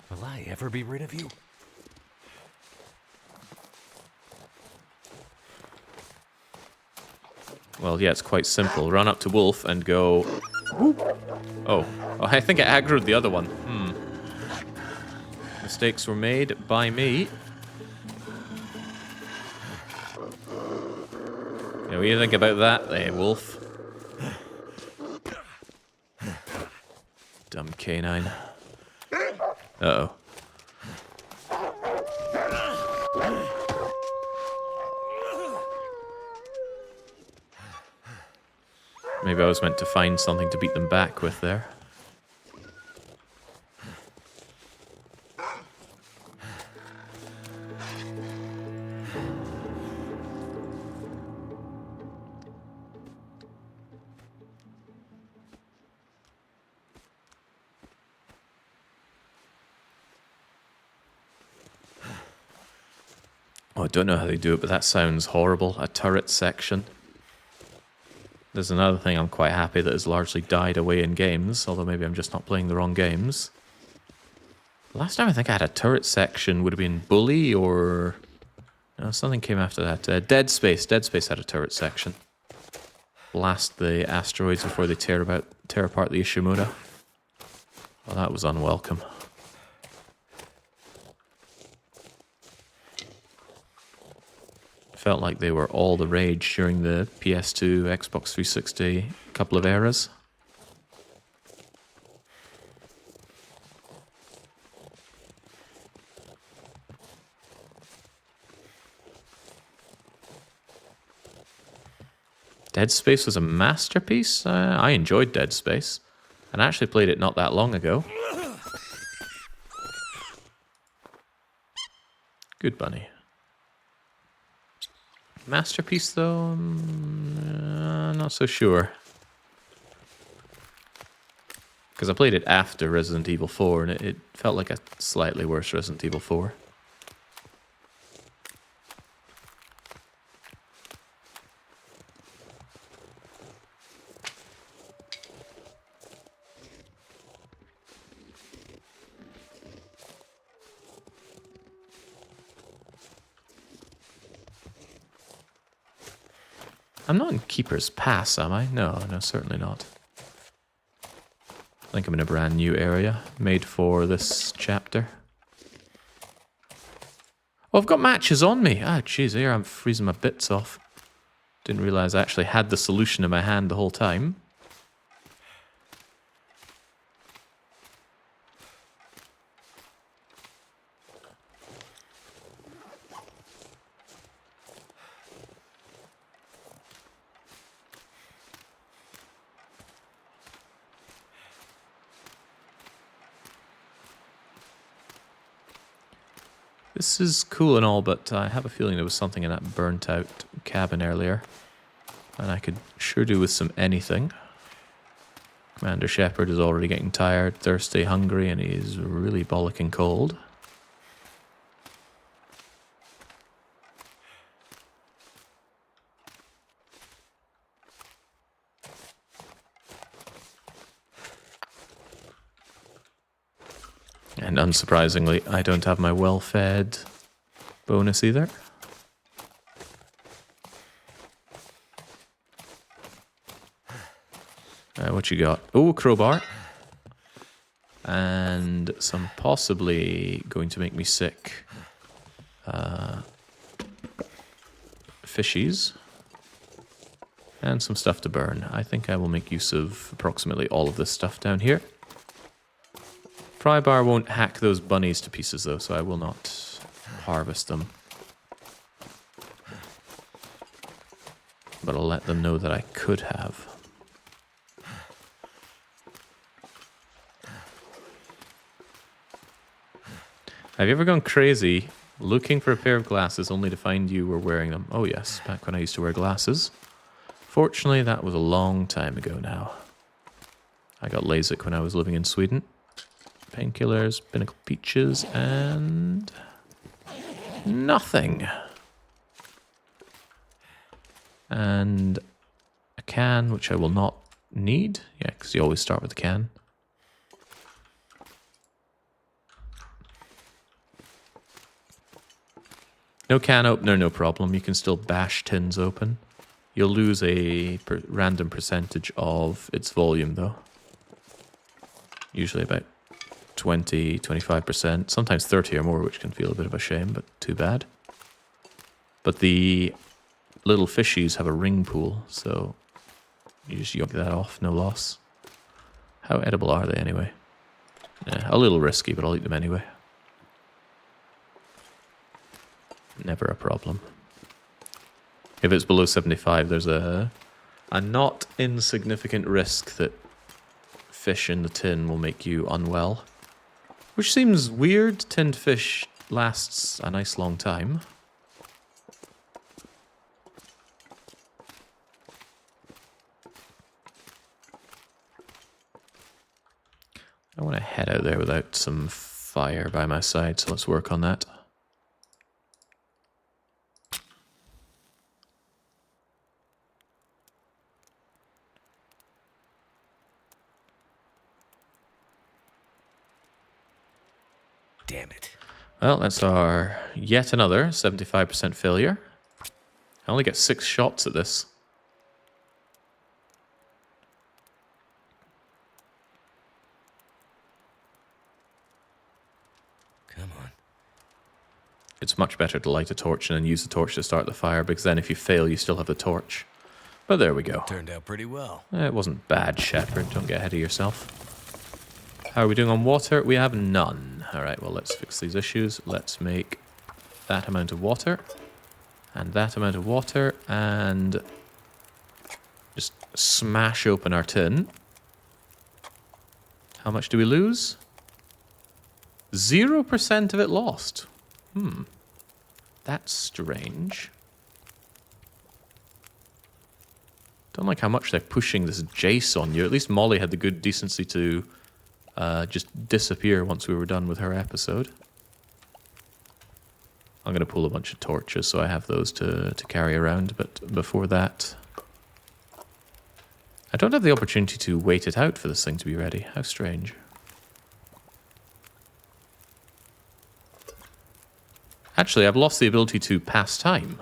S2: Will I ever be rid of you?
S18: Well, yeah, it's quite simple. Run up to Wolf and go... Oh, I think I aggroed the other one. Mistakes were made by me. Yeah, what do you think about that, there, Wolf? Dumb canine. Uh-oh. Maybe I was meant to find something to beat them back with there. Oh, I don't know how they do it, but that sounds horrible. A turret section. There's another thing I'm quite happy that has largely died away in games, although maybe I'm just not playing the wrong games. Last time I think I had a turret section would have been Bully or... No, something came after that. Dead Space. Dead Space had a turret section. Blast the asteroids before they tear apart the Ishimura. Well, that was unwelcome. Felt like they were all the rage during the PS2, Xbox 360 couple of eras. Dead Space was a masterpiece. I enjoyed Dead Space, and I actually played it not that long ago. Good bunny. Masterpiece, though? Not so sure. Because I played it after Resident Evil 4, and it felt like a slightly worse Resident Evil 4. I'm not in Keeper's Pass, am I? No, certainly not. I think I'm in a brand new area, made for this chapter. Oh, I've got matches on me! Ah, jeez, here I'm freezing my bits off. Didn't realise I actually had the solution in my hand the whole time. This is cool and all, but I have a feeling there was something in that burnt out cabin earlier. And I could sure do with some anything. Commander Shepard is already getting tired, thirsty, hungry, and he's really bollocking cold. And unsurprisingly, I don't have my well-fed bonus either. What you got? Oh, crowbar. And some possibly going to make me sick fishies. And some stuff to burn. I think I will make use of approximately all of this stuff down here. Pry-bar won't hack those bunnies to pieces though, so I will not harvest them. But I'll let them know that I could have. Have you ever gone crazy looking for a pair of glasses only to find you were wearing them? Oh yes, back when I used to wear glasses. Fortunately, that was a long time ago now. I got LASIK when I was living in Sweden. Painkillers, Pinnacle Peaches, and nothing. And a can, which I will not need. Yeah, because you always start with a can. No can opener, no problem. You can still bash tins open. You'll lose a random percentage of its volume, though. Usually about 20, 25%, sometimes 30 or more, which can feel a bit of a shame, but too bad. But the little fishies have a ring pool, so you just yoke that off, no loss. How edible are they anyway? Yeah, a little risky, but I'll eat them anyway. Never a problem. If it's below 75, there's a not insignificant risk that fish in the tin will make you unwell. Which seems weird. Tinned fish lasts a nice long time. I want to head out there without some fire by my side, so let's work on that.
S2: Damn it.
S18: Well, that's our yet another 75% failure. I only get 6 shots at this.
S2: Come on.
S18: It's much better to light a torch and then use the torch to start the fire, because then if you fail, you still have the torch. But there we go.
S2: Turned out pretty well.
S18: It wasn't bad, Shepard. Don't get ahead of yourself. How are we doing on water? We have none. Alright, well, let's fix these issues. Let's make that amount of water. And that amount of water. And just smash open our tin. How much do we lose? 0% of it lost. That's strange. Don't like how much they're pushing this Jace on you. At least Molly had the good decency to just disappear once we were done with her episode. I'm going to pull a bunch of torches so I have those to carry around, but before that... I don't have the opportunity to wait it out for this thing to be ready. How strange. Actually, I've lost the ability to pass time.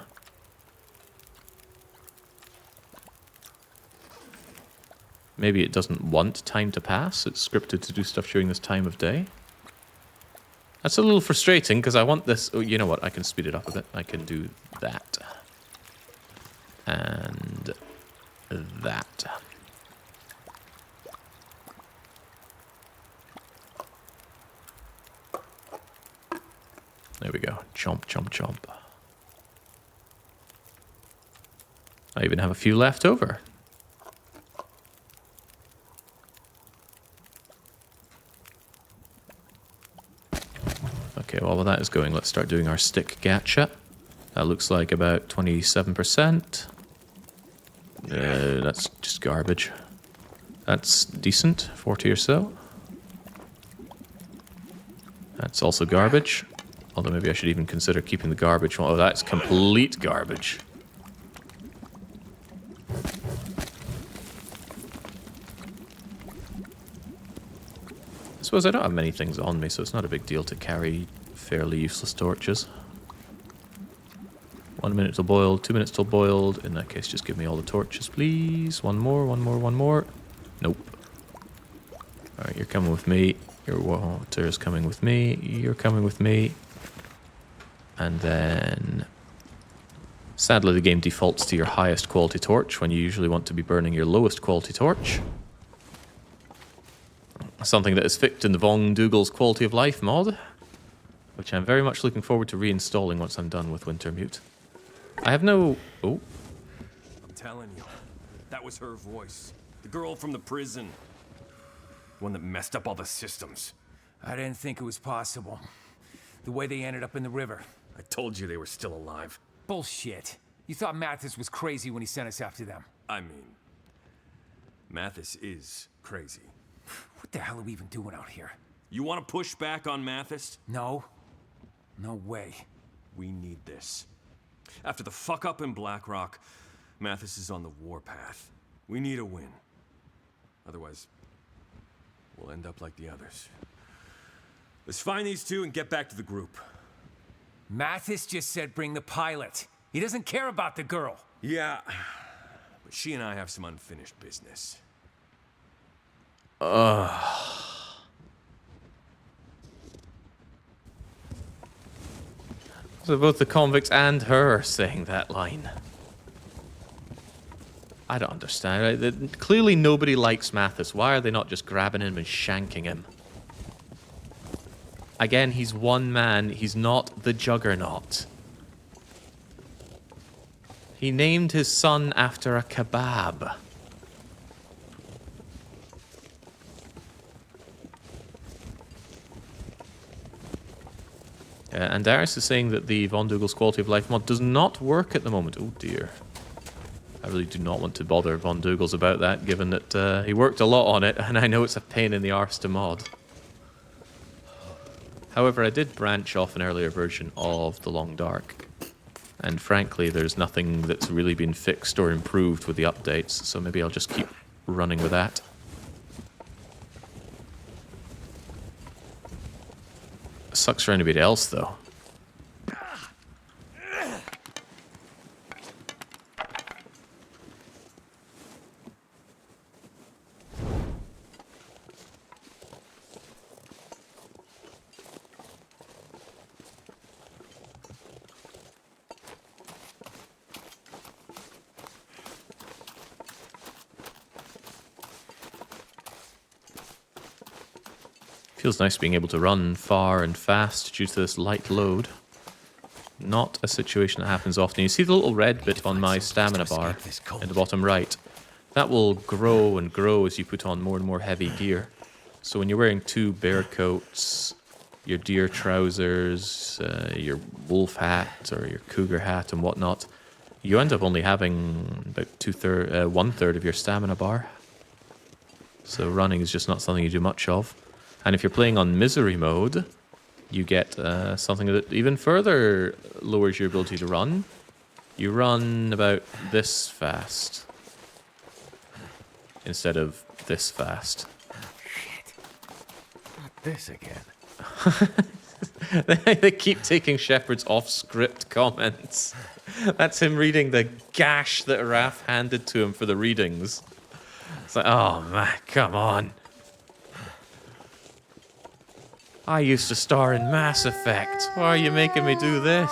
S18: Maybe it doesn't want time to pass. It's scripted to do stuff during this time of day. That's a little frustrating because I want this... Oh, you know what? I can speed it up a bit. I can do that. And that. There we go. Chomp, chomp, chomp. I even have a few left over. Okay, well, while that is going, let's start doing our stick gacha. That looks like about 27%. That's just garbage. That's decent, 40 or so. That's also garbage. Although maybe I should even consider keeping the garbage one. Oh, that's complete garbage. I suppose I don't have many things on me, so it's not a big deal to carry fairly useless torches. 1 minute till boiled, 2 minutes till boiled. In that case, just give me all the torches, please. One more, one more, one more. Nope. Alright, you're coming with me. Your water is coming with me. You're coming with me. And then... Sadly, the game defaults to your highest quality torch when you usually want to be burning your lowest quality torch. Something that is fixed in the Von Dougal's Quality of Life mod, which I'm very much looking forward to reinstalling once I'm done with Wintermute. I have no... Oh.
S20: I'm telling you, that was her voice. The girl from the prison. One that messed up all the systems.
S15: I didn't think it was possible. The way they ended up in the river.
S20: I told you they were still alive.
S15: Bullshit. You thought Mathis was crazy when he sent us after them.
S20: I mean, Mathis is crazy.
S15: What the hell are we even doing out here?
S20: You want to push back on Mathis?
S15: No. No way.
S20: We need this. After the fuck up in Blackrock, Mathis is on the warpath. We need a win. Otherwise, we'll end up like the others. Let's find these two and get back to the group.
S15: Mathis just said bring the pilot. He doesn't care about the girl.
S20: Yeah, but she and I have some unfinished business.
S18: So both the convicts and her are saying that line. I don't understand. Right? Clearly nobody likes Mathis. Why are they not just grabbing him and shanking him? Again, he's one man. He's not the Juggernaut. He named his son after a kebab. And Darius is saying that the Von Dougal's Quality of Life mod does not work at the moment. Oh dear. I really do not want to bother Von Dougal's about that, given that he worked a lot on it, and I know it's a pain in the arse to mod. However, I did branch off an earlier version of The Long Dark, and frankly, there's nothing that's really been fixed or improved with the updates, so maybe I'll just keep running with that. Sucks for anybody else, though. Feels nice being able to run far and fast due to this light load. Not a situation that happens often. You see the little red bit on my stamina bar in the bottom right. That will grow and grow as you put on more and more heavy gear. So when you're wearing 2 bear coats, your deer trousers, your wolf hat or your cougar hat and whatnot, you end up only having about 1/3 of your stamina bar. So running is just not something you do much of. And if you're playing on misery mode, you get something that even further lowers your ability to run. You run about this fast instead of this fast.
S4: Shit. Not this again.
S18: They keep taking Shepard's off-script comments. That's him reading the gash that Raph handed to him for the readings. It's like, oh man, come on. I used to star in Mass Effect. Why are you making me do this?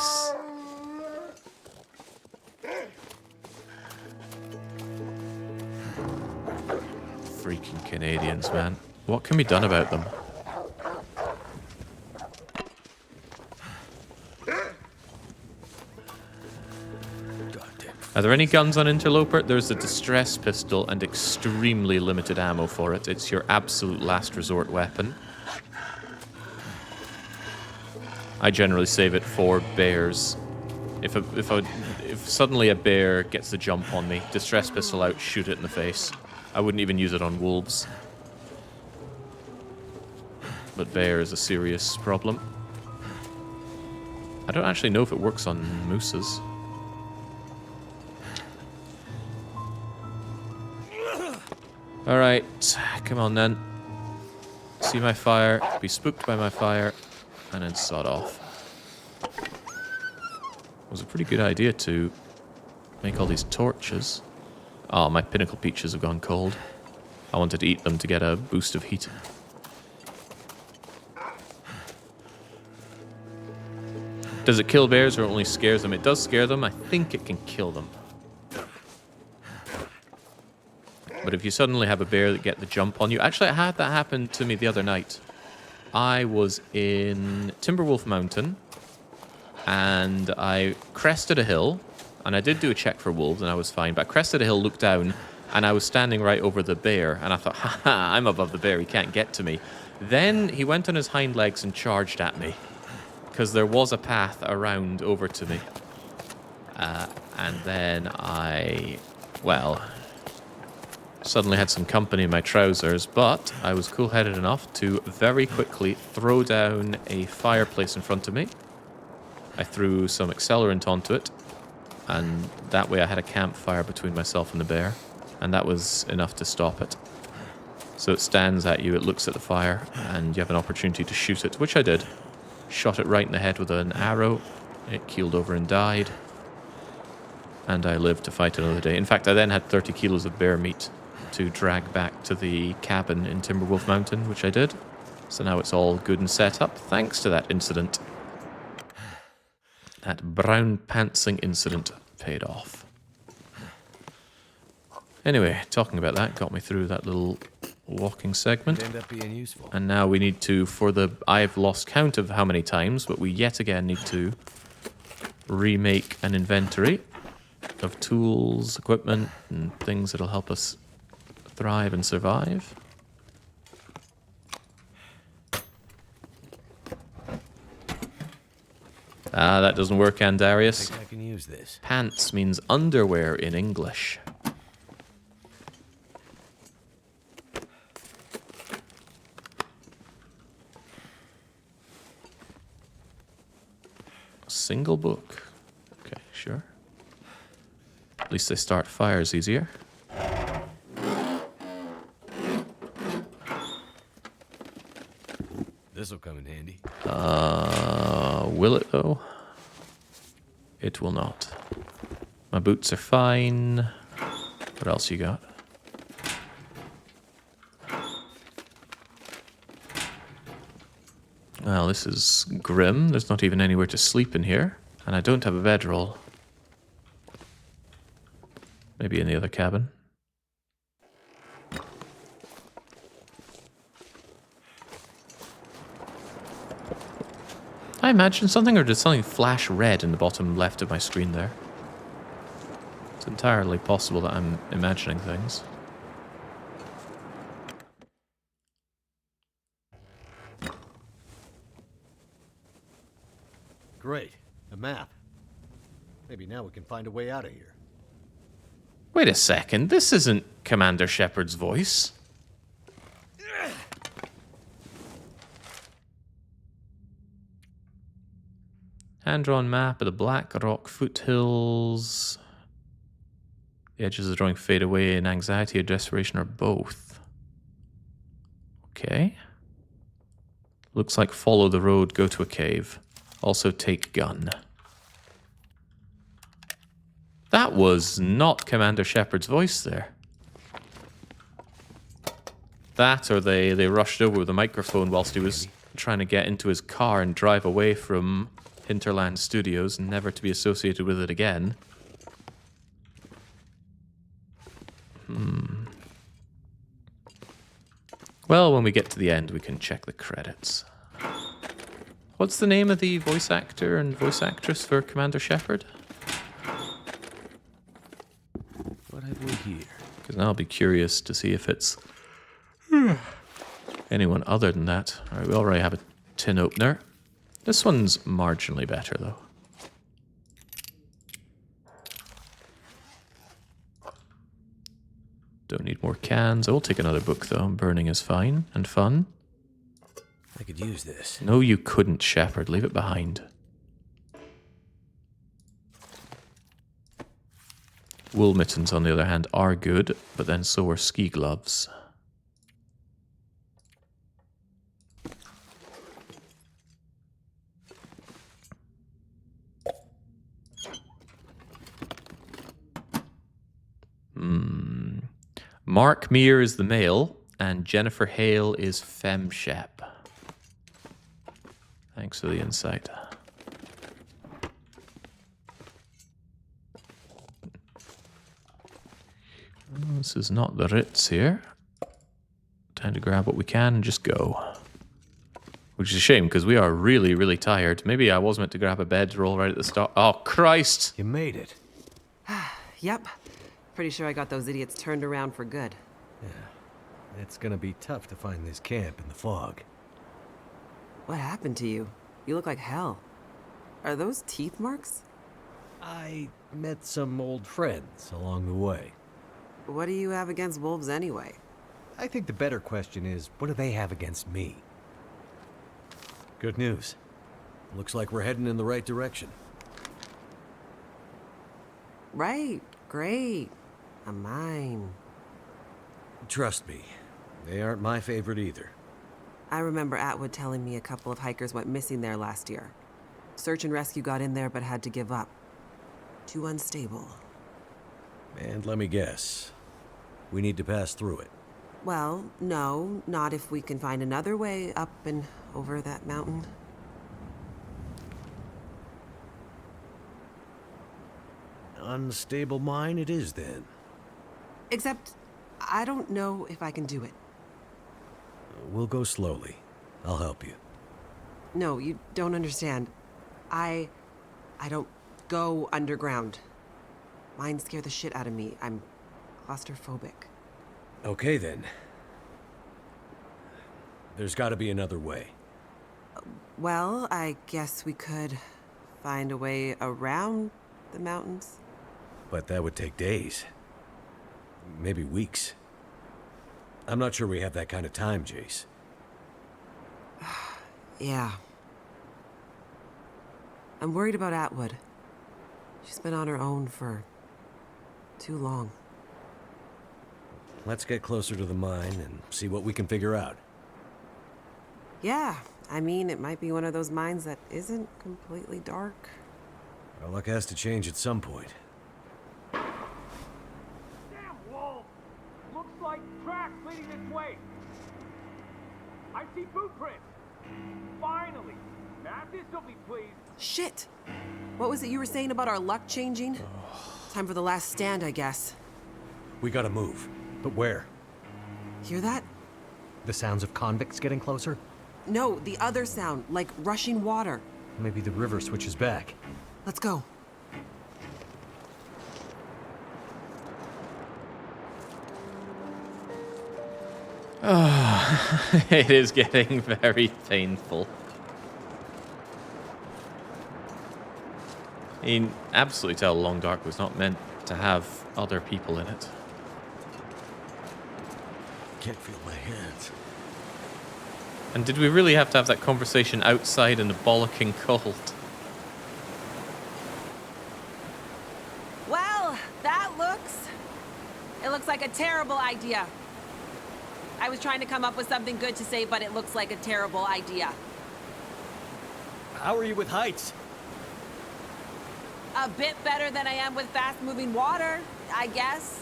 S18: Freaking Canadians, man. What can be done about them? Are there any guns on Interloper? There's a distress pistol and extremely limited ammo for it. It's your absolute last resort weapon. I generally save it for bears. If suddenly a bear gets the jump on me, distress pistol out, shoot it in the face. I wouldn't even use it on wolves. But bear is a serious problem. I don't actually know if it works on mooses. Alright, come on then. See my fire, be spooked by my fire, and then sod off. It was a pretty good idea to make all these torches. Oh, my pinnacle peaches have gone cold. I wanted to eat them to get a boost of heat. Does it kill bears or only scares them? It does scare them. I think it can kill them. But if you suddenly have a bear that get the jump on you... Actually, I had that happen to me the other night. I was in Timberwolf Mountain, and I crested a hill, and I did do a check for wolves, and I was fine, but I crested a hill, looked down, and I was standing right over the bear, and I thought, haha, I'm above the bear, he can't get to me. Then he went on his hind legs and charged at me, because there was a path around over to me. And then suddenly had some company in my trousers, but I was cool-headed enough to very quickly throw down a fireplace in front of me. I threw some accelerant onto it, and that way I had a campfire between myself and the bear, and that was enough to stop it. So it stands at you, it looks at the fire, and you have an opportunity to shoot it, which I did. Shot it right in the head with an arrow, it keeled over and died, and I lived to fight another day. In fact, I then had 30 kilos of bear meat to drag back to the cabin in Timberwolf Mountain, which I did. So now it's all good and set up, thanks to that incident. That brown pantsing incident paid off. Anyway, talking about that got me through that little walking segment.
S2: End up being useful.
S18: And now we need to, I've lost count of how many times, but we yet again need to remake an inventory of tools, equipment, and things that'll help us thrive and survive. Ah, that doesn't work, Andarius.
S2: I think I can use this.
S18: Pants means underwear in English. A single book. Okay, sure. At least they start fires easier.
S2: This'll come in handy.
S18: Will it though? It will not. My boots are fine. What else you got? Well, this is grim. There's not even anywhere to sleep in here. And I don't have a bedroll. Maybe in the other cabin. Did I imagine something, or did something flash red in the bottom left of my screen there? It's entirely possible that I'm imagining things.
S2: Great. A map. Maybe now we can find a way out of here.
S18: Wait a second, this isn't Commander Shepard's voice. Hand-drawn map of the Black Rock foothills. The edges of the drawing fade away in anxiety or desperation, or both. Okay. Looks like follow the road, go to a cave. Also take gun. That was not Commander Shepard's voice there. That, or they rushed over with a microphone whilst he was trying to get into his car and drive away from Hinterland Studios, never to be associated with it again. Well, when we get to the end, we can check the credits. What's the name of the voice actor and voice actress for Commander Shepard?
S2: What have we here?
S18: Because now I'll be curious to see if it's anyone other than that. Alright, we already have a tin opener. This one's marginally better, though. Don't need more cans. I will take another book, though. Burning is fine and fun.
S2: I could use this.
S18: No, you couldn't, Shepard. Leave it behind. Wool mittens, on the other hand, are good, but then so are ski gloves. Mark Meir is the male, and Jennifer Hale is femshep. Thanks for the insight. This is not the Ritz here. Time to grab what we can and just go. Which is a shame, because we are really, really tired. Maybe I was meant to grab a bedroll right at the start. Oh, Christ!
S2: You made it.
S19: Yep. Pretty sure I got those idiots turned around for good.
S2: Yeah. It's gonna be tough to find this camp in the fog.
S19: What happened to you? You look like hell. Are those teeth marks?
S2: I met some old friends along the way.
S19: What do you have against wolves anyway?
S2: I think the better question is, what do they have against me? Good news. Looks like we're heading in the right direction.
S19: Right. Great. I'm mine.
S2: Trust me, they aren't my favorite either.
S19: I remember Atwood telling me a couple of hikers went missing there last year. Search and rescue got in there but had to give up. Too unstable.
S2: And let me guess, we need to pass through it.
S19: Well, no, not if we can find another way up and over that mountain.
S2: Unstable mine it is then.
S19: Except, I don't know if I can do it.
S2: We'll go slowly. I'll help you.
S19: No, you don't understand. I don't go underground. Mines scare the shit out of me. I'm claustrophobic.
S2: Okay then. There's gotta be another way.
S19: Well, I guess we could find a way around the mountains.
S2: But that would take days. Maybe weeks. I'm not sure we have that kind of time, Jace.
S19: Yeah. I'm worried about Atwood. She's been on her own for too long.
S2: Let's get closer to the mine and see what we can figure out.
S19: Yeah, I mean, it might be one of those mines that isn't completely dark.
S2: Our luck has to change at some point.
S15: Damn wall! Looks like tracks leading this way. I see boot prints. Finally! Mathis will be pleased.
S19: Shit! What was it you were saying about our luck changing? Time for the last stand, I guess.
S2: We gotta move. But where?
S19: Hear that?
S2: The sounds of convicts getting closer?
S19: No, the other sound, like rushing water.
S2: Maybe the river switches back.
S19: Let's go.
S18: Oh, it is getting very painful. I mean, absolutely tell Long Dark was not meant to have other people in it.
S2: Can't feel my hands.
S18: And did we really have to have that conversation outside in the bollocking cold?
S19: Well, it looks like a terrible idea. I was trying to come up with something good to say, but it looks like a terrible idea.
S2: How are you with heights?
S19: A bit better than I am with fast-moving water, I guess.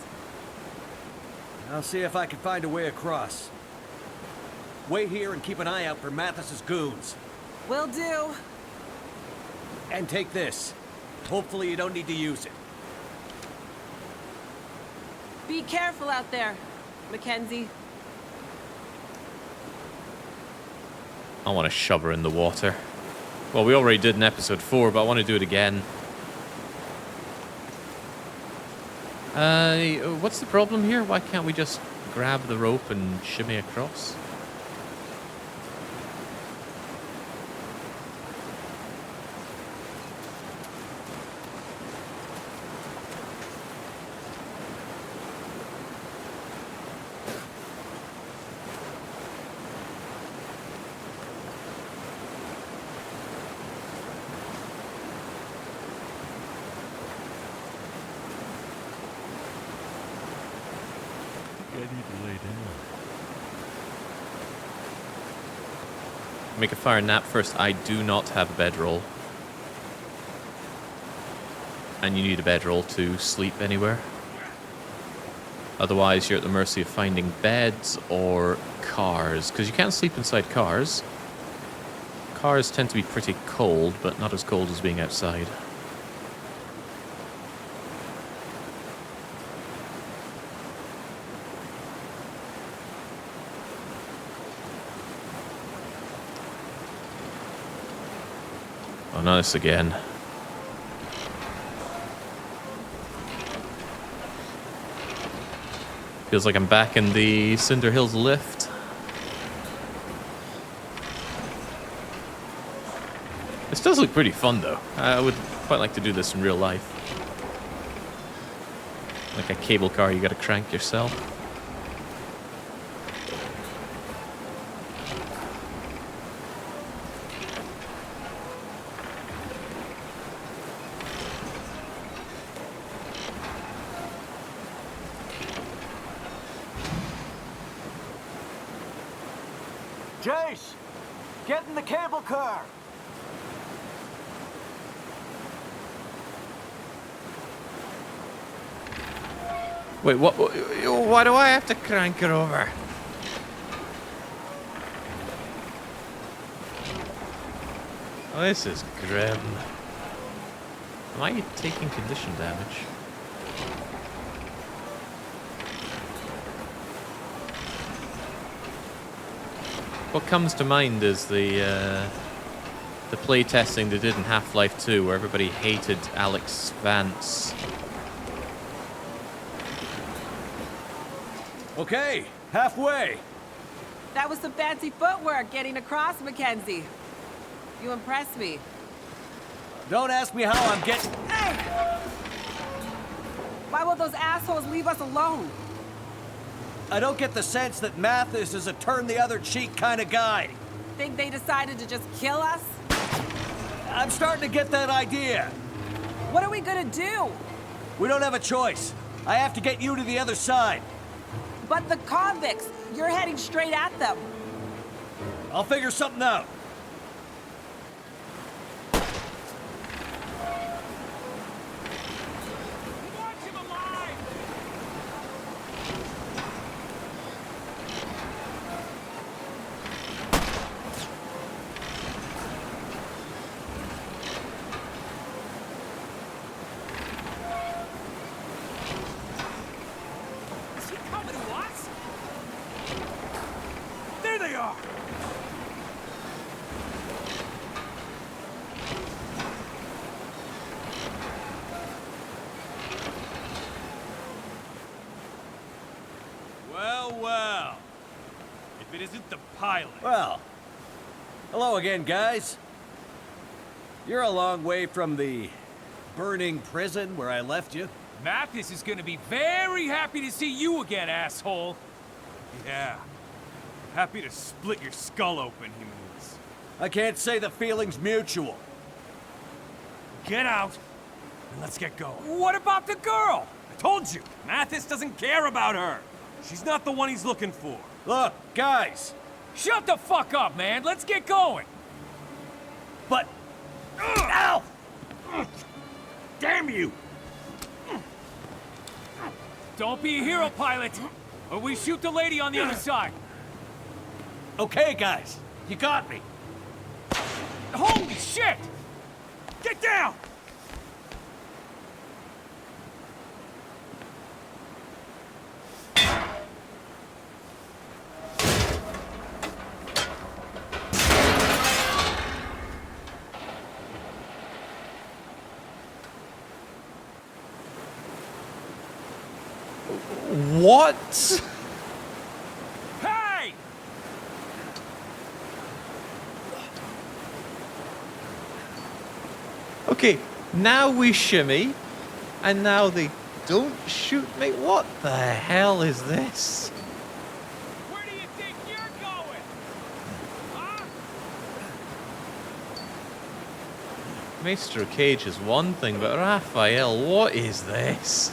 S2: I'll see if I can find a way across. Wait here and keep an eye out for Mathis's goons.
S19: Will do.
S2: And take this. Hopefully you don't need to use it.
S19: Be careful out there, McKenzie.
S18: I want to shove her in the water. Well, we already did in episode 4, but I want to do it again. What's the problem here? Why can't we just grab the rope and shimmy across? Make a fire nap first. I do not have a bedroll. And you need a bedroll to sleep anywhere. Otherwise, you're at the mercy of finding beds or cars. Because you can't sleep inside cars. Cars tend to be pretty cold, but not as cold as being outside. Oh, not this again. Feels like I'm back in the Cinder Hills lift. This does look pretty fun, though. I would quite like to do this in real life. Like a cable car you gotta crank yourself.
S4: Jace! Get in the cable car!
S18: Wait, what? Why do I have to crank her over? Oh, this is grim. Am I taking condition damage? What comes to mind is the play testing they did in Half-Life 2, where everybody hated Alex Vance.
S2: Okay, halfway.
S19: That was some fancy footwork getting across, McKenzie. You impressed me.
S2: Don't ask me how I'm getting...
S19: Hey! Why will those assholes leave us alone?
S2: I don't get the sense that Mathis is a turn-the-other-cheek kind of guy.
S19: Think they decided to just kill us?
S2: I'm starting to get that idea.
S19: What are we gonna do?
S2: We don't have a choice. I have to get you to the other side.
S19: But the convicts, you're heading straight at them.
S2: I'll figure something out.
S20: it isn't the pilot.
S2: Well, hello again, guys. You're a long way from the burning prison where I left you.
S15: Mathis is gonna be very happy to see you again, asshole.
S20: Yeah. Happy to split your skull open, he means.
S2: I can't say the feeling's mutual.
S20: Get out, and let's get going.
S15: What about the girl?
S20: I told you, Mathis doesn't care about her. She's not the one he's looking for.
S2: Look, guys.
S15: Shut the fuck up, man. Let's get going.
S2: But... Ow!
S20: Damn you!
S15: Don't be a hero, pilot, or we shoot the lady on the other side.
S2: Okay, guys. You got me.
S15: Holy shit!
S20: Get down!
S18: What?
S15: Hey!
S18: Okay, now we shimmy, and now they don't shoot me. What the hell is this?
S15: Where do you think you're going? Huh?
S18: Maester Cage is one thing, but Raphael, what is this?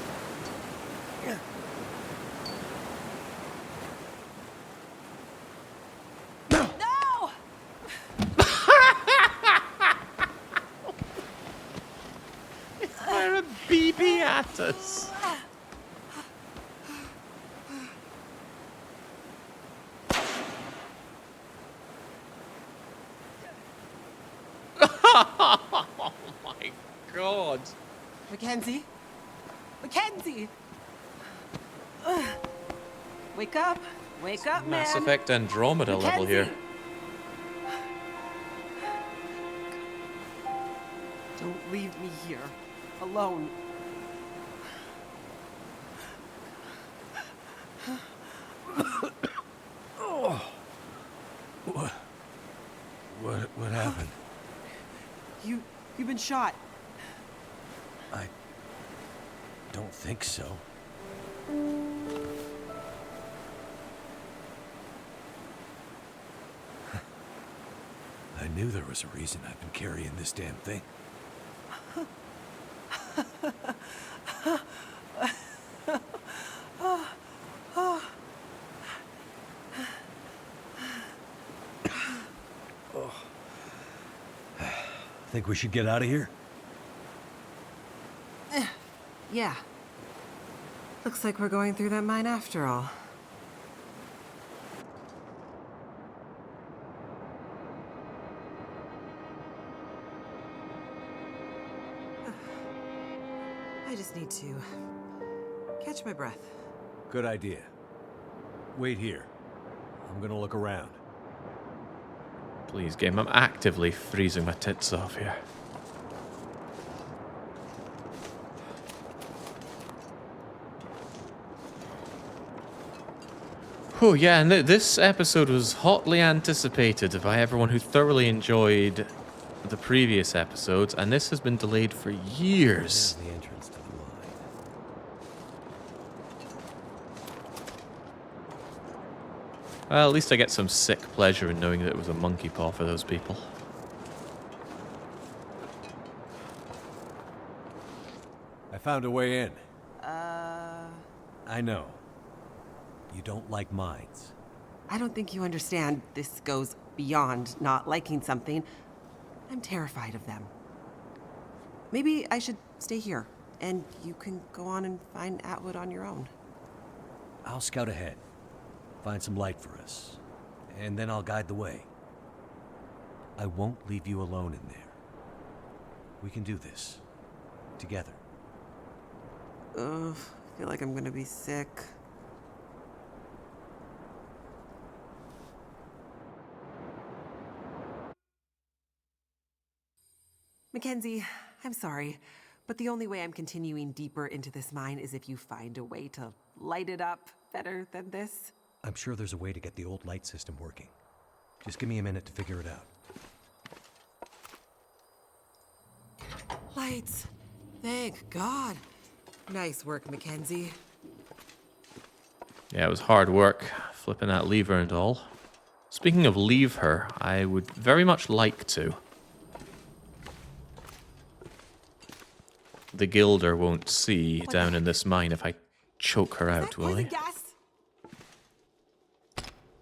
S18: BB at us. Oh my god.
S19: McKenzie? McKenzie! Wake up. Wake up, man.
S18: Mass Effect Andromeda level here.
S19: Don't leave me here. Alone.
S2: What happened?
S19: You've been shot.
S2: I don't think so. I knew there was a reason I've been carrying this damn thing. Think we should get out of here?
S19: Yeah. Looks like we're going through that mine after all. I just need to catch my breath.
S2: Good idea. Wait here. I'm gonna look around.
S18: Please, game, I'm actively freezing my tits off here. Oh yeah, and this episode was hotly anticipated by everyone who thoroughly enjoyed the previous episodes, and this has been delayed for years.
S2: The entrance to the mine.
S18: Well, at least I get some sick pleasure in knowing that it was a monkey paw for those people.
S2: I found a way in. I know. You don't like mines.
S19: I don't think you understand. This goes beyond not liking something. I'm terrified of them. Maybe I should stay here, and you can go on and find Atwood on your own.
S2: I'll scout ahead. Find some light for us. And then I'll guide the way. I won't leave you alone in there. We can do this. Together.
S19: Ugh, I feel like I'm gonna be sick. McKenzie, I'm sorry, but the only way I'm continuing deeper into this mine is if you find a way to light it up better than this.
S2: I'm sure there's a way to get the old light system working. Just give me a minute to figure it out.
S19: Lights. Thank God. Nice work, McKenzie.
S18: Yeah, it was hard work, flipping that lever and all. Speaking of leave her, I would very much like to. The Gilder won't see down in this mine if I choke her out, will he?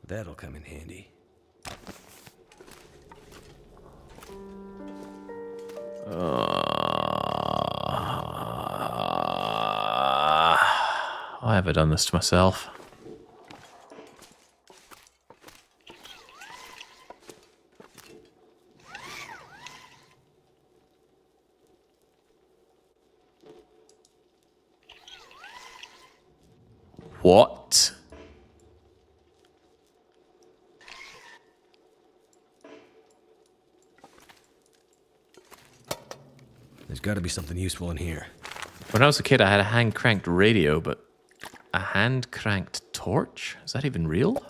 S2: That'll come in handy.
S18: Why have I done this to myself? What?
S2: There's got to be something useful in here.
S18: When I was a kid, I had a hand-cranked radio, but a hand-cranked torch? Is that even real?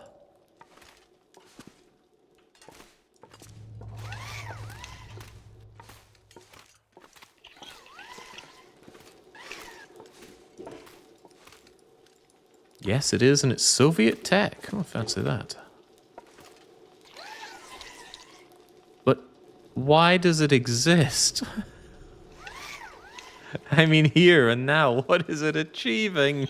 S18: Yes, it is, and it's Soviet tech. Oh, fancy that. But why does it exist? I mean, here and now, what is it achieving?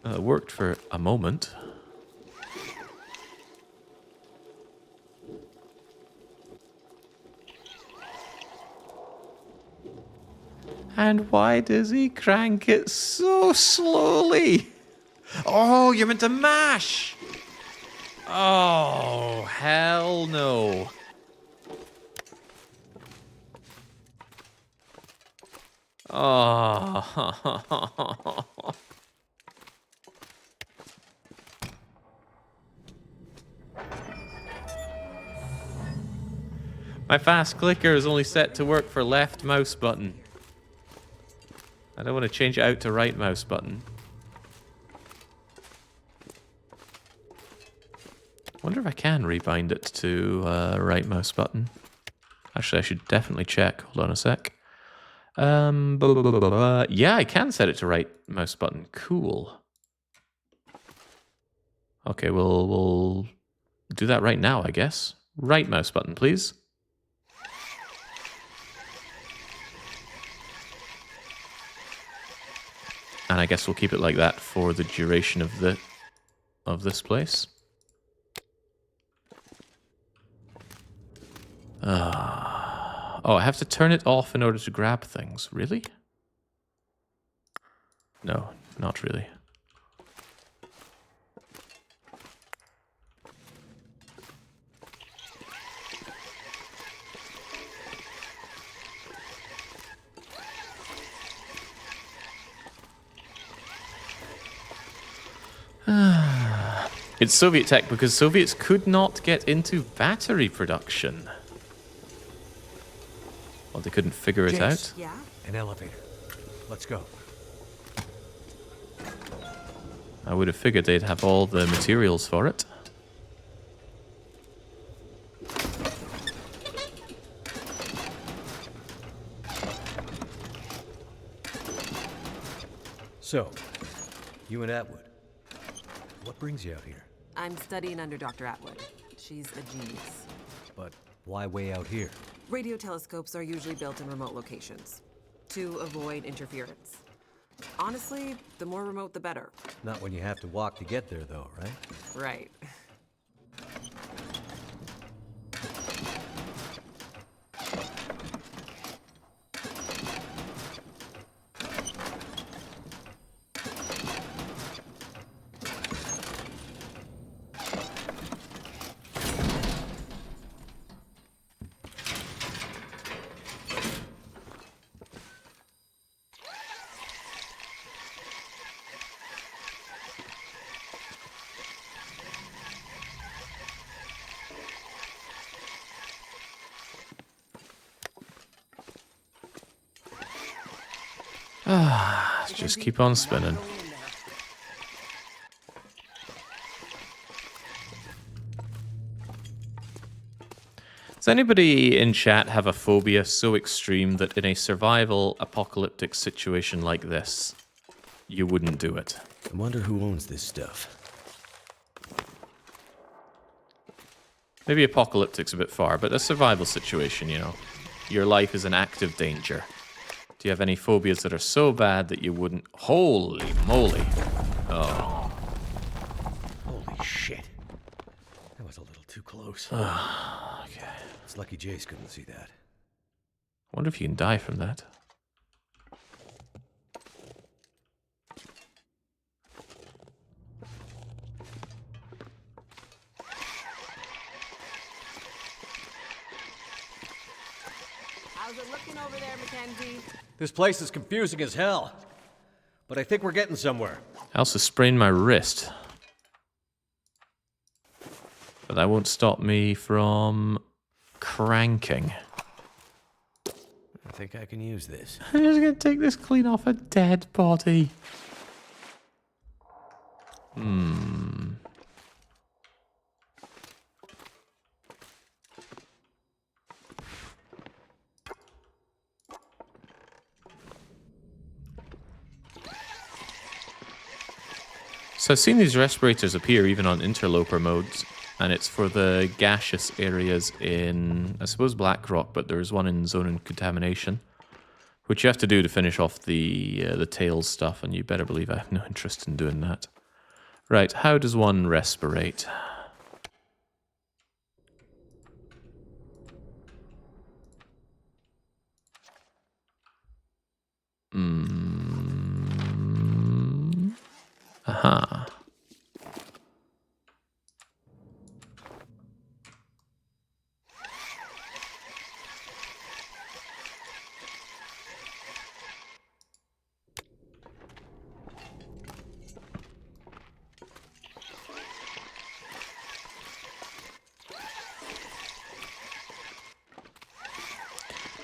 S18: It worked for a moment. And why does he crank it so slowly? Oh, you're meant to mash! Oh, hell no. Oh. My fast clicker is only set to work for left mouse button. I don't want to change it out to right mouse button. Wonder if I can rebind it to right mouse button. Actually, I should definitely check. Hold on a sec. Yeah, I can set it to right mouse button. Cool. Okay, we'll do that right now, I guess. Right mouse button, please. And I guess we'll keep it like that for the duration of this place. Oh, I have to turn it off in order to grab things. Really? No, not really. It's Soviet tech because Soviets could not get into battery production. Well, they couldn't figure it out.
S19: Yeah?
S2: An elevator. Let's go.
S18: I would have figured they'd have all the materials for it.
S2: So, you and Atwood. What brings you out here?
S19: I'm studying under Dr. Atwood. She's a genius.
S2: But why way out here?
S19: Radio telescopes are usually built in remote locations to avoid interference. Honestly, the more remote, the better.
S2: Not when you have to walk to get there, though, right?
S19: Right.
S18: Let's just keep on spinning. Does anybody in chat have a phobia so extreme that in a survival apocalyptic situation like this, you wouldn't do it?
S2: I wonder who owns this stuff.
S18: Maybe apocalyptic's a bit far, but a survival situation, you know. Your life is in active danger. Do you have any phobias that are so bad that you wouldn't... Holy moly. Oh.
S2: Holy shit. That was a little too close.
S18: Okay.
S2: It's lucky Jace couldn't see that.
S18: I wonder if you can die from that.
S21: How's it looking over there, McKenzie?
S2: This place is confusing as hell. But I think we're getting somewhere.
S18: I also sprained my wrist. But that won't stop me from cranking.
S2: I think I can use this.
S18: I'm just going to take this clean off a dead body. So I've seen these respirators appear even on interloper modes, and it's for the gaseous areas in, I suppose, Blackrock, but there's one in Zone and Contamination, which you have to do to finish off the tails stuff, and you better believe I have no interest in doing that. Right, how does one respirate? Aha.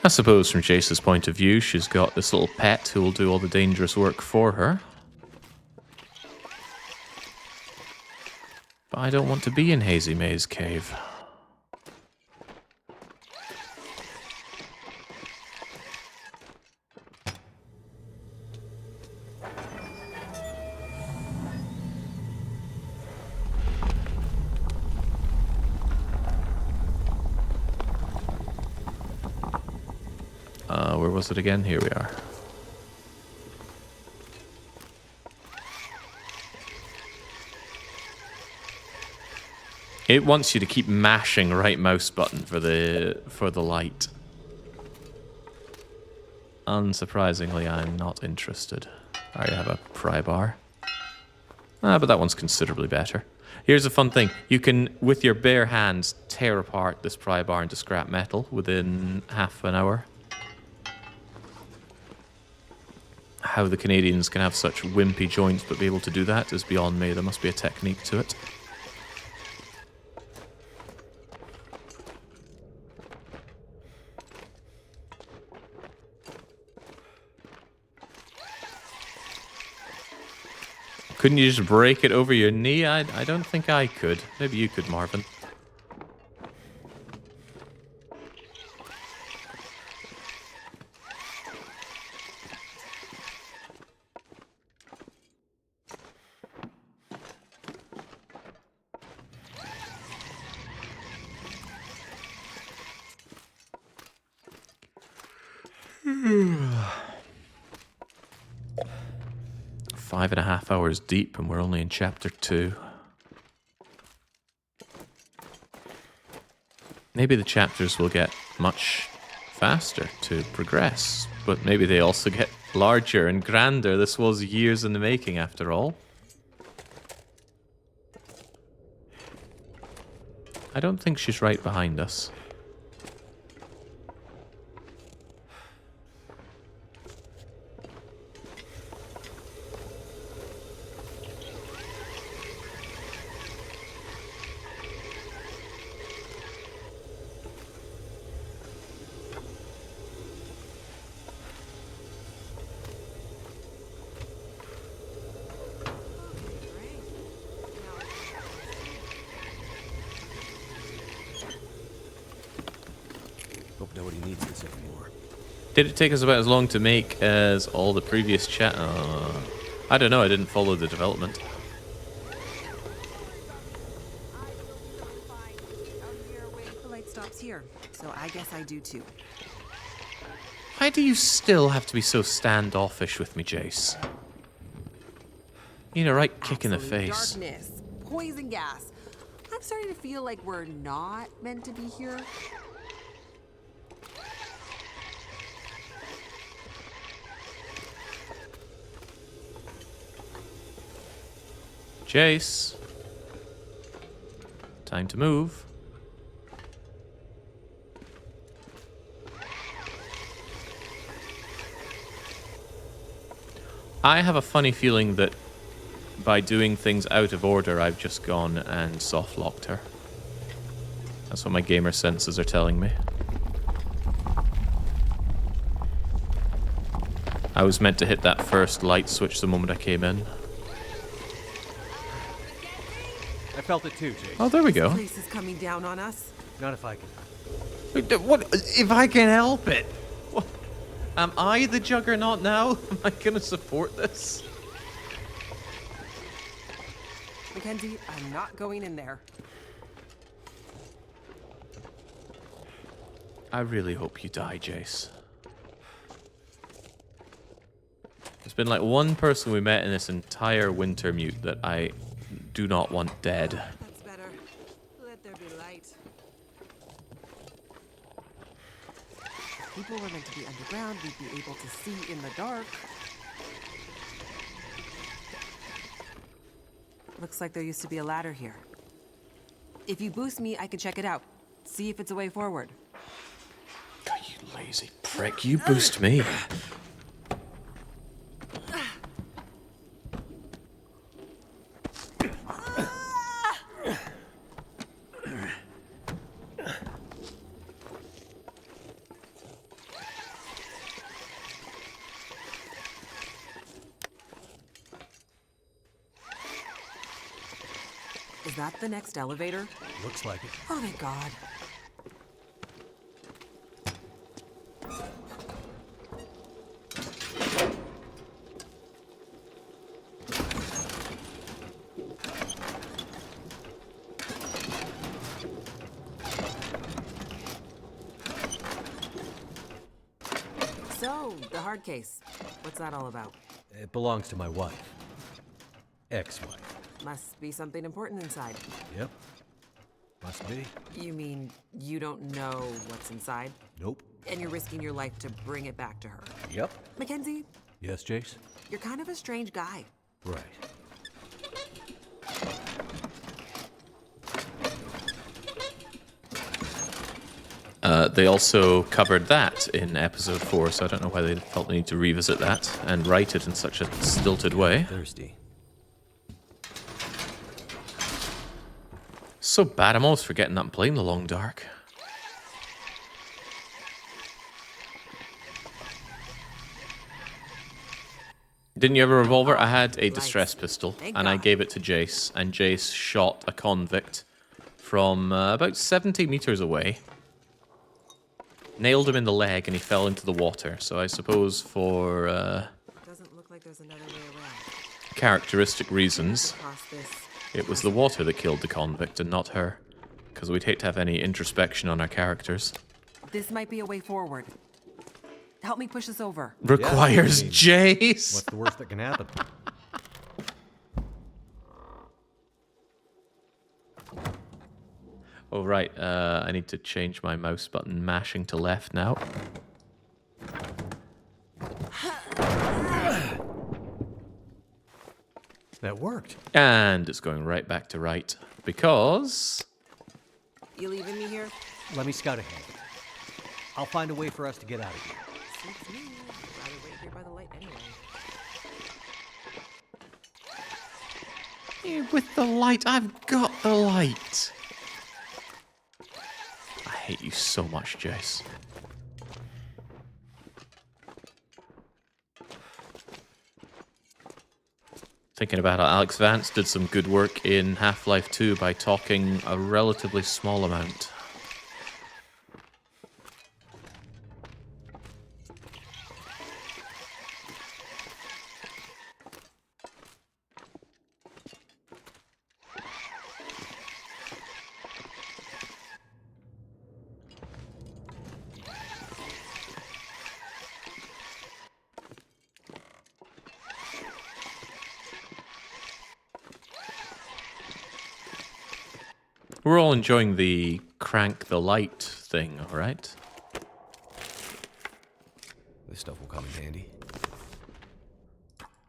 S18: I suppose from Jace's point of view, she's got this little pet who will do all the dangerous work for her. But I don't want to be in Hazy Maze Cave. Where was it again? Here we are. It wants you to keep mashing right mouse button for the light. Unsurprisingly, I'm not interested. I have a pry bar. But that one's considerably better. Here's a fun thing. You can, with your bare hands, tear apart this pry bar into scrap metal within half an hour. How the Canadians can have such wimpy joints but be able to do that is beyond me. There must be a technique to it. Couldn't you just break it over your knee? I don't think I could. Maybe you could, Marvin. Five and a half hours deep, and we're only in chapter 2. Maybe the chapters will get much faster to progress, but maybe they also get larger and grander. This was years in the making, after all. I don't think she's right behind us.
S2: Nobody needs this anymore.
S18: Did it take us about as long to make as all the previous chat? I don't know, I didn't follow the development.
S19: The light stops here, so I guess I do too.
S18: Why do you still have to be so standoffish with me, Jace? You need a right kick in the face.
S19: Darkness, poison gas. I'm starting to feel like we're not meant to be here.
S18: Jace. Time to move. I have a funny feeling that by doing things out of order, I've just gone and soft-locked her. That's what my gamer senses are telling me. I was meant to hit that first light switch the moment I came in.
S2: I felt it too, Jace.
S18: Oh, there we go.
S19: This place is coming down on us.
S2: Not if I can.
S18: What? If I can help it? What? Am I the juggernaut now? Am I gonna support this?
S19: McKenzie, I'm not going in there.
S18: I really hope you die, Jace. There's been like one person we met in this entire Wintermute that I do not want dead.
S19: That's better. Let there be light. If people were meant to be underground, we'd be able to see in the dark. Looks like there used to be a ladder here. If you boost me, I can check it out. See if it's a way forward.
S18: God, you lazy prick. You boost me.
S19: Is that the next elevator?
S2: Looks like it.
S19: Oh, thank God. So, the hard case. What's that all about?
S2: It belongs to my wife. Ex-wife.
S19: Must be something important inside.
S2: Yep. Must be.
S19: You mean you don't know what's inside?
S2: Nope.
S19: And you're risking your life to bring it back to her?
S2: Yep.
S19: McKenzie,
S2: Yes, Jace?
S19: you're kind of a strange guy.
S2: Right.
S18: They also covered that in episode 4, so I don't know why they felt the need to revisit that and write it in such a stilted way.
S2: Thirsty.
S18: So bad, I'm always forgetting that I'm playing the Long Dark. Didn't you have a revolver? I had a distress pistol, and I gave it to Jace, and Jace shot a convict from about 70 meters away. Nailed him in the leg, and he fell into the water. So I suppose for
S19: Doesn't look like there's another way around.
S18: characteristic reasons,
S19: Across this.
S18: it was the water that killed the convict and not her. Because we'd hate to have any introspection on our characters.
S19: This might be a way forward. Help me push this over.
S18: Requires Jace.
S2: What's the worst that can happen?
S18: Oh, right. I need to change my mouse button mashing to left now.
S2: That worked.
S18: And it's going right back to right. Because...
S19: You leaving me here?
S2: Let me scout ahead. I'll find a way for us to get out of here.
S19: Suits me. I'd rather wait here by the light anyway.
S18: With the light, I've got the light. I hate you so much, Jace. Thinking about it, Alex Vance did some good work in Half-Life 2 by talking a relatively small amount. We're all enjoying the crank the light thing, all right?
S2: This stuff will come in handy.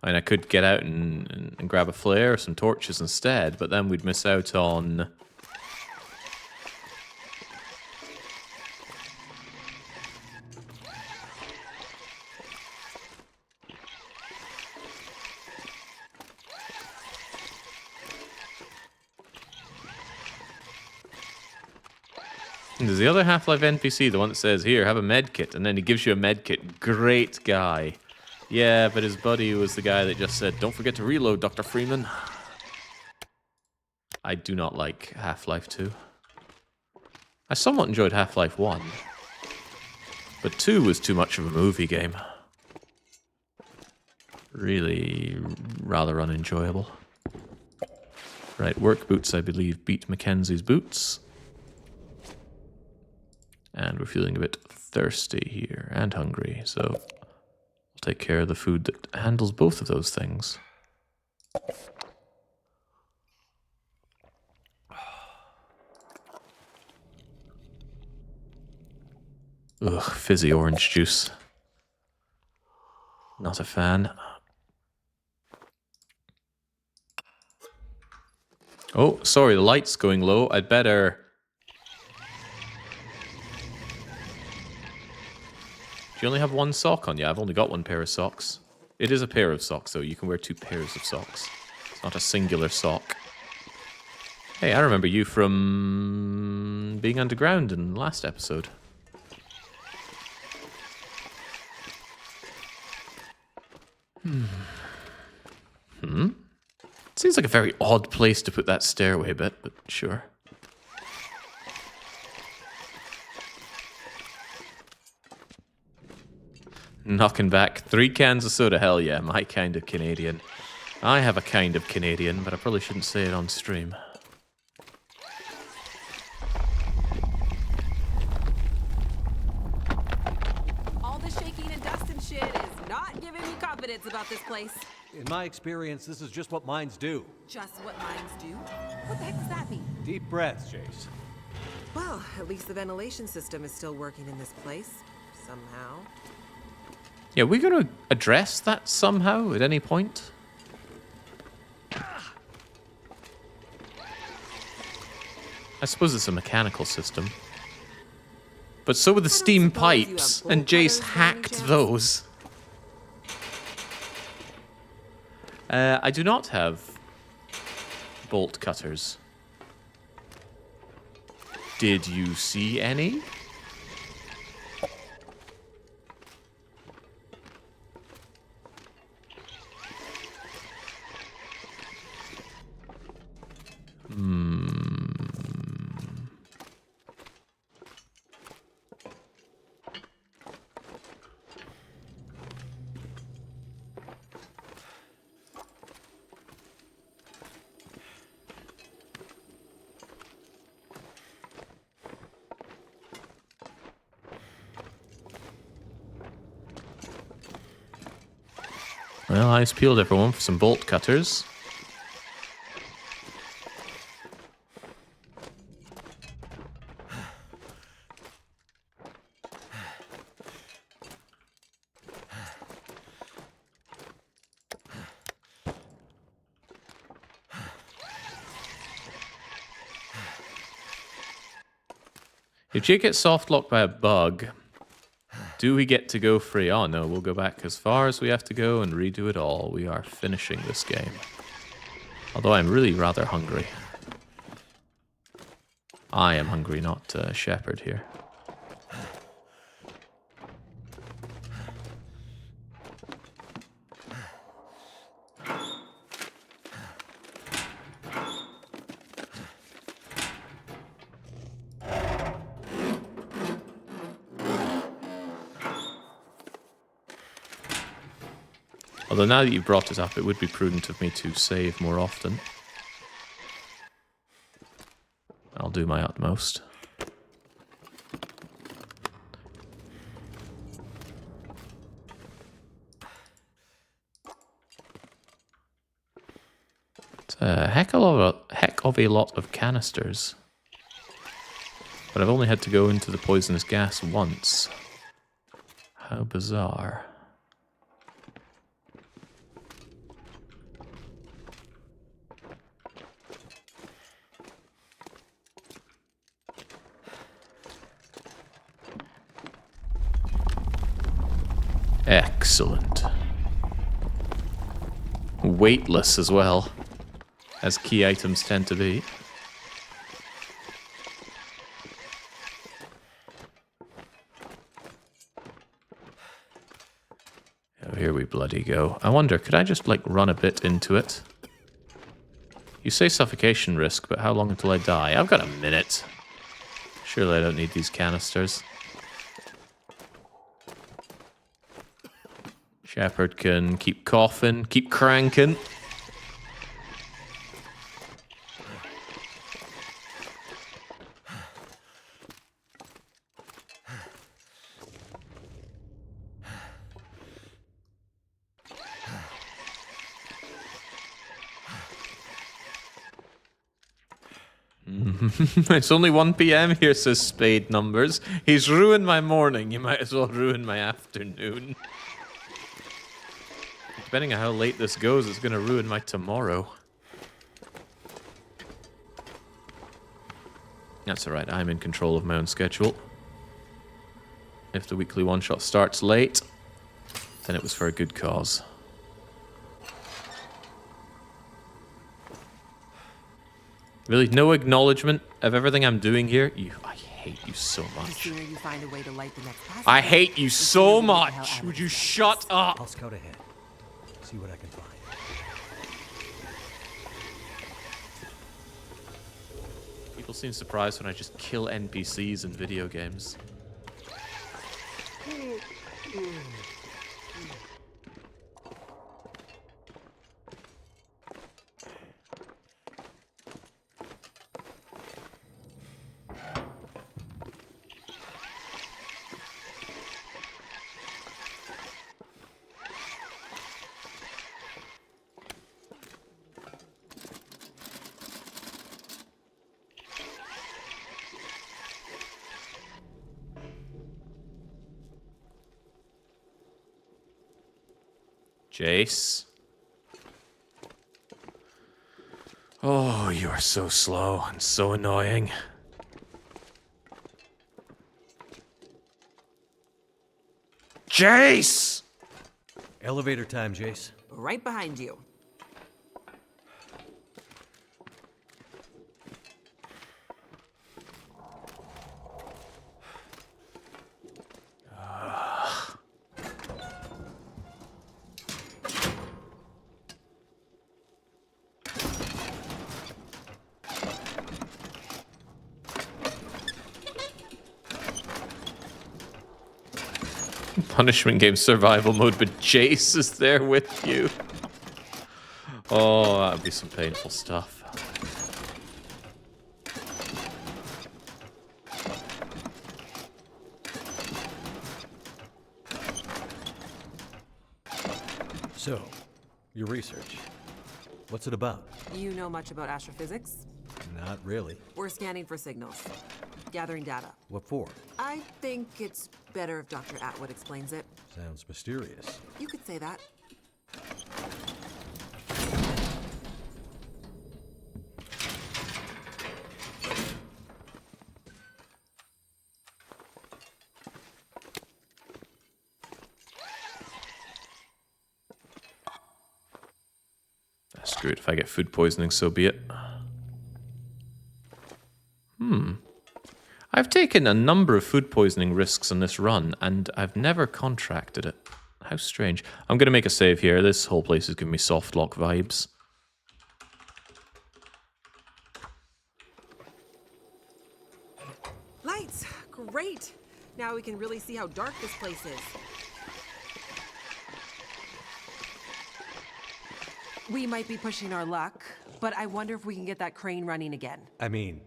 S18: I mean, I could get out and grab a flare or some torches instead, but then we'd miss out on... There's the other Half-Life NPC, the one that says, here, have a med kit, and then he gives you a med kit. Great guy. Yeah, but his buddy was the guy that just said, don't forget to reload, Dr. Freeman. I do not like Half-Life 2. I somewhat enjoyed Half-Life 1. But 2 was too much of a movie game. Really rather unenjoyable. Right, work boots, I believe, beat McKenzie's boots. And we're feeling a bit thirsty here and hungry, so we'll take care of the food that handles both of those things. Ugh, fizzy orange juice. Not a fan. Oh, sorry, the light's going low. I'd better... Do you only have one sock on you? I've only got one pair of socks. It is a pair of socks, though. You can wear 2 pairs of socks. It's not a singular sock. Hey, I remember you from being underground in the last episode. Seems like a very odd place to put that stairway bit, but sure. Knocking back 3 cans of soda, hell yeah, my kind of Canadian. I have a kind of Canadian, but I probably shouldn't say it on stream.
S21: All the shaking and dust and shit is not giving me confidence about this place.
S4: In my experience, this is just what mines do.
S21: Just what mines do? What the heck does that mean?
S4: Deep breaths, Jace.
S19: Well, at least the ventilation system is still working in this place. Somehow.
S18: Yeah, we're going to address that somehow at any point. I suppose it's a mechanical system. But so were the steam pipes, and Jace hacked those. I do not have bolt cutters. Did you see any? Well, eyes peeled, everyone, for some bolt cutters. If Jake gets soft locked by a bug, do we get to go free? Oh no, we'll go back as far as we have to go and redo it all. We are finishing this game. Although I'm really rather hungry. I am hungry, not Shepard here. Although now that you've brought it up, it would be prudent of me to save more often. I'll do my utmost. It's a heck of a lot of canisters. But I've only had to go into the poisonous gas once. How bizarre. Excellent. Weightless as well, as key items tend to be. Oh, here we bloody go. I wonder, could I just, like, run a bit into it? You say suffocation risk, but how long until I die? I've got a minute. Surely I don't need these canisters. Shepard can keep coughing, keep cranking. It's only 1 PM here, says Spade Numbers. He's ruined my morning. You might as well ruin my afternoon. Depending on how late this goes, it's going to ruin my tomorrow. That's alright, I'm in control of my own schedule. If the weekly one-shot starts late, then it was for a good cause. Really, no acknowledgement of everything I'm doing here? I hate you so much. I hate you so much! Would you shut up?
S2: I'll scout ahead. See what I can find.
S18: People seem surprised when I just kill NPCs in video games. Jace. Oh, you are so slow and so annoying. Jace!
S2: Elevator time, Jace.
S19: Right behind you.
S18: Punishment game survival mode, but Jace is there with you. Oh, that would be some painful stuff.
S2: So, your research. What's it about?
S19: You know much about astrophysics?
S2: Not really.
S19: We're scanning for signals. Gathering data.
S2: What for?
S19: I think it's better if Dr. Atwood explains it.
S2: Sounds mysterious.
S19: You could say that.
S18: Screw it, if I get food poisoning, so be it. I've taken a number of food poisoning risks on this run, and I've never contracted it. How strange. I'm going to make a save here. This whole place is giving me soft lock vibes.
S19: Lights! Great! Now we can really see how dark this place is. We might be pushing our luck, but I wonder if we can get that crane running again.
S2: I mean,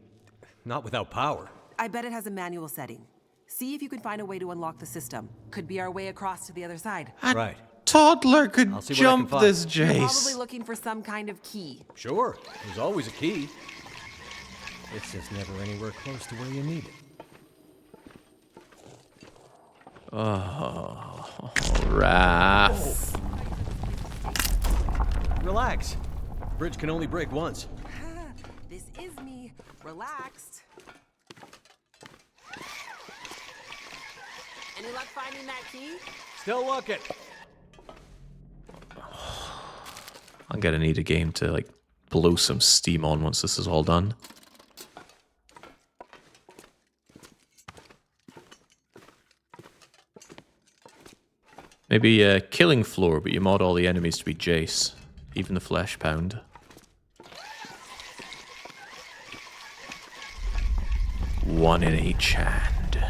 S2: not without power.
S19: I bet it has a manual setting. See if you can find a way to unlock the system. Could be our way across to the other side.
S2: Right.
S18: Toddler could jump this,
S19: You're
S18: Jace.
S19: probably looking for some kind of key.
S2: Sure, there's always a key. It's just never anywhere close to where you need it.
S18: Oh, Raph.
S2: Relax. Bridge can only break once.
S19: This is me. Relaxed.
S21: Any luck finding that key?
S2: Still looking.
S18: I'm gonna need a game to like blow some steam on once this is all done. Maybe a killing floor, but you mod all the enemies to be Jace, even the flesh pound. One in each hand.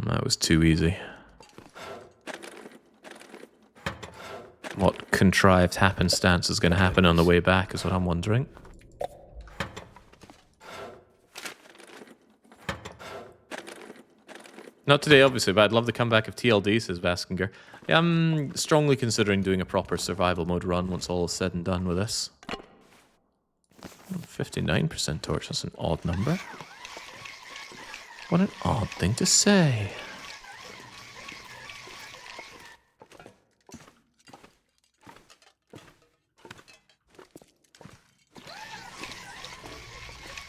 S18: That was too easy. What contrived happenstance is going to happen on the way back is what I'm wondering. Not today, obviously, but I'd love the comeback of TLD, says Vaskinger. Yeah, I'm strongly considering doing a proper survival mode run once all is said and done with this. 59% torch, that's an odd number. What an odd thing to say.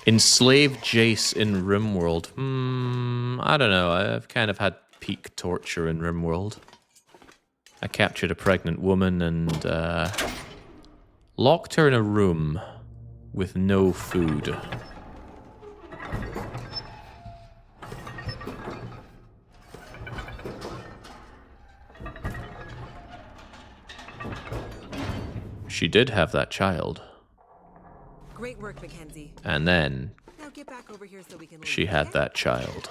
S18: Enslave Jace in RimWorld. I don't know. I've kind of had peak torture in RimWorld. I captured a pregnant woman and locked her in a room with no food. She did have that child.
S19: Great work, McKenzie.
S18: And then
S19: Now get back over here so we can
S18: she
S19: leave,
S18: had
S19: okay?
S18: that child.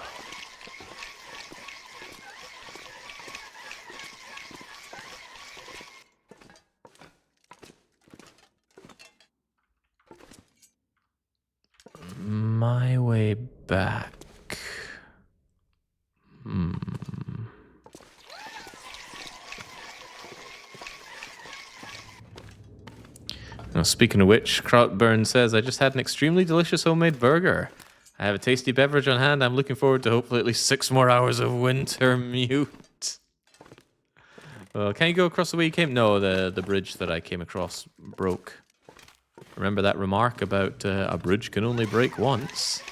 S18: My way back. Now, speaking of which, Krautburn says, I just had an extremely delicious homemade burger. I have a tasty beverage on hand. I'm looking forward to hopefully at least 6 more hours of Wintermute. Well, can you go across the way you came? No, the bridge that I came across broke. Remember that remark about a bridge can only break once?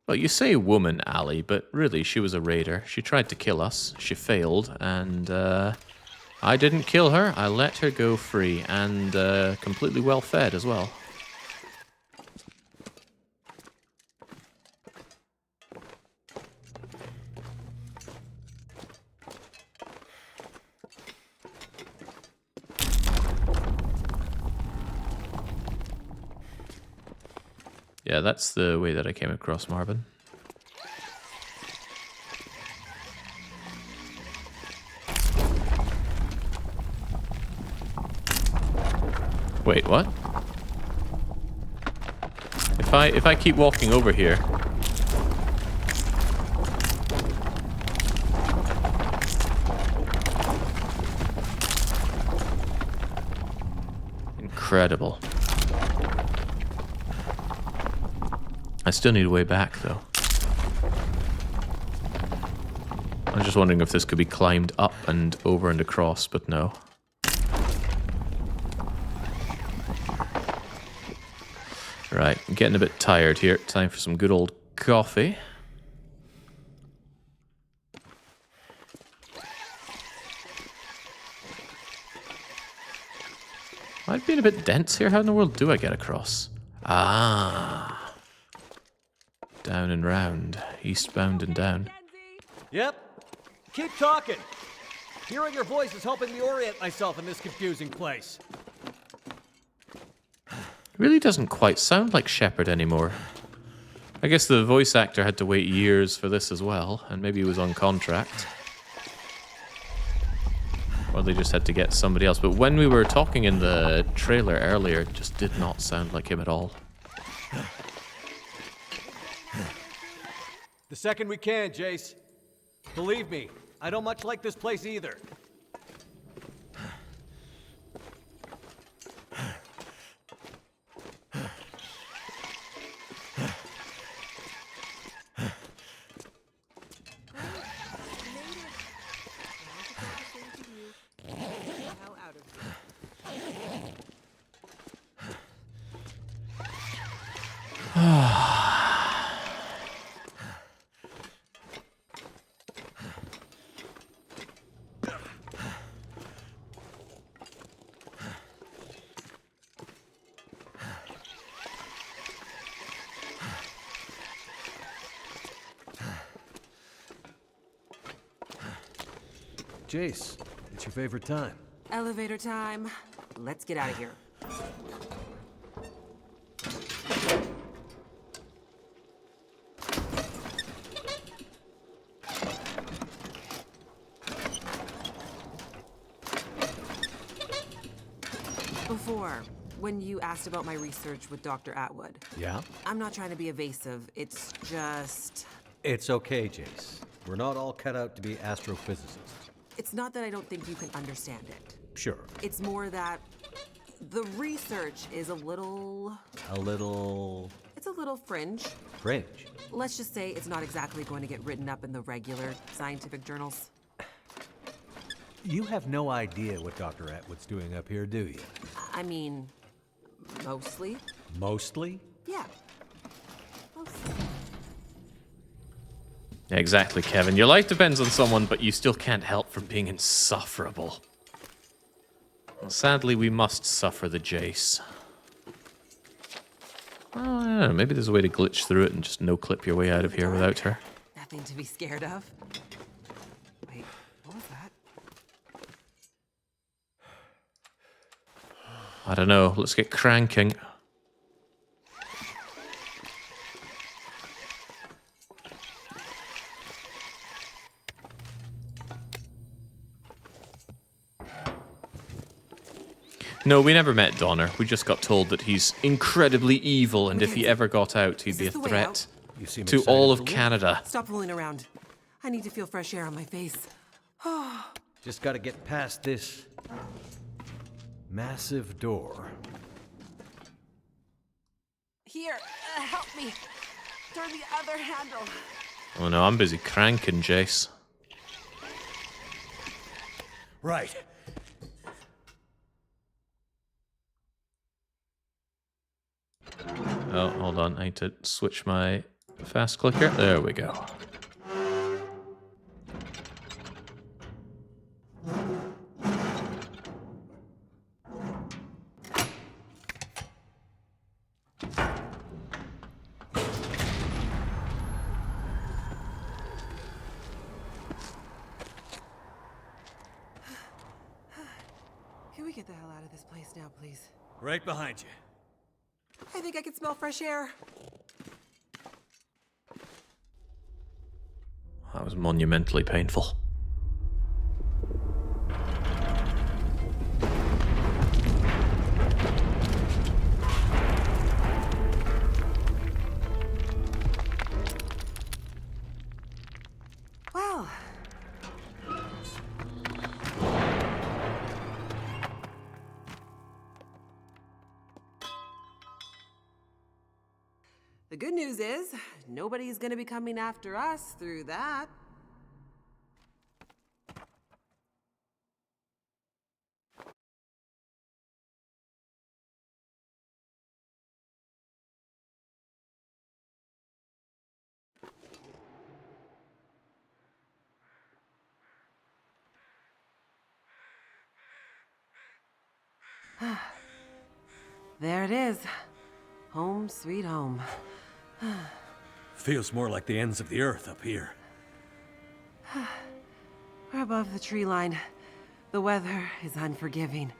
S18: Well, you say woman, Ali, but really she was a raider. She tried to kill us. She failed, and I didn't kill her. I let her go free, and completely well fed as well. Yeah, that's the way that I came across Marvin. Wait, what? If I keep walking over here. Incredible. I still need a way back, though. I'm just wondering if this could be climbed up and over and across, but no. Right, I'm getting a bit tired here. Time for some good old coffee. Might be a bit dense here. How in the world do I get across? Ah. Down and round. Eastbound and down.
S4: Yep. Keep talking. Hearing your voice is helping me orient myself in this confusing place.
S18: Really doesn't quite sound like Shepard anymore. I guess the voice actor had to wait years for this as well, and maybe he was on contract. Or they just had to get somebody else. But when we were talking in the trailer earlier, it just did not sound like him at all.
S2: The second we can, Jace. Believe me, I don't much like this place either. Jace, it's your favorite time.
S19: Elevator time. Let's get out of here. Before, when you asked about my research with Dr. Atwood.
S2: Yeah?
S19: I'm not trying to be evasive. It's just...
S2: It's okay, Jace. We're not all cut out to be astrophysicists.
S19: It's not that I don't think you can understand it.
S2: Sure.
S19: It's more that the research is a little... It's a little fringe.
S2: Fringe?
S19: Let's just say it's not exactly going to get written up in the regular scientific journals.
S2: You have no idea what Dr. Atwood's doing up here, do you?
S19: I mean, mostly.
S2: Mostly?
S19: Yeah. Mostly.
S18: Exactly, Kevin. Your life depends on someone, but you still can't help from being insufferable. Well, sadly, we must suffer the Jace. Well, I don't know, maybe there's a way to glitch through it and just no-clip your way out of here without her.
S19: Nothing to be scared of. Wait, what was that?
S18: I don't know. Let's get cranking. No, we never met Donner. We just got told that he's incredibly evil, and if he ever got out, he'd be a threat to all of Canada.
S19: Stop fooling around. I need to feel fresh air on my face.
S2: Just gotta get past this massive door.
S21: Here, help me. Turn the other handle.
S18: Oh no, I'm busy cranking, Jace.
S2: Right.
S18: Oh, hold on. I need to switch my fast clicker. There we go.
S19: Can we get the hell out of this place now, please?
S2: Right behind you.
S19: I think I can smell fresh air.
S18: That was monumentally painful.
S19: Well. The good news is, nobody's gonna be coming after us through that. There it is. Home sweet home.
S2: Feels more like the ends of the earth up here.
S19: We're above the tree line. The weather is unforgiving,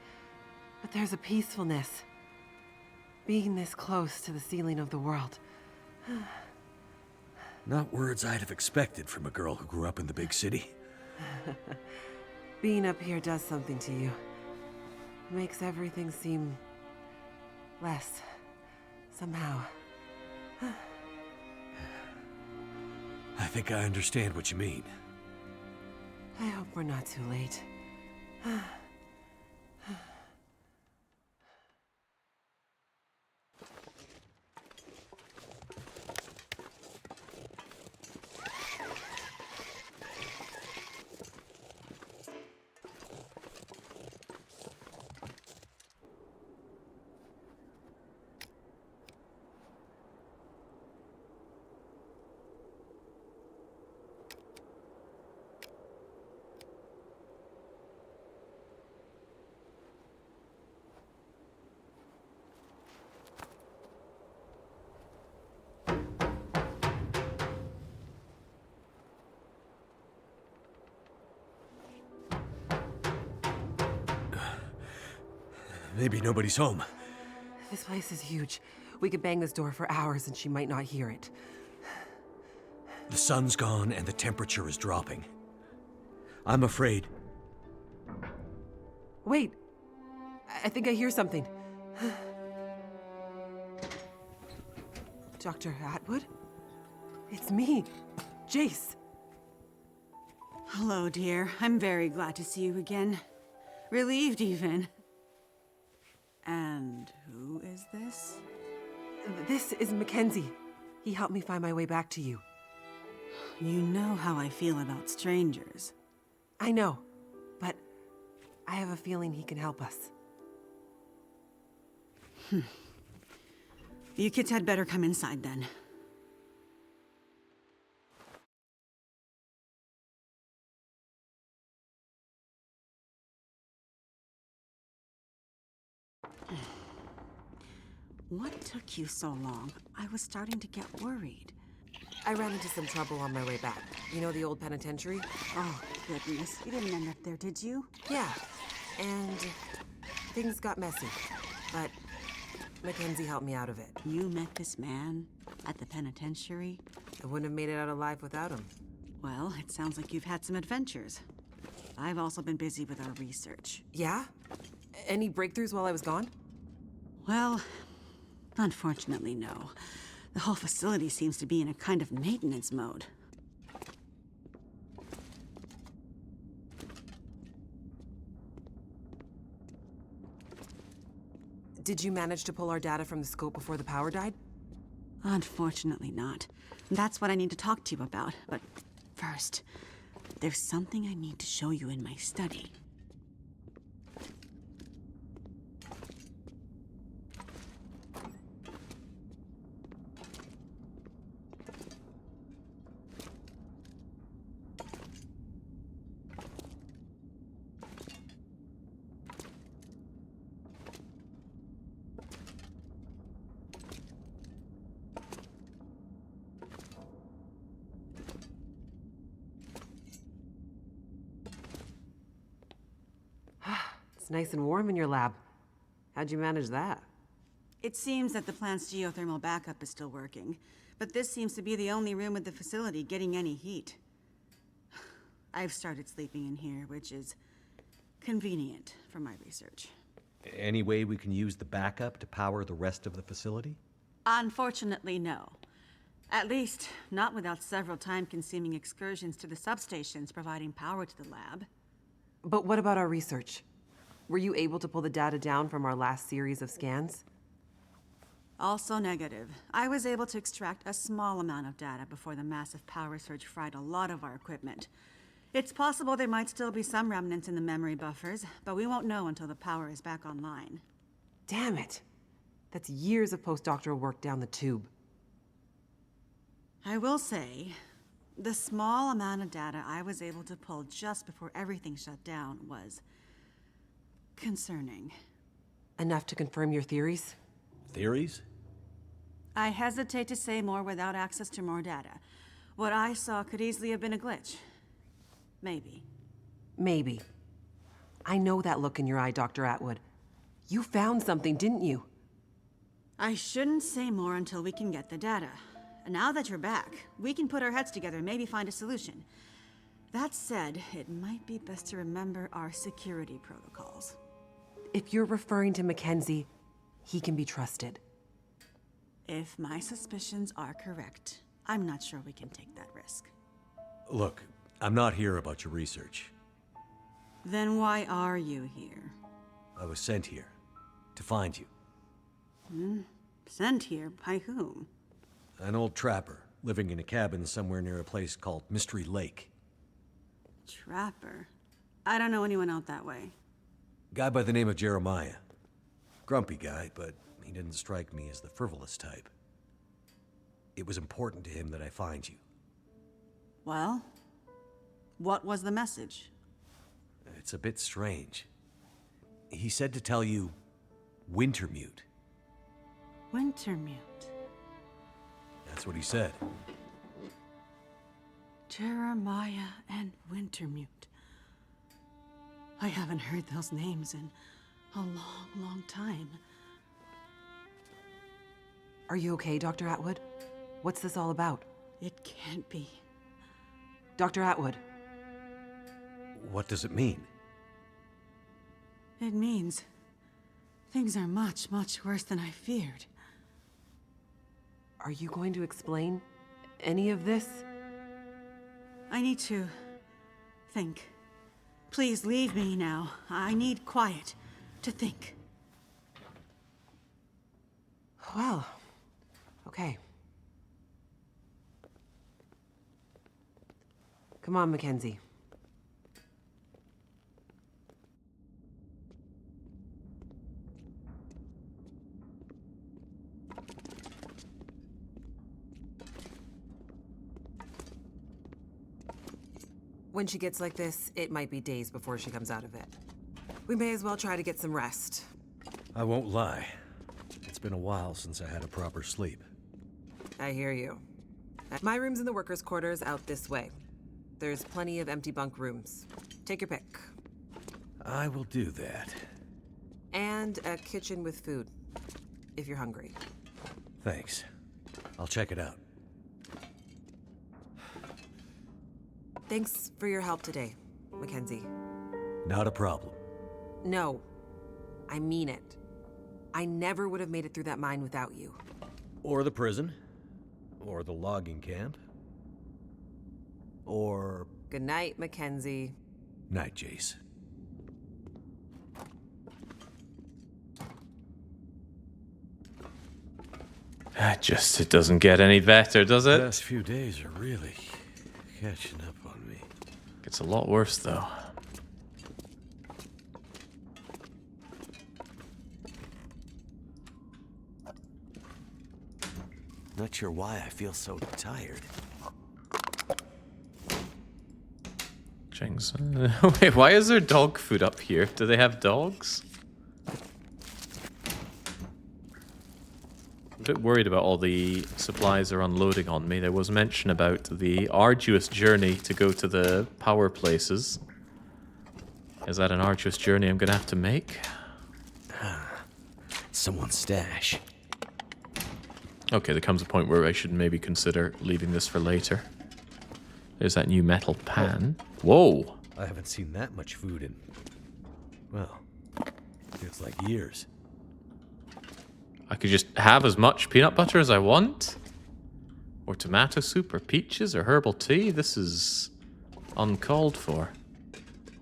S19: but there's a peacefulness. Being this close to the ceiling of the world.
S2: Not words I'd have expected from a girl who grew up in the big city.
S19: Being up here does something to you. Makes everything seem less, somehow.
S2: I think I understand what you mean.
S19: I hope we're not too late.
S2: Maybe nobody's home.
S19: This place is huge. We could bang this door for hours and she might not hear it.
S2: The sun's gone and the temperature is dropping. I'm afraid.
S19: Wait! I think I hear something. Dr. Atwood? It's me, Jace.
S3: Hello, dear. I'm very glad to see you again. Relieved, even. And who is this?
S19: This is McKenzie. He helped me find my way back to you.
S3: You know how I feel about strangers.
S19: I know, but I have a feeling he can help us.
S3: You kids had better come inside then. What took you so long? I was starting to get worried.
S19: I ran into some trouble on my way back. You know the old penitentiary?
S3: Oh, goodness. You didn't end up there, did you?
S19: Yeah. And things got messy. But McKenzie helped me out of it.
S3: You met this man at the penitentiary?
S19: I wouldn't have made it out alive without him.
S3: Well, it sounds like you've had some adventures. I've also been busy with our research.
S19: Yeah? Any breakthroughs while I was gone?
S3: Well, unfortunately, no. The whole facility seems to be in a kind of maintenance mode.
S19: Did you manage to pull our data from the scope before the power died?
S3: Unfortunately not. That's what I need to talk to you about. But first, there's something I need to show you in my study.
S19: Nice and warm in your lab. How'd you manage that?
S3: It seems that the plant's geothermal backup is still working, but this seems to be the only room at the facility getting any heat. I've started sleeping in here, which is convenient for my research.
S2: Any way we can use the backup to power the rest of the facility?
S3: Unfortunately, no. At least, not without several time-consuming excursions to the substations providing power to the lab.
S19: But what about our research? Were you able to pull the data down from our last series of scans?
S3: Also negative. I was able to extract a small amount of data before the massive power surge fried a lot of our equipment. It's possible there might still be some remnants in the memory buffers, but we won't know until the power is back online.
S19: Damn it! That's years of postdoctoral work down the tube.
S3: I will say, the small amount of data I was able to pull just before everything shut down was concerning.
S19: Enough to confirm your theories?
S2: Theories?
S3: I hesitate to say more without access to more data. What I saw could easily have been a glitch. Maybe.
S19: Maybe. I know that look in your eye, Dr. Atwood. You found something, didn't you?
S3: I shouldn't say more until we can get the data. now that you're back, we can put our heads together and maybe find a solution. That said, it might be best to remember our security protocols.
S19: If you're referring to McKenzie, he can be trusted.
S3: If my suspicions are correct, I'm not sure we can take that risk.
S2: Look, I'm not here about your research.
S3: Then why are you here?
S2: I was sent here to find you.
S3: Sent here by whom?
S2: An old trapper living in a cabin somewhere near a place called Mystery Lake.
S3: Trapper? I don't know anyone out that way.
S2: Guy by the name of Jeremiah. Grumpy guy, but he didn't strike me as the frivolous type. It was important to him that I find you.
S3: Well, what was the message?
S2: It's a bit strange. He said to tell you Wintermute.
S3: Wintermute.
S2: That's what he said.
S3: Jeremiah and Wintermute. I haven't heard those names in a long, long time.
S19: Are you okay, Dr. Atwood? What's this all about?
S3: It can't be.
S19: Dr. Atwood.
S2: What does it mean?
S3: It means things are much, much worse than I feared.
S19: Are you going to explain any of this?
S3: I need to think. Please leave me now. I need quiet to think.
S19: Well, okay. Come on, McKenzie. When she gets like this, it might be days before she comes out of it. We may as well try to get some rest.
S2: I won't lie. It's been a while since I had a proper sleep.
S19: I hear you. My room's in the workers' quarters out this way. There's plenty of empty bunk rooms. Take your pick.
S2: I will do that.
S19: And a kitchen with food, if you're hungry.
S2: Thanks. I'll check it out.
S19: Thanks for your help today, McKenzie.
S2: Not a problem.
S19: No, I mean it. I never would have made it through that mine without you.
S2: Or the prison. Or the logging camp. Or...
S19: Good night, McKenzie.
S2: Night, Jace.
S18: It doesn't get any better, does it?
S2: The last few days are really catching up on me.
S18: Gets a lot worse, though.
S2: Not sure why I feel so tired.
S18: Jings. Wait, why is there dog food up here? Do they have dogs? I'm a bit worried about all the supplies are unloading on me. There was mention about the arduous journey to go to the power places. Is that an arduous journey I'm gonna have to make?
S2: Someone's stash.
S18: Okay, there comes a point where I should maybe consider leaving this for later. There's that new metal pan. Whoa!
S2: I haven't seen that much food in... well, feels like years.
S18: I could just have as much peanut butter as I want? Or tomato soup, or peaches, or herbal tea? This is uncalled for.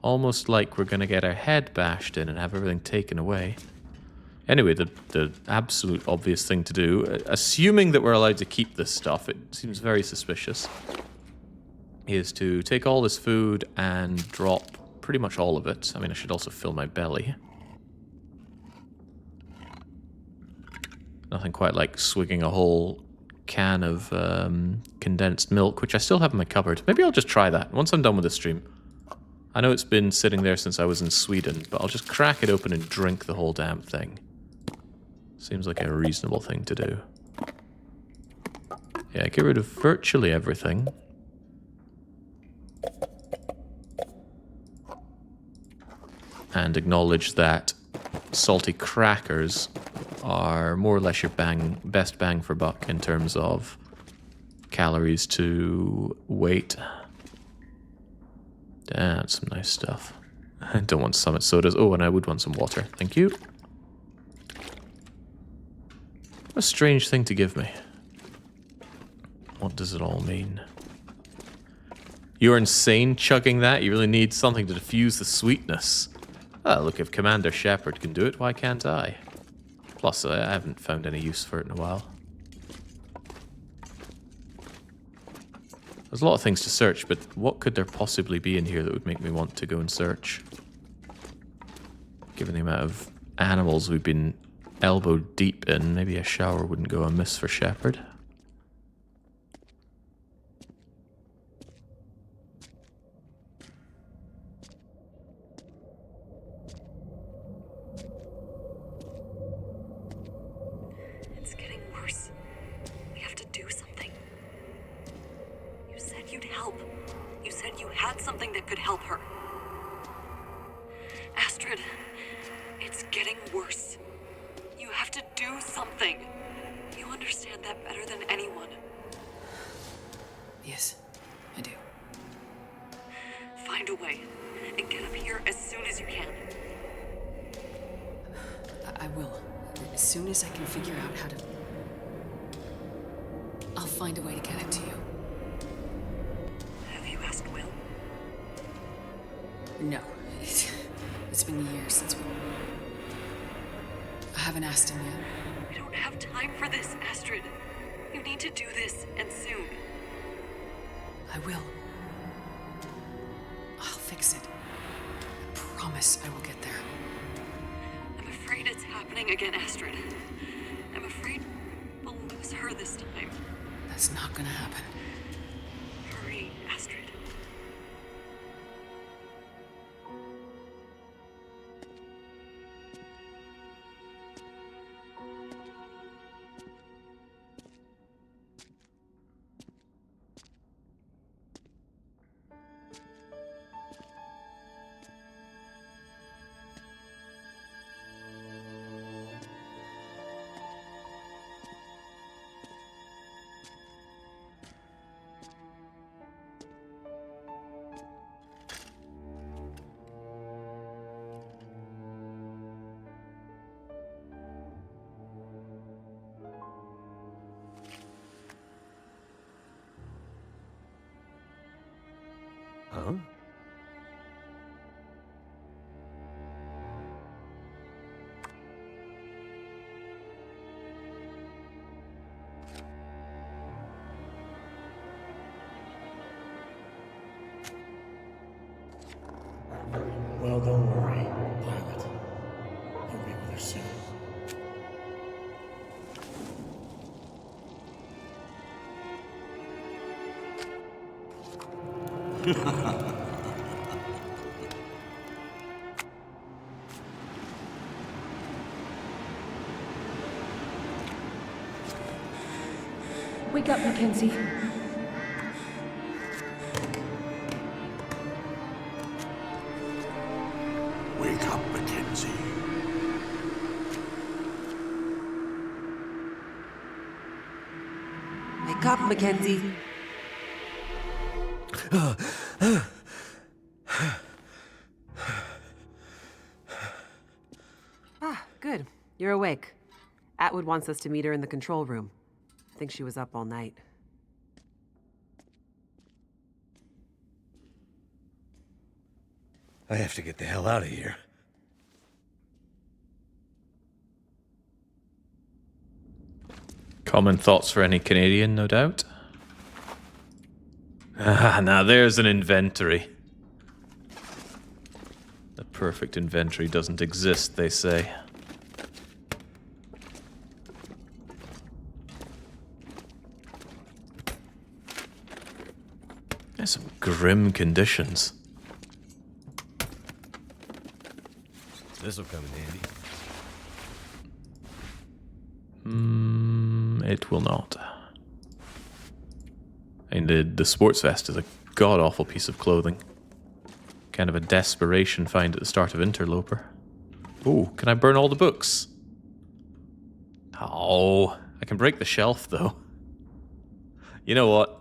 S18: Almost like we're gonna get our head bashed in and have everything taken away. Anyway, the absolute obvious thing to do, assuming that we're allowed to keep this stuff, it seems very suspicious, is to take all this food and drop pretty much all of it. I mean, I should also fill my belly. Nothing quite like swigging a whole can of condensed milk, which I still have in my cupboard. Maybe I'll just try that once I'm done with the stream. I know it's been sitting there since I was in Sweden, but I'll just crack it open and drink the whole damn thing. Seems like a reasonable thing to do. Yeah, get rid of virtually everything. And acknowledge that salty crackers are more or less your best bang for buck in terms of calories to weight. Damn, some nice stuff. I don't want summit sodas. Oh, and I would want some water. Thank you. What a strange thing to give me. What does it all mean? You're insane chugging that? You really need something to diffuse the sweetness. Ah, look, if Commander Shepard can do it, why can't I? Plus, I haven't found any use for it in a while. There's a lot of things to search, but what could there possibly be in here that would make me want to go and search? Given the amount of animals we've been elbow deep in, maybe a shower wouldn't go amiss for Shepard.
S8: It's getting worse. We have to do something. You said you'd help. You said you had something that could help her. Astrid, it's getting worse. You have to do something. You understand that better than anyone.
S1: Yes, I do.
S8: Find a way and get up here as soon as you can.
S1: I will. As soon as I can figure out how to... I'll find a way to get it to you.
S8: Have you asked Will?
S1: No. It's been years since we... I haven't asked him yet.
S8: We don't have time for this, Astrid. You need to do this, and soon.
S1: I will. I'll fix it. I promise I will get there.
S8: I'm afraid it's happening again, Astrid. I'm afraid we'll lose her this time.
S1: That's not gonna happen.
S8: Hurry, Astrid.
S2: Huh?
S6: Well, don't worry, Pilot. You'll be with her soon.
S10: Wake up, McKenzie.
S5: Wake up, McKenzie.
S19: Wake up, McKenzie. Good. You're awake. Atwood wants us to meet her in the control room. I think she was up all night.
S2: I have to get the hell out of here.
S18: Common thoughts for any Canadian, no doubt. Ah, now there's an inventory. The perfect inventory doesn't exist, they say. There's some grim conditions.
S2: This'll come in handy.
S18: It will not. And the sports vest is a god-awful piece of clothing. Kind of a desperation find at the start of Interloper. Oh, can I burn all the books? Oh, I can break the shelf, though. You know what?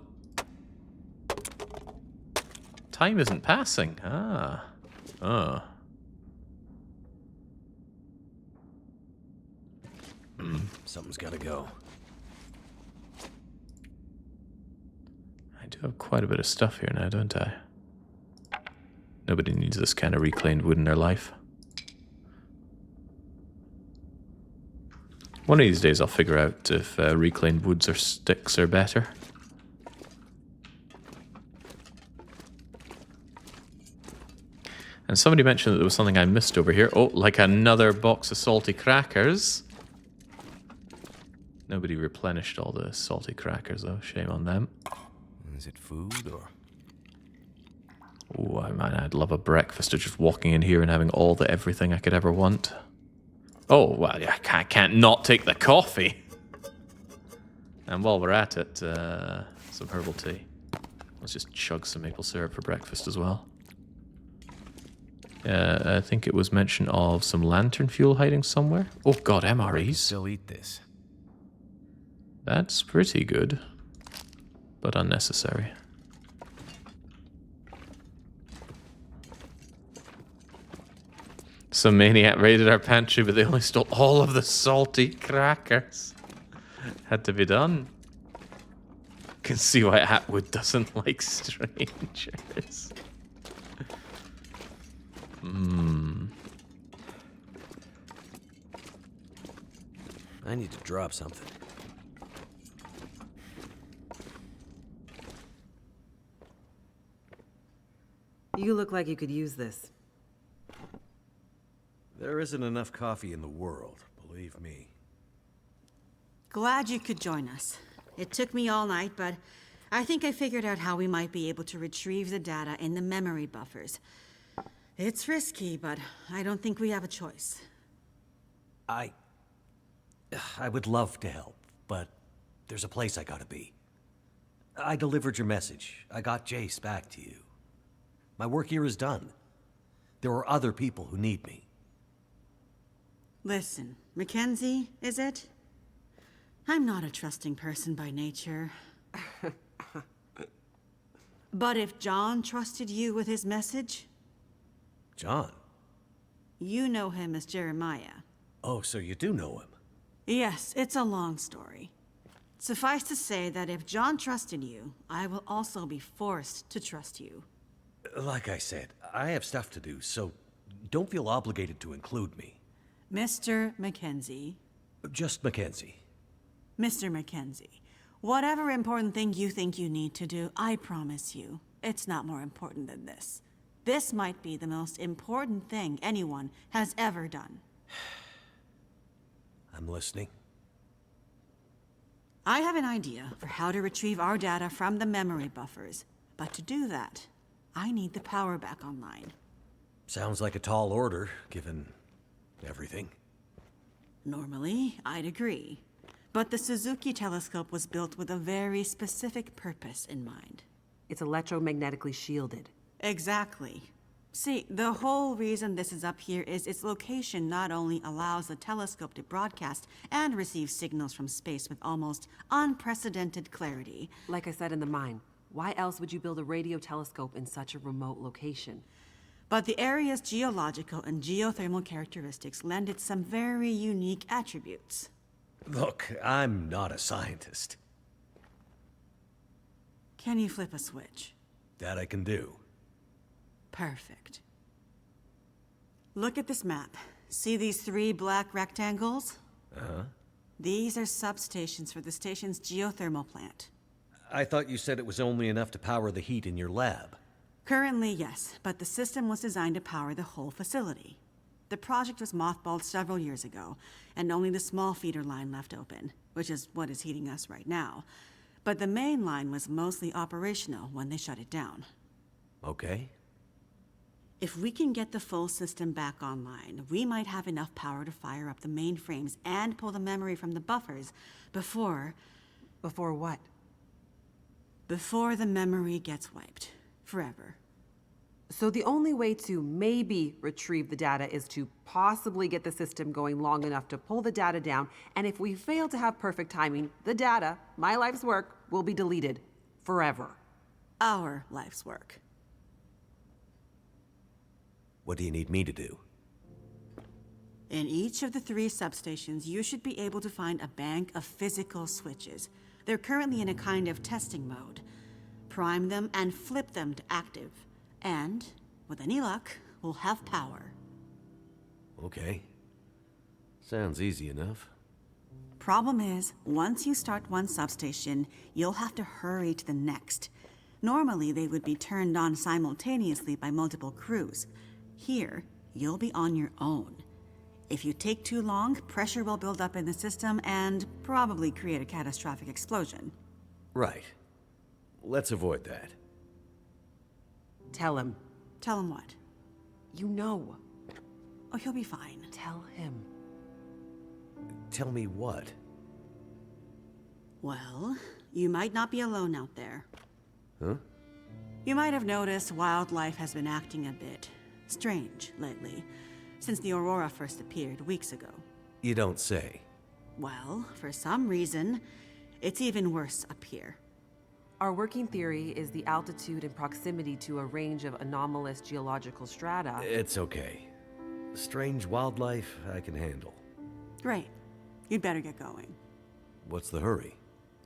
S18: Time isn't passing. Ah. Oh.
S2: Something's gotta go.
S18: I do have quite a bit of stuff here now, don't I? Nobody needs this kind of reclaimed wood in their life. One of these days I'll figure out if reclaimed woods or sticks are better. And somebody mentioned that there was something I missed over here. Oh, like another box of salty crackers. Nobody replenished all the salty crackers, though. Shame on them.
S2: Is it food or?
S18: Oh, man, I'd love a breakfast of just walking in here and having all the everything I could ever want. Oh, well, yeah, I can't not take the coffee. And while we're at it, some herbal tea. Let's just chug some maple syrup for breakfast as well. I think it was mention of some lantern fuel hiding somewhere. Oh god, MREs.
S2: Still eat this.
S18: That's pretty good, but unnecessary. Some maniac raided our pantry, but they only stole all of the salty crackers. Had to be done. Can see why Atwood doesn't like strangers.
S2: I need to drop something.
S19: You look like you could use this.
S2: There isn't enough coffee in the world, believe me.
S3: Glad you could join us. It took me all night, but I think I figured out how we might be able to retrieve the data in the memory buffers. It's risky, but I don't think we have a choice.
S2: I would love to help, but there's a place I gotta be. I delivered your message. I got Jace back to you. My work here is done. There are other people who need me.
S3: Listen, McKenzie, is it? I'm not a trusting person by nature. But if John trusted you with his message...
S2: John?
S3: You know him as Jeremiah.
S2: Oh, so you do know him?
S3: Yes, it's a long story. Suffice to say that if John trusted you, I will also be forced to trust you.
S2: Like I said, I have stuff to do, so don't feel obligated to include me.
S3: Mr. McKenzie.
S2: Just McKenzie.
S3: Mr. McKenzie, whatever important thing you think you need to do, I promise you, it's not more important than this. This might be the most important thing anyone has ever done.
S2: I'm listening.
S3: I have an idea for how to retrieve our data from the memory buffers, but to do that, I need the power back online.
S2: Sounds like a tall order, given everything.
S3: Normally, I'd agree. But the Suzuki telescope was built with a very specific purpose in mind.
S19: It's electromagnetically shielded.
S3: Exactly. See, the whole reason this is up here is its location not only allows the telescope to broadcast and receive signals from space with almost unprecedented clarity.
S19: Like I said in the mine, why else would you build a radio telescope in such a remote location?
S3: But the area's geological and geothermal characteristics lend it some very unique attributes.
S2: Look, I'm not a scientist.
S3: Can you flip a switch?
S2: That I can do.
S3: Perfect. Look at this map. See these 3 black rectangles?
S2: Uh-huh.
S3: These are substations for the station's geothermal plant.
S2: I thought you said it was only enough to power the heat in your lab.
S3: Currently, yes, but the system was designed to power the whole facility. The project was mothballed several years ago, and only the small feeder line left open, which is what is heating us right now. But the main line was mostly operational when they shut it down.
S2: Okay.
S3: If we can get the full system back online, we might have enough power to fire up the mainframes and pull the memory from the buffers before...
S19: Before what?
S3: Before the memory gets wiped. Forever.
S19: So the only way to maybe retrieve the data is to possibly get the system going long enough to pull the data down, and if we fail to have perfect timing, the data, my life's work, will be deleted. Forever.
S3: Our life's work.
S2: What do you need me to do?
S3: In each of the 3 substations, you should be able to find a bank of physical switches. They're currently in a kind of testing mode. Prime them and flip them to active. And, with any luck, we'll have power.
S2: Okay. Sounds easy enough.
S3: Problem is, once you start one substation, you'll have to hurry to the next. Normally, they would be turned on simultaneously by multiple crews. Here, you'll be on your own. If you take too long, pressure will build up in the system and probably create a catastrophic explosion.
S2: Right. Let's avoid that.
S19: Tell him.
S3: Tell him what?
S19: You know.
S3: Oh, he'll be fine.
S19: Tell him.
S2: Tell me what?
S3: Well, you might not be alone out there.
S2: Huh?
S3: You might have noticed wildlife has been acting a bit strange lately, since the aurora first appeared weeks ago.
S2: You don't say.
S3: Well, for some reason, it's even worse up here.
S19: Our working theory is the altitude and proximity to a range of anomalous geological strata.
S2: It's okay. Strange wildlife I can handle.
S3: Great. You'd better get going.
S2: What's the hurry?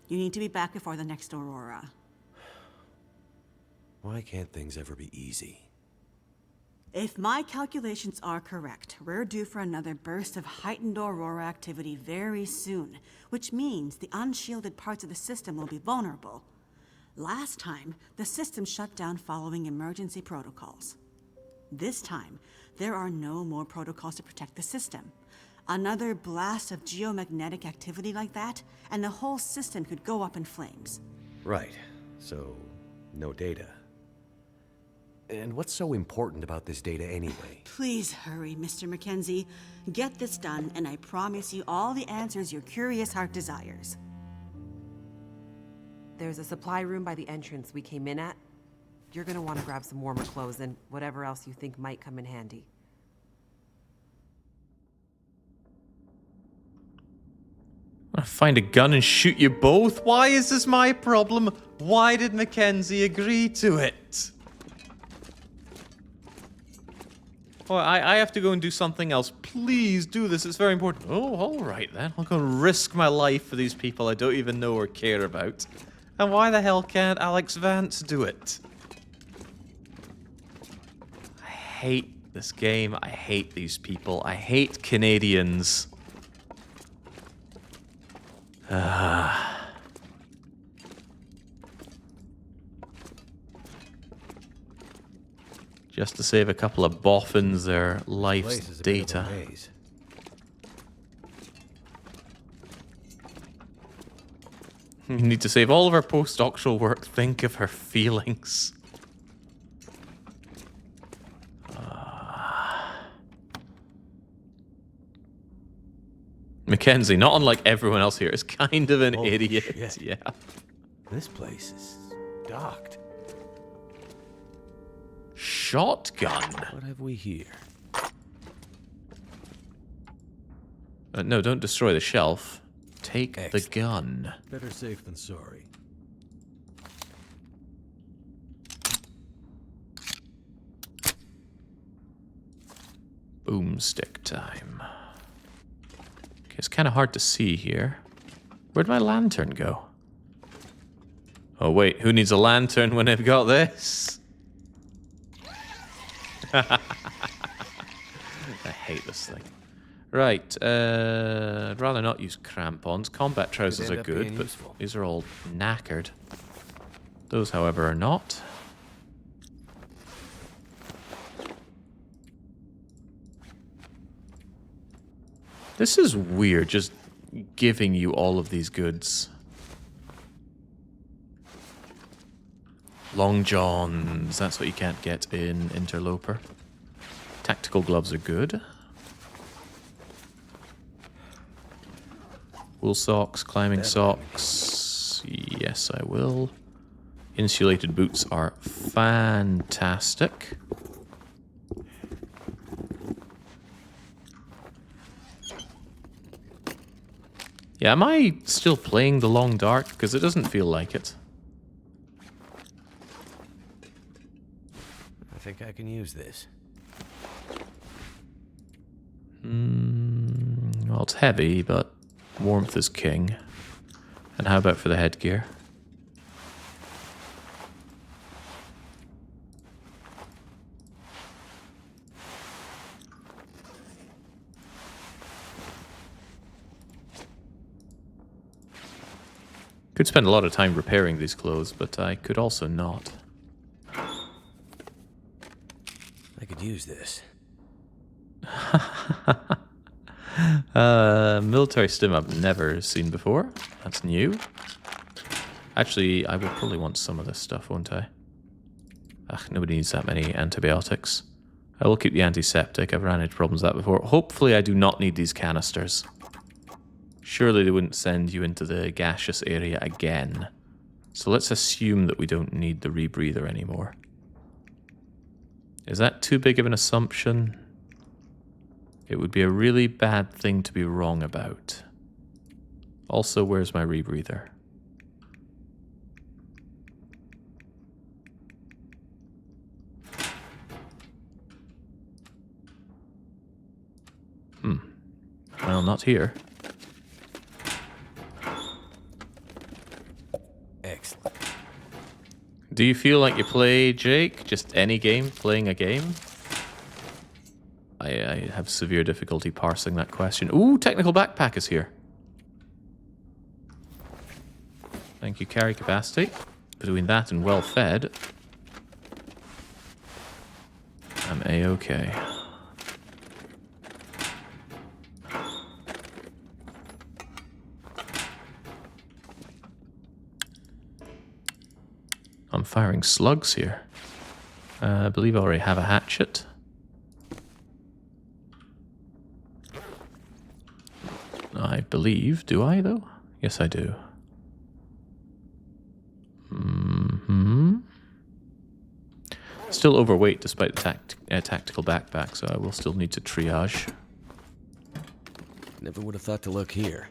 S3: You need to be back before the next aurora.
S2: Why can't things ever be easy?
S3: If my calculations are correct, we're due for another burst of heightened aurora activity very soon, which means the unshielded parts of the system will be vulnerable. Last time, the system shut down following emergency protocols. This time, there are no more protocols to protect the system. Another blast of geomagnetic activity like that, and the whole system could go up in flames.
S2: Right. So, no data. And what's so important about this data anyway?
S3: Please hurry, Mr. McKenzie. Get this done, and I promise you all the answers your curious heart desires.
S19: There's a supply room by the entrance we came in at. You're gonna want to grab some warmer clothes and whatever else you think might come in handy.
S18: I find a gun and shoot you both? Why is this my problem? Why did McKenzie agree to it? Oh, I have to go and do something else. Please do this. It's very important. Oh, all right then. I'll go and risk my life for these people I don't even know or care about. And why the hell can't Alex Vance do it? I hate this game. I hate these people. I hate Canadians. Just to save a couple of boffins their life's data. We need to save all of our postdoctoral work. Think of her feelings. McKenzie, not unlike everyone else here, is kind of an idiot.
S2: Shit.
S18: Yeah.
S2: This place is docked.
S18: Shotgun.
S2: What have we here?
S18: No, don't destroy the shelf. Take the gun.
S2: Better safe than sorry.
S18: Boomstick time. Okay, it's kind of hard to see here. Where'd my lantern go? Oh wait, who needs a lantern when they've got this? I hate this thing. Right, I'd rather not use crampons. Combat trousers are good, but these are all knackered. Those, however, are not. This is weird, just giving you all of these goods. Long johns, that's what you can't get in Interloper. Tactical gloves are good. Wool socks, climbing socks. Yes, I will. Insulated boots are fantastic. Yeah, am I still playing The Long Dark? Because it doesn't feel like it.
S2: I think I can use this.
S18: Well, it's heavy, but warmth is king. And how about for the headgear? Could spend a lot of time repairing these clothes, but I could also not.
S2: I could use this.
S18: Military stim I've never seen before. That's new. Actually, I will probably want some of this stuff, won't I? Ugh, nobody needs that many antibiotics. I will keep the antiseptic. I've ran into problems with that before. Hopefully I do not need these canisters. Surely they wouldn't send you into the gaseous area again. So let's assume that we don't need the rebreather anymore. Is that too big of an assumption? It would be a really bad thing to be wrong about. Also, where's my rebreather? Well, not here.
S2: Excellent.
S18: Do you feel like you play, Jake? Just any game? Playing a game? I have severe difficulty parsing that question. Ooh, technical backpack is here. Thank you, carry capacity. Between that and well fed, I'm A-okay. I'm firing slugs here. I believe I already have a hatchet. I believe, do I though? Yes, I do. Still overweight despite the tactical backpack, so I will still need to triage.
S2: Never would have thought to look here.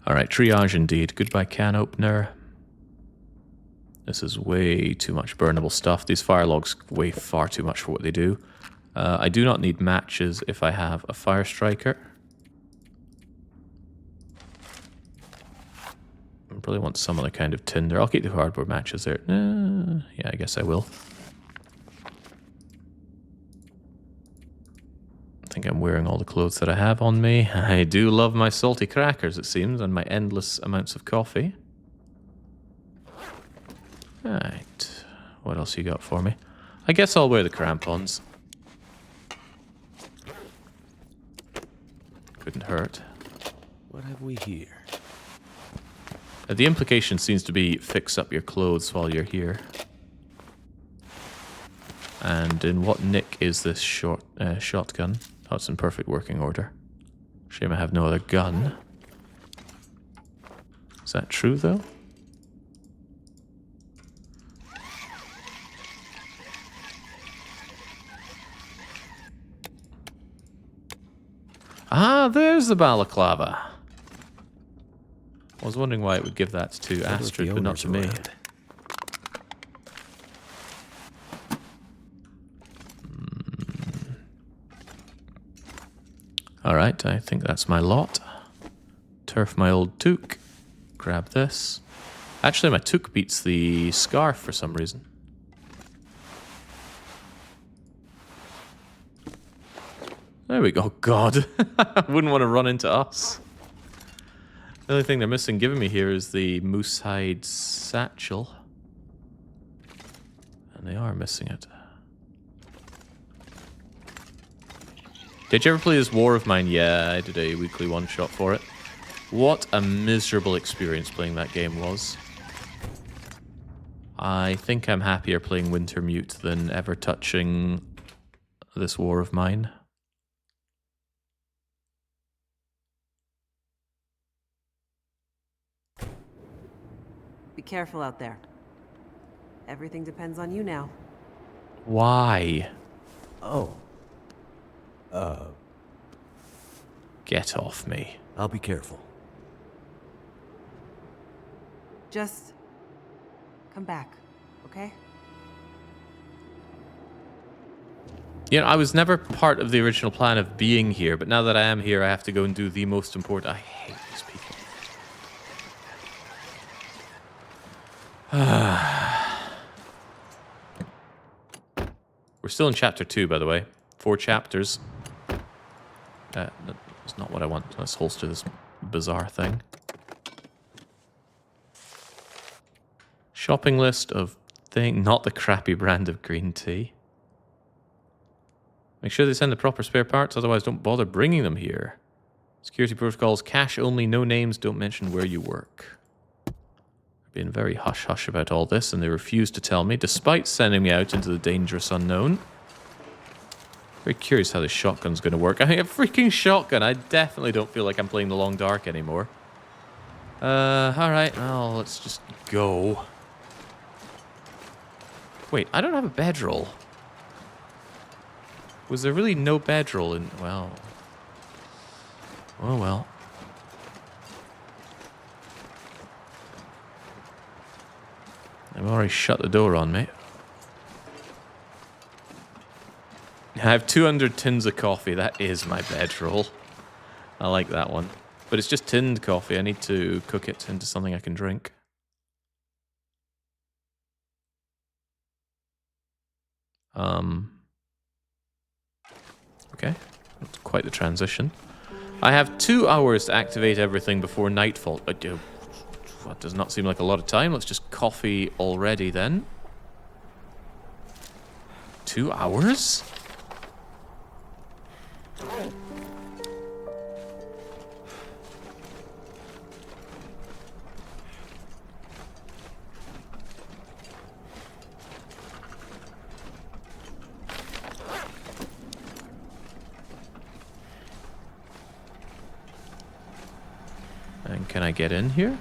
S18: Alright, triage indeed. Goodbye can opener. This is way too much burnable stuff. These fire logs weigh far too much for what they do. I do not need matches if I have a fire striker. I probably want some other kind of tinder. I'll keep the cardboard matches there. Yeah, I guess I will. I think I'm wearing all the clothes that I have on me. I do love my salty crackers, it seems, and my endless amounts of coffee. Right. What else you got for me? I guess I'll wear the crampons. Couldn't hurt.
S2: What have we here?
S18: The implication seems to be fix up your clothes while you're here. And in what nick is this shotgun? Oh, it's in perfect working order. Shame I have no other gun. Is that true, though? Ah, there's the balaclava. I was wondering why it would give that to Astrid, but not to me. Alright, I think that's my lot. Turf my old toque. Grab this. Actually, my toque beats the scarf for some reason. There we go. God. I wouldn't want to run into us. The only thing they're missing giving me here is the moose hide satchel. And they are missing it. Did you ever play this War of Mine? Yeah, I did a weekly one-shot for it. What a miserable experience playing that game was. I think I'm happier playing Wintermute than ever touching this War of Mine.
S19: Be careful out there. Everything depends on you now.
S18: Why?
S2: Oh.
S18: Get off me.
S2: I'll be careful.
S19: Just come back, okay?
S18: You know, I was never part of the original plan of being here, but now that I am here, I have to go and do the most important... I hate these people. We're still in chapter 2, by the way. 4 chapters. That's not what I want. Let's holster this bizarre thing. Shopping list of things, not the crappy brand of green tea. Make sure they send the proper spare parts, otherwise don't bother bringing them here. Security protocols, cash only, no names, don't mention where you work. They're being very hush-hush about all this, and they refuse to tell me, despite sending me out into the dangerous unknown. Very curious how this shotgun's going to work. I think a freaking shotgun. I definitely don't feel like I'm playing the Long Dark anymore. Alright, well, let's just go. Wait, I don't have a bedroll. Was there really no bedroll in... Well... Oh, well. I've already shut the door on me. I have 200 tins of coffee. That is my bedroll. I like that one. But it's just tinned coffee. I need to cook it into something I can drink. Okay. That's quite the transition. I have 2 hours to activate everything before nightfall. That does not seem like a lot of time. Let's just coffee already then. 2 hours? And can I get in here?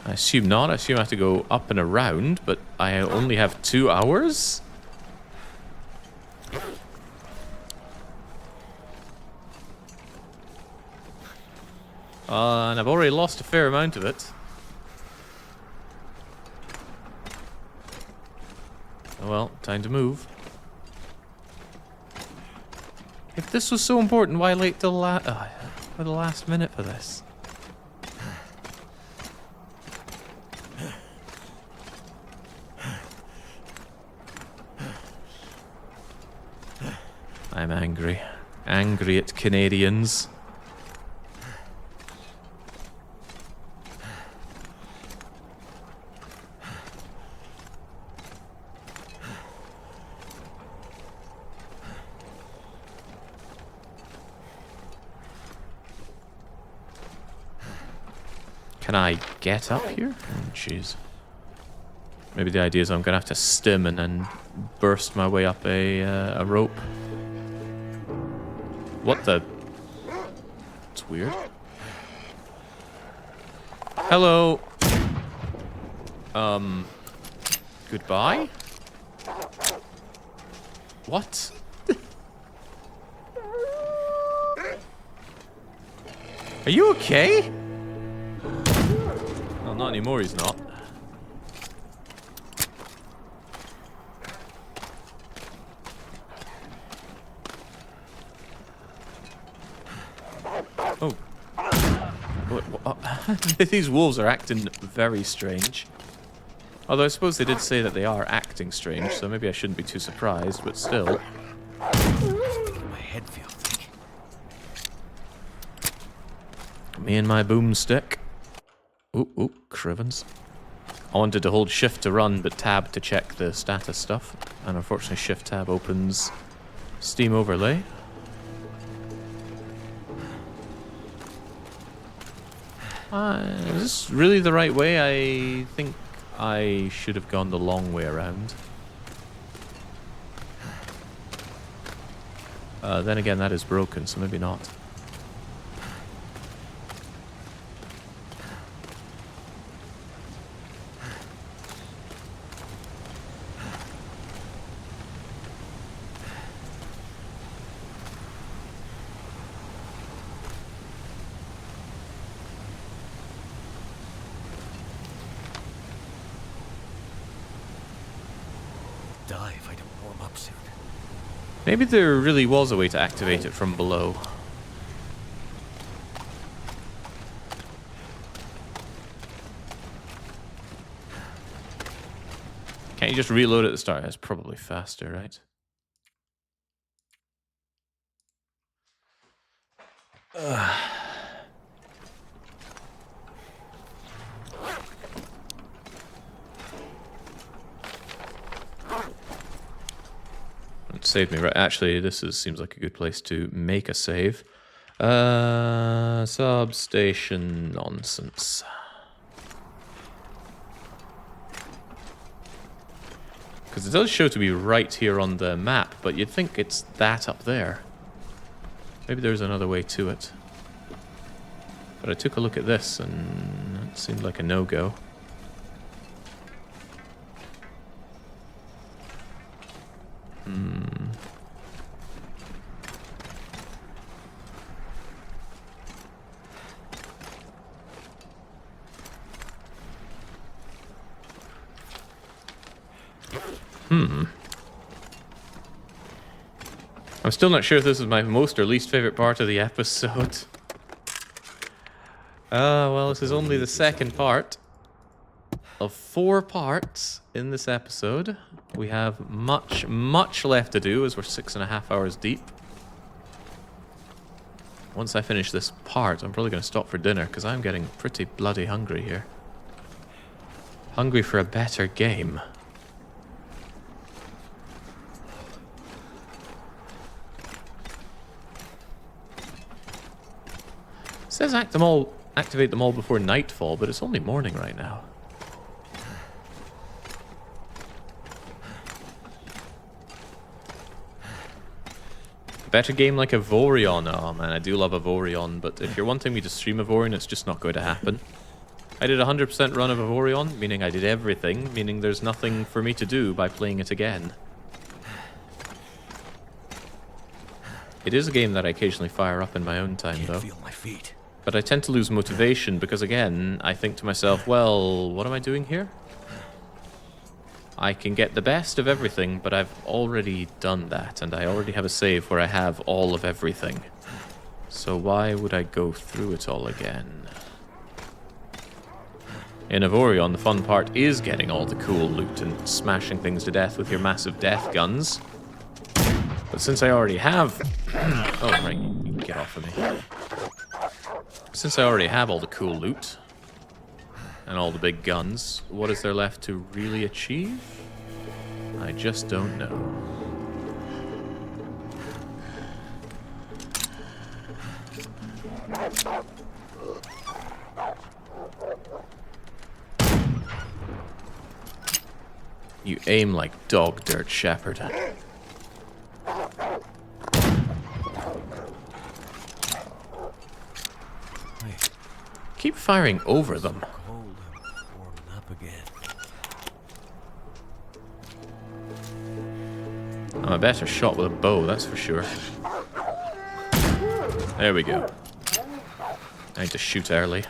S18: I assume not. I assume I have to go up and around, but I only have 2 hours? And I've already lost a fair amount of it. Oh well, time to move. If this was so important, why wait till for the last minute for this? I'm angry. Angry at Canadians. Can I get up here? Oh, jeez. Maybe the idea is I'm gonna have to stim and then burst my way up a rope. What the? It's weird. Hello. Goodbye? What? Are you okay? Oh, not anymore, he's not. Oh. These wolves are acting very strange. Although I suppose they did say that they are acting strange, so maybe I shouldn't be too surprised, but still.
S2: My head feels thick.
S18: Me and my boomstick. Ooh, Crivens. I wanted to hold shift to run, but tab to check the status stuff. And unfortunately shift tab opens Steam overlay. Is this really the right way? I think I should have gone the long way around. Then again, that is broken, so maybe not.
S2: die if I don't warm up soon.
S18: Maybe there really was a way to activate it from below. Can't you just reload at the start? That's probably faster, right? It saved me, right? Actually, seems like a good place to make a save. Substation nonsense. Because it does show to be right here on the map, but you'd think it's that up there. Maybe there's another way to it. But I took a look at this and it seemed like a no-go. I'm still not sure if this is my most or least favorite part of the episode. Well, this is only the second part of 4 parts in this episode. We have much, much left to do as we're 6.5 hours deep. Once I finish this part, I'm probably going to stop for dinner because I'm getting pretty bloody hungry here. Hungry for a better game. It says activate them all before nightfall, but it's only morning right now. Better game like Avorion. Oh man, I do love Avorion, but if you're wanting me to stream Avorion, it's just not going to happen. I did a 100% run of Avorion, meaning I did everything, meaning there's nothing for me to do by playing it again. It is a game that I occasionally fire up in my own time, though.
S2: Feel my feet.
S18: But I tend to lose motivation because, again, I think to myself, well, what am I doing here? I can get the best of everything, but I've already done that, and I already have a save where I have all of everything. So why would I go through it all again? In Avorion, the fun part is getting all the cool loot and smashing things to death with your massive death guns. But since I already have... oh, right, you can get off of me. Since I already have all the cool loot and all the big guns, what is there left to really achieve? I just don't know. You aim like dog dirt, Shepherd. Keep firing over them.
S2: Cold and warming up again.
S18: I'm a better shot with a bow, that's for sure. There we go. I need to shoot early.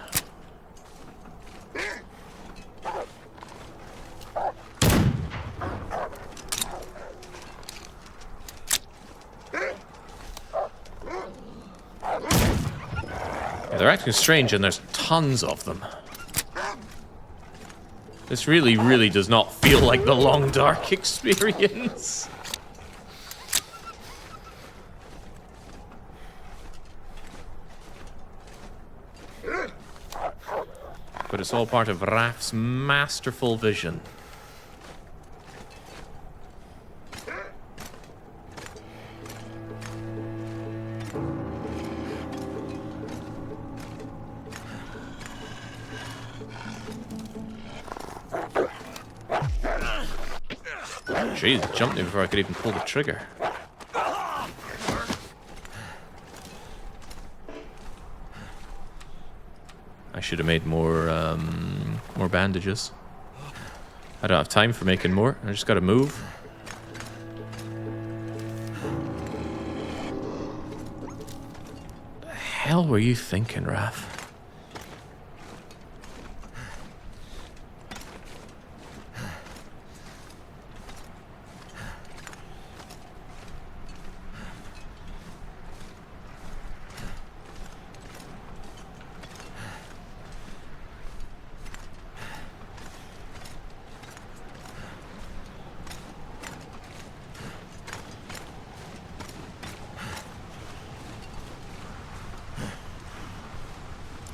S18: They're acting strange and there's tons of them. This really, really does not feel like the Long Dark experience. But it's all part of Raf's masterful vision. Jeez, jumped me before I could even pull the trigger. I should have made more bandages. I don't have time for making more. I just gotta move. The hell were you thinking, Raf?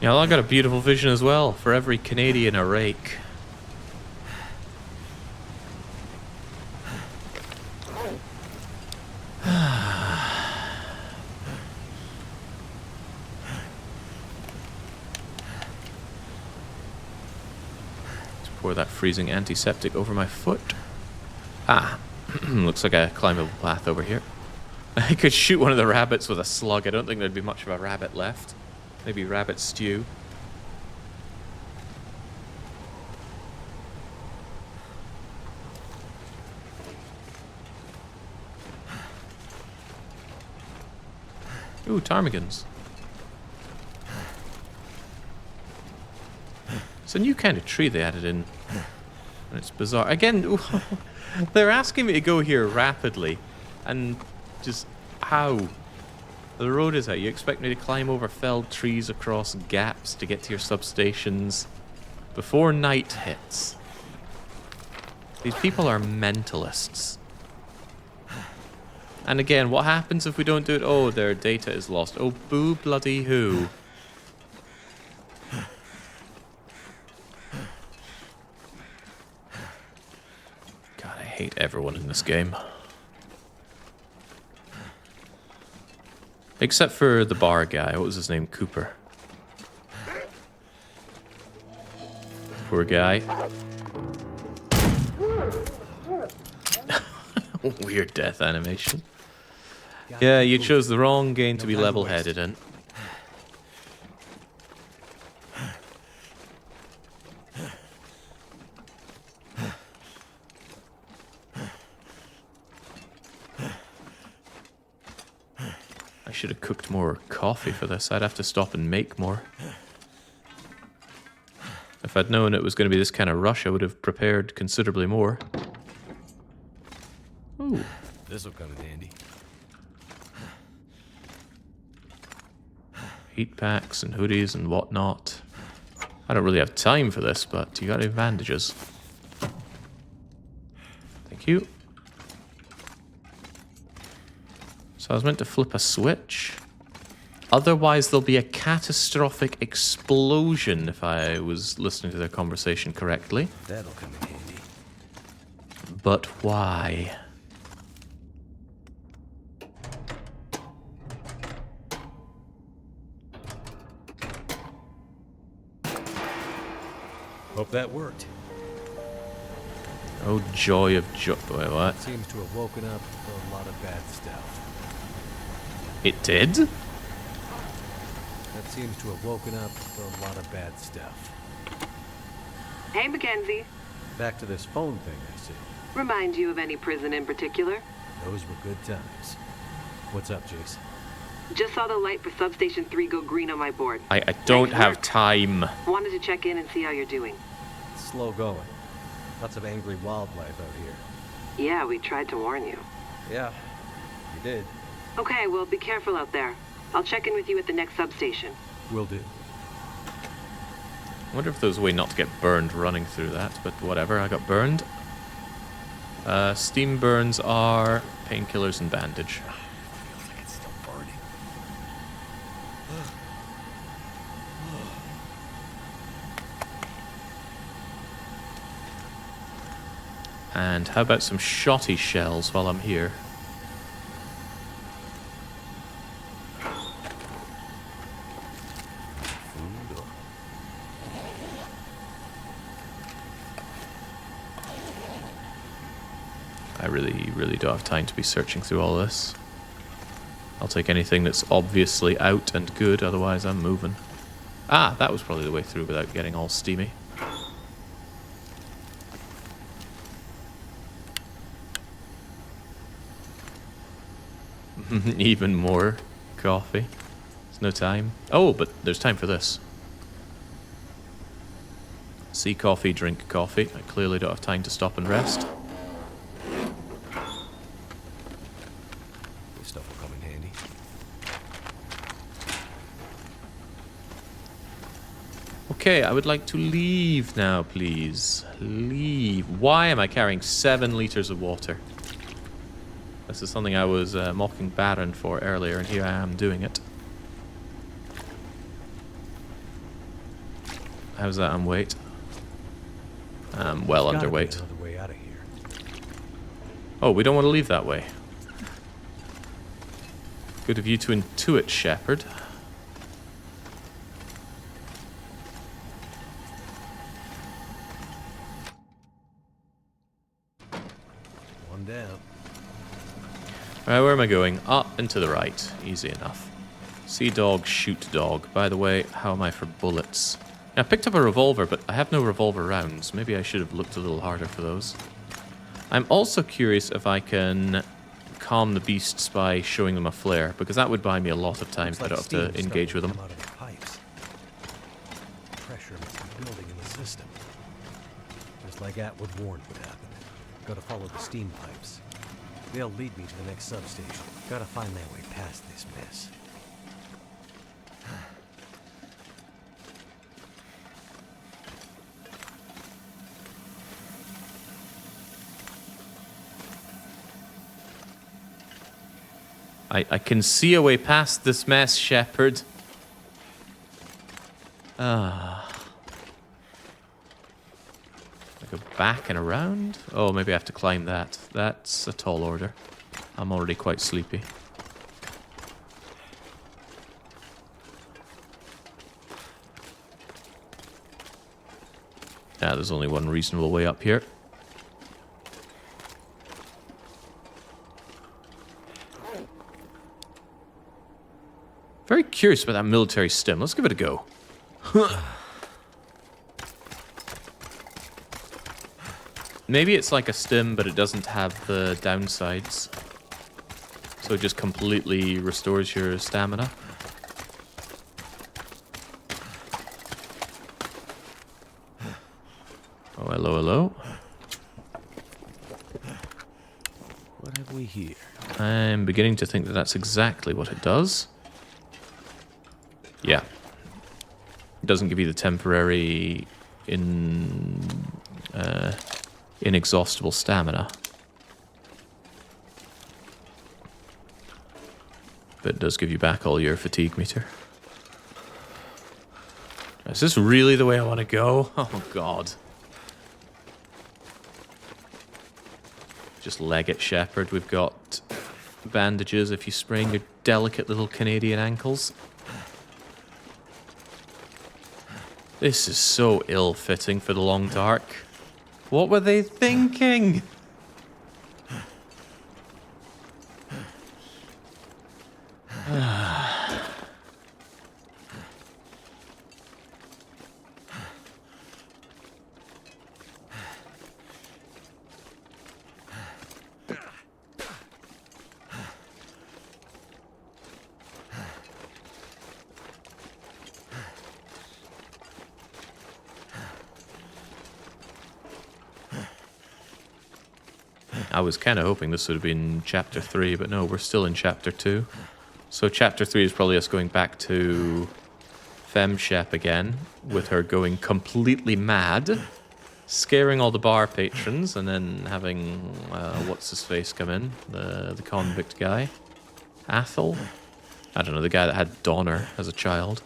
S18: Yeah, I got a beautiful vision as well. For every Canadian, a rake. Pour that freezing antiseptic over my foot. Ah, looks like a climbable path over here. I could shoot one of the rabbits with a slug. I don't think there'd be much of a rabbit left. Maybe rabbit stew. Ooh, ptarmigans. It's a new kind of tree they added in. And it's bizarre. Again, they're asking me to go here rapidly. And just how? The road is out. You expect me to climb over felled trees across gaps to get to your substations before night hits. These people are mentalists. And again, what happens if we don't do it? Oh, their data is lost. Oh, boo bloody who. God, I hate everyone in this game. Except for the bar guy. What was his name? Cooper. Poor guy. Weird death animation. Yeah, you chose the wrong game to be level-headed in. I should have cooked more coffee for this. I'd have to stop and make more. If I'd known it was going to be this kind of rush, I would have prepared considerably more. Ooh.
S2: This'll come in handy.
S18: Heat packs and hoodies and whatnot. I don't really have time for this, but you got any bandages? Thank you. So I was meant to flip a switch. Otherwise, there'll be a catastrophic explosion if I was listening to their conversation correctly.
S2: That'll come in handy.
S18: But why?
S2: Hope that worked.
S18: Oh, joy of joy. Wait, what?
S2: Seems to have woken up a lot of bad stuff.
S18: It did?
S2: That seems to have woken up a lot of bad stuff.
S7: Hey, McKenzie.
S2: Back to this phone thing, I see.
S7: Remind you of any prison in particular?
S2: Those were good times. What's up, Jace?
S7: Just saw the light for Substation 3 go green on my board.
S18: I don't have time.
S7: Wanted to check in and see how you're doing.
S2: It's slow going. Lots of angry wildlife out here.
S7: Yeah, we tried to warn you.
S2: Yeah, you did.
S7: Okay, well, be careful out there. I'll check in with you at the next substation.
S2: Will do.
S18: I wonder if there's a way not to get burned running through that, but whatever, I got burned. Steam burns are painkillers and bandage.
S2: Feels like it's still burning.
S18: And how about some shotty shells while I'm here? I really don't have time to be searching through all this. I'll take anything that's obviously out and good, otherwise I'm moving. Ah, that was probably the way through without getting all steamy. Even more coffee. There's no time. Oh, but there's time for this. See coffee, drink coffee. I clearly don't have time to stop and rest.
S2: This stuff will come in handy.
S18: Okay, I would like to leave now, please. Leave. Why am I carrying 7 liters of water? This is something I was mocking Baron for earlier, and here I am doing it. How's that on weight? Well
S2: There's gotta be
S18: underweight.
S2: another way out of here.
S18: Oh, we don't want to leave that way. Good of you to intuit, Shepard.
S2: One down.
S18: Alright, where am I going? Up and to the right. Easy enough. See dog, shoot dog. By the way, how am I for bullets? I picked up a revolver, but I have no revolver rounds. Maybe I should have looked a little harder for those. I'm also curious if I can calm the beasts by showing them a flare, because that would buy me a lot of time if I don't have to engage with them.
S2: Out of the pipes. Pressure must be building in the system. Just like Atwood warned would happen. Gotta follow the steam pipes. They'll lead me to the next substation. Gotta find my way past this mess.
S18: I can see a way past this mess, Shepard. I go back and around? Oh, maybe I have to climb that. That's a tall order. I'm already quite sleepy. Yeah, there's only one reasonable way up here. Very curious about that military stim. Let's give it a go. Maybe it's like a stim, but it doesn't have the downsides. So it just completely restores your stamina. Oh, hello, hello.
S2: What have we here?
S18: I'm beginning to think that that's exactly what it does. Yeah. It doesn't give you the temporary inexhaustible stamina. But it does give you back all your fatigue meter. Is this really the way I want to go? Oh, God. Just leg it, Shepard. We've got bandages if you sprain your delicate little Canadian ankles. This is so ill-fitting for the long dark. What were they thinking? I was kind of hoping this would have been Chapter 3, but no, we're still in Chapter 2. So Chapter 3 is probably us going back to FemShep again, with her going completely mad, scaring all the bar patrons, and then having, what's-his-face come in, the convict guy. Athel? I don't know, the guy that had Donner as a child.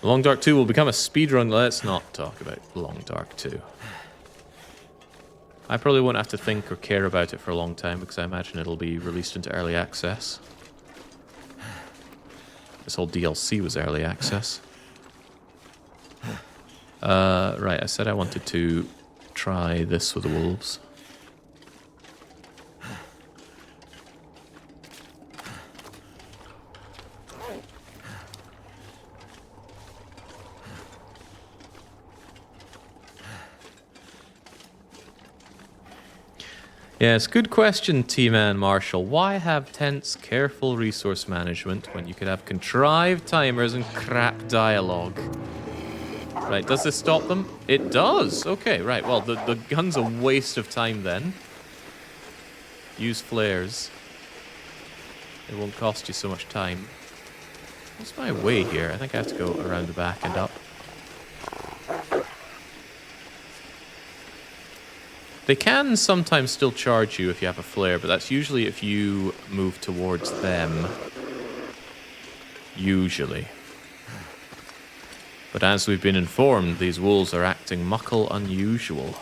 S18: Long Dark 2 will become a speedrun. Let's not talk about Long Dark 2. I probably won't have to think or care about it for a long time because I imagine it'll be released into early access. This whole DLC was early access. Right, I said I wanted to try this with the wolves. Yes, good question, T-Man Marshall. Why have tense, careful resource management when you could have contrived timers and crap dialogue? Right, does this stop them? It does! Okay, right, well, the gun's a waste of time then. Use flares. It won't cost you so much time. What's my way here? I think I have to go around the back and up. They can sometimes still charge you if you have a flare, but that's usually if you move towards them. Usually. But as we've been informed, these wolves are acting muckle unusual.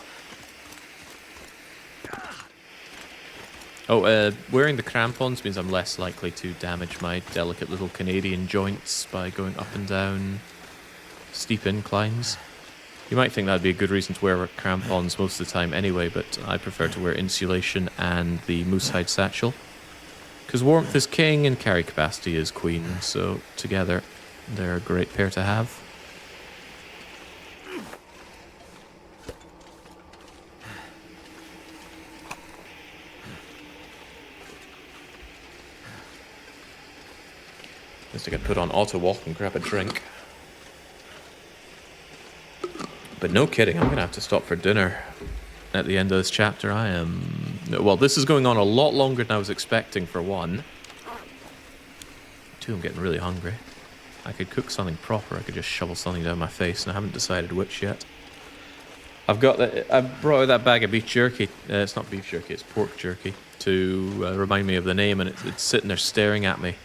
S18: Oh, wearing the crampons means I'm less likely to damage my delicate little Canadian joints by going up and down steep inclines. You might think that'd be a good reason to wear crampons most of the time anyway, but I prefer to wear insulation and the moosehide satchel. Because warmth is king and carry capacity is queen, so together they're a great pair to have. Just to get put on auto walk and grab a drink. But no kidding, I'm gonna have to stop for dinner at the end of this chapter. Well, this is going on a lot longer than I was expecting, for one. Two, I'm getting really hungry. I could cook something proper, I could just shovel something down my face, and I haven't decided which yet. I brought out that bag of beef jerky. It's not beef jerky, it's pork jerky, to remind me of the name, and it's sitting there staring at me.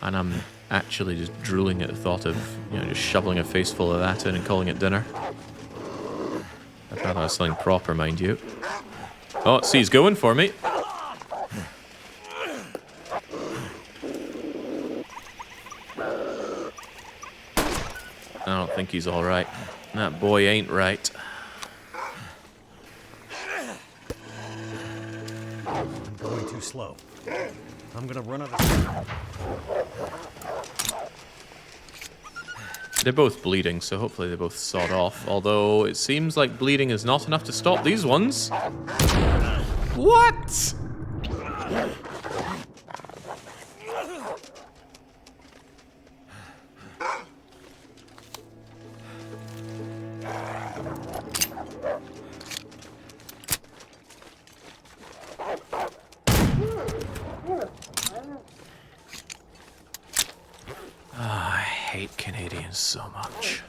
S18: And I'm actually just drooling at the thought of, just shoveling a face full of that in and calling it dinner. I'd rather have something proper, mind you. Oh, see, he's going for me. I don't think he's alright. That boy ain't right.
S2: I'm going too slow. I'm gonna run out of...
S18: They're both bleeding, so hopefully they both sawed off. Although it seems like bleeding is not enough to stop these ones. What? I hate Canadians so much.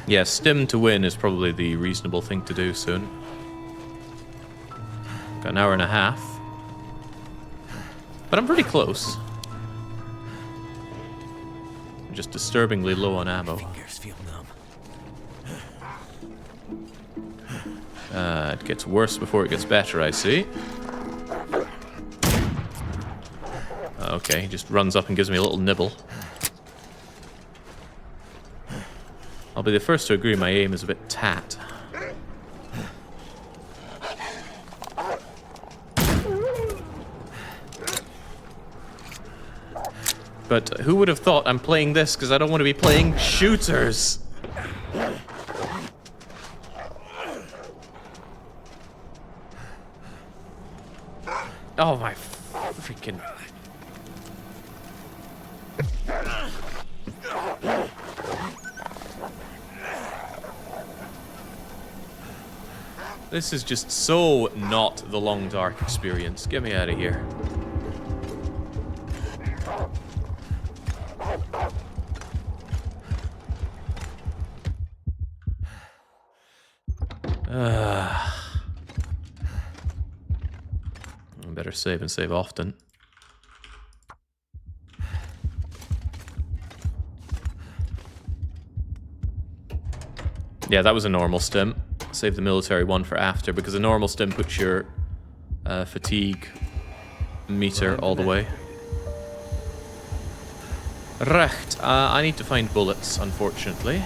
S18: Yeah, stim to win is probably the reasonable thing to do soon. Got an hour and a half. But I'm pretty close. I'm just disturbingly low on ammo.
S2: Fingers feel numb.
S18: It gets worse before it gets better, I see. Okay, he just runs up and gives me a little nibble. I'll be the first to agree my aim is a bit tat. But who would have thought I'm playing this because I don't want to be playing shooters? Oh my freaking... This is just so not the Long Dark experience. Get me out of here. I better save and save often. Yeah, that was a normal stim. Save the military one for after, because a normal stim puts your fatigue meter all the way. Right, I need to find bullets, unfortunately.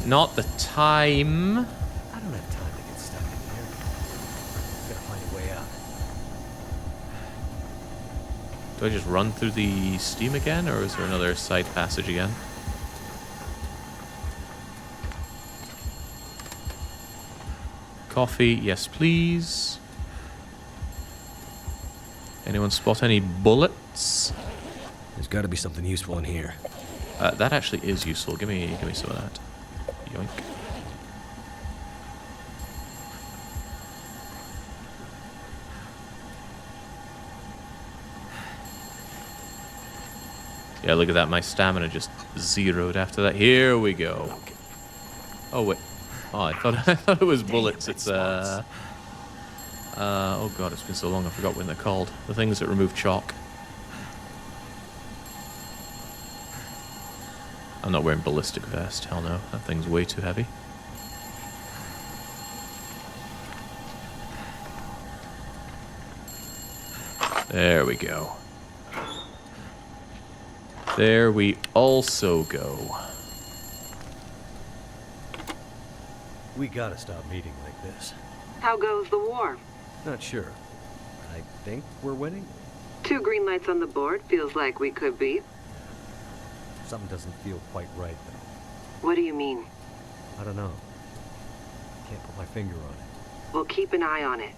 S18: Not the time.
S2: I don't have time to get stuck in here. Gotta find a way out.
S18: Do I just run through the steam again, or is there another side passage again? Coffee, yes please. Anyone spot any bullets?
S2: There's gotta be something useful in here.
S18: That actually is useful. Give me some of that. Yoink. Yeah, look at that. My stamina just zeroed after that. Here we go. Oh wait. Oh, I thought it was bullets. It's oh god, it's been so long I forgot what they're called. The things that remove chalk. I'm not wearing ballistic vest. Hell no, that thing's way too heavy. There we go. There we also go.
S2: We gotta stop meeting like this.
S7: How goes the war?
S2: Not sure. I think we're winning.
S7: 2 green lights on the board. Feels like we could be.
S2: Something doesn't feel quite right, though.
S7: What do you mean?
S2: I don't know. Can't put my finger on it.
S7: We'll keep an eye on it.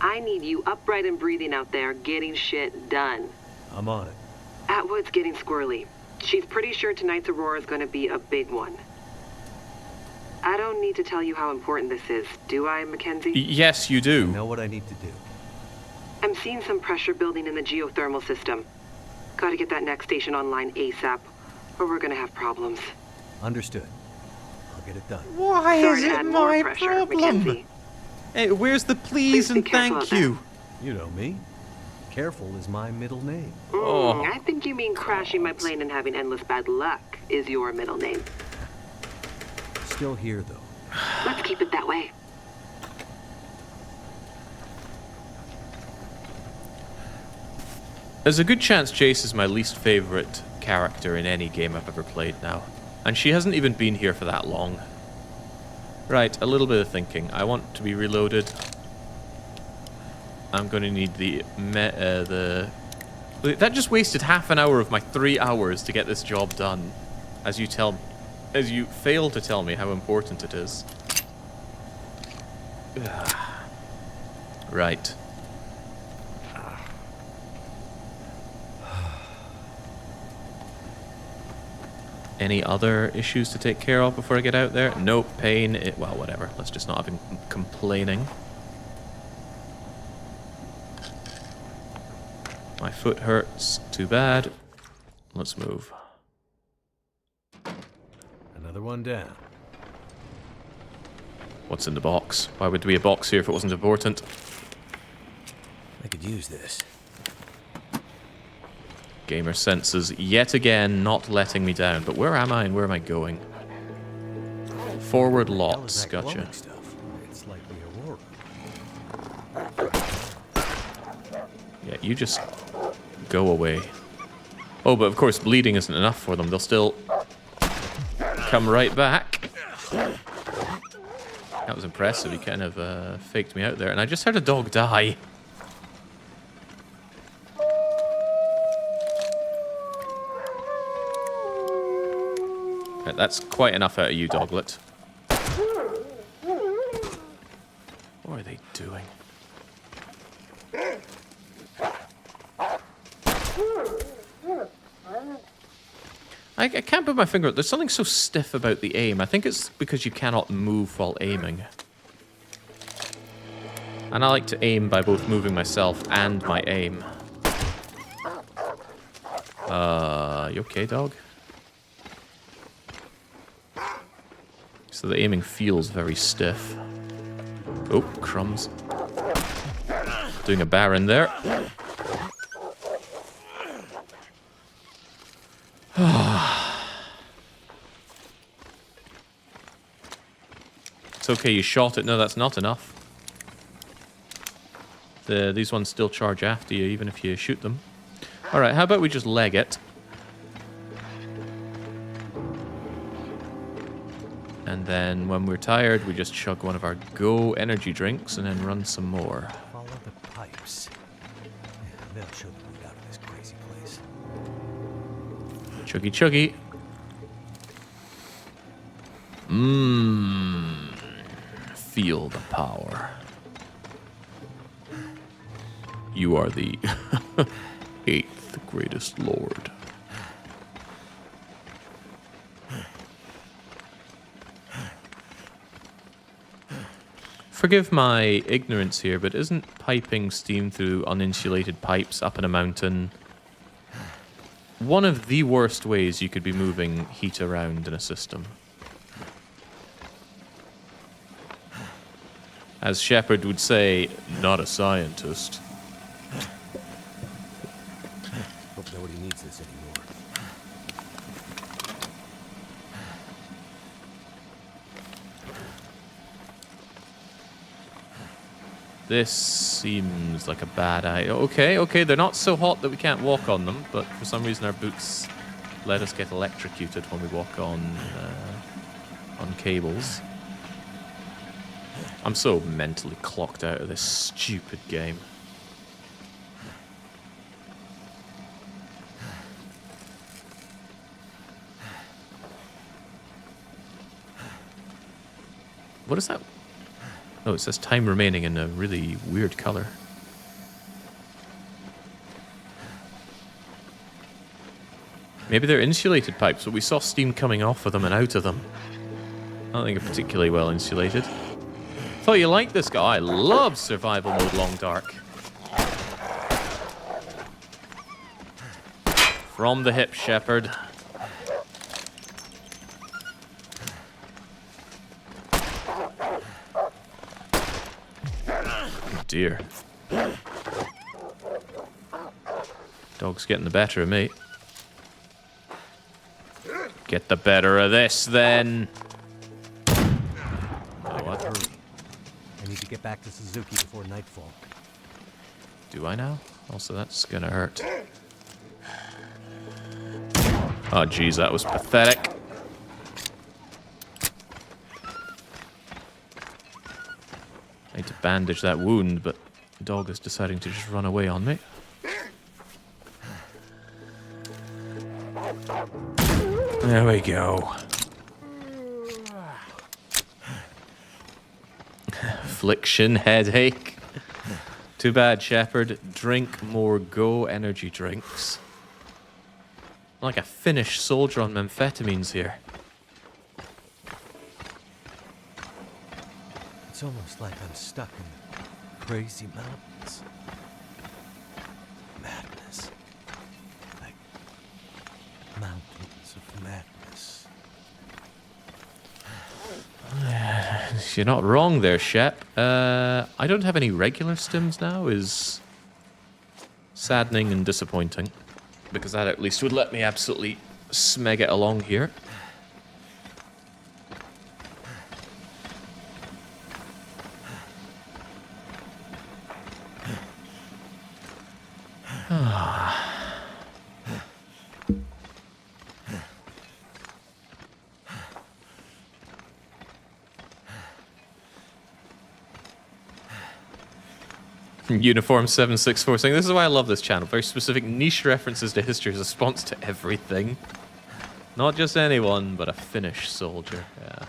S7: I need you upright and breathing out there, getting shit done.
S2: I'm on it.
S7: Atwood's getting squirrely. She's pretty sure tonight's Aurora is going to be a big one. I don't need to tell you how important this is, do I, McKenzie?
S18: Yes, you do.
S2: I know what I need to do.
S7: I'm seeing some pressure building in the geothermal system. Gotta get that next station online ASAP, or we're gonna have problems.
S2: Understood. I'll get it done.
S9: Why
S7: Sorry
S9: is
S7: to
S9: it
S7: add more
S9: my
S7: pressure,
S9: problem?
S7: McKenzie.
S9: Hey, where's the please and thank you?
S2: You know me. Careful is my middle name.
S7: I think you mean crashing my plane and having endless bad luck is your middle name.
S2: Still here, though.
S7: Let's keep it that way.
S18: There's a good chance Jace is my least favorite character in any game I've ever played now. And she hasn't even been here for that long. Right, a little bit of thinking. I want to be reloaded. I'm going to need that just wasted half an hour of my 3 hours to get this job done. As you fail to tell me how important it is. Right. Any other issues to take care of before I get out there? Nope, pain. Well, whatever. Let's just not have him complaining. My foot hurts. Too bad. Let's move.
S2: Another one down.
S18: What's in the box? Why would there be a box here if it wasn't important?
S2: I could use this.
S18: Gamer senses yet again not letting me down. But where am I and where am I going? Forward lots. Gotcha.
S2: It's like the Aurora.
S18: Yeah, you just go away. Oh, but of course bleeding isn't enough for them. They'll still come right back. That was impressive. He kind of faked me out there. And I just heard a dog die. Right, that's quite enough out of you, Doglet. What are they doing? I can't put my finger out. There's something so stiff about the aim. I think it's because you cannot move while aiming. And I like to aim by both moving myself and my aim. You okay, dog? So the aiming feels very stiff. Oh, crumbs. Doing a Baron there. It's okay, you shot it. No, that's not enough. These ones still charge after you, even if you shoot them. Alright, how about we just leg it? And then when we're tired, we just chug one of our Go energy drinks and then run some more.
S2: Follow the pipes. Yeah, they'll show the route out of this crazy place.
S18: Chuggy chuggy. Feel the power. You are the 8th greatest lord. Forgive my ignorance here, but isn't piping steam through uninsulated pipes up in a mountain one of the worst ways you could be moving heat around in a system? As Shepard would say, not a scientist.
S2: Hope nobody needs this anymore.
S18: This seems like a bad idea. Okay, they're not so hot that we can't walk on them, but for some reason our boots let us get electrocuted when we walk on cables. I'm so mentally clocked out of this stupid game. What is that? Oh, it says time remaining in a really weird color. Maybe they're insulated pipes, but we saw steam coming off of them and out of them. I don't think they're particularly well insulated. Thought you liked this guy. I love survival mode Long Dark. From the hip, Shepard. Dear. Dog's getting the better of me. Get the better of this, then.
S2: I got hurry. I need to get back to Suzuki before nightfall.
S18: Do I now? Also, that's gonna hurt. Oh, geez, that was pathetic. I need to bandage that wound, but the dog is deciding to just run away on me. There we go. Affliction, headache. Too bad, Shepard. Drink more Go energy drinks. I'm like a Finnish soldier on amphetamines here.
S2: It's almost like I'm stuck in the crazy mountains. Madness. Like mountains of madness.
S18: You're not wrong there, Shep. I don't have any regular stims now is saddening and disappointing, because that at least would let me absolutely smeg it along here. Uniform 764 saying, this is why I love this channel. Very specific niche references to history as a response to everything. Not just anyone, but a Finnish soldier. Yeah.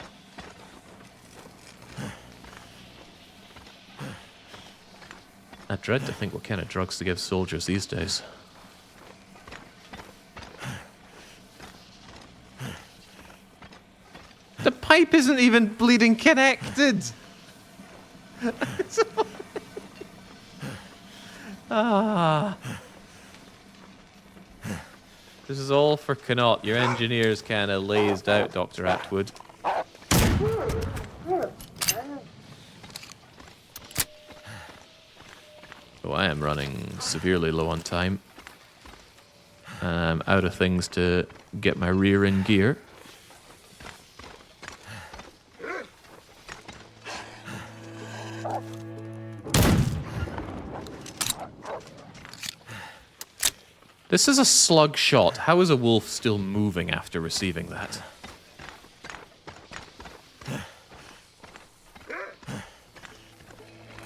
S18: I dread to think what kind of drugs to give soldiers these days. The pipe isn't even bleeding connected! This is all for Connaught. Your engineer's kind of lazed out, Dr. Atwood. Oh, I am running severely low on time. I'm out of things to get my rear in gear. This is a slug shot. How is a wolf still moving after receiving that?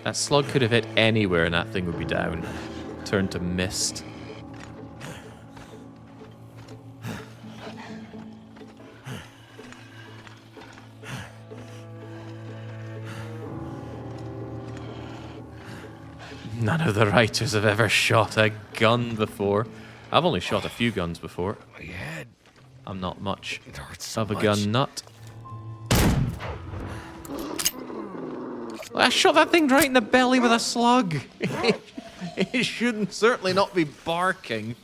S18: That slug could have hit anywhere and that thing would be down. Turned to mist. None of the writers have ever shot a gun before. I've only shot a few guns before.
S11: My head.
S18: I'm not much
S11: so
S18: of a gun nut. I shot that thing right in the belly with a slug. It shouldn't certainly not be barking.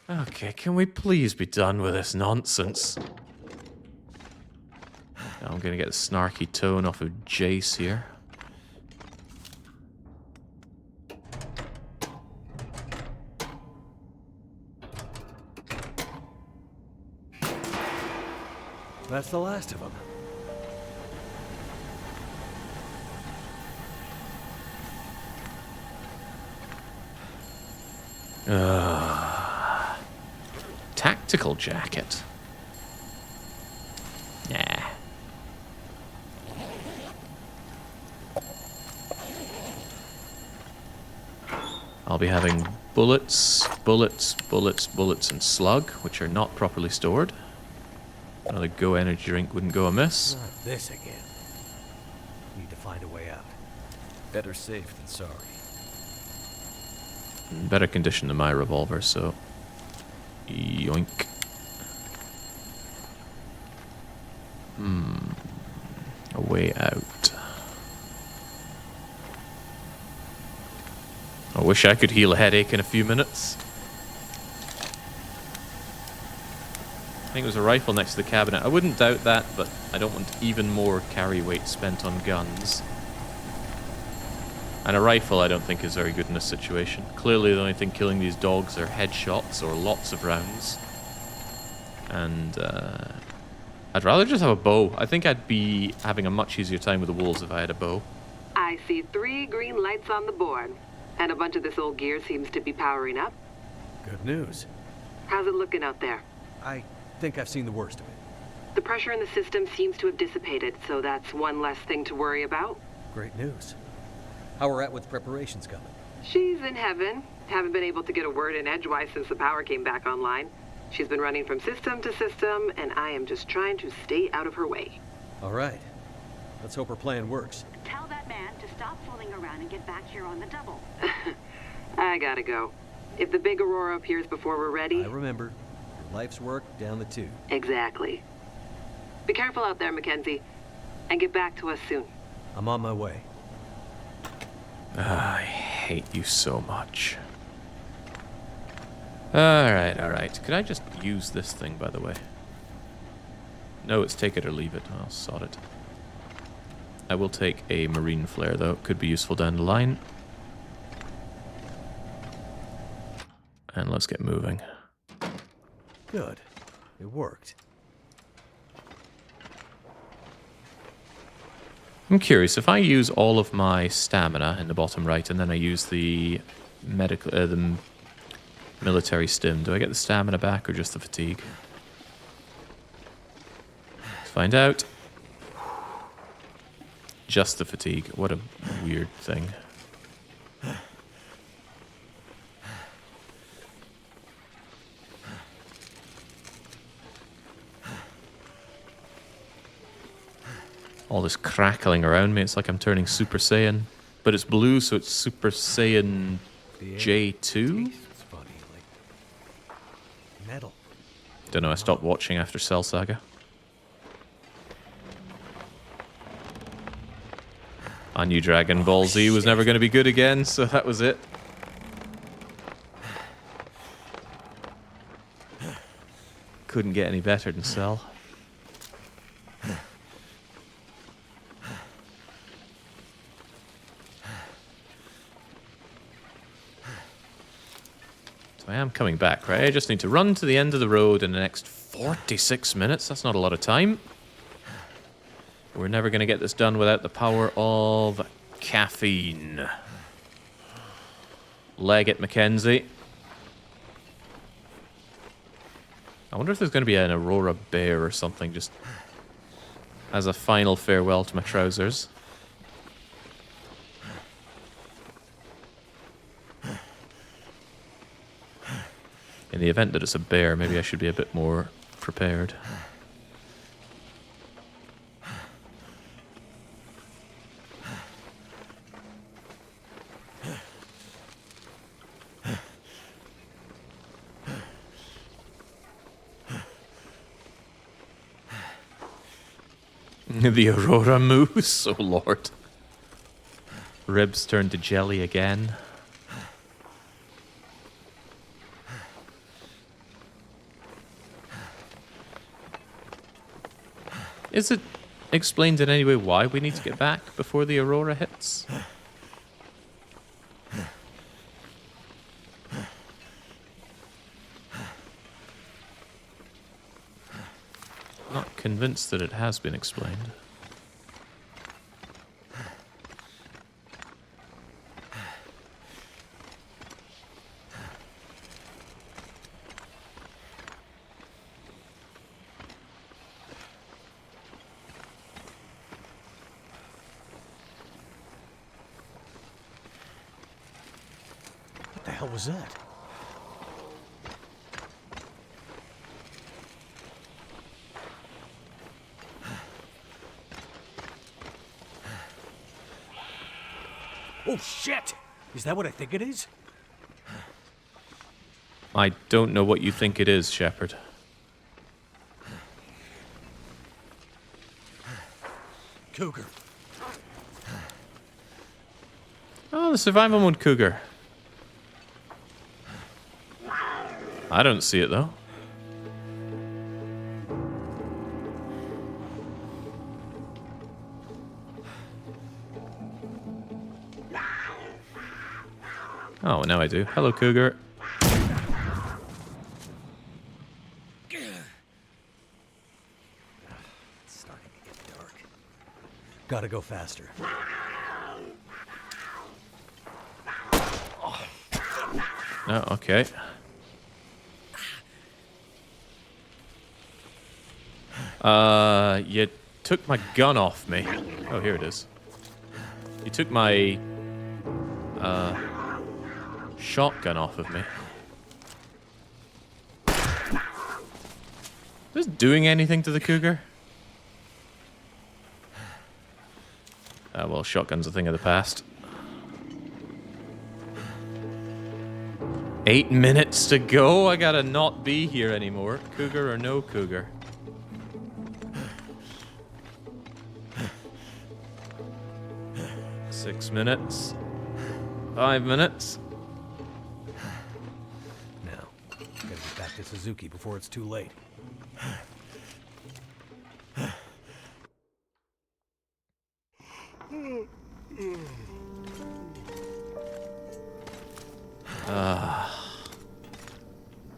S18: Okay, can we please be done with this nonsense? I'm gonna get the snarky tone off of Jace here.
S2: That's the last of them.
S18: Tactical jacket. Nah. I'll be having bullets, and slug, which are not properly stored. Another Go energy drink wouldn't go amiss.
S2: Not this again. Need to find a way out. Better safe than sorry.
S18: In better condition than my revolver, so... Yoink. A way out. I wish I could heal a headache in a few minutes. I think there's a rifle next to the cabinet. I wouldn't doubt that, but I don't want even more carry weight spent on guns. And a rifle I don't think is very good in this situation. Clearly the only thing killing these dogs are headshots or lots of rounds. And I'd rather just have a bow. I think I'd be having a much easier time with the wolves if I had a bow.
S7: I see 3 green lights on the board, and a bunch of this old gear seems to be powering up.
S2: Good news.
S7: How's it looking out there?
S2: I think I've seen the worst of it.
S7: The pressure in the system seems to have dissipated, so that's one less thing to worry about.
S2: Great news. How we're at with preparations coming?
S7: She's in heaven. Haven't been able to get a word in edgewise since the power came back online. She's been running from system to system, and I am just trying to stay out of her way.
S2: All right. Let's hope her plan works.
S17: Tell that man to stop fooling around and get back here on the double.
S7: I gotta go. If the big Aurora appears before we're ready...
S2: I remember. Life's work down the tube.
S7: Exactly. Be careful out there, McKenzie, and get back to us soon.
S2: I'm on my way.
S18: I hate you so much. Alright. Could I just use this thing, by the way? No, it's take it or leave it. I'll sod it. I will take a marine flare, though. It could be useful down the line. And let's get moving.
S2: Good. It worked.
S18: I'm curious, if I use all of my stamina in the bottom right and then I use the military stim, do I get the stamina back or just the fatigue? Let's find out. Just the fatigue. What a weird thing. All this crackling around me, it's like I'm turning Super Saiyan. But it's blue, so it's Super Saiyan J2?
S2: It's funny, like metal.
S18: Don't know, I stopped watching after Cell Saga. I knew Dragon Ball Z was never going to be good again, so that was it. Couldn't get any better than Cell. So I am coming back, right? I just need to run to the end of the road in the next 46 minutes. That's not a lot of time. We're never going to get this done without the power of caffeine. Leg it, McKenzie. I wonder if there's going to be an Aurora bear or something, just as a final farewell to my trousers. In the event that it's a bear, maybe I should be a bit more prepared. The Aurora Moose, oh lord. Ribs turned to jelly again. Is it explained in any way why we need to get back before the Aurora hits? Not convinced that it has been explained.
S2: What the hell was that? Oh shit! Is that what I think it is?
S18: I don't know what you think it is, Shepard.
S2: Cougar.
S18: Oh, the survival mode cougar. I don't see it though. Oh, now I do. Hello, cougar.
S2: It's starting to get dark. Gotta go faster.
S18: Oh, okay. You took my gun off me. Oh, here it is. You took my shotgun off of me. Is this doing anything to the cougar? Well, shotgun's a thing of the past. 8 minutes to go. I gotta not be here anymore. Cougar or no cougar. Six minutes. 5 minutes.
S2: Now, gotta get back to Suzuki before it's too late.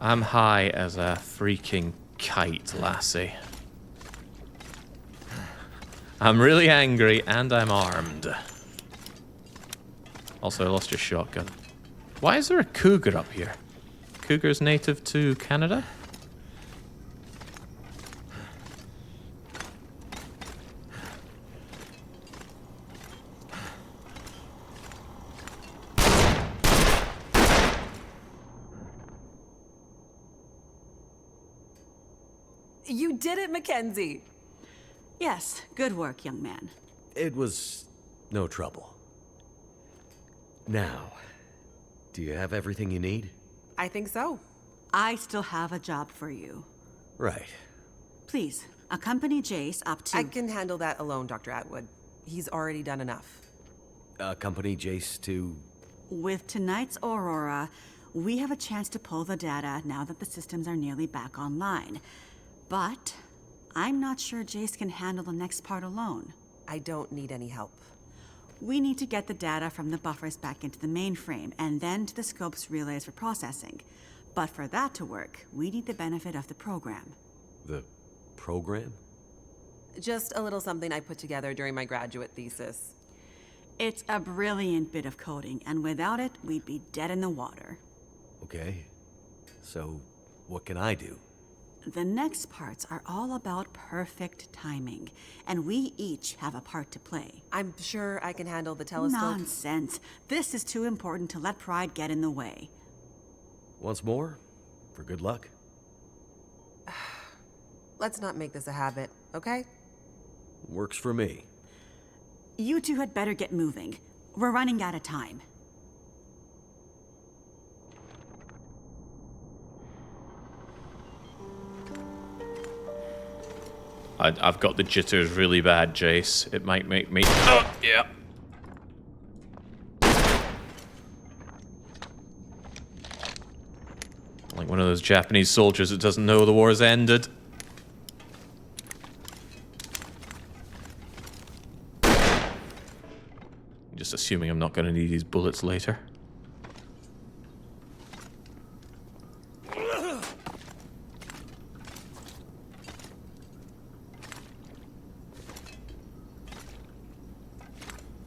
S18: I'm high as a freaking kite, lassie. I'm really angry and I'm armed. Also, I lost your shotgun. Why is there a cougar up here? Cougar's native to Canada?
S19: You did it, McKenzie!
S3: Yes, good work, young man.
S2: It was no trouble. Now, do you have everything you need?
S19: I think so.
S3: I still have a job for you.
S2: Right.
S3: Please, accompany Jace up to...
S19: I can handle that alone, Dr. Atwood. He's already done enough.
S2: Accompany Jace to...
S3: With tonight's Aurora, we have a chance to pull the data now that the systems are nearly back online. But I'm not sure Jace can handle the next part alone.
S19: I don't need any help.
S3: We need to get the data from the buffers back into the mainframe and then to the scope's relays for processing. But for that to work, we need the benefit of the program.
S2: The program?
S19: Just a little something I put together during my graduate thesis.
S3: It's a brilliant bit of coding, and without it, we'd be dead in the water.
S2: Okay. So, what can I do?
S3: The next parts are all about perfect timing, and we each have a part to play.
S19: I'm sure I can handle the telescope.
S3: Nonsense. This is too important to let pride get in the way.
S2: Once more, for good luck.
S19: Let's not make this a habit, okay?
S2: Works for me.
S3: You two had better get moving. We're running out of time.
S18: I've got the jitters really bad, Jace. It might make me... Oh, yeah. Like one of those Japanese soldiers that doesn't know the war's ended. Just assuming I'm not going to need these bullets later.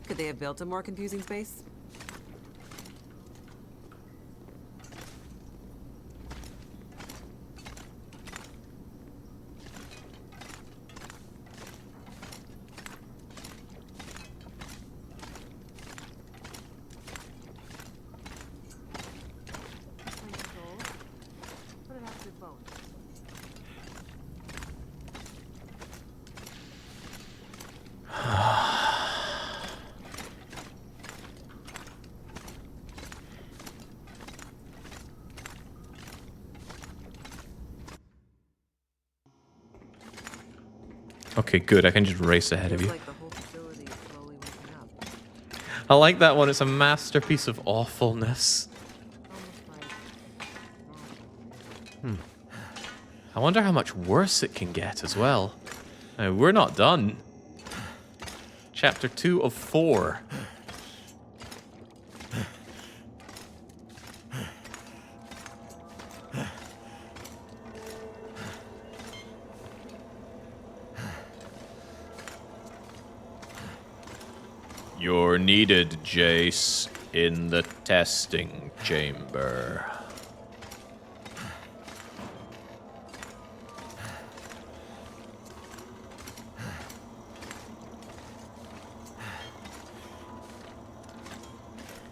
S19: Could they have built a more confusing space?
S18: Okay, good. I can just race ahead of you. I like that one. It's a masterpiece of awfulness. I wonder how much worse it can get as well. Now, we're not done. Chapter 2 of 4. You're needed, Jace, in the testing chamber.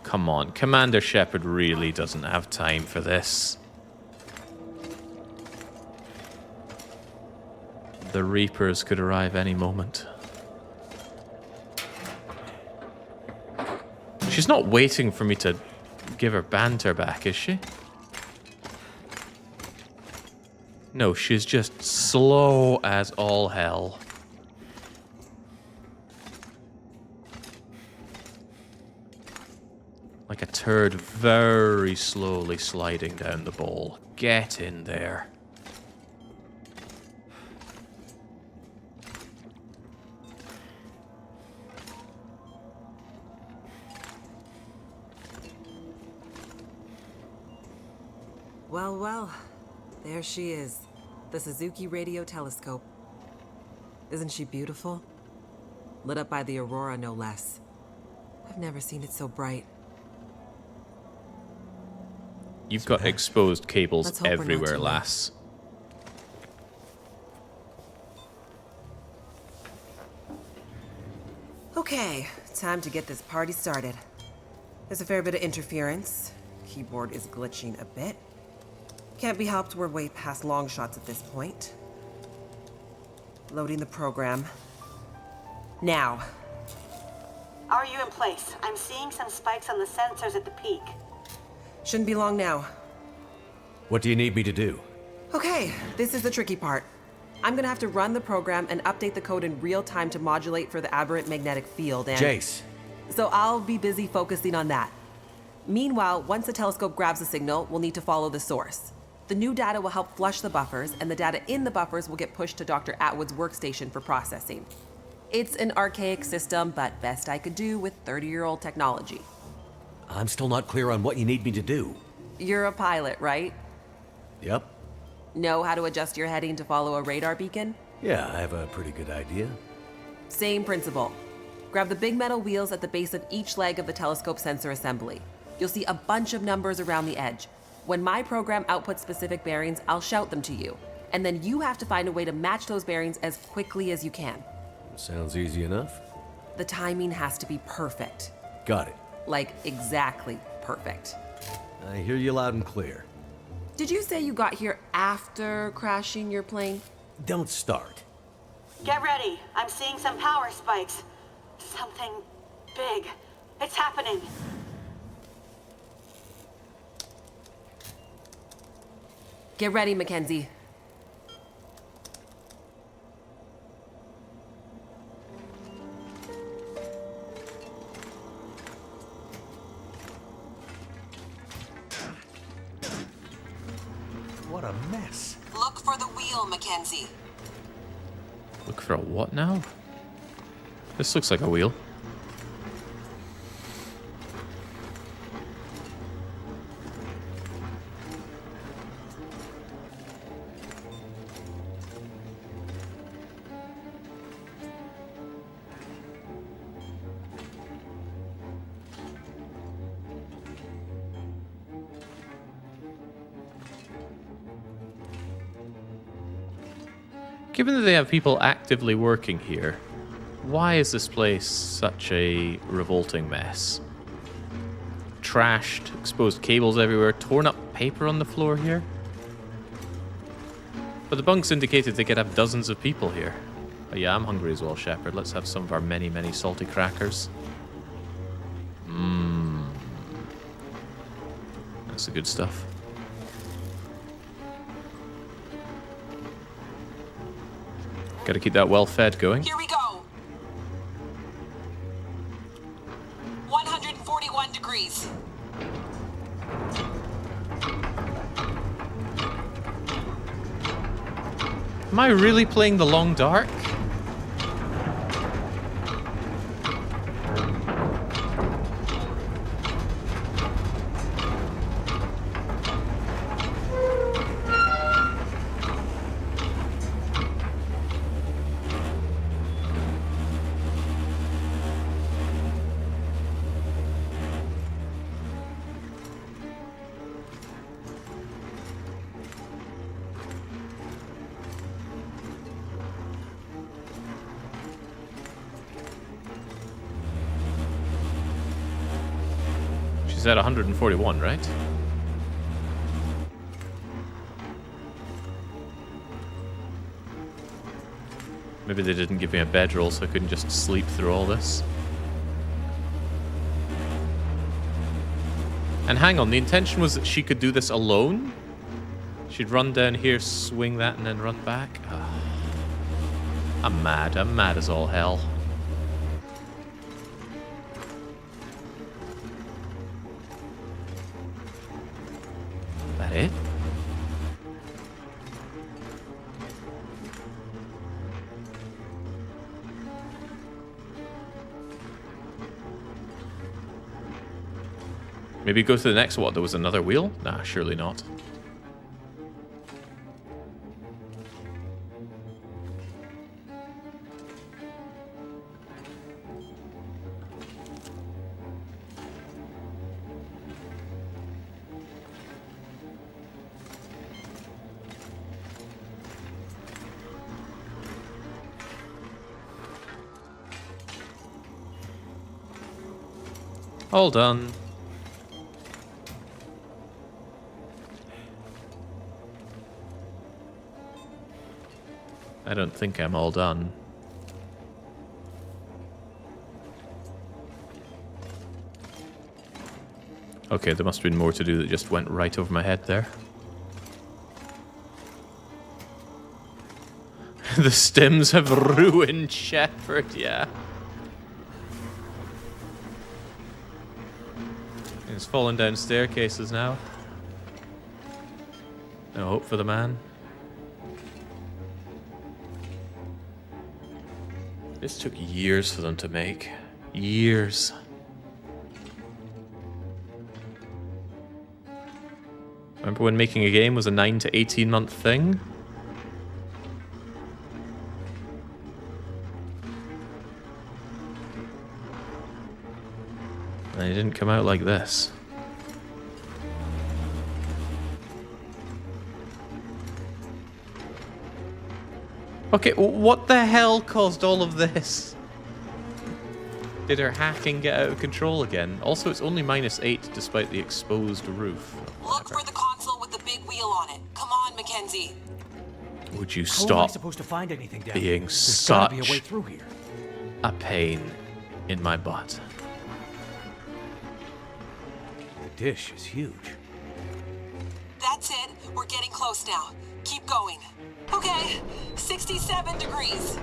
S18: Come on, Commander Shepard really doesn't have time for this. The Reapers could arrive any moment. She's not waiting for me to give her banter back, is she? No, she's just slow as all hell. Like a turd very slowly sliding down the bowl. Get in there.
S19: Well, well, there she is. The Suzuki Radio Telescope. Isn't she beautiful? Lit up by the aurora, no less. I've never seen it so bright.
S18: You've got exposed cables everywhere, lass.
S19: Okay, time to get this party started. There's a fair bit of interference. Keyboard is glitching a bit. Can't be helped, we're way past long shots at this point. Loading the program. Now.
S3: Are you in place? I'm seeing some spikes on the sensors at the peak.
S19: Shouldn't be long now.
S2: What do you need me to do?
S19: Okay, this is the tricky part. I'm gonna have to run the program and update the code in real time to modulate for the aberrant magnetic field and...
S2: Jace.
S19: So I'll be busy focusing on that. Meanwhile, once the telescope grabs the signal, we'll need to follow the source. The new data will help flush the buffers, and the data in the buffers will get pushed to Dr. Atwood's workstation for processing. It's an archaic system, but best I could do with 30-year-old technology.
S2: I'm still not clear on what you need me to do.
S19: You're a pilot, right?
S2: Yep.
S19: Know how to adjust your heading to follow a radar beacon?
S2: Yeah, I have a pretty good idea.
S19: Same principle. Grab the big metal wheels at the base of each leg of the telescope sensor assembly. You'll see a bunch of numbers around the edge. When my program outputs specific bearings, I'll shout them to you. And then you have to find a way to match those bearings as quickly as you can.
S2: Sounds easy enough.
S19: The timing has to be perfect.
S2: Got it.
S19: Like, exactly perfect.
S2: I hear you loud and clear.
S19: Did you say you got here after crashing your plane?
S2: Don't start.
S3: Get ready. I'm seeing some power spikes. Something big. It's happening.
S19: Get ready, McKenzie.
S20: mess.
S19: Look for the wheel, McKenzie.
S18: Look for a what now? This looks like a wheel. Given that they have people actively working here, why is this place such a revolting mess? Trashed, exposed cables everywhere, torn up paper on the floor here? But the bunks indicated they could have dozens of people here. Oh yeah, I'm hungry as well, Shepard. Let's have some of our many, many salty crackers. Mmm. That's the good stuff. Gotta keep that well-fed going.
S19: Here we go. 141 degrees.
S18: Am I really playing the long dark? She's at 141, right? Maybe they didn't give me a bedroll so I couldn't just sleep through all this. And hang on, the intention was that she could do this alone? She'd run down here, swing that, and then run back? Oh. I'm mad as all hell. That it? Maybe go to the next one. There was another wheel? Nah, surely not. All done. I don't think I'm all done. Okay, there must have been more to do that just went right over my head there. The stims have ruined Shepard, yeah. He's falling down staircases now. No hope for the man. This took years for them to make. Years. Remember when making a game was a 9 to 18 month thing? And it didn't come out like this. Okay, what the hell caused all of this? Did her hacking get out of control again? Also, it's only -8 despite the exposed roof.
S19: Look for the console with the big wheel on it. Come on, McKenzie.
S18: Would you
S4: How am I
S18: stop
S4: supposed to find anything down
S18: being
S4: here? There's gotta
S18: such
S4: be a way through here.
S18: a pain in my butt?
S4: The dish is huge.
S19: That's it. We're getting close now. Keep going. Okay, 67 degrees.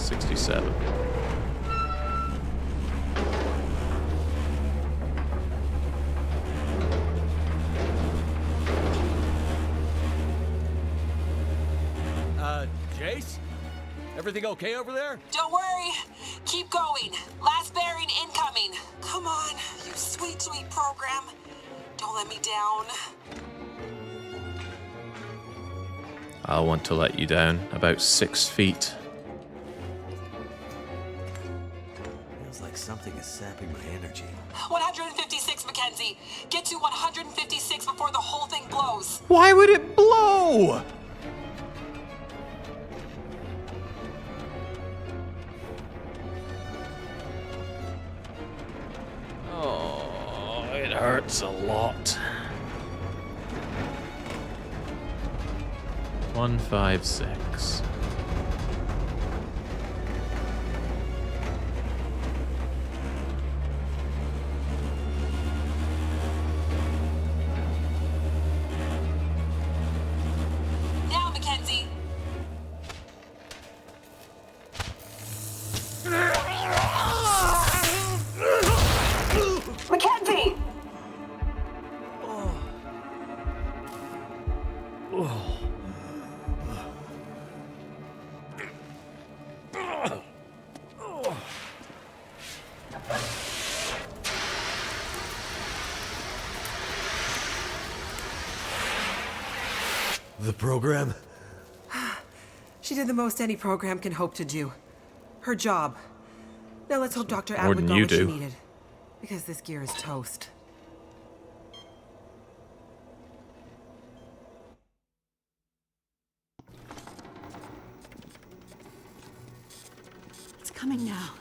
S18: 67.
S4: Jace? Everything okay over there?
S21: Don't worry. Keep going. Last bearing incoming. Come on, you sweet, sweet program. Don't let me down.
S18: I'll want to let you down about 6 feet.
S2: Feels like something is sapping my energy.
S21: 156, McKenzie. Get to 156 before the whole thing blows.
S18: Why would it blow? Oh, it hurts a lot. 156.
S21: Now, McKenzie. McKenzie!
S2: The program?
S19: She did the most any program can hope to do. Her job. Now let's hope Dr.
S18: More
S19: Atwood
S18: than
S19: got
S18: you
S19: what she
S18: do.
S19: needed. Because this gear is toast.
S3: It's coming now.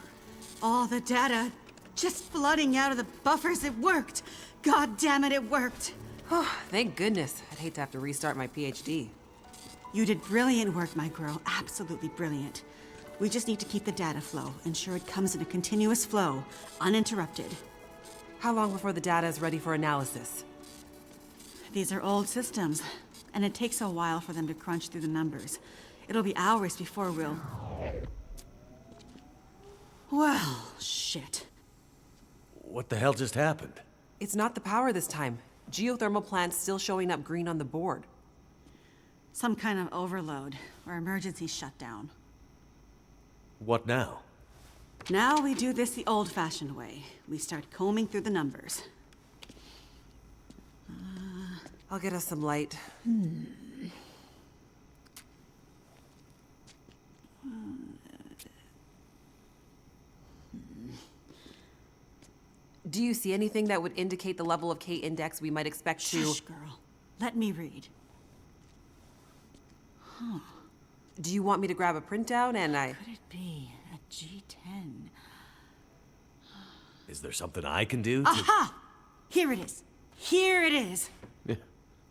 S3: All the data just flooding out of the buffers. It worked. God damn it, it worked.
S19: Oh, thank goodness. I'd hate to have to restart my PhD.
S3: You did brilliant work, my girl. Absolutely brilliant. We just need to keep the data flow, ensure it comes in a continuous flow, uninterrupted.
S19: How long before the data is ready for analysis?
S3: These are old systems, and it takes a while for them to crunch through the numbers. It'll be hours before we'll... Well, shit.
S2: What the hell just happened?
S19: It's not the power this time. Geothermal plant's still showing up green on the board.
S3: Some kind of overload, or emergency shutdown.
S2: What now?
S3: Now we do this the old-fashioned way. We start combing through the numbers.
S19: I'll get us some light. Do you see anything that would indicate the level of K-index we might expect to...
S3: Shush, girl. Let me read. Huh.
S19: Do you want me to grab a printout and
S3: Could it be a G10?
S2: Is there something I can do to...
S3: Aha! Here it is. Here it is.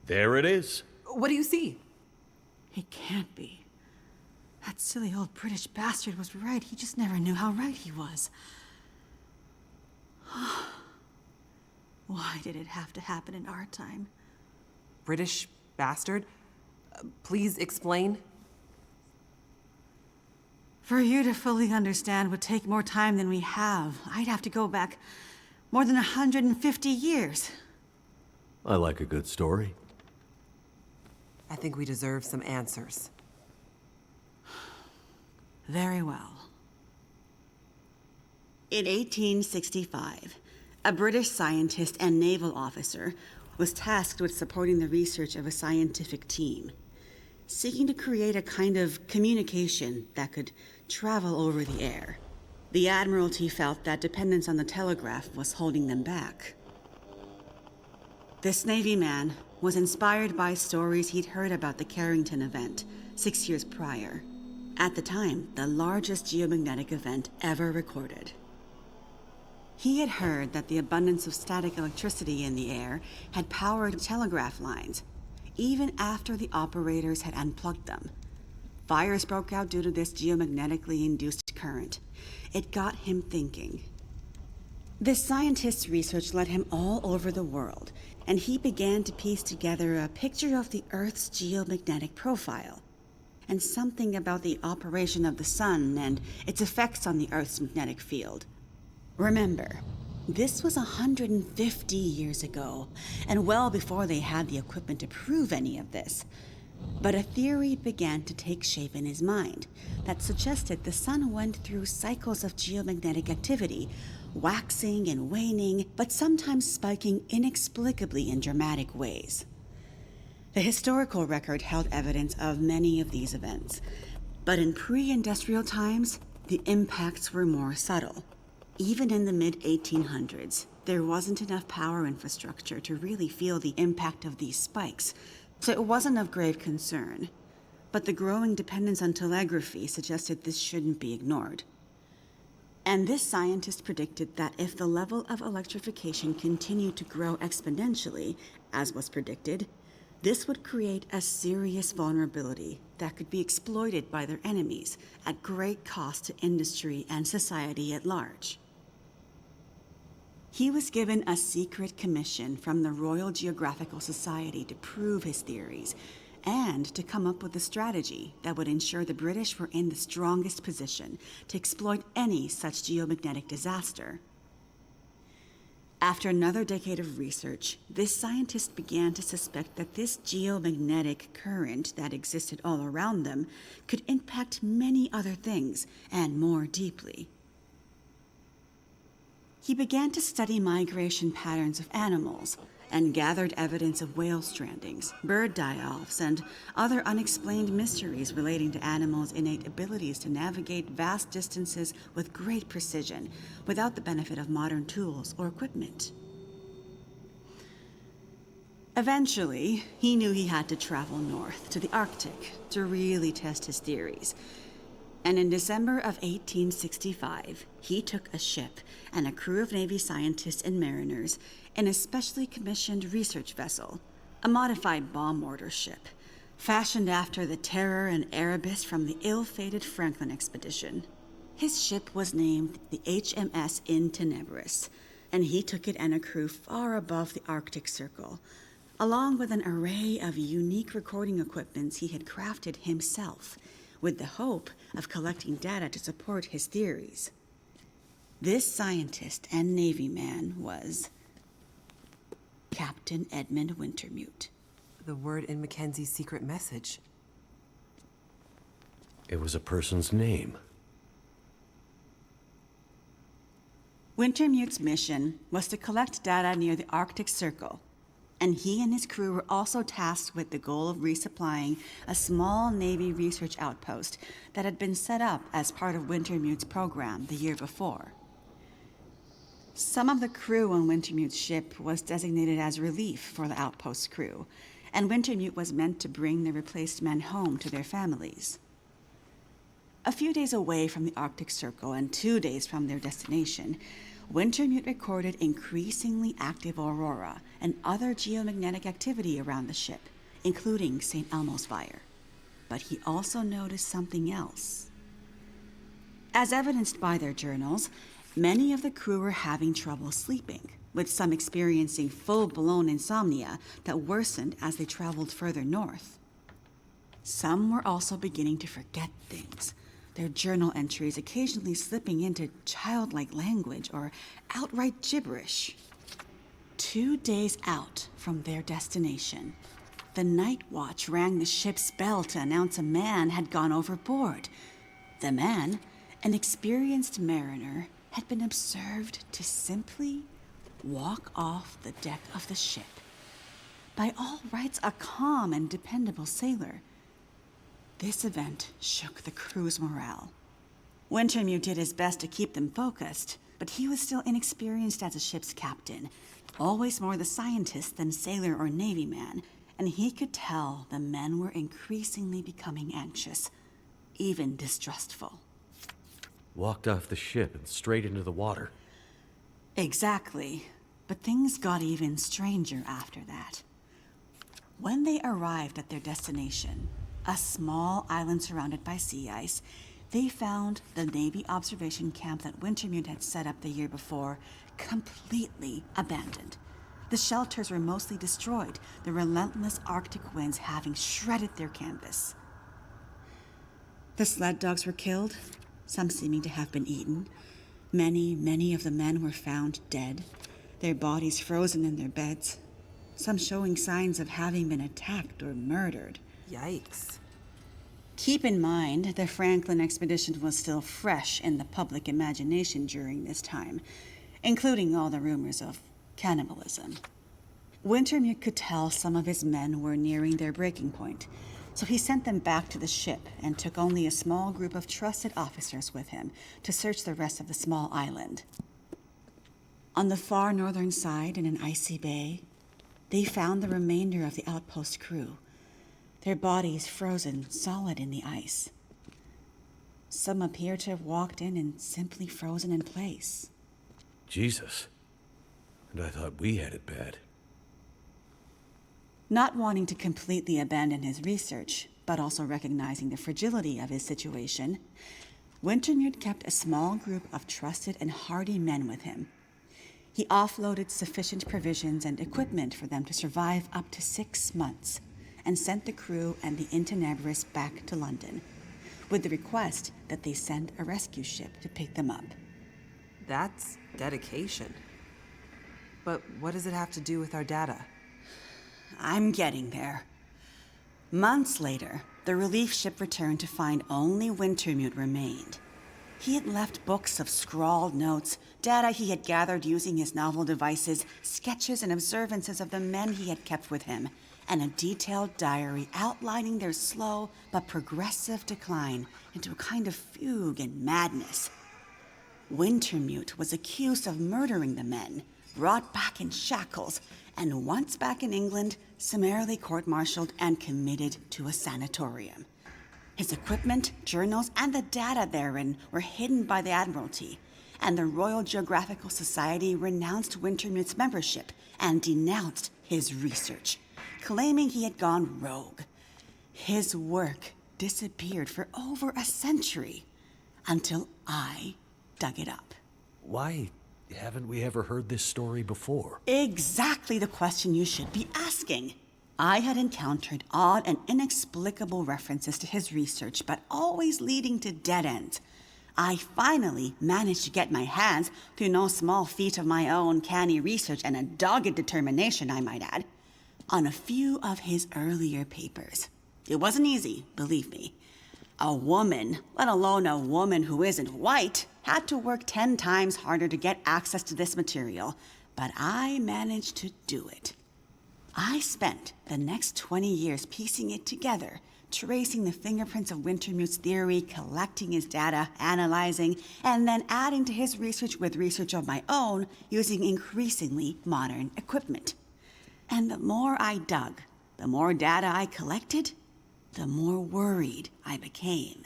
S2: There it is.
S19: What do you see?
S3: It can't be. That silly old British bastard was right. He just never knew how right he was. Why did it have to happen in our time?
S19: British bastard? Please explain.
S3: For you to fully understand would take more time than we have. I'd have to go back more than 150 years.
S2: I like a good story.
S19: I think we deserve some answers.
S3: Very well. In 1865, a British scientist and naval officer was tasked with supporting the research of a scientific team, seeking to create a kind of communication that could travel over the air. The Admiralty felt that dependence on the telegraph was holding them back. This Navy man was inspired by stories he'd heard about the Carrington event 6 years prior. At the time, the largest geomagnetic event ever recorded. He had heard that the abundance of static electricity in the air had powered telegraph lines, even after the operators had unplugged them. Fires broke out due to this geomagnetically induced current. It got him thinking. This scientist's research led him all over the world, and he began to piece together a picture of the Earth's geomagnetic profile. and something about the operation of the sun and its effects on the Earth's magnetic field. Remember, this was 150 years ago, and well before they had the equipment to prove any of this. But a theory began to take shape in his mind that suggested the sun went through cycles of geomagnetic activity, waxing and waning, but sometimes spiking inexplicably in dramatic ways. The historical record held evidence of many of these events, but in pre-industrial times, the impacts were more subtle. Even in the mid-1800s, there wasn't enough power infrastructure to really feel the impact of these spikes, so it wasn't of grave concern. But the growing dependence on telegraphy suggested this shouldn't be ignored. And this scientist predicted that if the level of electrification continued to grow exponentially, as was predicted, this would create a serious vulnerability that could be exploited by their enemies at great cost to industry and society at large. He was given a secret commission from the Royal Geographical Society to prove his theories and to come up with a strategy that would ensure the British were in the strongest position to exploit any such geomagnetic disaster. After another decade of research, this scientist began to suspect that this geomagnetic current that existed all around them could impact many other things and more deeply. He began to study migration patterns of animals and gathered evidence of whale strandings, bird die-offs, and other unexplained mysteries relating to animals' innate abilities to navigate vast distances with great precision without the benefit of modern tools or equipment. Eventually, he knew he had to travel north to the Arctic to really test his theories. And in December of 1865, he took a ship and a crew of Navy scientists and mariners in a specially commissioned research vessel, a modified bomb mortar ship, fashioned after the Terror and Erebus from the ill-fated Franklin expedition. His ship was named the HMS In Tenebris, and he took it and a crew far above the Arctic Circle, along with an array of unique recording equipments he had crafted himself, with the hope of collecting data to support his theories. This scientist and Navy man was Captain Edmund Wintermute.
S19: The word in McKenzie's secret message.
S2: It was a person's name.
S3: Wintermute's mission was to collect data near the Arctic Circle, and he and his crew were also tasked with the goal of resupplying a small Navy research outpost that had been set up as part of Wintermute's program the year before. Some of the crew on Wintermute's ship was designated as relief for the outpost crew, and Wintermute was meant to bring the replaced men home to their families. A few days away from the Arctic Circle and 2 days from their destination, Wintermute recorded increasingly active aurora and other geomagnetic activity around the ship, including St. Elmo's fire. But he also noticed something else. As evidenced by their journals, many of the crew were having trouble sleeping, with some experiencing full-blown insomnia that worsened as they traveled further north. Some were also beginning to forget things, their journal entries occasionally slipping into childlike language or outright gibberish. 2 days out from their destination, the night watch rang the ship's bell to announce a man had gone overboard. The man, an experienced mariner, had been observed to simply walk off the deck of the ship. By all rights, a calm and dependable sailor. This event shook the crew's morale. Wintermute did his best to keep them focused, but he was still inexperienced as a ship's captain, always more the scientist than sailor or Navy man, and he could tell the men were increasingly becoming anxious, even distrustful.
S2: Walked off the ship and straight into the water.
S3: Exactly, but things got even stranger after that. When they arrived at their destination, a small island surrounded by sea ice, they found the Navy observation camp that Wintermute had set up the year before completely abandoned. The shelters were mostly destroyed, the relentless Arctic winds having shredded their canvas. The sled dogs were killed, some seeming to have been eaten. Many of the men were found dead, their bodies frozen in their beds, some showing signs of having been attacked or murdered.
S19: Yikes.
S3: Keep in mind, the Franklin expedition was still fresh in the public imagination during this time, including all the rumors of cannibalism. Wintermute could tell some of his men were nearing their breaking point, so he sent them back to the ship and took only a small group of trusted officers with him to search the rest of the small island. On the far northern side, in an icy bay, they found the remainder of the outpost crew, their bodies frozen solid in the ice. Some appear to have walked in and simply frozen in place.
S2: Jesus. And I thought we had it bad.
S3: Not wanting to completely abandon his research, but also recognizing the fragility of his situation, Wintermute kept a small group of trusted and hardy men with him. He offloaded sufficient provisions and equipment for them to survive up to 6 months, and sent the crew and the Intenebris back to London, with the request that they send a rescue ship to pick them up.
S19: That's dedication. But what does it have to do with our data?
S3: I'm getting there. Months later, the relief ship returned to find only Wintermute remained. He had left books of scrawled notes, data he had gathered using his novel devices, sketches and observances of the men he had kept with him, and a detailed diary outlining their slow but progressive decline into a kind of fugue and madness. Wintermute was accused of murdering the men, brought back in shackles, and once back in England, summarily court-martialed and committed to a sanatorium. His equipment, journals, and the data therein were hidden by the Admiralty, and the Royal Geographical Society renounced Wintermute's membership and denounced his research, claiming he had gone rogue. His work disappeared for over a century, until I dug it up.
S2: Why haven't we ever heard this story before?
S3: Exactly the question you should be asking. I had encountered odd and inexplicable references to his research, but always leading to dead ends. I finally managed to get my hands, through no small feat of my own canny research and a dogged determination, I might add, on a few of his earlier papers. It wasn't easy, believe me. A woman, let alone a woman who isn't white, had to work 10 times harder to get access to this material, but I managed to do it. I spent the next 20 years piecing it together, tracing the fingerprints of Wintermute's theory, collecting his data, analyzing, and then adding to his research with research of my own using increasingly modern equipment. And the more I dug, the more data I collected, the more worried I became.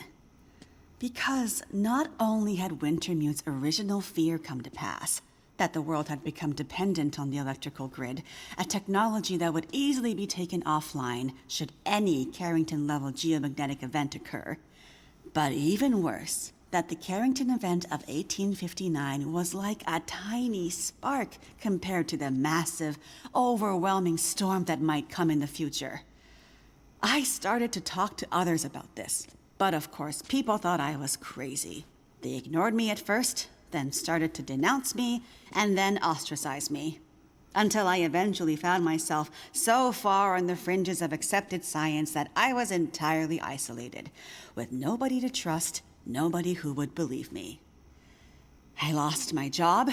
S3: Because not only had Wintermute's original fear come to pass, that the world had become dependent on the electrical grid, a technology that would easily be taken offline should any Carrington-level geomagnetic event occur, but even worse, that the Carrington event of 1859 was like a tiny spark compared to the massive, overwhelming storm that might come in the future. I started to talk to others about this, but of course, people thought I was crazy. They ignored me at first, then started to denounce me, and then ostracize me. Until I eventually found myself so far on the fringes of accepted science that I was entirely isolated, with nobody to trust, nobody who would believe me. I lost my job,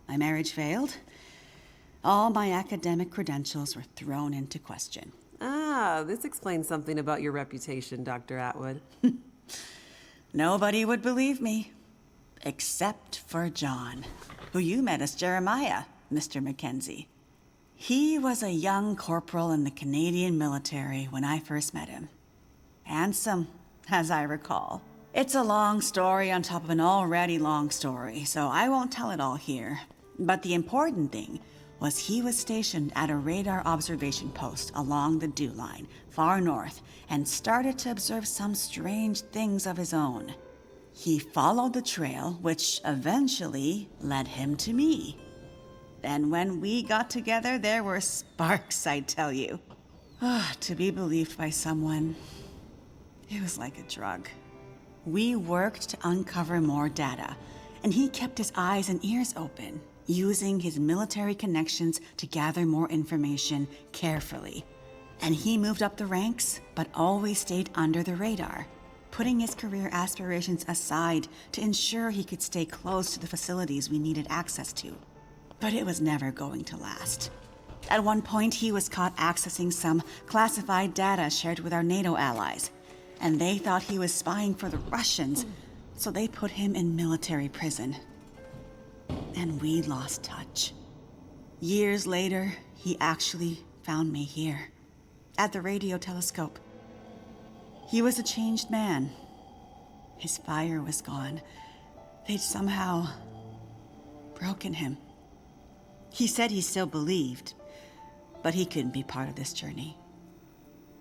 S3: my marriage failed, all my academic credentials were thrown into question.
S19: Ah, this explains something about your reputation, Dr. Atwood.
S3: Nobody would believe me. Except for John, who you met as Jeremiah, Mr. McKenzie. He was a young corporal in the Canadian military when I first met him. Handsome, as I recall. It's a long story on top of an already long story, so I won't tell it all here. But the important thing was he was stationed at a radar observation post along the dew line, far north, and started to observe some strange things of his own. He followed the trail, which eventually led him to me. And when we got together, there were sparks, I tell you. To be believed by someone, it was like a drug. We worked to uncover more data, and he kept his eyes and ears open, using his military connections to gather more information carefully. And he moved up the ranks, but always stayed under the radar, putting his career aspirations aside to ensure he could stay close to the facilities we needed access to. But it was never going to last. At one point, he was caught accessing some classified data shared with our NATO allies, and they thought he was spying for the Russians, so they put him in military prison. And we lost touch. Years later, he actually found me here, at the radio telescope. He was a changed man. His fire was gone. They'd somehow broken him. He said he still believed, but he couldn't be part of this journey.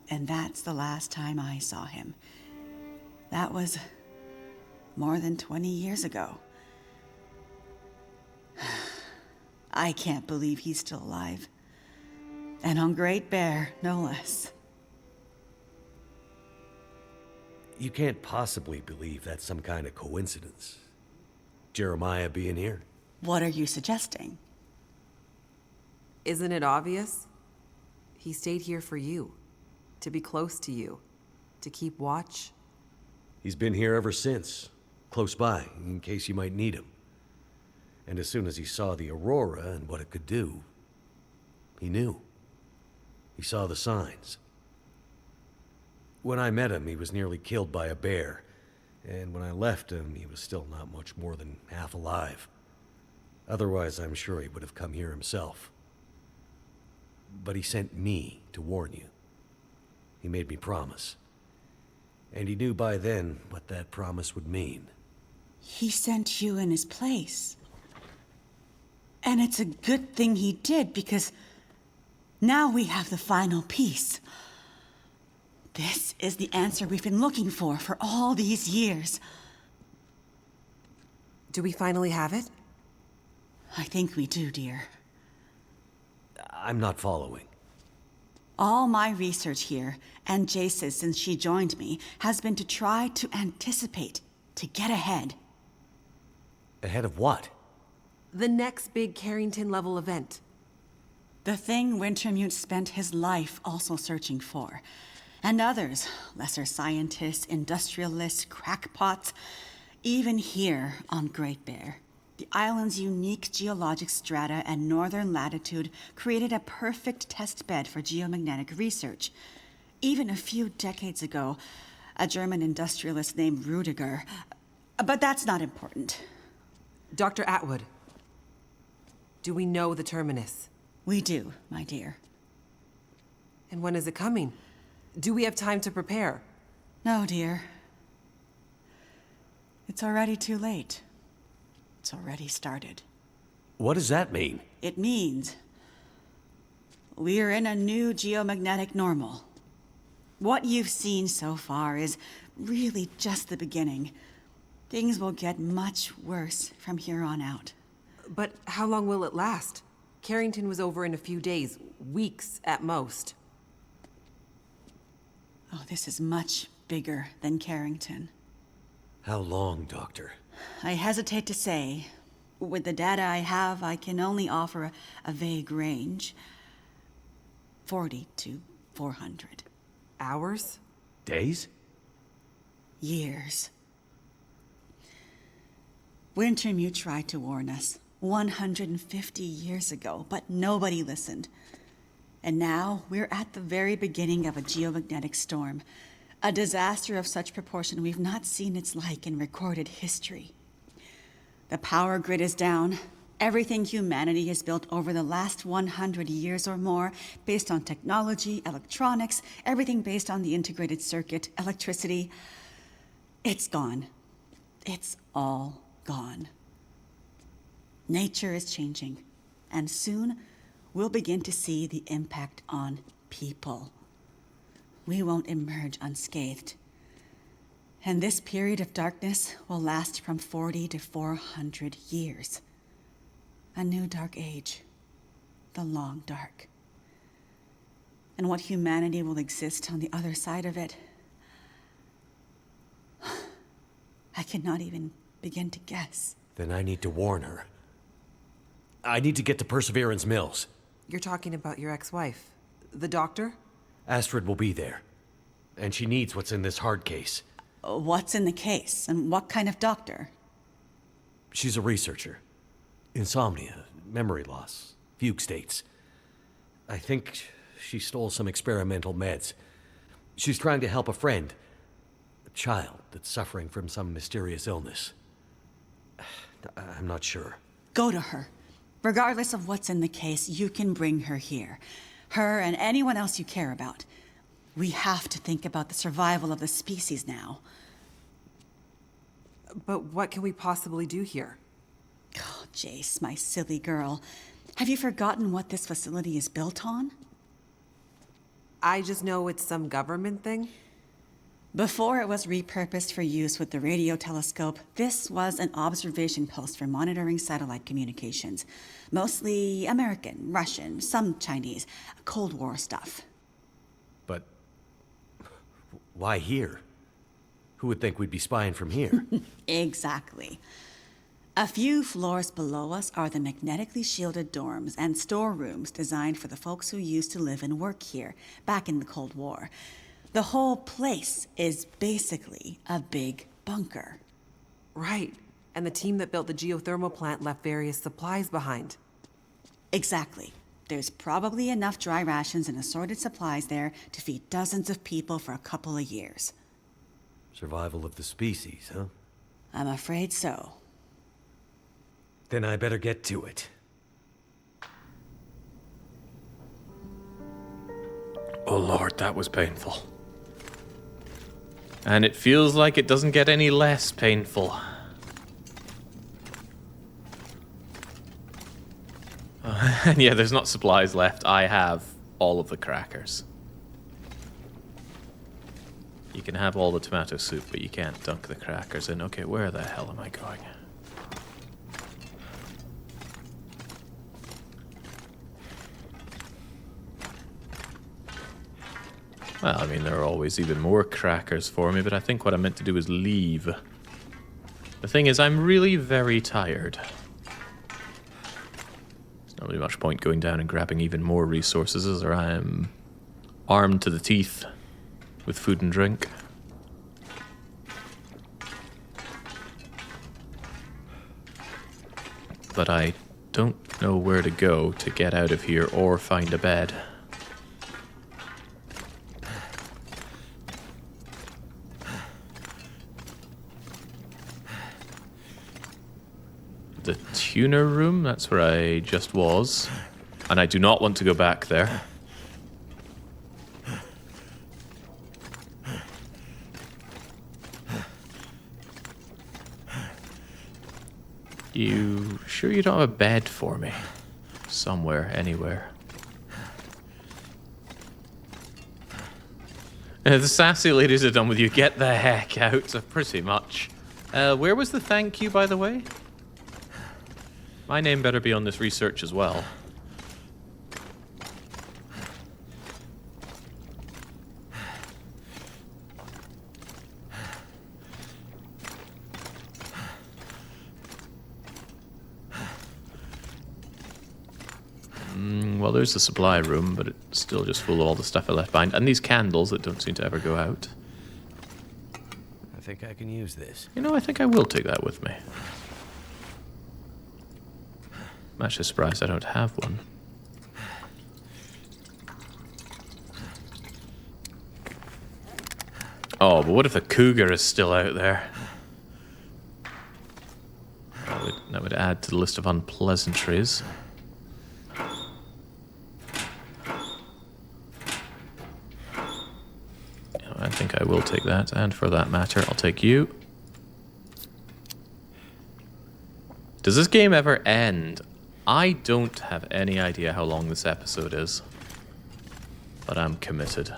S3: And that's the last time I saw him. That was more than 20 years ago. I can't believe he's still alive. And on Great Bear, no less.
S2: You can't possibly believe that's some kind of coincidence. Jeremiah being here.
S3: What are you suggesting?
S19: Isn't it obvious? He stayed here for you, to be close to you, to keep watch.
S2: He's been here ever since, close by, in case you might need him. And as soon as he saw the Aurora and what it could do, he knew. He saw the signs. When I met him, he was nearly killed by a bear, and when I left him, he was still not much more than half alive. Otherwise, I'm sure he would have come here himself. But he sent me to warn you. He made me promise. And he knew by then what that promise would mean.
S3: He sent you in his place. And it's a good thing he did, because now we have the final piece. This is the answer we've been looking for all these years.
S19: Do we finally have it?
S3: I think we do, dear.
S2: I'm not following.
S3: All my research here, and Jace's since she joined me, has been to try to anticipate, to get ahead.
S2: Ahead of what?
S19: The next big Carrington-level event.
S3: The thing Wintermute spent his life also searching for. And others, lesser scientists, industrialists, crackpots, even here on Great Bear. The island's unique geologic strata and northern latitude created a perfect test bed for geomagnetic research. Even a few decades ago, a German industrialist named Rudiger. But that's not important.
S19: Dr. Atwood, do we know the terminus?
S3: We do, my dear.
S19: And when is it coming? Do we have time to prepare?
S3: No, dear. It's already too late. It's already started.
S2: What does that mean?
S3: It means we're in a new geomagnetic normal. What you've seen so far is really just the beginning. Things will get much worse from here on out.
S19: But how long will it last? Carrington was over in a few days, weeks at most.
S3: Oh, this is much bigger than Carrington.
S2: How long, Doctor?
S3: I hesitate to say. With the data I have, I can only offer a vague range. 40 to 400.
S19: Hours?
S2: Days?
S3: Years. Wintermute tried to warn us 150 years ago, but nobody listened. And now we're at the very beginning of a geomagnetic storm. A disaster of such proportion we've not seen its like in recorded history. The power grid is down. Everything humanity has built over the last 100 years or more, based on technology, electronics, everything based on the integrated circuit, electricity, it's gone. It's all gone. Nature is changing, and soon we'll begin to see the impact on people. We won't emerge unscathed. And this period of darkness will last from 40 to 400 years. A new dark age. The long dark. And what humanity will exist on the other side of it, I cannot even begin to guess.
S2: Then I need to warn her. I need to get to Perseverance Mills.
S19: You're talking about your ex-wife, the doctor?
S2: Astrid will be there. And she needs what's in this hard case.
S3: What's in the case, and what kind of doctor?
S2: She's a researcher. Insomnia, memory loss, fugue states. I think she stole some experimental meds. She's trying to help a friend. A child that's suffering from some mysterious illness. I'm not sure.
S3: Go to her. Regardless of what's in the case, you can bring her here. Her and anyone else you care about. We have to think about the survival of the species now.
S19: But what can we possibly do here?
S3: Oh, Jace, my silly girl. Have you forgotten what this facility is built on?
S19: I just know it's some government thing.
S3: Before it was repurposed for use with the radio telescope, this was an observation post for monitoring satellite communications. Mostly American, Russian, some Chinese, Cold War stuff.
S2: But why here? Who would think we'd be spying from here?
S3: Exactly. A few floors below us are the magnetically shielded dorms and storerooms designed for the folks who used to live and work here, back in the Cold War. The whole place is basically a big bunker.
S19: Right. And the team that built the geothermal plant left various supplies behind.
S3: Exactly. There's probably enough dry rations and assorted supplies there to feed dozens of people for a couple of years.
S2: Survival of the species, huh?
S3: I'm afraid so.
S2: Then I better get to it.
S18: Oh Lord, that was painful. And it feels like it doesn't get any less painful. And yeah, there's not supplies left. I have all of the crackers. You can have all the tomato soup, but you can't dunk the crackers in. Okay, where the hell am I going? Well, I mean, there are always even more crackers for me, but I think what I meant to do is leave. The thing is, I'm really very tired. There's not really much point going down and grabbing even more resources, as I am armed to the teeth with food and drink. But I don't know where to go to get out of here or find a bed. The tuner room, that's where I just was. And I do not want to go back there. You sure you don't have a bed for me? Somewhere, anywhere. The sassy ladies are done with you. Get the heck out, pretty much. Where was the thank you, by the way? My name better be on this research as well. Well, there's the supply room, but it's still just full of all the stuff I left behind. And these candles that don't seem to ever go out.
S2: I think I can use this.
S18: You know, I think I will take that with me. I'm actually surprised I don't have one. Oh, but what if the cougar is still out there? That would add to the list of unpleasantries. I think I will take that, and for that matter, I'll take you. Does this game ever end? I don't have any idea how long this episode is, but I'm committed.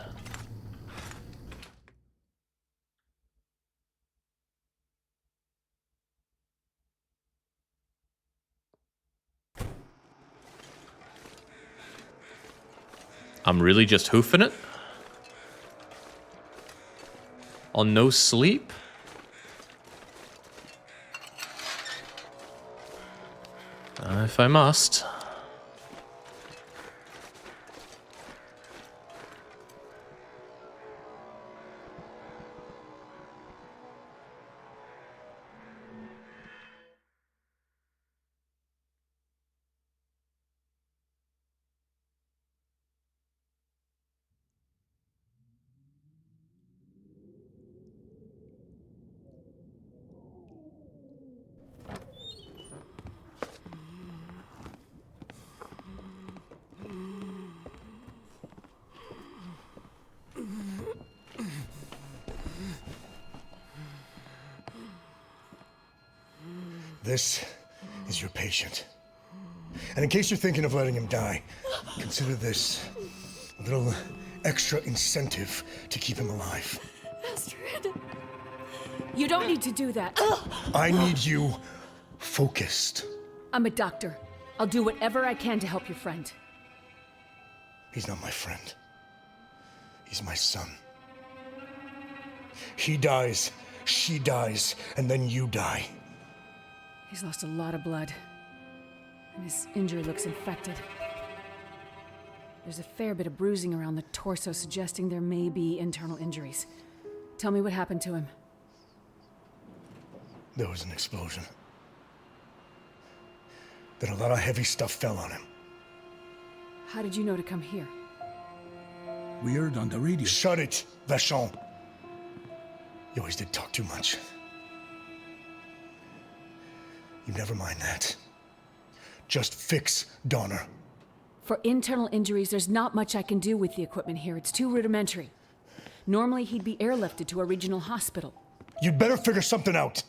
S18: I'm really just hoofing it? On no sleep? If I must.
S16: This is your patient. And in case you're thinking of letting him die, consider this a little extra incentive to keep him alive.
S1: Astrid! You don't need to do that.
S16: I need you focused.
S1: I'm a doctor. I'll do whatever I can to help your friend.
S16: He's not my friend. He's my son. He dies, she dies, and then you die.
S1: He's lost a lot of blood. And his injury looks infected. There's a fair bit of bruising around the torso, suggesting there may be internal injuries. Tell me what happened to him.
S16: There was an explosion. Then a lot of heavy stuff fell on him.
S1: How did you know to come here?
S16: We heard on the radio. Shut it, Vachon. You always did talk too much. You never mind that. Just fix Donner.
S1: For internal injuries, there's not much I can do with the equipment here. It's too rudimentary. Normally, he'd be airlifted to a regional hospital.
S16: You'd better figure something out.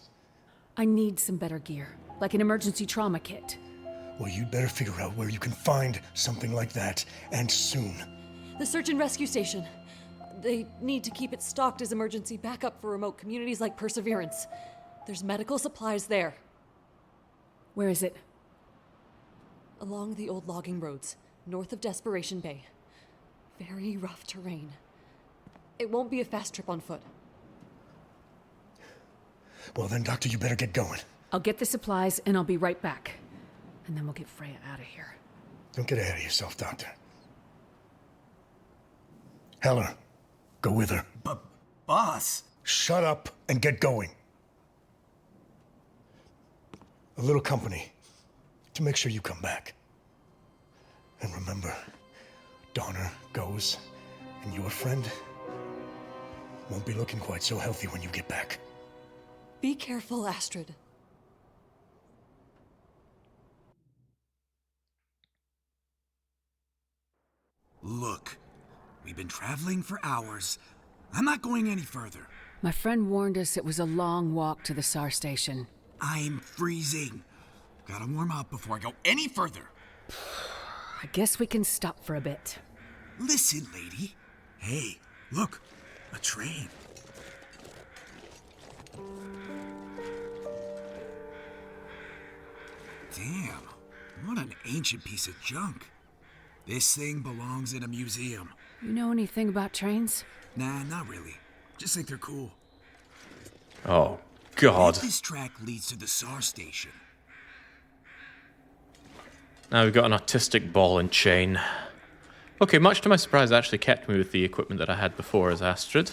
S1: I need some better gear, like an emergency trauma kit.
S16: Well, you'd better figure out where you can find something like that, and soon.
S8: The search and rescue station. They need to keep it stocked as emergency backup for remote communities like Perseverance. There's medical supplies there.
S1: Where is it?
S8: Along the old logging roads, north of Desperation Bay. Very rough terrain. It won't be a fast trip on foot.
S16: Well then, Doctor, you better get going.
S1: I'll get the supplies and I'll be right back. And then we'll get Freya out of here.
S16: Don't get ahead of yourself, Doctor. Heller, go with her.
S14: Boss!
S16: Shut up and get going. A little company to make sure you come back. And remember, Donner goes, and your friend won't be looking quite so healthy when you get back.
S8: Be careful, Astrid.
S14: Look, we've been traveling for hours. I'm not going any further.
S1: My friend warned us it was a long walk to the SAR station.
S14: I'm freezing. Gotta warm up before I go any further.
S1: I guess we can stop for a bit.
S14: Listen, lady. Hey, look, a train. Damn, what an ancient piece of junk. This thing belongs in a museum.
S1: You know anything about trains?
S14: Nah, not really. Just think they're cool.
S18: Oh, God.
S14: This track leads to the SAR station.
S18: Now we've got an autistic ball and chain. Okay, much to my surprise, it actually kept me with the equipment that I had before as Astrid.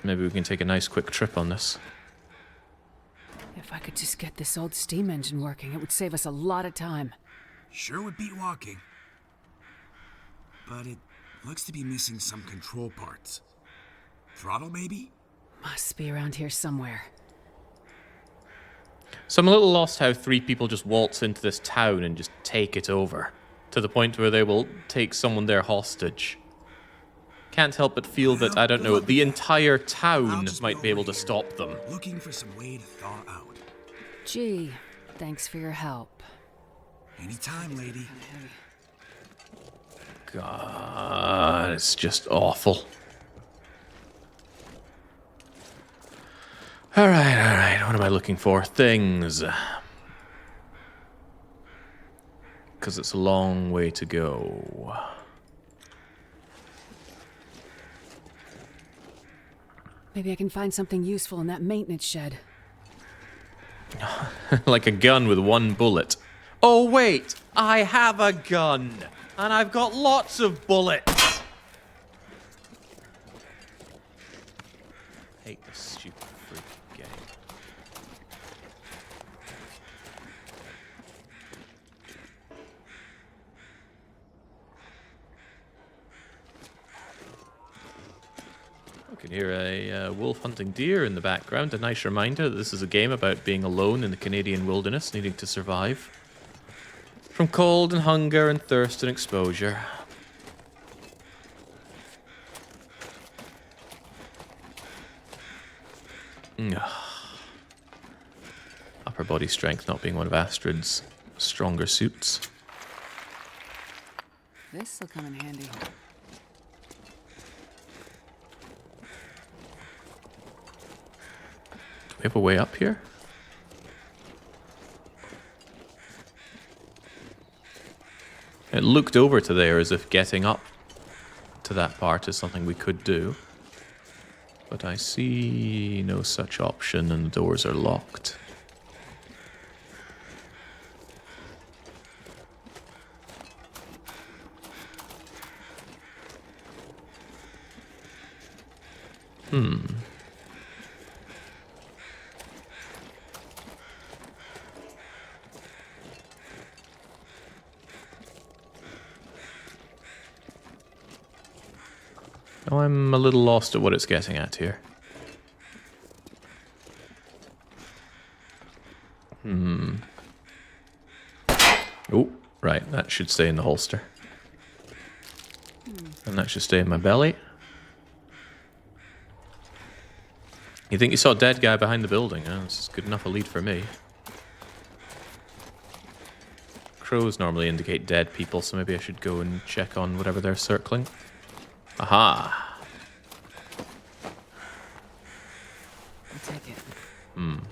S18: Maybe we can take a nice quick trip on this.
S1: If I could just get this old steam engine working, it would save us a lot of time.
S14: Sure would beat walking. But it looks to be missing some control parts. Throttle, maybe?
S1: Must be around here somewhere.
S18: So I'm a little lost how 3 people just waltz into this town and just take it over, to the point where they will take someone there hostage. Can't help but feel that, I don't know, the entire town might be able to stop them.
S14: Looking for some way to thaw out.
S1: Gee, thanks for your help.
S14: Anytime, lady.
S18: God, it's just awful. Alright, what am I looking for? Things. Because it's a long way to go.
S1: Maybe I can find something useful in that maintenance shed.
S18: Like a gun with one bullet. Oh wait, I have a gun, and I've got lots of bullets. I hate this stupid freaking game. I can hear a wolf hunting deer in the background. A nice reminder that this is a game about being alone in the Canadian wilderness, needing to survive from cold and hunger and thirst and exposure. Upper body strength not being one of Astrid's stronger suits.
S1: This'll come in handy.
S18: Do we have a way up here? It looked over to there as if getting up to that part is something we could do. But I see no such option and the doors are locked. Now I'm a little lost at what it's getting at here. Oh, right, that should stay in the holster. And that should stay in my belly. You think you saw a dead guy behind the building? Oh, this is good enough a lead for me. Crows normally indicate dead people, so maybe I should go and check on whatever they're circling. Aha!
S1: I'll take it.
S18: I'm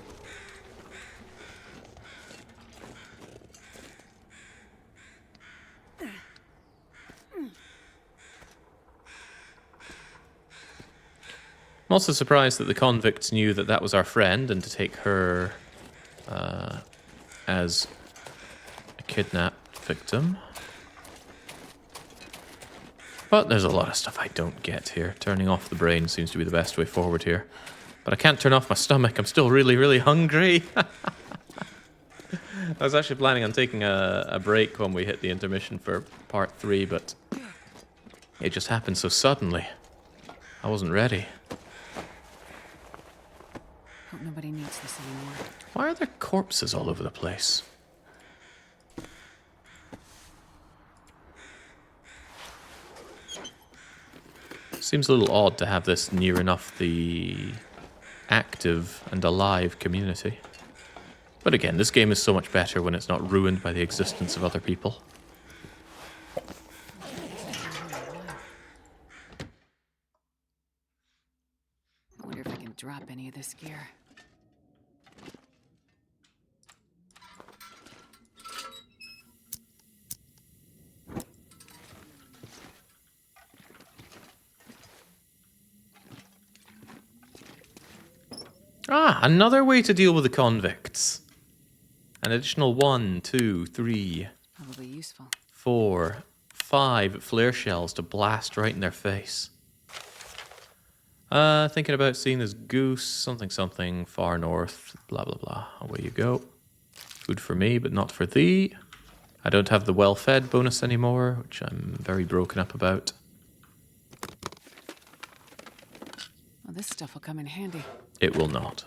S18: also surprised that the convicts knew that that was our friend and to take her as a kidnapped victim. But there's a lot of stuff I don't get here. Turning off the brain seems to be the best way forward here. But I can't turn off my stomach. I'm still really, really hungry. I was actually planning on taking a break when we hit the intermission for part 3, but it just happened so suddenly. I wasn't ready.
S1: Hope nobody needs this anymore.
S18: Why are there corpses all over the place? Seems a little odd to have this near enough the active and alive community. But again, this game is so much better when it's not ruined by the existence of other people.
S1: I wonder if I can drop any of this gear.
S18: Ah, another way to deal with the convicts. An additional 1, 2, 3,
S1: Probably useful.
S18: 4, 5 flare shells to blast right in their face. Thinking about seeing this goose, something, far north, blah, blah, blah. Away you go. Food for me, but not for thee. I don't have the well-fed bonus anymore, which I'm very broken up about.
S1: Well, this stuff will come in handy.
S18: It will not.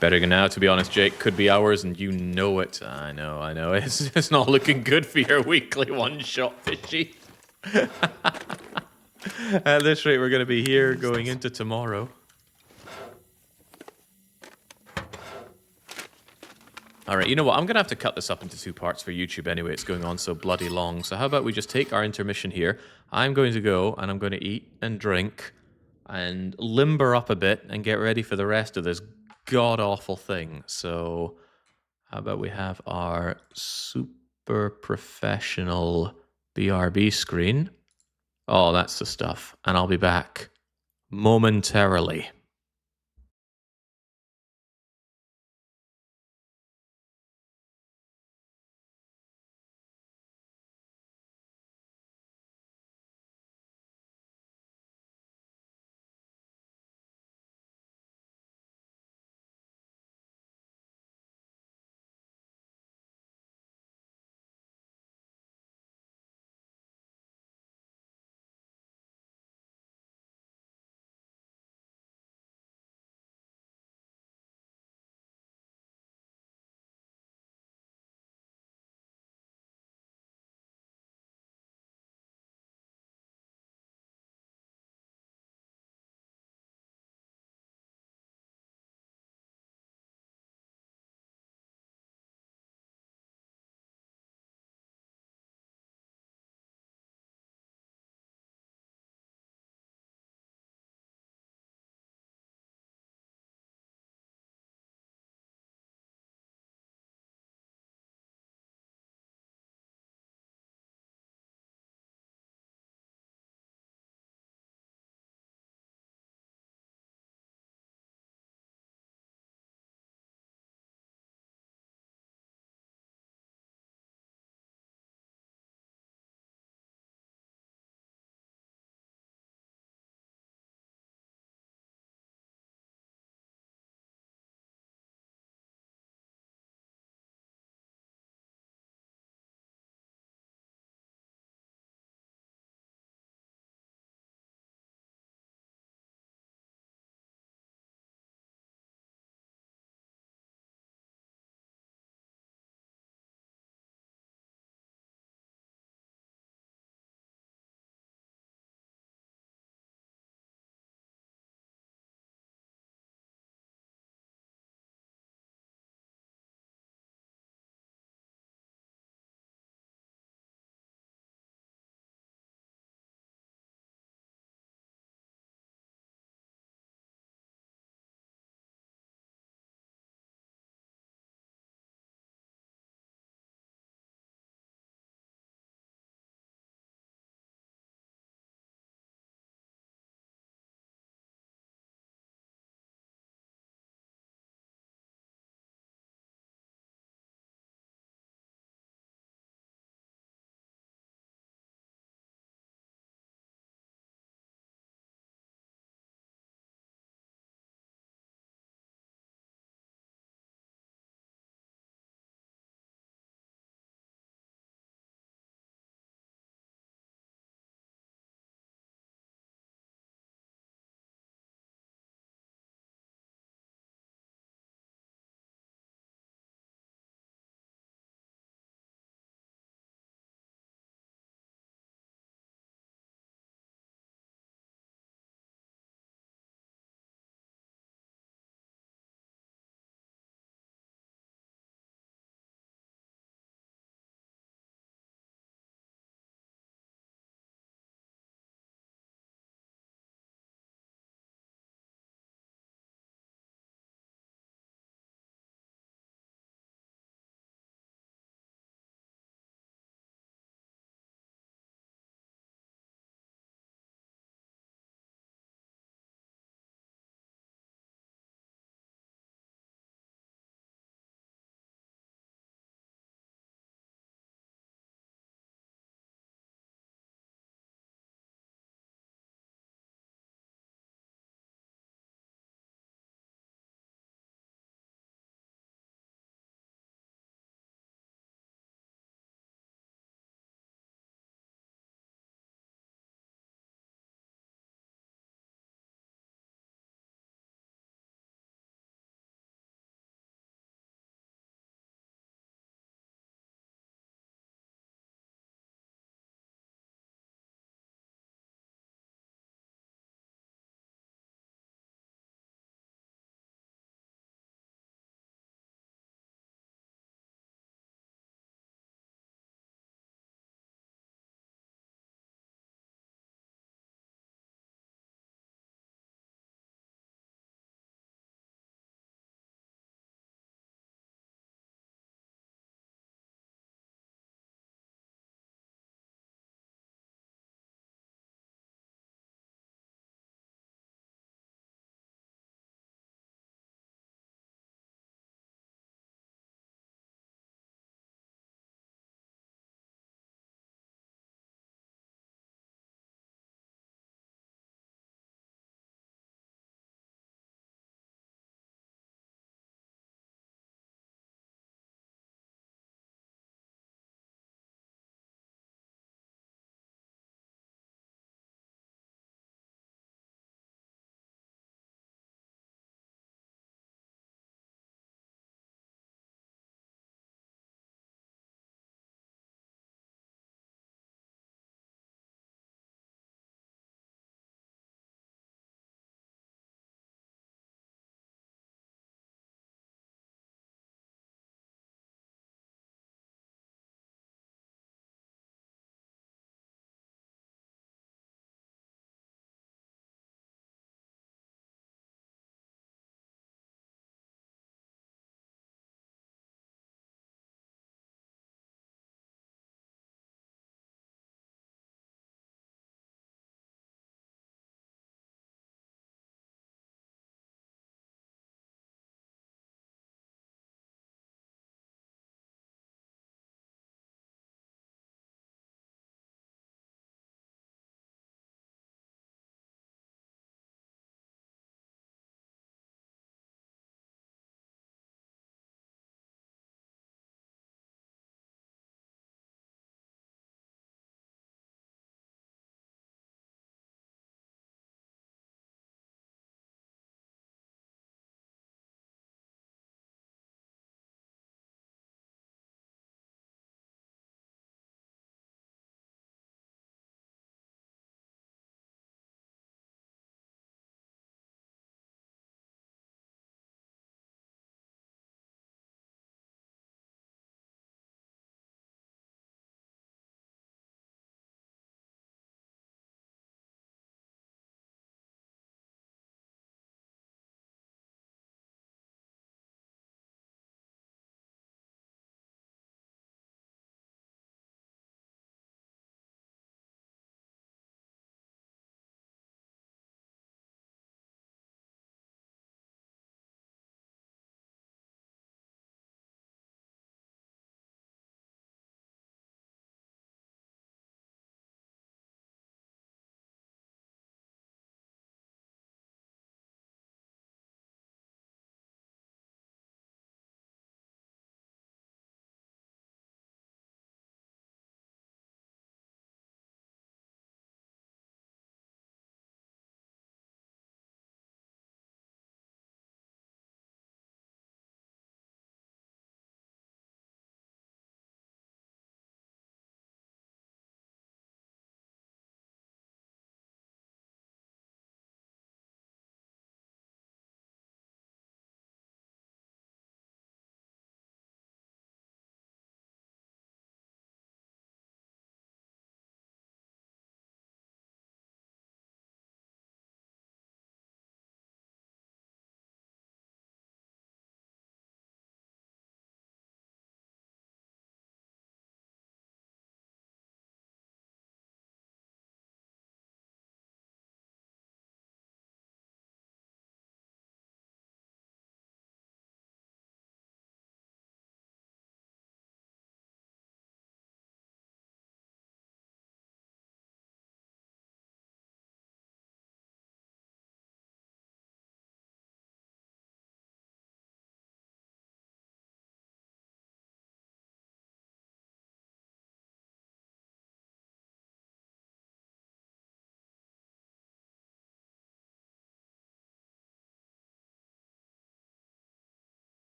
S18: Better go now, to be honest, Jake. Could be hours, and you know it. I know. It's not looking good for your weekly one-shot, fishy. At this rate, we're going to be here going into tomorrow. Alright, you know what? I'm going to have to cut this up into 2 parts for YouTube anyway. It's going on so bloody long. So how about we just take our intermission here. I'm going to go and I'm going to eat and drink and limber up a bit and get ready for the rest of this god-awful thing. So how about we have our super professional BRB screen. Oh, that's the stuff. And I'll be back momentarily.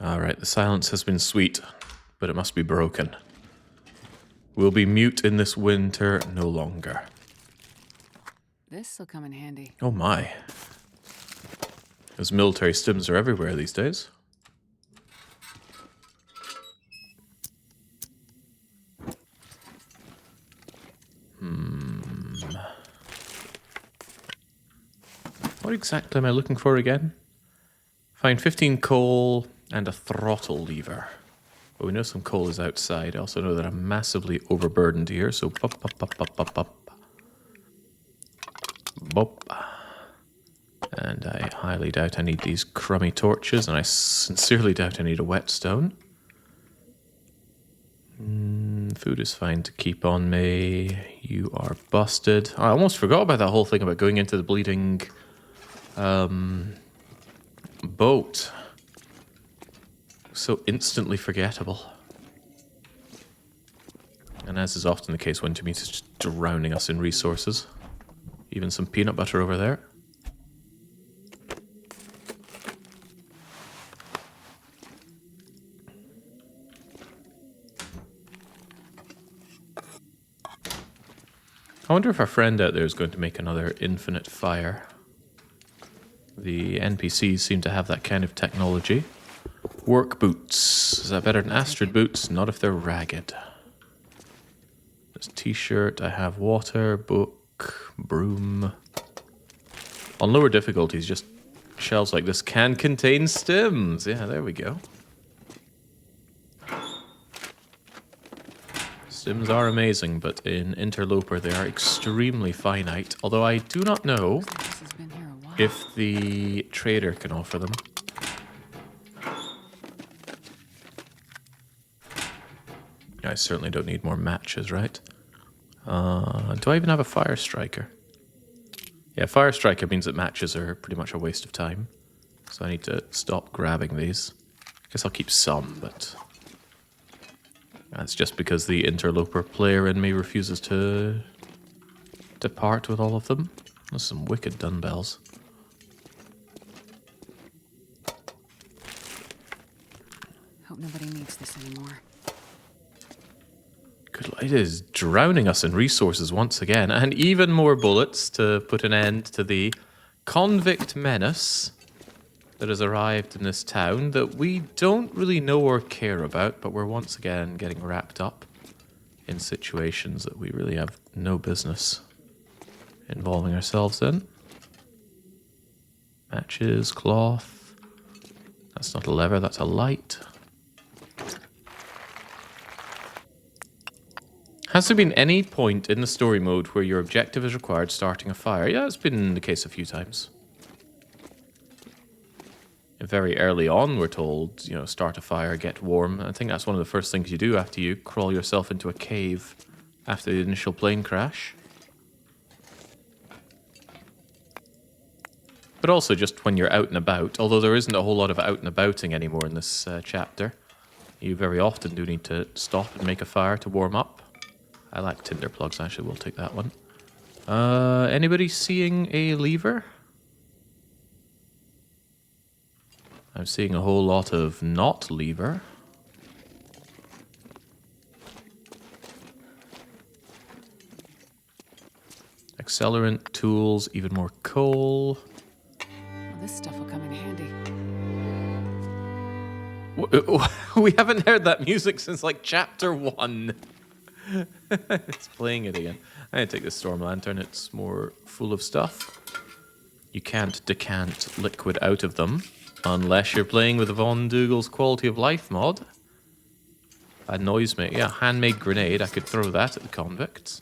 S18: Alright, the silence has been sweet, but it must be broken. We'll be mute in this winter no longer.
S1: This'll come in handy.
S18: Oh my. Those military stims are everywhere these days. What exactly am I looking for again? Find 15 coal and a throttle lever. But we know some coal is outside. I also know that I'm massively overburdened here, so bop, bop, bop, bop, bop, bop. Bop. And I highly doubt I need these crummy torches, and I sincerely doubt I need a whetstone. Food is fine to keep on me. You are busted. I almost forgot about that whole thing about going into the bleeding boat. So instantly forgettable. And as is often the case, Wintermute is just drowning us in resources. Even some peanut butter over there. I wonder if our friend out there is going to make another infinite fire. The NPCs seem to have that kind of technology. Work boots. Is that better than Astrid boots? Not if they're ragged. This t-shirt. I have water, book, broom. On lower difficulties, just shelves like this can contain stims. Yeah, there we go. Stims are amazing, but in Interloper they are extremely finite. Although I do not know if the trader can offer them. I certainly don't need more matches, right? Do I even have a fire striker? Yeah, fire striker means that matches are pretty much a waste of time. So I need to stop grabbing these. I guess I'll keep some, but that's just because the Interloper player in me refuses to depart with all of them. There's some wicked dumbbells.
S1: Hope nobody needs this anymore.
S18: Good, it is drowning us in resources once again, and even more bullets to put an end to the convict menace that has arrived in this town that we don't really know or care about, but we're once again getting wrapped up in situations that we really have no business involving ourselves in. Matches, cloth. That's not a lever, that's a light. Has there been any point in the story mode where your objective is required starting a fire? Yeah, it's been the case a few times. Very early on, we're told, you know, start a fire, get warm. I think that's one of the first things you do after you crawl yourself into a cave after the initial plane crash. But also just when you're out and about, although there isn't a whole lot of out and abouting anymore in this chapter. You very often do need to stop and make a fire to warm up. I like tinder plugs, actually, we'll take that one. Anybody seeing a lever? I'm seeing a whole lot of not lever. Accelerant, tools, even more coal.
S1: Well, this stuff will come in handy.
S18: We haven't heard that music since like chapter 1. It's playing it again. I'm gonna take this storm lantern, it's more full of stuff. You can't decant liquid out of them unless you're playing with Von Dougal's quality of life mod. That annoys me. Yeah, handmade grenade, I could throw that at the convicts.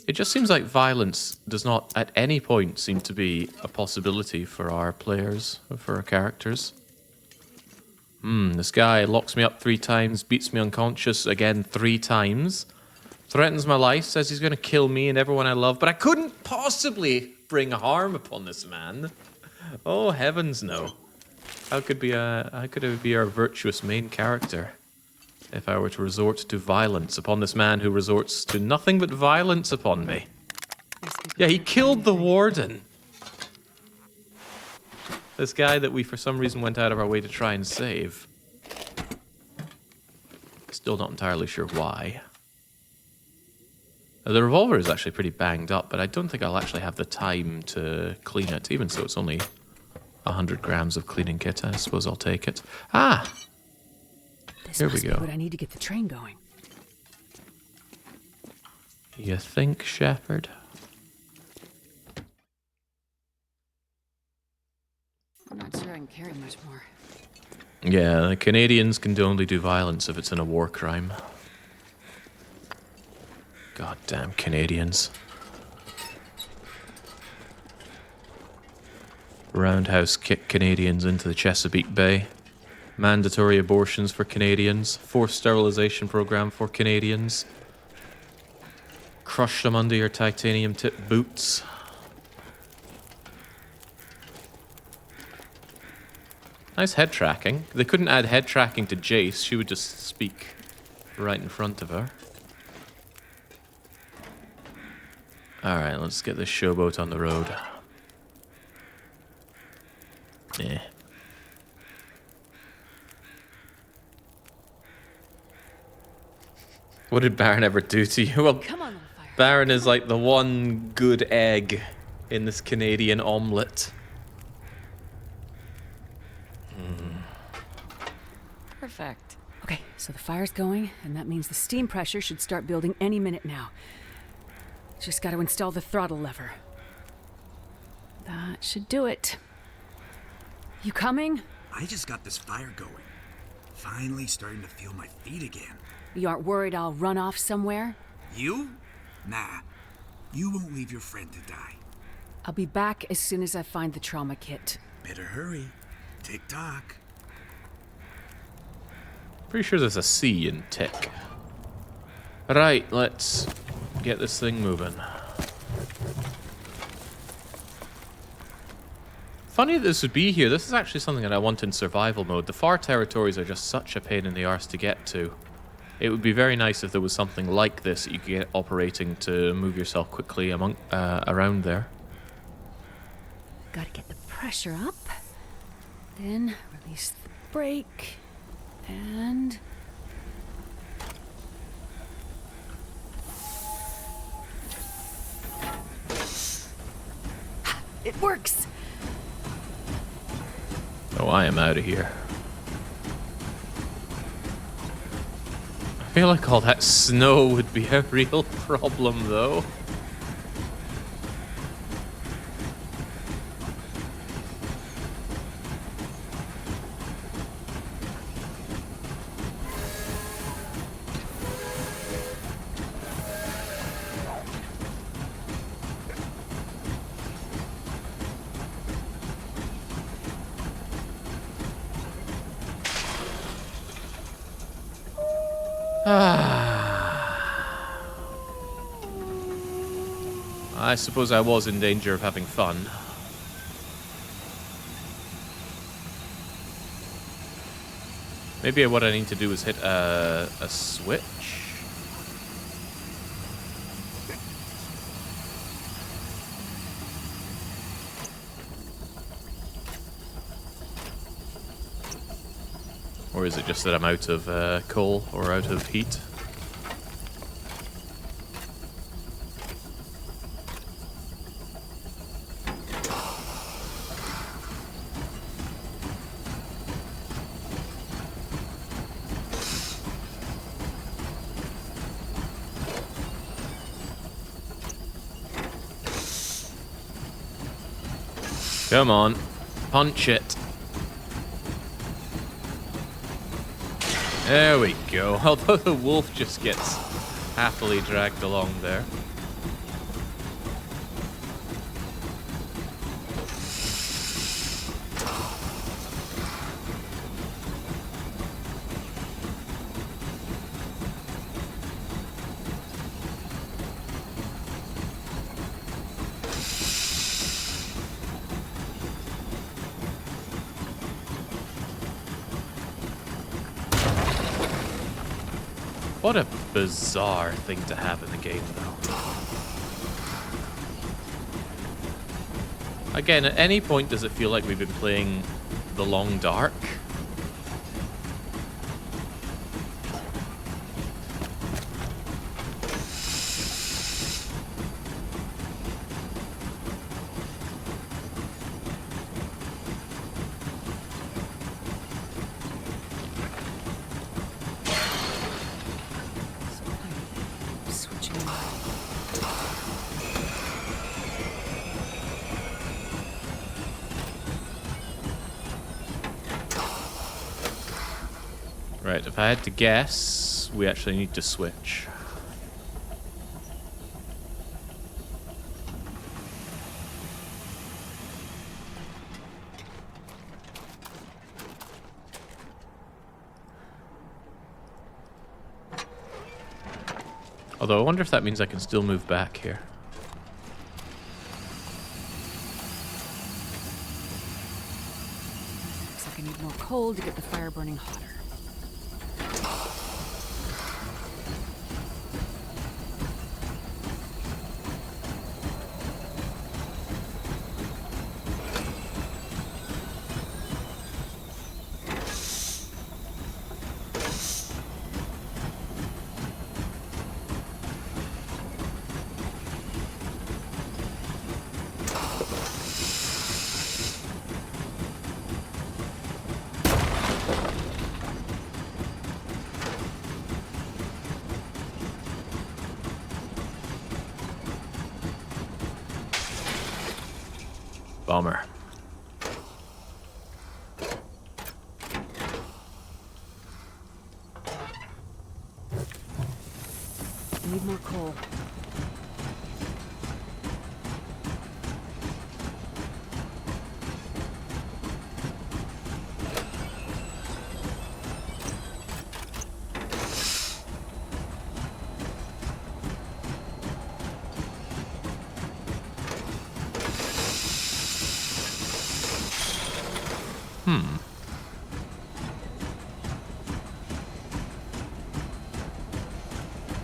S18: It just seems like violence does not at any point seem to be a possibility for our players, for our characters. This guy locks me up 3 times, beats me unconscious again 3 times, threatens my life, says he's going to kill me and everyone I love, but I couldn't possibly bring harm upon this man. Oh, heavens no. How could it be our virtuous main character if I were to resort to violence upon this man who resorts to nothing but violence upon me? Yeah, he killed the warden. This guy that we for some reason went out of our way to try and save. Still not entirely sure why. The revolver is actually pretty banged up, but I don't think I'll actually have the time to clean it. Even so, it's only 100 grams of cleaning kit. I suppose I'll take it. Ah! Here we go.
S1: But I need to get the train going.
S18: You think, Shepard?
S1: I'm not sure I can carry much more.
S18: Yeah, the Canadians can only do violence if it's in a war crime. Goddamn Canadians. Roundhouse kick Canadians into the Chesapeake Bay. Mandatory abortions for Canadians. Forced sterilization program for Canadians. Crush them under your titanium tip boots. Nice head tracking. They couldn't add head tracking to Jace. She would just speak right in front of her. Alright, let's get this showboat on the road. Yeah. What did Baron ever do to you? Well,
S1: come on,
S18: Baron is like the one good egg in this Canadian omelette.
S1: Perfect. Okay, so the fire's going, and that means the steam pressure should start building any minute now. Just got to install the throttle lever. That should do it. You coming?
S14: I just got this fire going. Finally starting to feel my feet again.
S1: You aren't worried I'll run off somewhere?
S14: You? Nah. You won't leave your friend to die.
S1: I'll be back as soon as I find the trauma kit.
S14: Better hurry. Tick-tock.
S18: Pretty sure there's a C in tick. Right, let's get this thing moving. Funny that this would be here. This is actually something that I want in survival mode. The far territories are just such a pain in the arse to get to. It would be very nice if there was something like this that you could get operating to move yourself quickly among around there.
S1: Gotta get the pressure up. Then release the brake. And... it works!
S18: Oh, I am out of here. I feel like all that snow would be a real problem, though. I suppose I was in danger of having fun. Maybe what I need to do is hit a switch? Or is it just that I'm out of coal or out of heat? Come on, punch it. There we go. Although the wolf just gets happily dragged along there. What a bizarre thing to have in the game, though. Again, at any point does it feel like we've been playing The Long Dark? Right, if I had to guess, we actually need to switch. Although I wonder if that means I can still move back here.
S1: Looks like I need more coal to get the fire burning hotter. Bummer. Need more coal.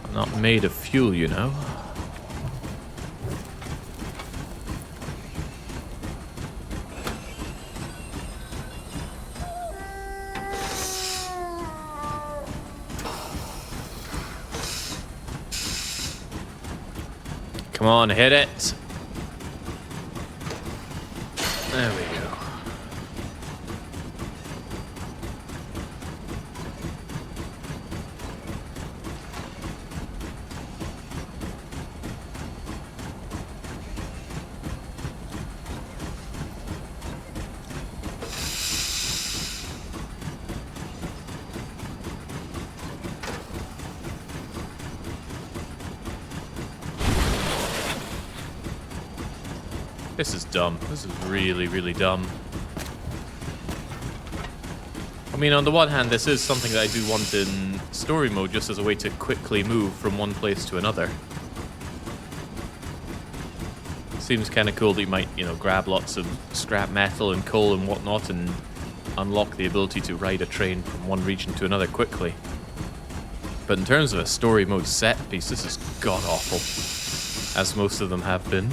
S18: I'm not made of fuel, you know. Come on, hit it. There we go. This is dumb. This is really, really dumb. I mean, on the one hand, this is something that I do want in story mode, just as a way to quickly move from one place to another. Seems kind of cool that you might, you know, grab lots of scrap metal and coal and whatnot and unlock the ability to ride a train from one region to another quickly. But in terms of a story mode set piece, this is god-awful, as most of them have been.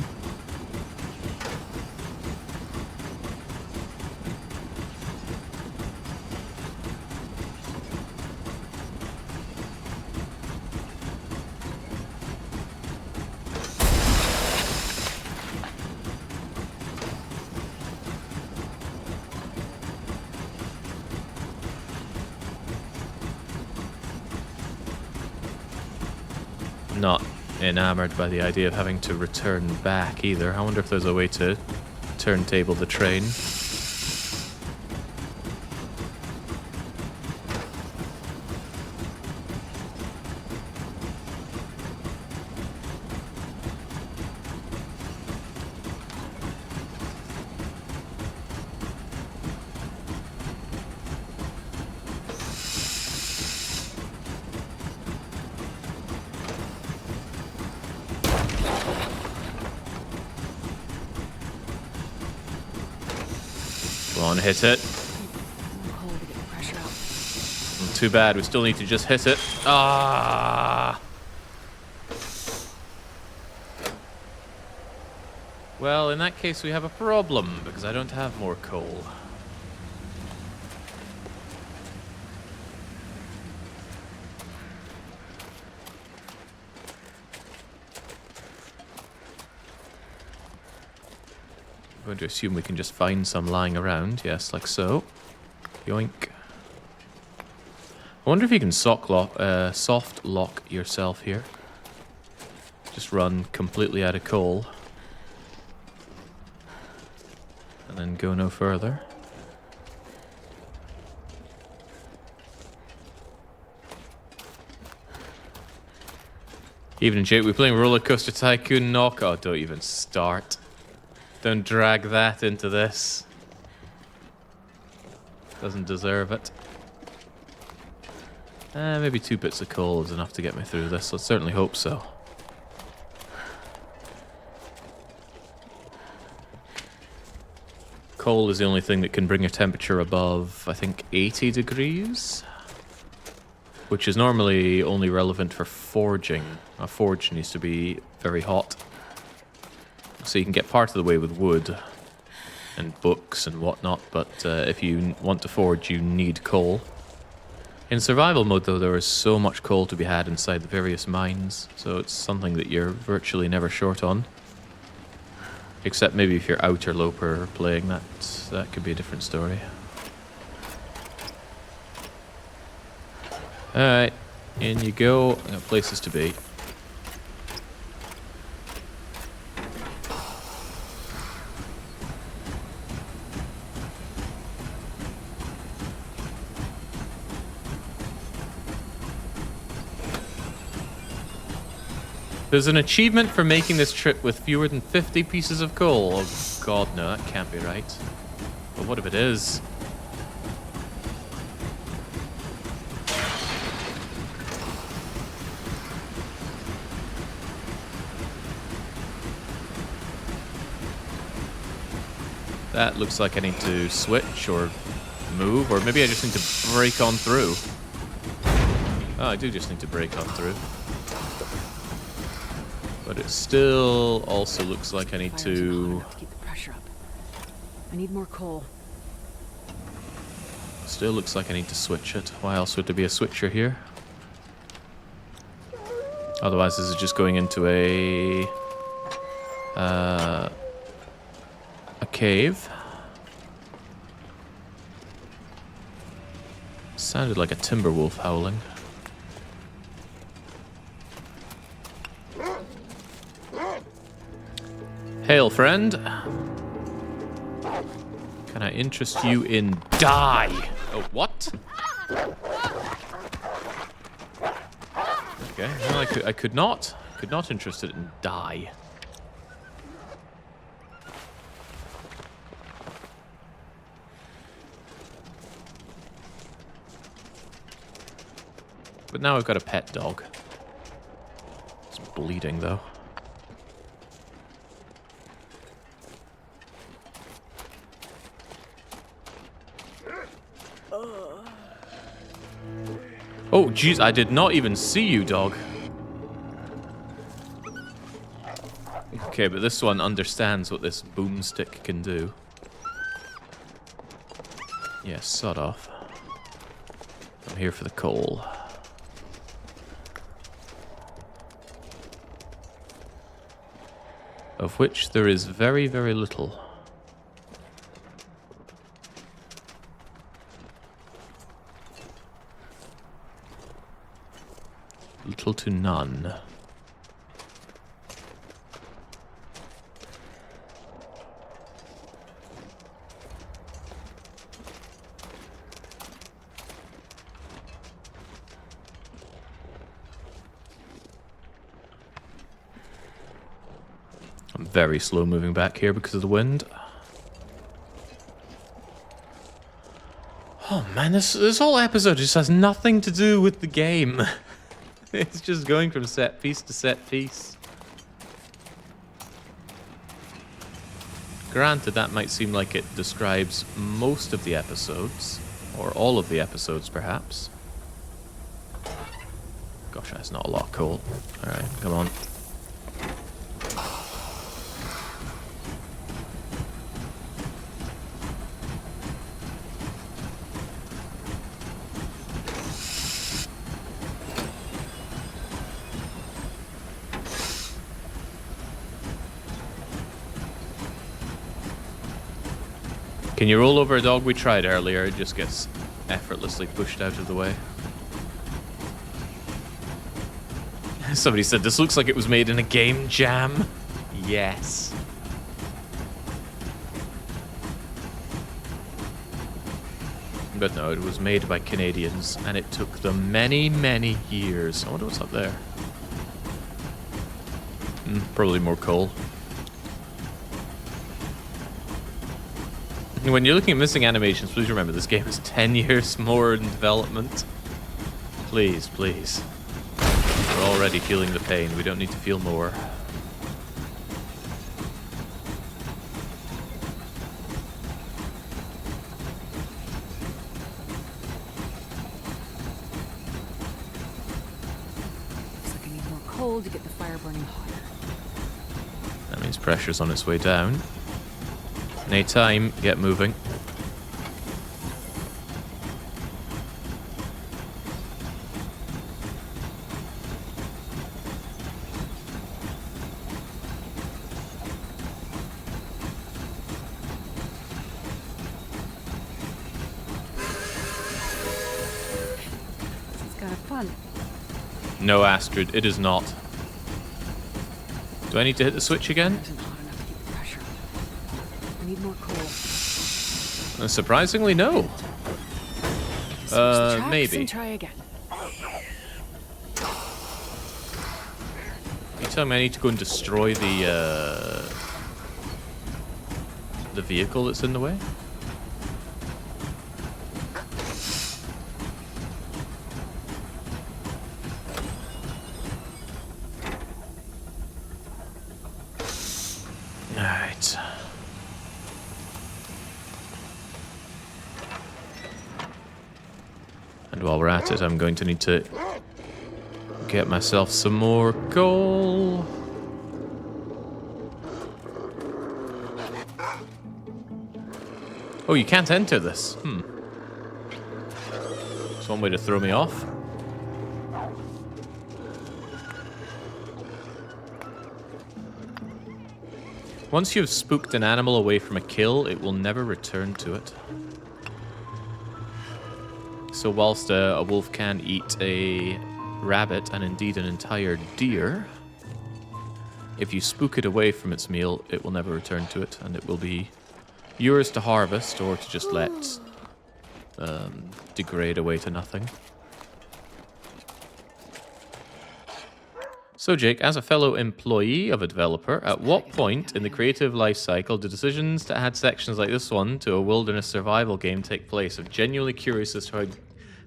S18: Not enamored by the idea of having to return back either. I wonder if there's a way to turntable the train. Come on, hit it. Too bad, we still need to just hit it. Ah! Well, in that case, we have a problem, because I don't have more coal. I'm going to assume we can just find some lying around. Yes, like so. Yoink. I wonder if you can soft lock yourself here. Just run completely out of coal. And then go no further. Evening, Jake. We're playing Roller Coaster Tycoon Knock. Oh, don't even start. Don't drag that into this. Doesn't deserve it. Maybe 2 bits of coal is enough to get me through this. Let's certainly hope so. Coal is the only thing that can bring your temperature above, I think, 80 degrees. Which is normally only relevant for forging. A forge needs to be very hot. So you can get part of the way with wood and books and whatnot, but if you want to forge, you need coal. In survival mode, though, there is so much coal to be had inside the various mines, so it's something that you're virtually never short on. Except maybe if you're outer loper playing, that could be a different story. Alright, in you go. I got places to be. There's an achievement for making this trip with fewer than 50 pieces of coal. Oh god, no, that can't be right. But what if it is? That looks like I need to switch or move, or maybe I just need to break on through. Oh, I do just need to break on through. But it still also looks like I need to
S1: keep the pressure up. I need more coal.
S18: Still looks like I need to switch it. Why else would there be a switcher here? Otherwise, this is just going into a cave. Sounded like a timber wolf howling. Hail, friend. Can I interest you in die? Oh, what? Okay, no, I could not interest it in die. But now I've got a pet dog. It's bleeding though. Oh, jeez, I did not even see you, dog. Okay, but this one understands what this boomstick can do. Yeah, sod off. I'm here for the coal. Of which there is very, very little. Little to none. I'm very slow moving back here because of the wind. Oh man, this whole episode just has nothing to do with the game. It's just going from set piece to set piece. Granted, that might seem like it describes most of the episodes, or all of the episodes perhaps. Gosh, that's not a lot of coal. Alright, come on. Can you roll over a dog? We tried earlier. It just gets effortlessly pushed out of the way. Somebody said, this looks like it was made in a game jam. Yes. But no, it was made by Canadians, and it took them many, many years. I wonder what's up there. Probably more coal. When you're looking at missing animations, please remember this game is 10 years more in development. Please, please. We're already feeling the pain. We don't need to feel more.
S1: Looks like I need more coal to get the fire burning hotter.
S18: That means pressure's on its way down. Any time, get moving. No, Astrid, it is not. Do I need to hit the switch again?
S1: I need more coal.
S18: Surprisingly, no. Maybe.
S1: And try again.
S18: You tell me I need to go and destroy the vehicle that's in the way? Alright. And while we're at it, I'm going to need to get myself some more coal. Oh, you can't enter this. It's one way to throw me off. Once you've spooked an animal away from a kill, it will never return to it. So whilst a wolf can eat a rabbit, and indeed an entire deer, if you spook it away from its meal, it will never return to it, and it will be yours to harvest or to just let degrade away to nothing. So Jake, as a fellow employee of a developer, at what point in the creative life cycle do decisions to add sections like this one to a wilderness survival game take place? I'm genuinely curious as to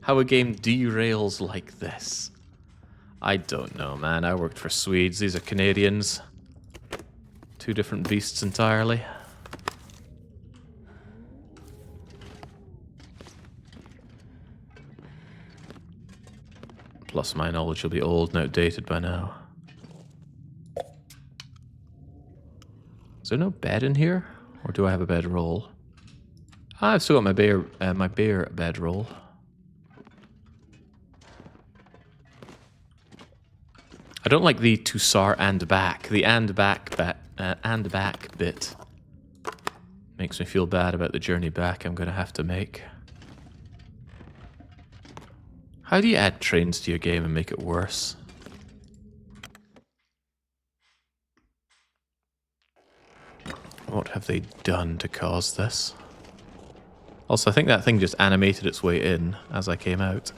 S18: how a game derails like this. I don't know, man. I worked for Swedes. These are Canadians. Two different beasts entirely. Plus my knowledge will be old and outdated by now. Is there no bed in here? Or do I have a bedroll? Ah, I've still got my bear bedroll. I don't like the Tussar and back. The and back bit makes me feel bad about the journey back I'm going to have to make. How do you add trains to your game and make it worse? What have they done to cause this? Also, I think that thing just animated its way in as I came out.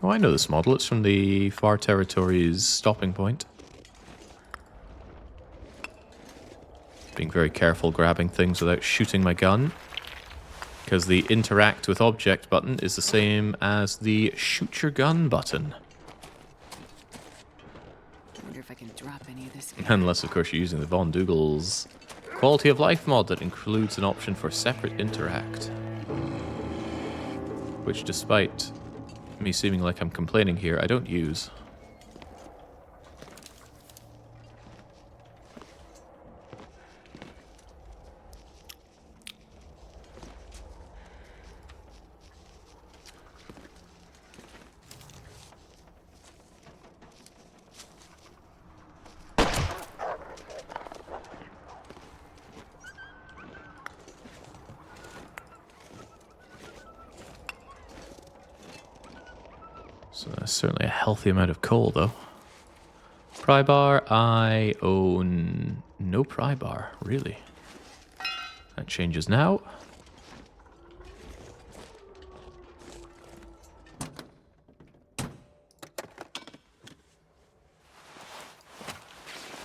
S18: Oh, I know this model. It's from the Far Territories stopping point. Being very careful grabbing things without shooting my gun. Because the interact with object button is the same as the shoot your gun button.
S1: I wonder if I can drop any of this.
S18: Unless, of course, you're using the Von Dougall's quality of life mod that includes an option for separate interact. Which, despite me seeming like I'm complaining here, I don't use. So that's certainly a healthy amount of coal, though. Pry bar, I own no pry bar, really. That changes now.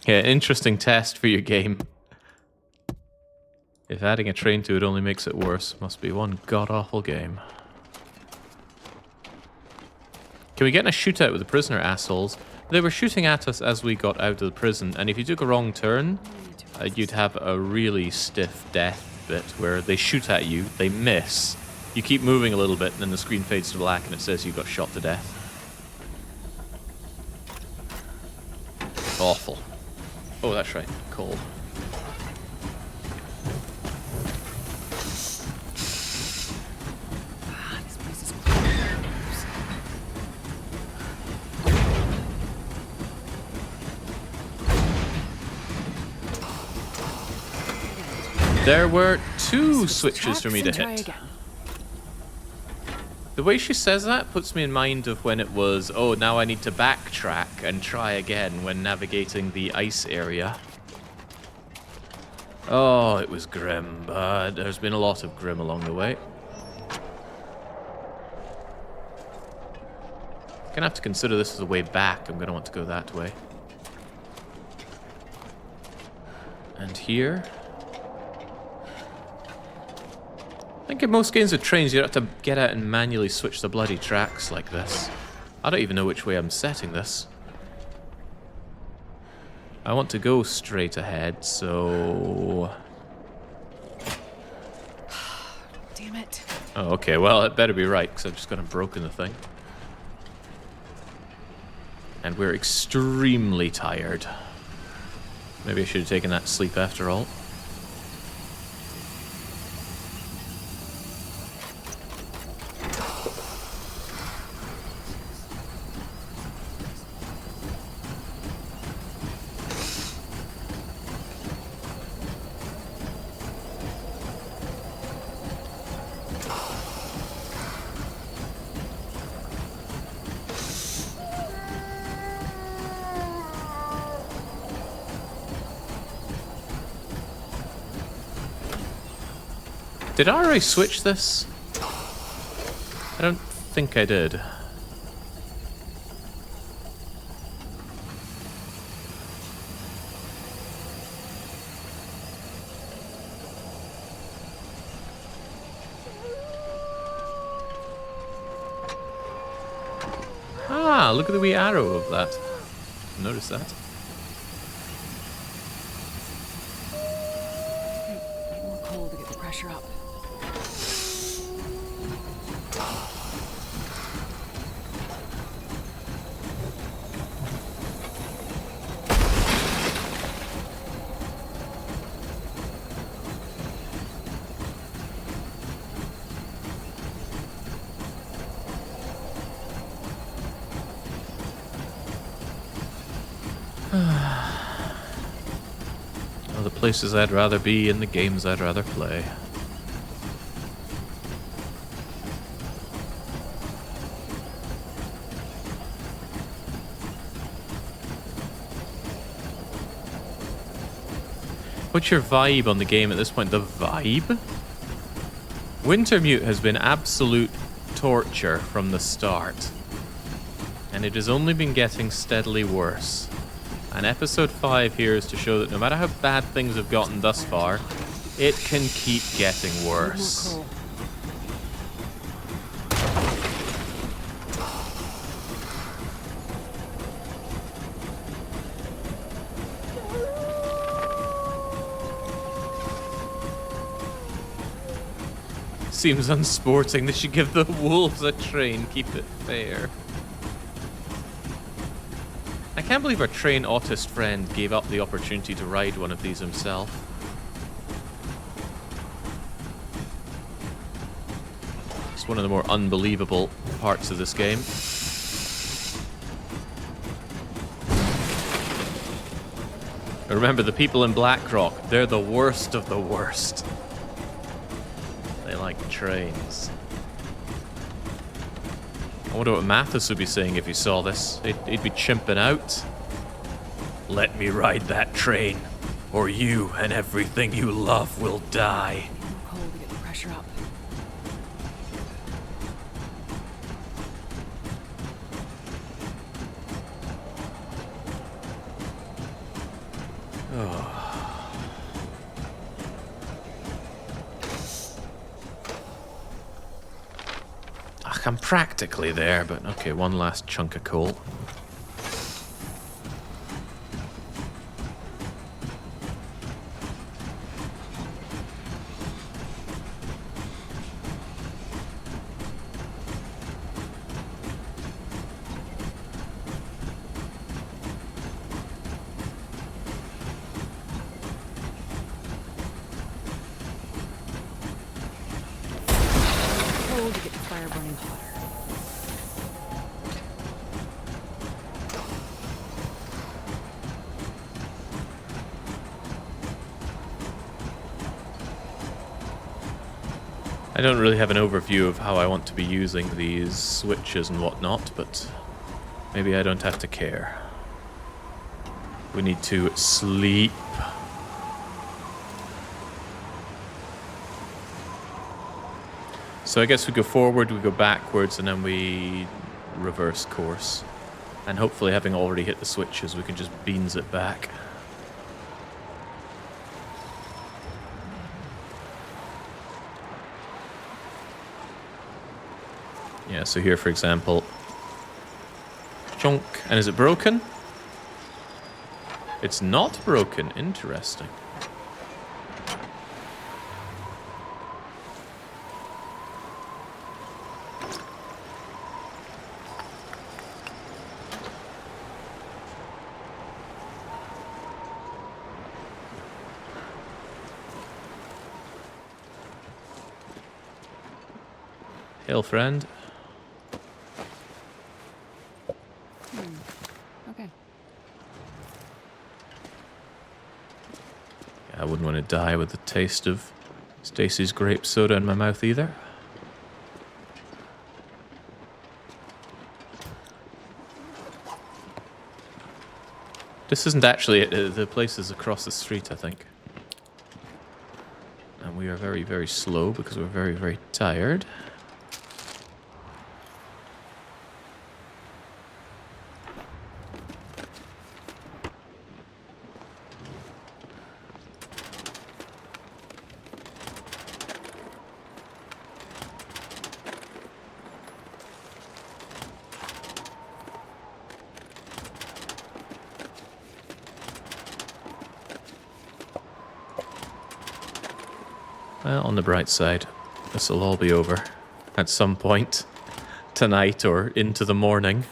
S18: Yeah, interesting test for your game. If adding a train to it only makes it worse, must be one god-awful game. Can we get in a shootout with the prisoner assholes? They were shooting at us as we got out of the prison, and if you took a wrong turn, you'd have a really stiff death bit where they shoot at you, they miss, you keep moving a little bit, and then the screen fades to black and it says you got shot to death. Awful. Oh, that's right, coal. There were two switches for me to hit. The way she says that puts me in mind of when it was, oh, now I need to backtrack and try again when navigating the ice area. Oh, it was grim, but there's been a lot of grim along the way. Gonna have to consider this as a way back. I'm gonna want to go that way. And here. I think in most games with trains, you have to get out and manually switch the bloody tracks like this. I don't even know which way I'm setting this. I want to go straight ahead, so...
S1: Damn it.
S18: Oh, okay, well, it better be right, because I've just gone and broken the thing. And we're extremely tired. Maybe I should have taken that sleep after all. Did I already switch this? I don't think I did. Ah, look at the wee arrow of that. Notice that.
S1: Need more coal to get the pressure up.
S18: Well, the places I'd rather be and the games I'd rather play. What's your vibe on the game at this point? The vibe? Wintermute has been absolute torture from the start. And it has only been getting steadily worse. And episode 5 here is to show that no matter how bad things have gotten thus far, it can keep getting worse. Seems unsporting. They should give the wolves a train, keep it fair. I can't believe our train autist friend gave up the opportunity to ride one of these himself. It's one of the more unbelievable parts of this game. Remember, the people in Blackrock, they're the worst of the worst. They like trains. I wonder what Mathis would be saying if he saw this. He'd be chimping out. Let me ride that train, or you and everything you love will die.
S1: Cold to get the pressure up.
S18: Oh. Ugh, I'm practically there, but okay, one last chunk of coal.
S1: Cold to get the fire burning hotter.
S18: I don't really have an overview of how I want to be using these switches and whatnot, but maybe I don't have to care. We need to sleep. So I guess we go forward, we go backwards, and then we reverse course. And hopefully, having already hit the switches, we can just beans it back. Yeah, so here, for example, chunk. And is it broken? It's not broken. Interesting. Hail, friend.
S1: Okay.
S18: I wouldn't want to die with the taste of Stacy's grape soda in my mouth either. This isn't actually it. The place is across the street, I think. And we are very, very slow because we're very, very tired. Well, on the bright side, this will all be over at some point tonight or into the morning.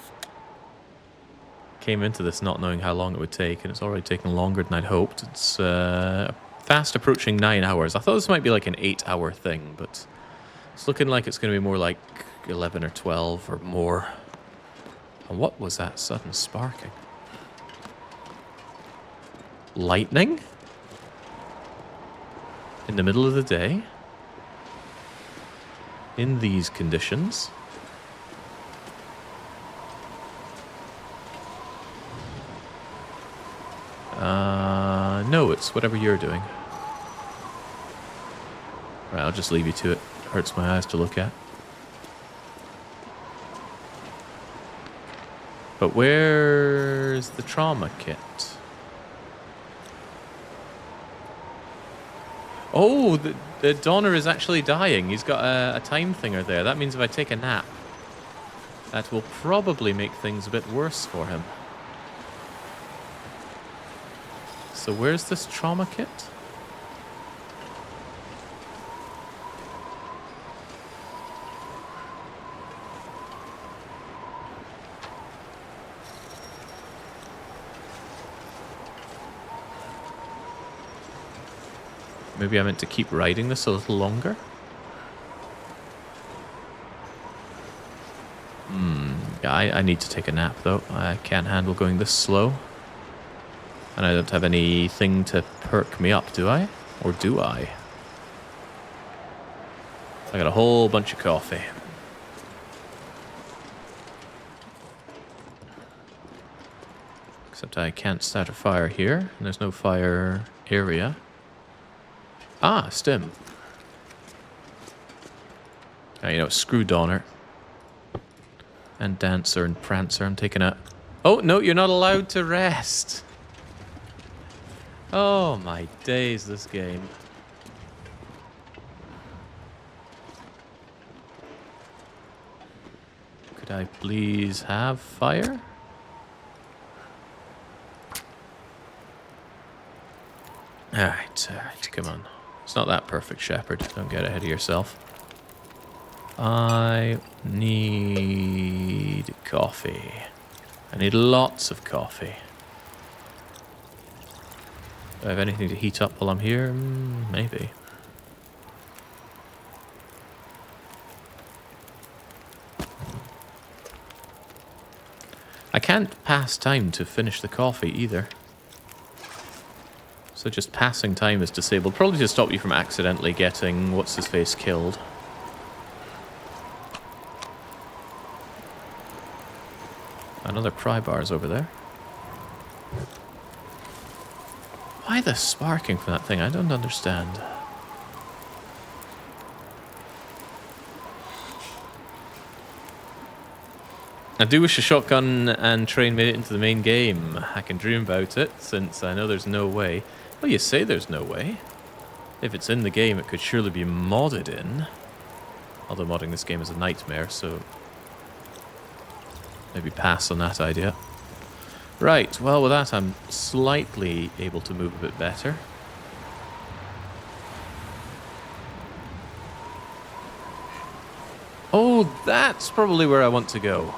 S18: Came into this not knowing how long it would take, and it's already taken longer than I'd hoped. It's fast approaching 9 hours. I thought this might be like an 8-hour thing, but it's looking like it's going to be more like 11 or 12 or more. And what was that sudden sparking? Lightning? In the middle of the day? In these conditions? No, it's whatever you're doing. Right, I'll just leave you to it. It hurts my eyes to look at. But where's the trauma kit? Oh, the Donner is actually dying. He's got a time thinger there. That means if I take a nap, that will probably make things a bit worse for him. So where's this trauma kit? Maybe I meant to keep riding this a little longer? Yeah, I need to take a nap, though. I can't handle going this slow. And I don't have anything to perk me up, do I? Or do I? I got a whole bunch of coffee. Except I can't start a fire here, and there's no fire area. Ah, stim. Oh, you know, screw Donner. And Dancer and Prancer. I'm taking a... Oh, no, you're not allowed to rest. Oh, my days, this game. Could I please have fire? Alright, come on. It's not that perfect, Shepard. Don't get ahead of yourself. I need coffee. I need lots of coffee. Do I have anything to heat up while I'm here? Maybe. I can't pass time to finish the coffee either. So just passing time is disabled. Probably to stop you from accidentally getting what's-his-face killed. Another pry bar's over there. Why the sparking from that thing? I don't understand. I do wish a shotgun and train made it into the main game. I can dream about it, since I know there's no way. Well, you say there's no way. If it's in the game, it could surely be modded in. Although modding this game is a nightmare, so... maybe pass on that idea. Right, well with that I'm slightly able to move a bit better. Oh, that's probably where I want to go.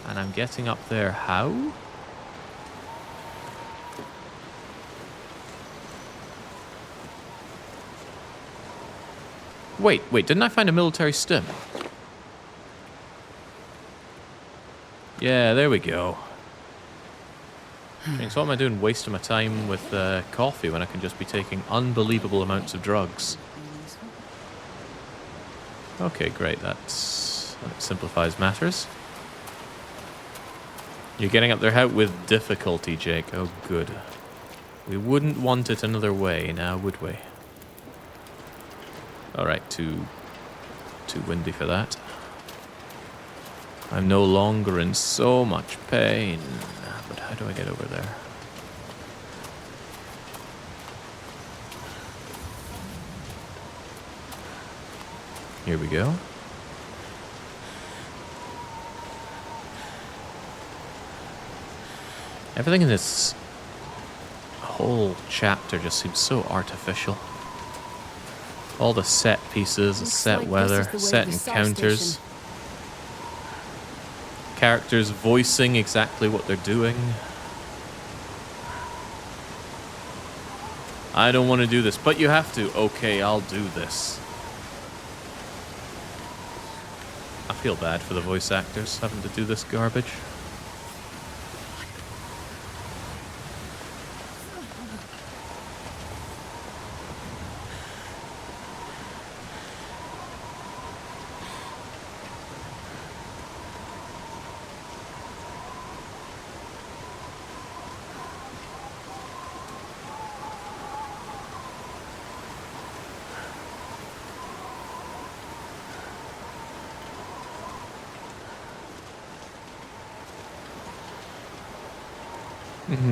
S18: And I'm getting up there how? Wait, didn't I find a military stim? Yeah, there we go. So what am I doing wasting my time with coffee when I can just be taking unbelievable amounts of drugs? Okay, great. That simplifies matters. You're getting up there how with difficulty, Jake. Oh, good. We wouldn't want it another way now, would we? Alright, too windy for that. I'm no longer in so much pain. But how do I get over there? Here we go. Everything in this whole chapter just seems so artificial. All the set pieces, the set weather, set encounters. Characters voicing exactly what they're doing. I don't want to do this, but you have to. Okay, I'll do this. I feel bad for the voice actors having to do this garbage.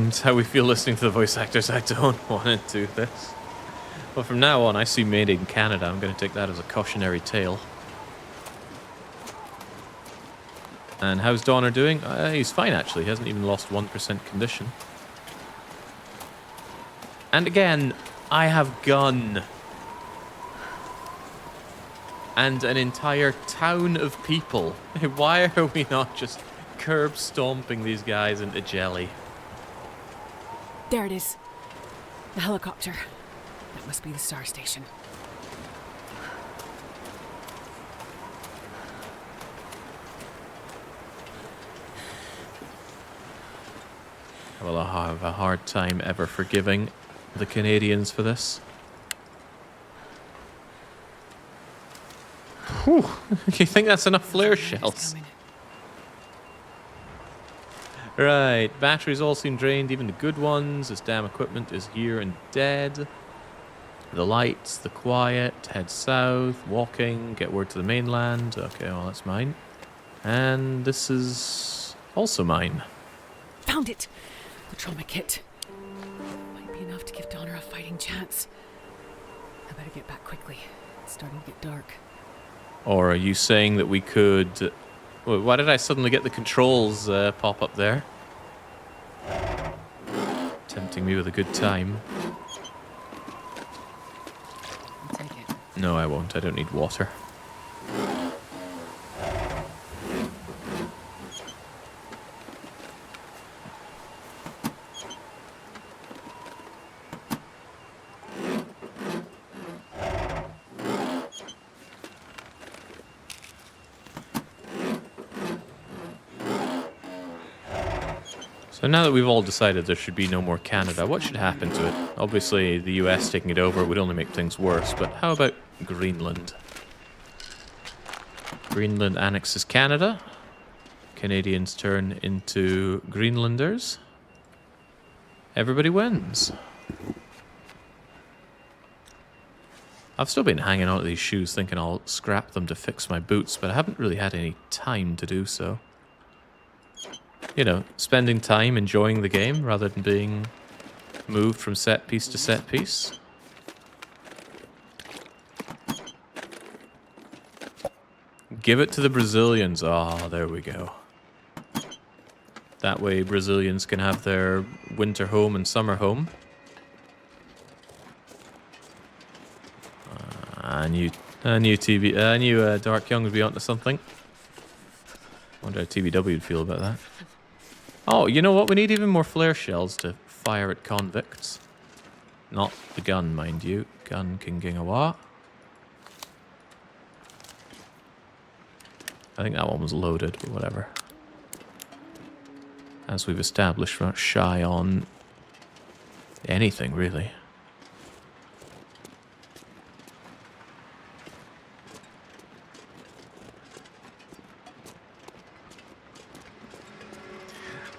S18: It's how we feel listening to the voice actors. I don't want to do this. But from now on, I see Made in Canada. I'm going to take that as a cautionary tale. And how's Donner doing? He's fine, actually. He hasn't even lost 1% condition. And again, I have gun. And an entire town of people. Why are we not just curb stomping these guys into jelly?
S1: There it is. The helicopter. That must be the star station.
S18: Well, I have a hard time ever forgiving the Canadians for this. Whew. You think that's enough flare shells? Right, batteries all seem drained, even the good ones. This damn equipment is here and dead. The lights, the quiet, head south, walking, get word to the mainland. Okay, well, that's mine. And this is also mine.
S1: Found it! The trauma kit. Might be enough to give Donner a fighting chance. I better get back quickly. It's starting to get dark.
S18: Or are you saying that we could... Wait, why did I suddenly get the controls pop up there? Tempting me with a good time.
S1: I'll take it.
S18: No, I won't. I don't need water. So now that we've all decided there should be no more Canada, what should happen to it? Obviously, the US taking it over would only make things worse, but how about Greenland? Greenland annexes Canada. Canadians turn into Greenlanders. Everybody wins. I've still been hanging on to these shoes thinking I'll scrap them to fix my boots, but I haven't really had any time to do so. You know, spending time enjoying the game rather than being moved from set piece to set piece. Give it to the Brazilians. Ah, there we go. That way Brazilians can have their winter home and summer home. I knew Dark Young would be onto something. Wonder how TVW would feel about that. Oh, you know what? We need even more flare shells to fire at convicts. Not the gun, mind you. Gun King Gingawa. I think that one was loaded, but whatever. As we've established, we're not shy on anything, really.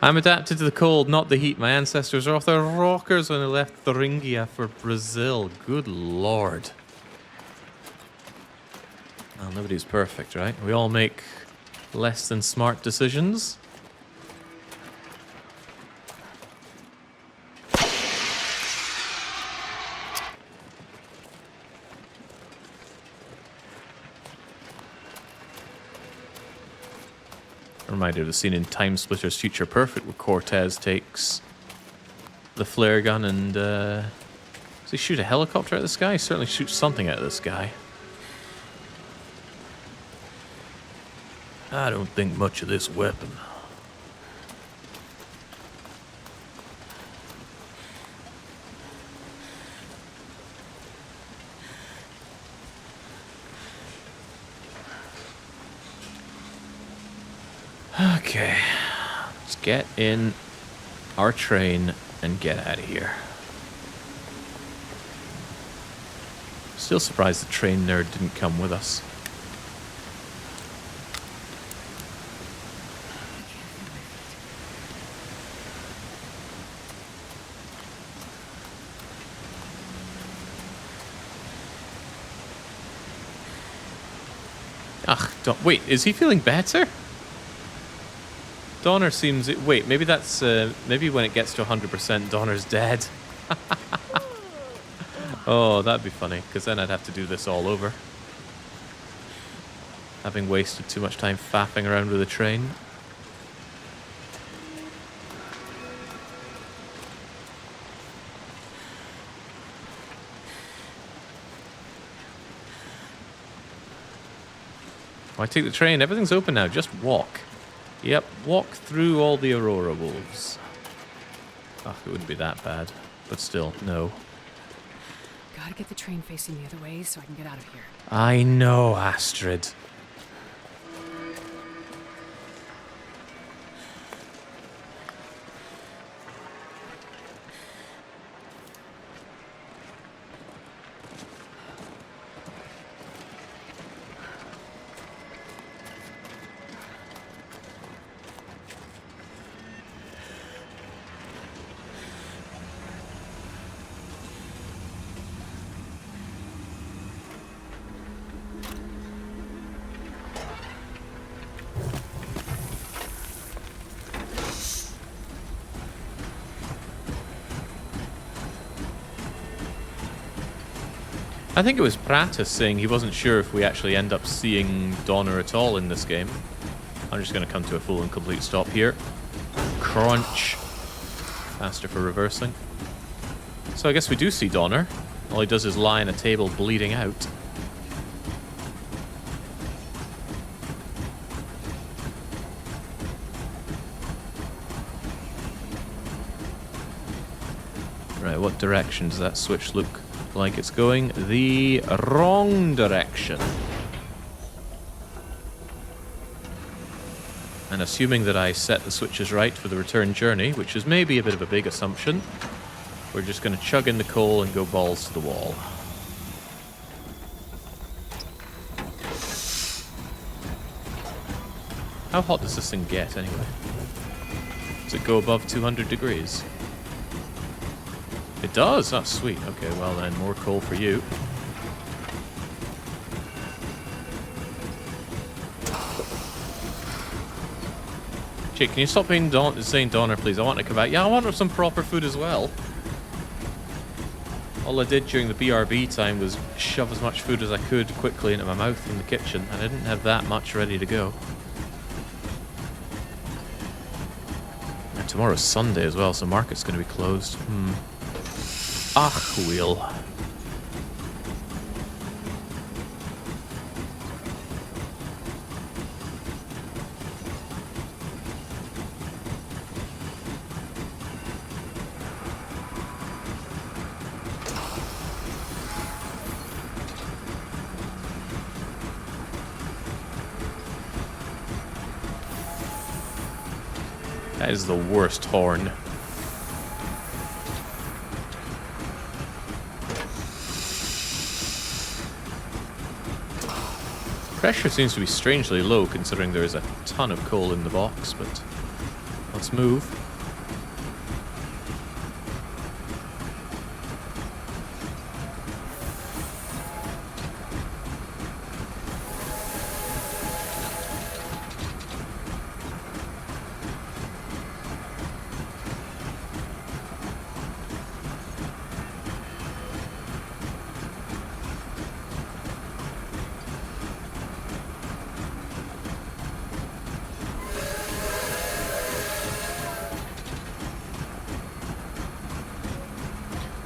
S18: I'm adapted to the cold, not the heat. My ancestors are off their rockers when they left Thuringia for Brazil. Good lord. Well, nobody's perfect, right? We all make less than smart decisions. Reminded of the scene in Time Splitter's Future Perfect where Cortez takes the flare gun and does he shoot a helicopter out of the sky? He certainly shoots something out of the sky. I don't think much of this weapon. Okay, let's get in our train and get out of here. Still surprised the train nerd didn't come with us. Ugh, wait, is he feeling better? Donner seems... Wait, maybe that's... maybe when it gets to 100%, Donner's dead. Oh, that'd be funny, because then I'd have to do this all over. Having wasted too much time faffing around with a train. Why take the train? Everything's open now, just walk. Yep, walk through all the Aurora Wolves. Oh, it wouldn't be that bad. But still, no.
S1: Gotta get the train facing the other way so I can get out of here.
S18: I know, Astrid. I think it was Pratis saying he wasn't sure if we actually end up seeing Donner at all in this game. I'm just going to come to a full and complete stop here. Crunch. Faster for reversing. So I guess we do see Donner. All he does is lie on a table bleeding out. Right, what direction does that switch look like it's going? The wrong direction. And assuming that I set the switches right for the return journey, which is maybe a bit of a big assumption, we're just going to chug in the coal and go balls to the wall. How hot does this thing get anyway? Does it go above 200 degrees? It does? Oh, sweet. Okay, well then, more coal for you. Jake, can you stop saying Donner, please? I want to come back. Yeah, I want some proper food as well. All I did during the BRB time was shove as much food as I could quickly into my mouth in the kitchen. I didn't have that much ready to go. And tomorrow's Sunday as well, so market's going to be closed. Ach, wheel. That is the worst horn. Pressure seems to be strangely low considering there is a ton of coal in the box, but let's move.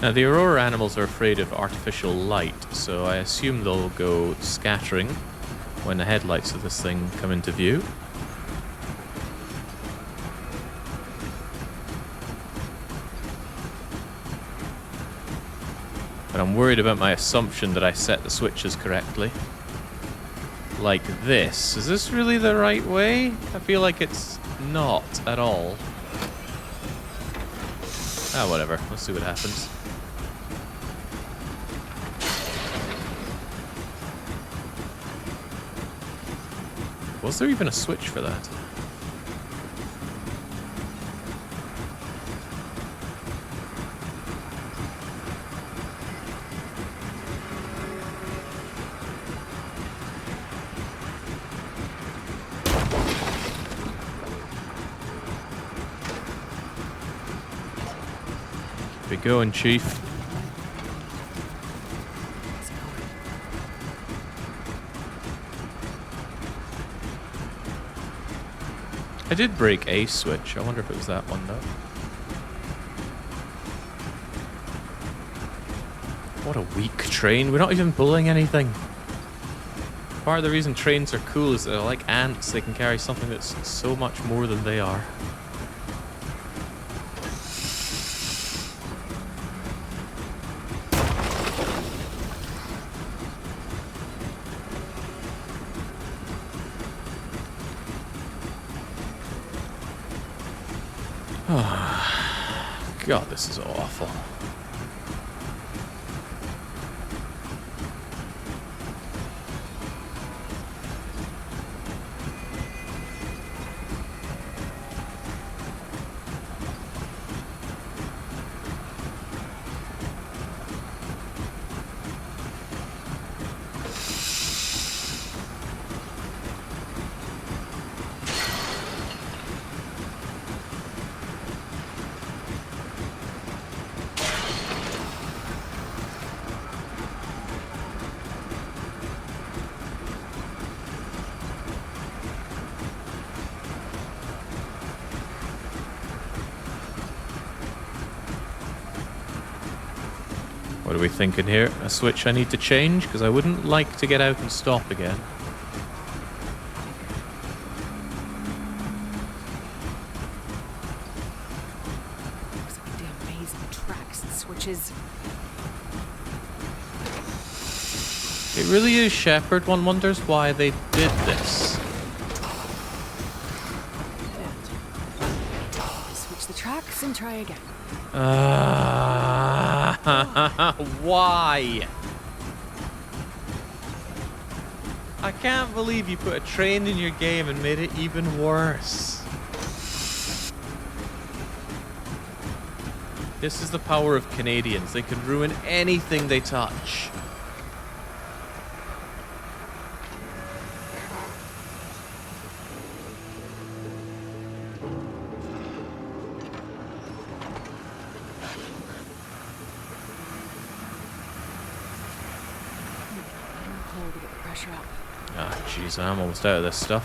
S18: Now, the Aurora animals are afraid of artificial light, so I assume they'll go scattering when the headlights of this thing come into view. But I'm worried about my assumption that I set the switches correctly. Like this. Is this really the right way? I feel like it's not at all. Ah, whatever. Let's see what happens. Was there even a switch for that? Keep it going, Chief. I did break a switch. I wonder if it was that one, though. What a weak train. We're not even pulling anything. Part of the reason trains are cool is they're like ants. They can carry something that's so much more than they are. God, this is awful. What are we thinking here? A switch I need to change? Because I wouldn't like to get out and stop again.
S1: Looks like a damn maze of tracks and switches.
S18: It really is Shepard. One wonders why they did this.
S1: Switch the tracks and try again.
S18: Why? I can't believe you put a train in your game and made it even worse. This is the power of Canadians. They can ruin anything they touch. Ah, jeez, I'm almost out of this stuff.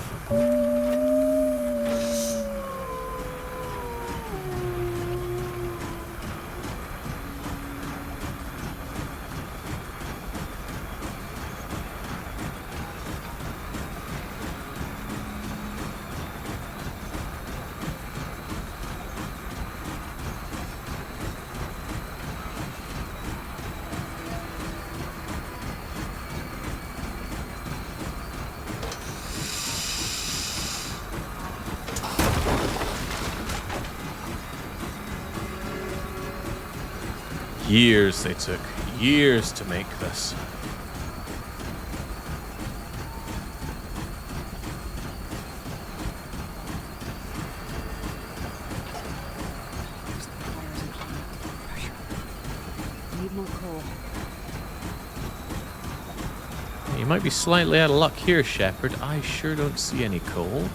S18: Years they took. Years to make this.
S1: Need more coal.
S18: You might be slightly out of luck here, Shepard. I sure don't see any coal.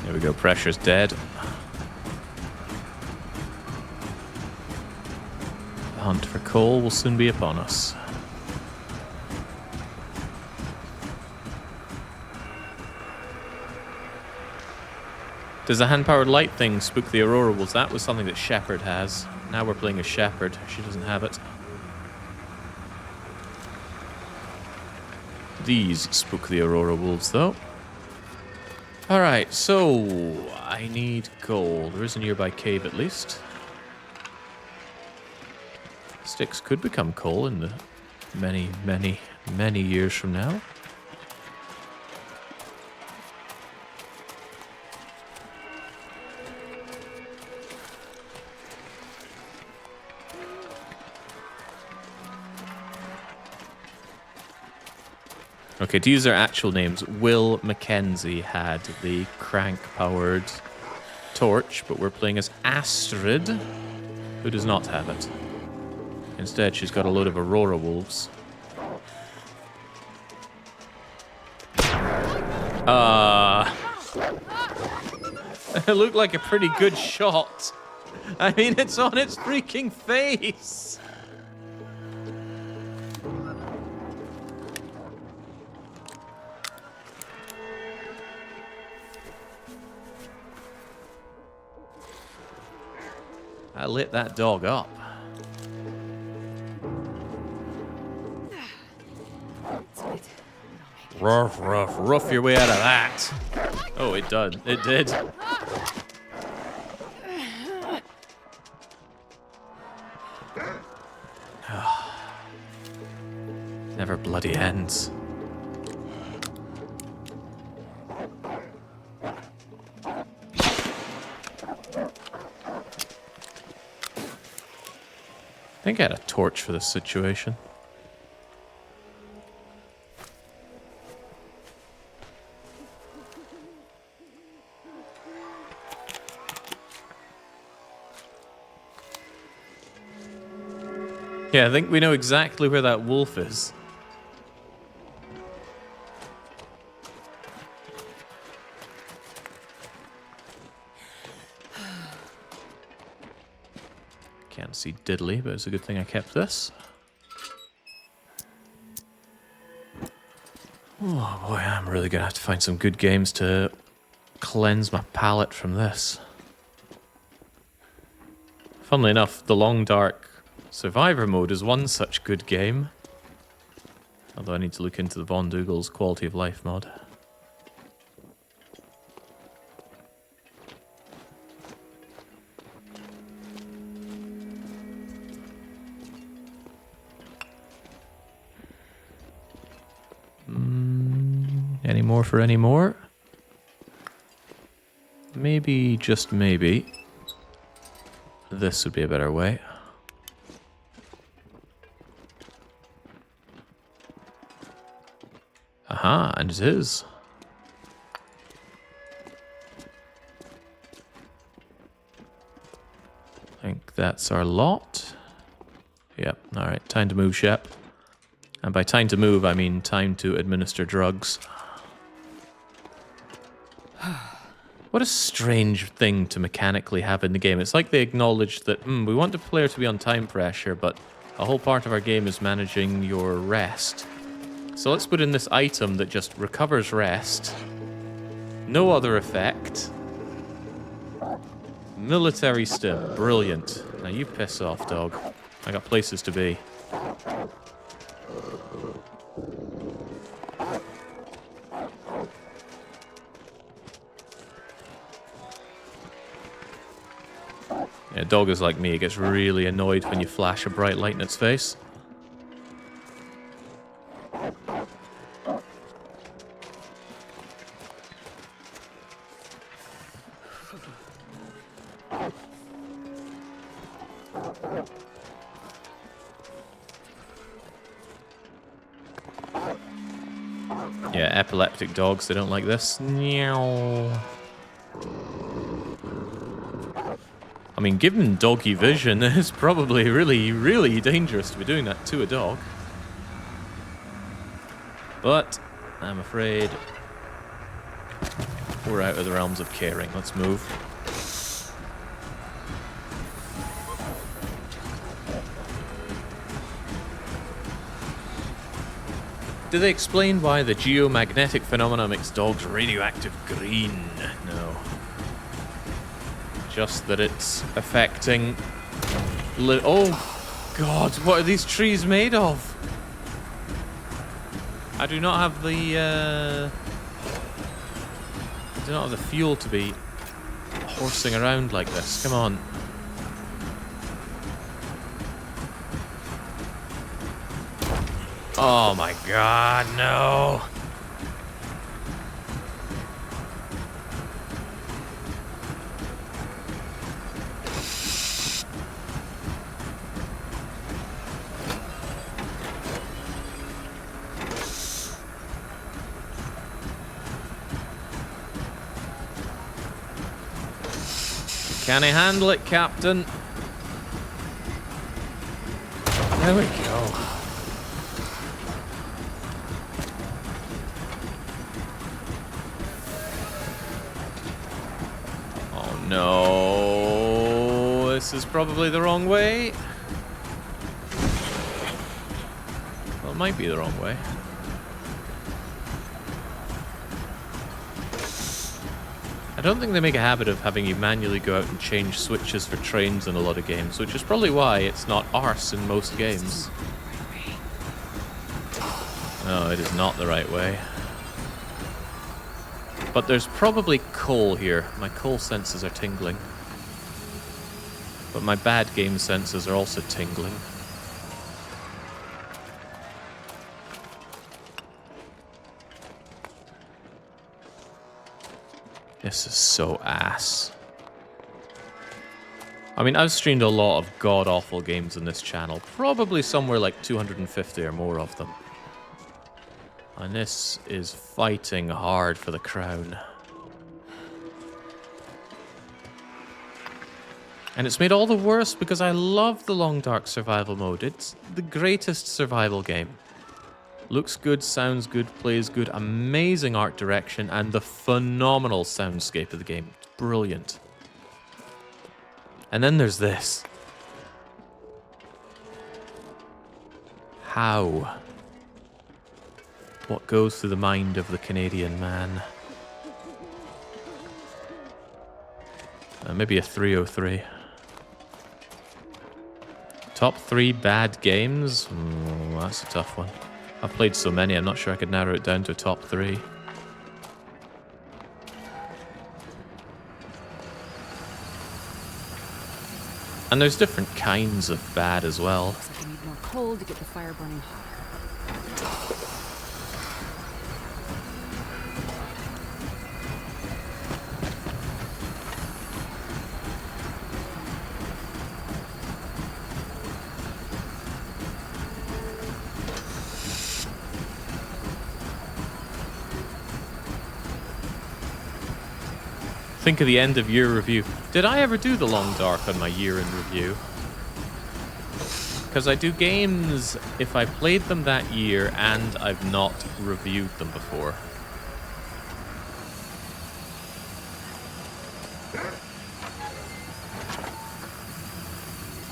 S18: There we go, pressure's dead. The hunt for coal will soon be upon us. Does the hand-powered light thing spook the Aurora Wolves? That was something that Shepard has. Now we're playing as Shepard. She doesn't have it. These spook the Aurora Wolves, though. Alright, so I need coal. There is a nearby cave at least. Sticks could become coal in the many, many, many years from now. Okay, to use their actual names, Will McKenzie had the crank-powered torch, but we're playing as Astrid, who does not have it. Instead, she's got a load of Aurora Wolves. It looked like a pretty good shot. I mean, it's on its freaking face. I lit that dog up. Rough, rough your way out of that. Oh, it did. It did. Never bloody ends. I think I had a torch for this situation. Yeah, I think we know exactly where that wolf is. Can't see diddly, but it's a good thing I kept this. Oh boy, I'm really gonna have to find some good games to cleanse my palate from this. Funnily enough, the Long Dark Survivor mode is one such good game. Although I need to look into the Von Dougal's Quality of Life mod. Any more for any more? Maybe, just maybe, this would be a better way. Aha, and it is. I think that's our lot. Yep, alright, time to move, Shep. And by time to move, I mean time to administer drugs. What a strange thing to mechanically have in the game. It's like they acknowledged that, we want the player to be on time pressure, but a whole part of our game is managing your rest. So let's put in this item that just recovers rest. No other effect. Military stim. Brilliant. Now you piss off, dog. I got places to be. Yeah, dog is like me. It gets really annoyed when you flash a bright light in its face. Yeah, epileptic dogs, they don't like this. Meow. I mean, given doggy vision, it's probably really, really dangerous to be doing that to a dog. But I'm afraid we're out of the realms of caring. Let's move. Do they explain why the geomagnetic phenomena makes dogs radioactive green? No. Just that it's affecting... Oh, God, what are these trees made of? I do not have the... I do not have the fuel to be horsing around like this. Come on. Oh my God, no. Can I handle it, Captain? There we go. Oh no, this is probably the wrong way. Well, it might be the wrong way. I don't think they make a habit of having you manually go out and change switches for trains in a lot of games, which is probably why it's not arse in most games. No, it is not the right way. But there's probably coal here. My coal senses are tingling. But my bad game senses are also tingling. This is so ass. I mean, I've streamed a lot of god-awful games on this channel. Probably somewhere like 250 or more of them. And this is fighting hard for the crown. And it's made all the worse because I love the Long Dark survival mode. It's the greatest survival game. Looks good, sounds good, plays good, amazing art direction, and the phenomenal soundscape of the game. It's brilliant. And then there's this. How? What goes through the mind of the Canadian man? Maybe a 303. Top 3 bad games? That's a tough one. I've played so many, I'm not sure I could narrow it down to a top 3. And there's different kinds of bad as well.
S1: Looks like I need more coal to get the fire burning hotter.
S18: Think of the end of year review. Did I ever do the Long Dark on my year in review? Because I do games if I played them that year and I've not reviewed them before.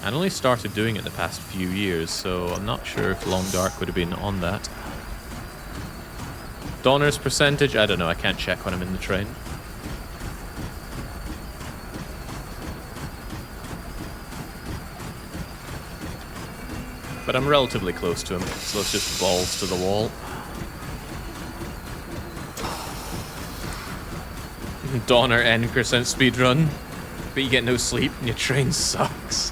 S18: I only started doing it the past few years, so I'm not sure if Long Dark would have been on that. Donner's percentage? I don't know, I can't check when I'm in the train. But I'm relatively close to him, so it's just balls to the wall. Donner N% speedrun, but you get no sleep and your train sucks.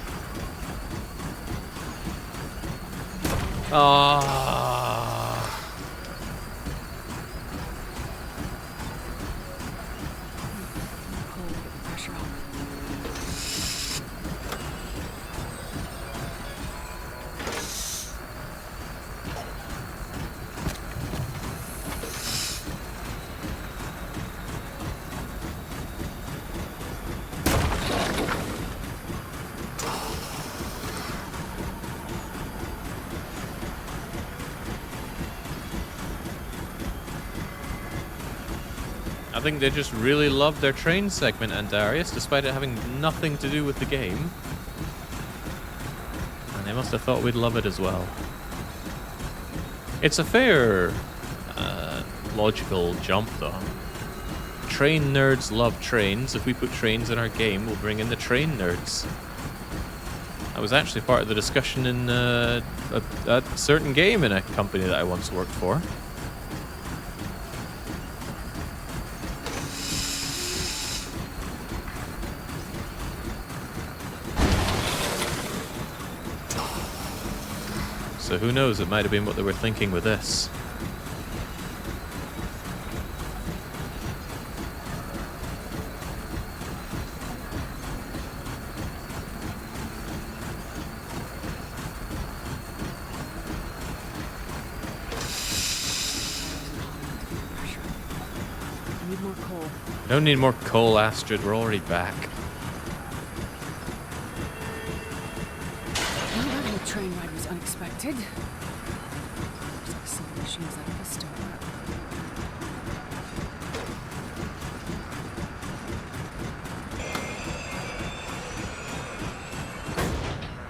S18: I think they just really loved their train segment, Andarius, despite it having nothing to do with the game. And they must have thought we'd love it as well. It's a fair, logical jump, though. Train nerds love trains. If we put trains in our game, we'll bring in the train nerds. I was actually part of the discussion in a certain game in a company that I once worked for. So who knows, it might have been what they were thinking with this.
S1: I need more coal.
S18: I don't need more coal, Astrid. We're already back.
S1: Well, that whole train ride was unexpected. Looks like some machines out of the store.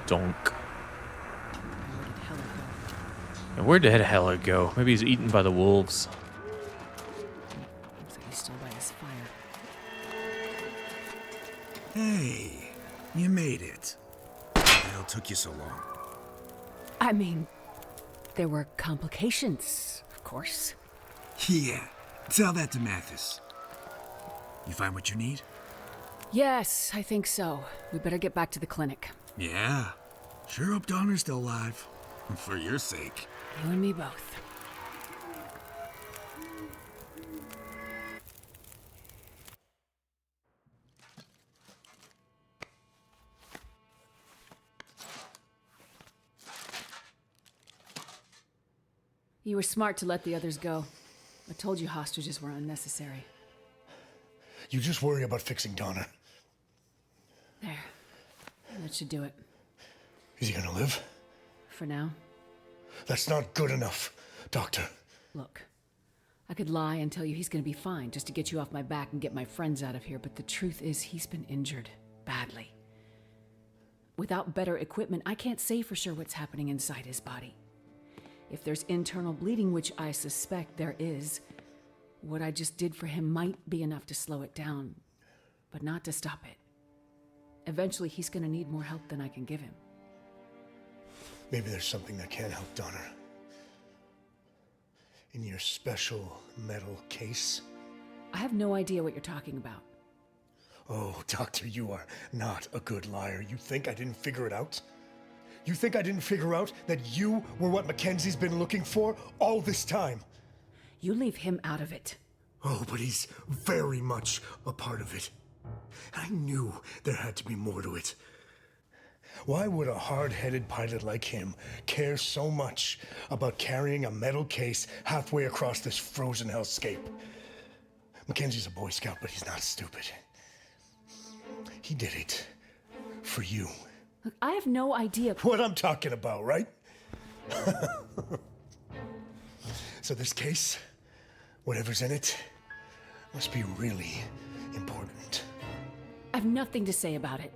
S18: Donk. And where did Hella go? Maybe he's eaten by the wolves.
S1: Looks like he's still by his fire.
S14: Hey, you made it. What the hell took you so long?
S1: I mean, there were complications, of course.
S14: Yeah, tell that to Mathis. You find what you need?
S1: Yes, I think so. We better get back to the clinic.
S14: Yeah. Sure hope Donner's still alive. For your sake.
S1: You and me both. You were smart to let the others go. I told you hostages were unnecessary.
S6: You just worry about fixing Donner.
S1: There. That should do it.
S6: Is he gonna live?
S1: For now.
S6: That's not good enough, Doctor.
S1: Look, I could lie and tell you he's gonna be fine just to get you off my back and get my friends out of here, but the truth is he's been injured. Badly. Without better equipment, I can't say for sure what's happening inside his body. If there's internal bleeding, which I suspect there is, what I just did for him might be enough to slow it down, but not to stop it. Eventually, he's gonna need more help than I can give him.
S6: Maybe there's something that can help Donner. In your special metal case?
S1: I have no idea what you're talking about.
S6: Oh, Doctor, you are not a good liar. You think I didn't figure it out? You think I didn't figure out that you were what Mackenzie's been looking for all this time?
S1: You leave him out of it.
S6: Oh, but he's very much a part of it. I knew there had to be more to it. Why would a hard-headed pilot like him care so much about carrying a metal case halfway across this frozen hellscape? Mackenzie's a Boy Scout, but he's not stupid. He did it for you.
S1: Look, I have no idea
S6: what I'm talking about, right? So this case, whatever's in it, must be really important.
S1: I have nothing to say about it.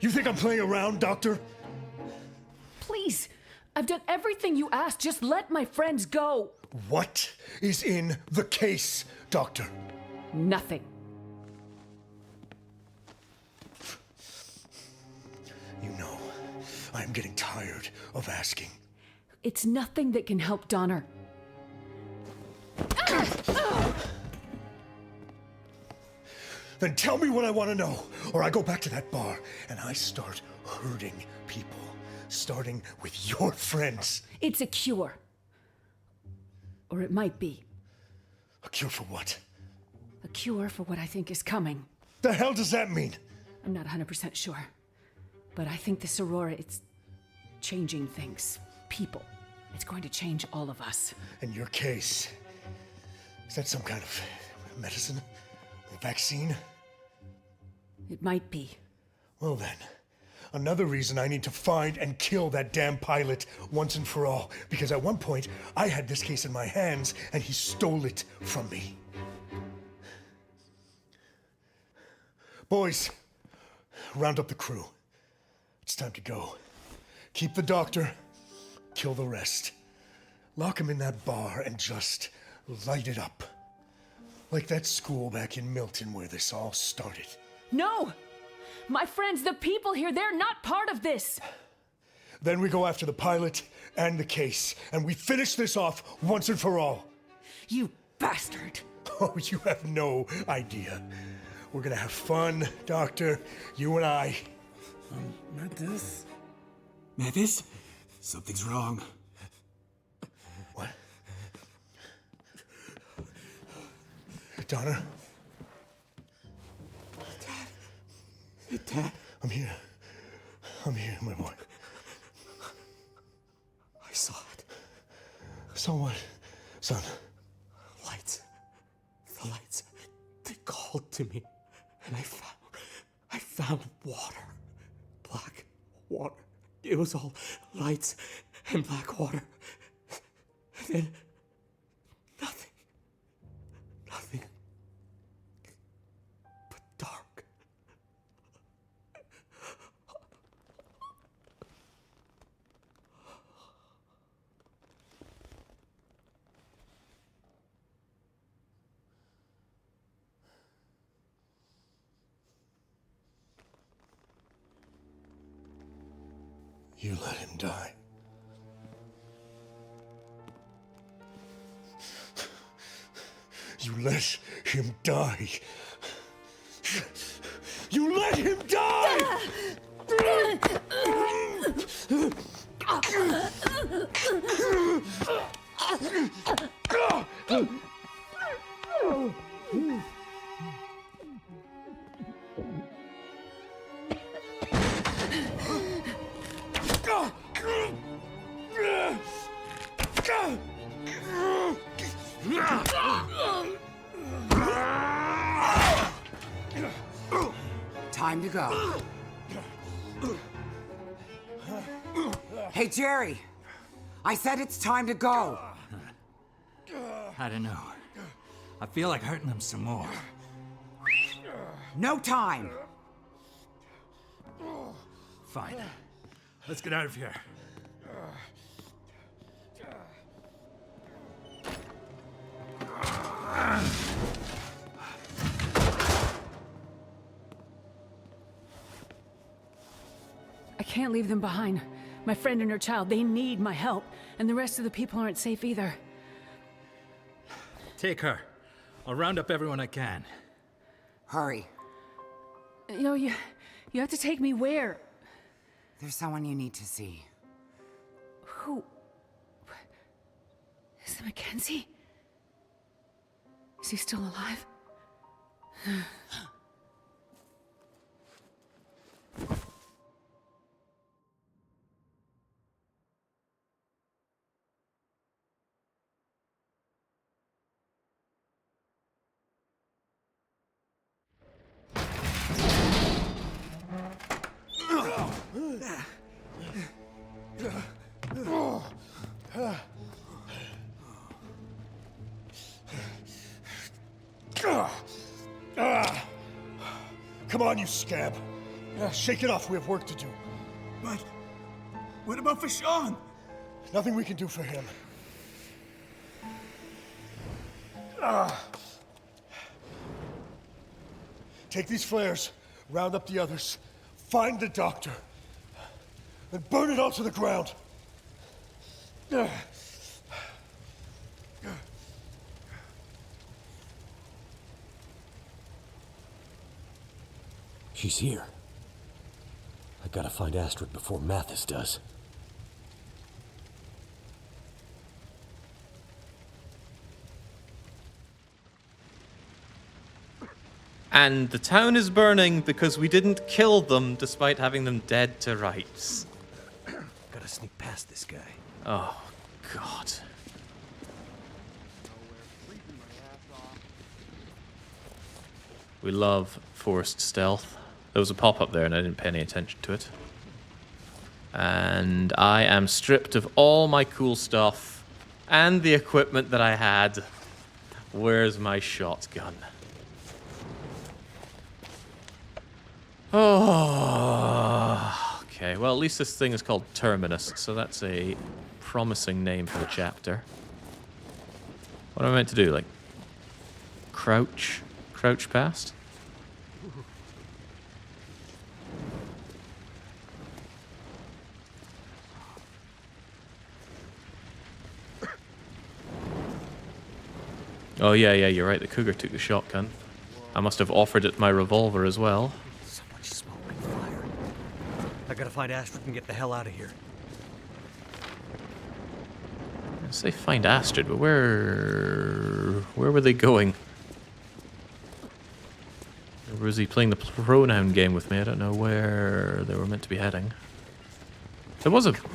S6: You think I'm playing around, Doctor?
S1: Please, I've done everything you asked. Just let my friends go.
S6: What is in the case, Doctor?
S1: Nothing.
S6: You know, I'm getting tired of asking.
S1: It's nothing that can help Donner.
S6: Then tell me what I want to know, or I go back to that bar and I start hurting people, starting with your friends.
S1: It's a cure. Or it might be.
S6: A cure for what?
S1: A cure for what I think is coming.
S6: The hell does that mean?
S1: I'm not 100% sure. But I think this Aurora, it's changing things. People. It's going to change all of us.
S6: In your case, is that some kind of medicine? A vaccine?
S1: It might be.
S6: Well then, another reason I need to find and kill that damn pilot once and for all. Because at one point, I had this case in my hands and he stole it from me. Boys, round up the crew. It's time to go. Keep the doctor, kill the rest. Lock him in that bar and just light it up. Like that school back in Milton where this all started.
S1: No! My friends, the people here, they're not part of this!
S6: Then we go after the pilot and the case, and we finish this off once and for all.
S1: You bastard!
S6: Oh, you have no idea. We're gonna have fun, Doctor, you and I.
S14: Mathis? Mathis? Something's wrong.
S6: What? Donner?
S14: Dad?
S6: I'm here. I'm here, my boy.
S14: I saw it.
S6: Saw what, son?
S14: Lights. The lights. They called to me. And I found water. Black water. It was all lights and black water. And then nothing. Nothing. But dark.
S6: You let him die. You let him die. You let him die!
S13: time to go. Hey, Jerry! I said it's time to go!
S14: I don't know. I feel like hurting them some more.
S13: No time!
S14: Fine. Let's get out of here.
S1: I can't leave them behind. My friend and her child, they need my help. And the rest of the people aren't safe either.
S14: Take her. I'll round up everyone I can.
S13: Hurry.
S1: You have to take me where?
S13: There's someone you need to see.
S1: Who? Is it McKenzie? Is he still alive?
S6: Come on, you scab. Shake it off, we have work to do.
S14: But what about for Sean?
S6: Nothing we can do for him. Take these flares, round up the others, find the doctor, and burn it all to the ground.
S2: She's here. I gotta find Astrid before Mathis does.
S9: And the town is burning because we didn't kill them despite having them dead to rights.
S2: Gotta sneak past this guy.
S9: Oh, God. We love forced stealth. There was a pop-up there and I didn't pay any attention to it. And I am stripped of all my cool stuff and the equipment that I had. Where's my shotgun? Oh, okay. Well, at least this thing is called Terminus, so that's a promising name for the chapter. What am I meant to do? Like, crouch past? Oh, yeah, you're right. The cougar took the shotgun. I must have offered it my revolver as well.
S2: So much smoke and fire. I gotta find Astrid and get the hell out of here.
S9: I say find Astrid, but where were they going? Or was he playing the pronoun game with me? I don't know where they were meant to be heading. There was a...
S2: Gotta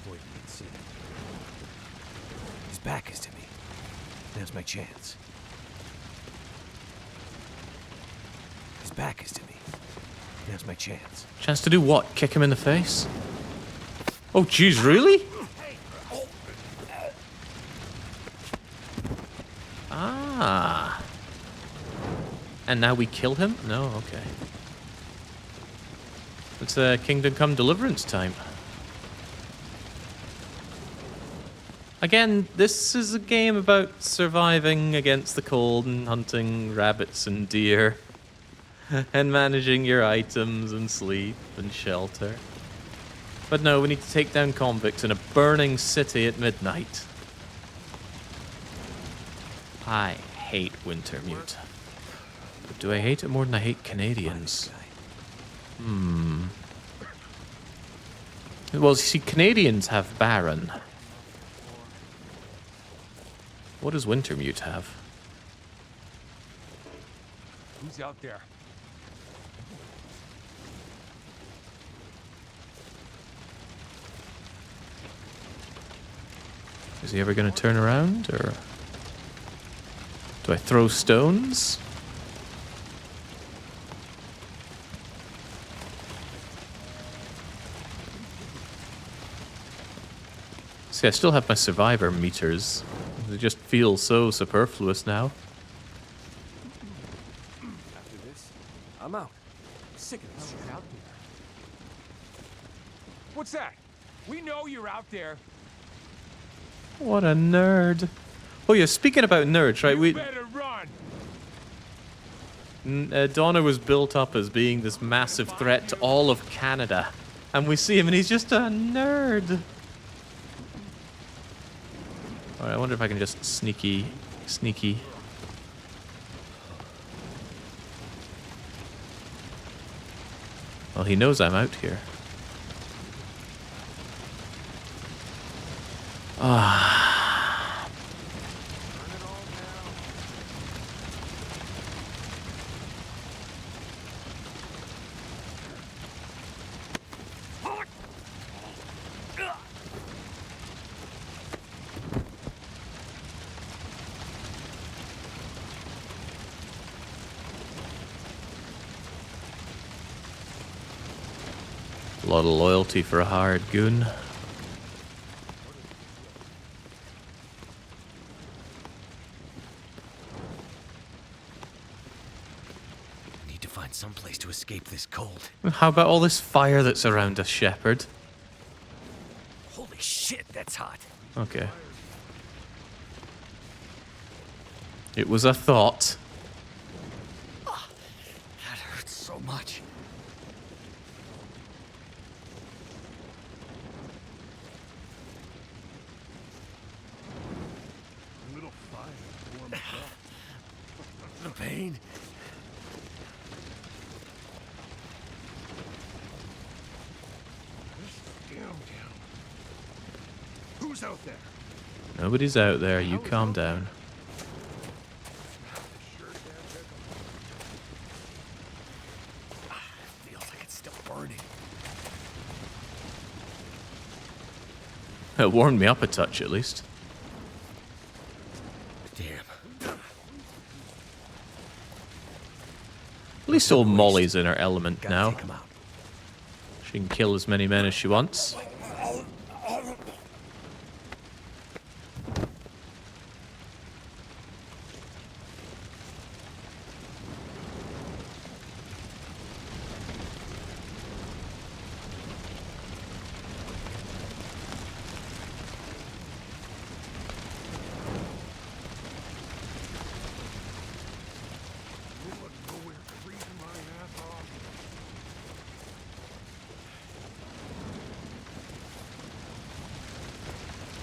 S2: avoid being seen. His back is to me. Now's my chance. His back is to me. Now's my chance.
S9: Chance to do what? Kick him in the face? Oh, jeez, really? Ah. And now we kill him? No, okay. It's Kingdom Come Deliverance time. Again, this is a game about surviving against the cold and hunting rabbits and deer. And managing your items and sleep and shelter. But no, we need to take down convicts in a burning city at midnight. I hate Wintermute. But do I hate it more than I hate Canadians? Well, see, Canadians have Baron. What does Wintermute have?
S15: Who's out there?
S9: Is he ever going to turn around, or do I throw stones?
S18: See, I still have my survivor meters. They just feel so superfluous now.
S20: After this, I'm out. Sick of this shit.
S15: Out there. What's that? We know you're out there.
S18: What a nerd. Oh yeah, speaking about nerds, right?
S15: You better run.
S18: Donna was built up as being this massive threat to all of Canada. And we see him and he's just a nerd. Alright, I wonder if I can just sneaky. Well, he knows I'm out here. Ah. A lot of loyalty for a hired goon.
S2: Need to find some place to escape this cold.
S18: How about all this fire that's around us, Shepard?
S2: Holy shit, that's hot.
S18: Okay. It was a thought.
S2: That hurts so much. The pain.
S6: Who's out there?
S18: Nobody's out there. You calm down.
S2: Feels like it's still burning.
S18: It warmed me up a touch, at least.
S2: Damn.
S18: At least old Molly's in her element now. She can kill as many men as she wants.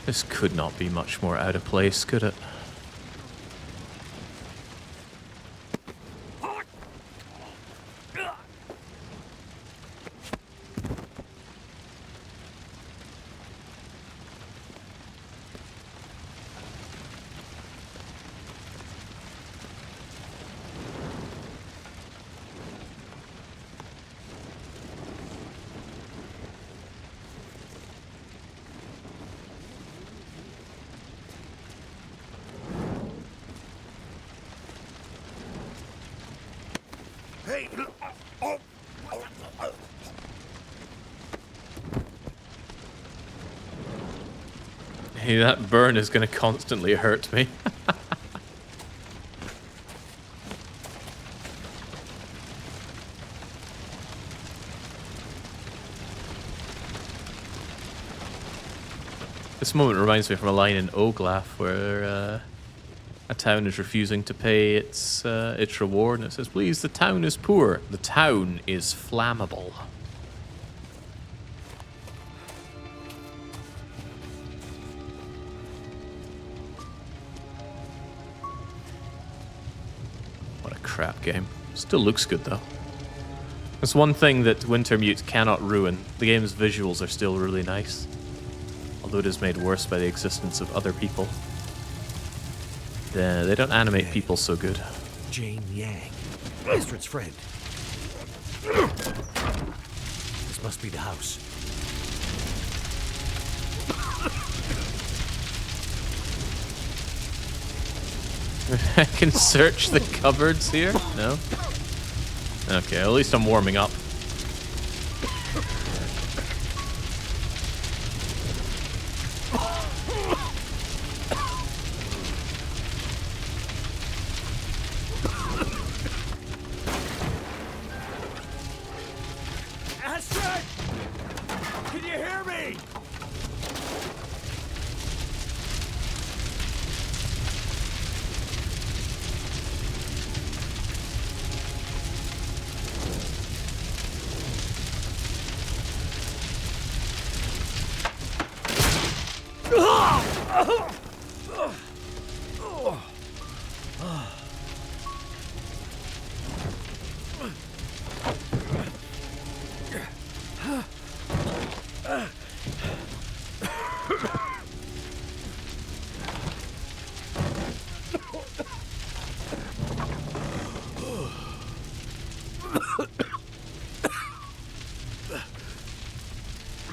S18: This could not be much more out of place, could it?
S6: Hey!
S18: Hey, that burn is going to constantly hurt me. This moment reminds me from a line in Oglaf where a town is refusing to pay its reward, and it says, "Please, the town is poor. The town is flammable." What a crap game. Still looks good though. That's one thing that Wintermute cannot ruin. The game's visuals are still really nice, although it is made worse by the existence of other people. They don't animate people so good.
S2: Jane Yang, Astrid's friend. This must be the house.
S18: I can search the cupboards here? No? Okay, at least I'm warming up.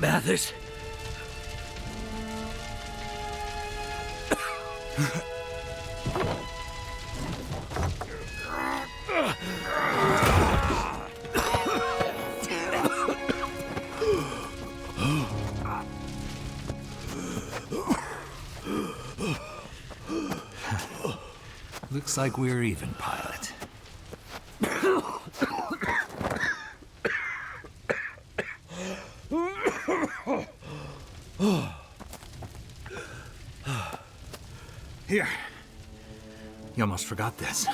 S2: Mathis.
S14: Looks like we're even, pilot. Here. You almost forgot this.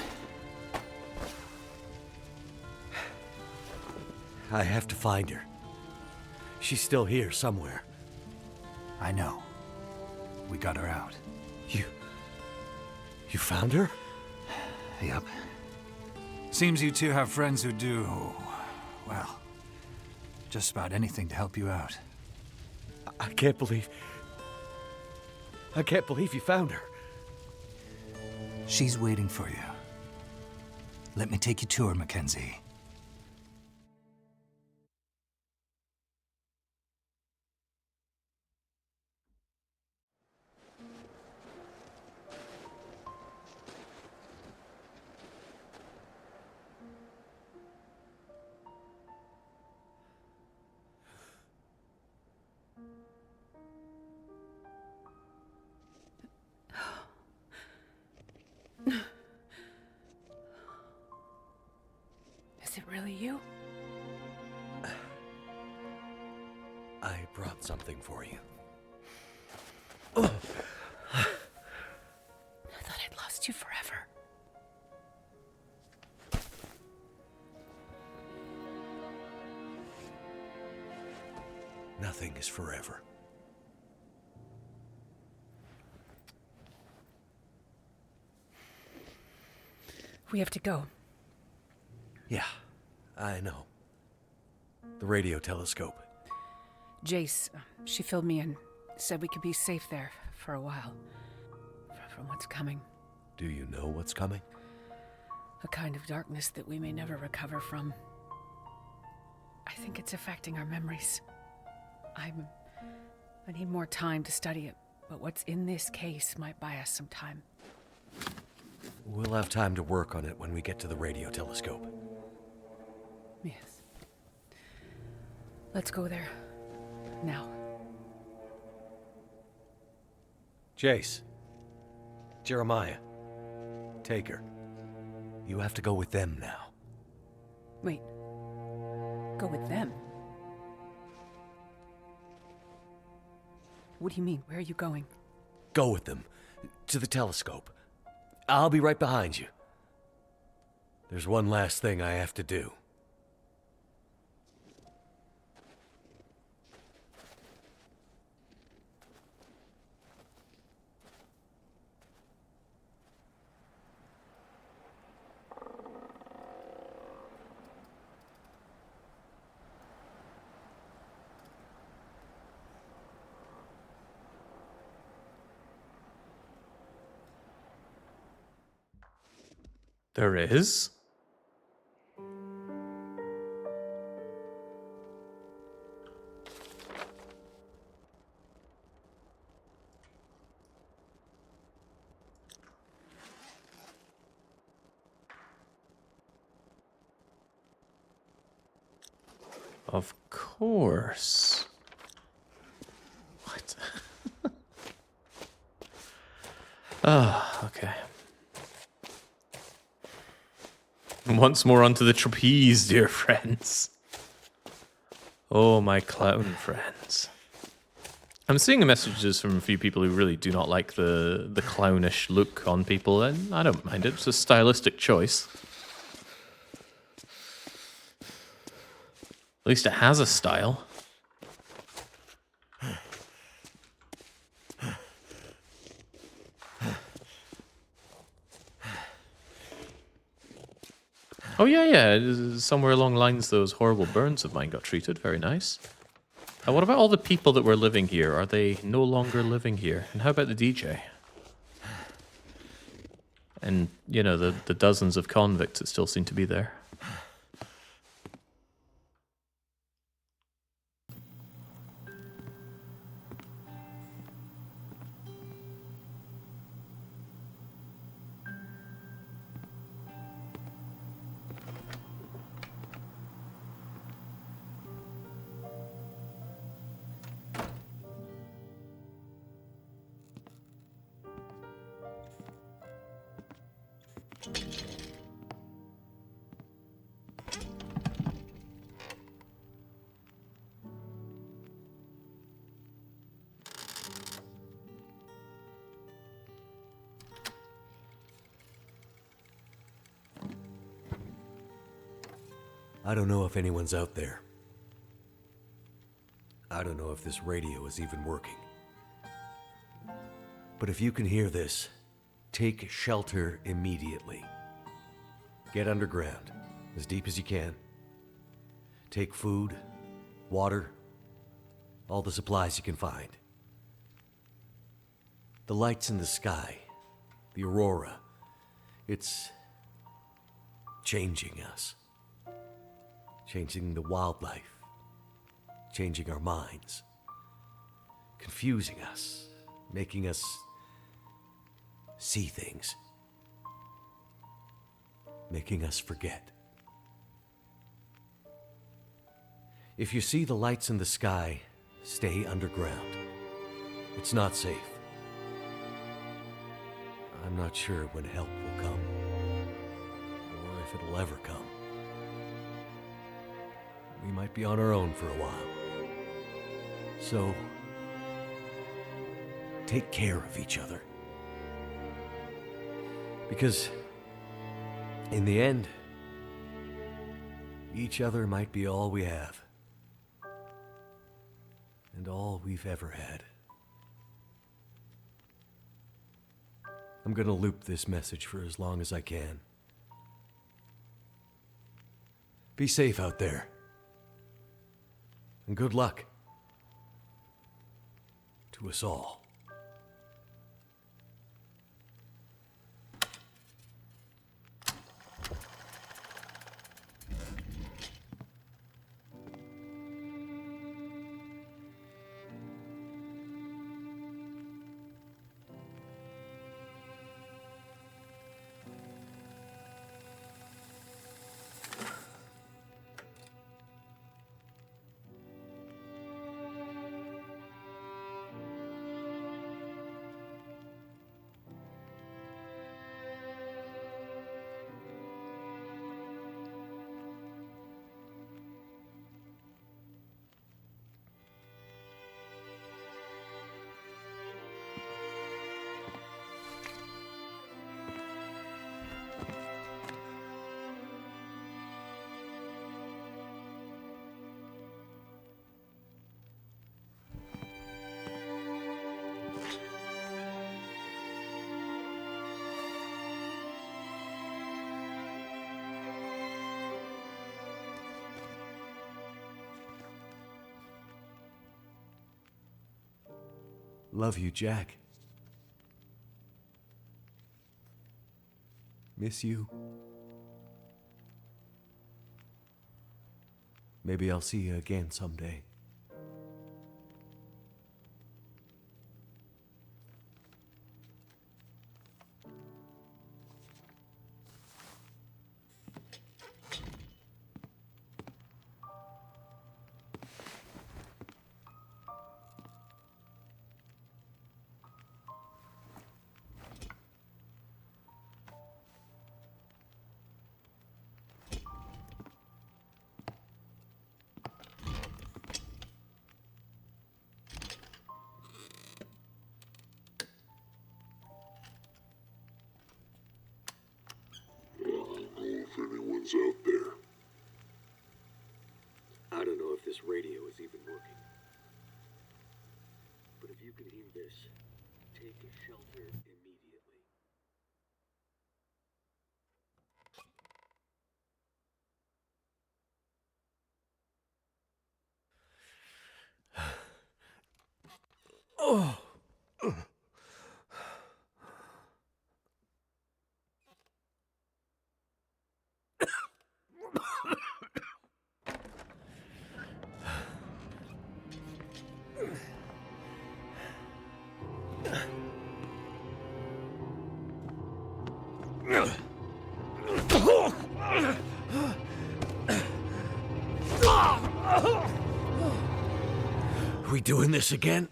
S2: I have to find her. She's still here somewhere.
S14: I know. We got her out.
S2: You found her?
S14: Yep. Seems you two have friends who do, well, just about anything to help you out.
S2: I can't believe you found her.
S14: She's waiting for you. Let me take you to her, McKenzie.
S1: Is it really you?
S2: I brought something for you.
S1: I thought I'd lost you forever.
S2: Nothing is forever.
S1: We have to go.
S2: Yeah, I know. The radio telescope.
S1: Jace, she filled me in. Said we could be safe there for a while. From what's coming.
S2: Do you know what's coming?
S1: A kind of darkness that we may never recover from. I think it's affecting our memories. I need more time to study it, but what's in this case might buy us some time.
S2: We'll have time to work on it when we get to the radio telescope.
S1: Yes. Let's go there. Now.
S2: Jace. Jeremiah. Take her. You have to go with them now.
S1: Wait. Go with them? What do you mean? Where are you going?
S2: Go with them. To the telescope. I'll be right behind you. There's one last thing I have to do.
S18: There is? Of course. What? Okay. Once more onto the trapeze, dear friends. Oh, my clown friends. I'm seeing messages from a few people who really do not like the clownish look on people, and I don't mind it. It's a stylistic choice. At least it has a style. Oh, yeah. Somewhere along lines, those horrible burns of mine got treated. Very nice. What about all the people that were living here? Are they no longer living here? And how about the DJ? And, you know, the dozens of convicts that still seem to be there.
S2: I don't know if anyone's out there. I don't know if this radio is even working. But if you can hear this, take shelter immediately. Get underground, as deep as you can. Take food, water, all the supplies you can find. The lights in the sky, the aurora, it's changing us. Changing the wildlife, changing our minds, confusing us, making us see things, making us forget. If you see the lights in the sky, stay underground. It's not safe. I'm not sure when help will come, or if it'll ever come. We might be on our own for a while. So, take care of each other. Because, in the end, each other might be all we have. And all we've ever had. I'm gonna loop this message for as long as I can. Be safe out there. And good luck to us all. Love you, Jack. Miss you. Maybe I'll see you again someday.
S5: Anyone's out there.
S2: I don't know if this radio is even working. But if you can hear this, take shelter immediately. Are we doing this again?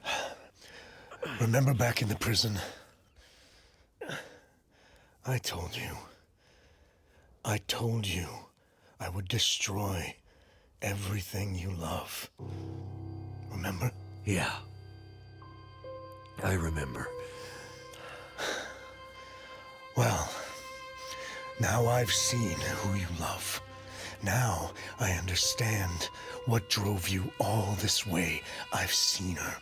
S6: Remember back in the prison? I told you I would destroy everything you love. Remember?
S2: Yeah. I remember.
S6: Well, now I've seen who you love. Now I understand what drove you all this way. I've seen her.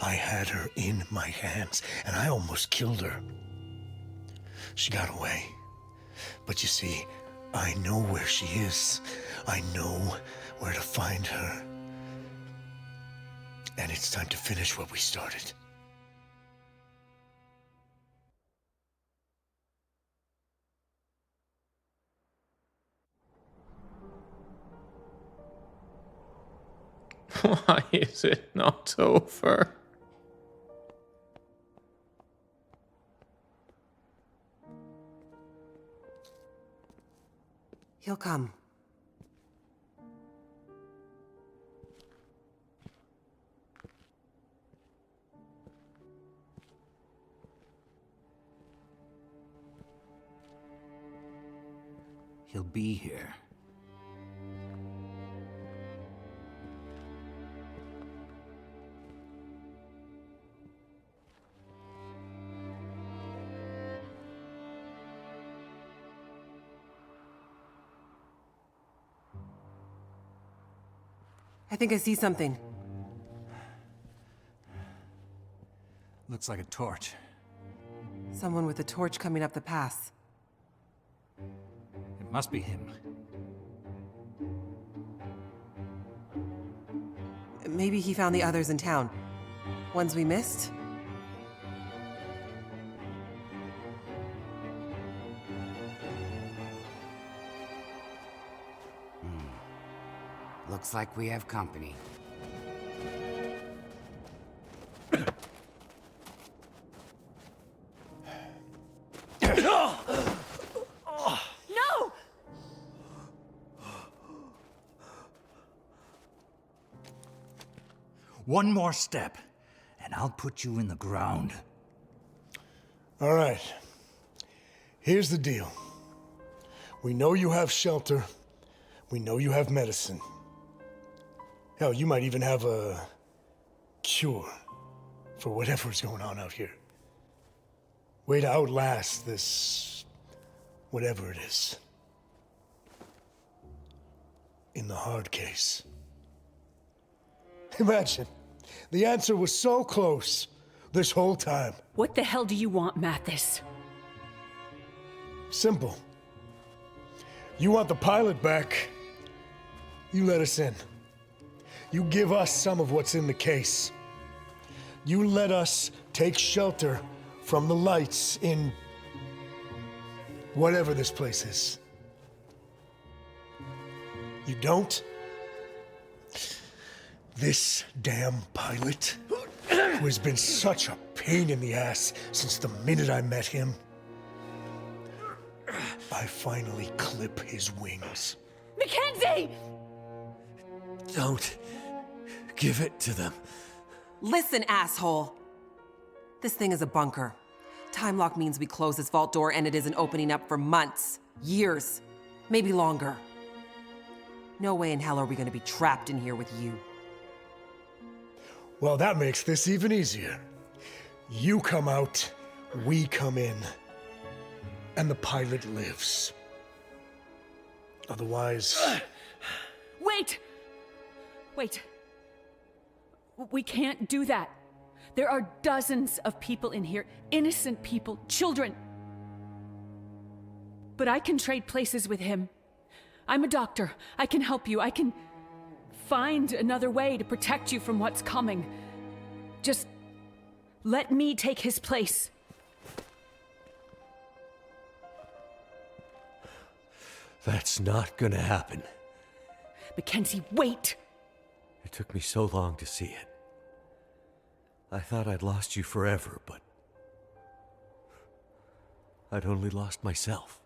S6: I had her in my hands, and I almost killed her. She got away. But you see, I know where she is. I know where to find her. And it's time to finish what we started.
S18: Why is it not over?
S19: He'll come.
S14: He'll be here.
S19: I think I see something.
S14: Looks like a torch.
S19: Someone with a torch coming up the pass.
S14: It must be him.
S19: Maybe he found the others in town. Ones we missed?
S13: Looks like we have company.
S10: No!
S14: One more step, and I'll put you in the ground.
S6: All right. Here's the deal. We know you have shelter. We know you have medicine. Hell, you might even have a cure for whatever's going on out here. Way to outlast this, whatever it is. In the hard case. Imagine, the answer was so close this whole time.
S1: What the hell do you want, Mathis?
S6: Simple. You want the pilot back, you let us in. You give us some of what's in the case. You let us take shelter from the lights in whatever this place is. You don't? This damn pilot, who has been such a pain in the ass since the minute I met him, I finally clip his wings.
S1: McKenzie!
S2: Don't give it to them.
S19: Listen, asshole! This thing is a bunker. Time lock means we close this vault door and it isn't opening up for months, years, maybe longer. No way in hell are we gonna be trapped in here with you.
S6: Well, that makes this even easier. You come out, we come in, and the pilot lives. Otherwise...
S1: Wait! Wait. We can't do that. There are dozens of people in here, innocent people, children. But I can trade places with him. I'm a doctor. I can help you. I can find another way to protect you from what's coming. Just let me take his place.
S2: That's not gonna happen.
S1: McKenzie, wait!
S2: It took me so long to see it. I thought I'd lost you forever, but I'd only lost myself.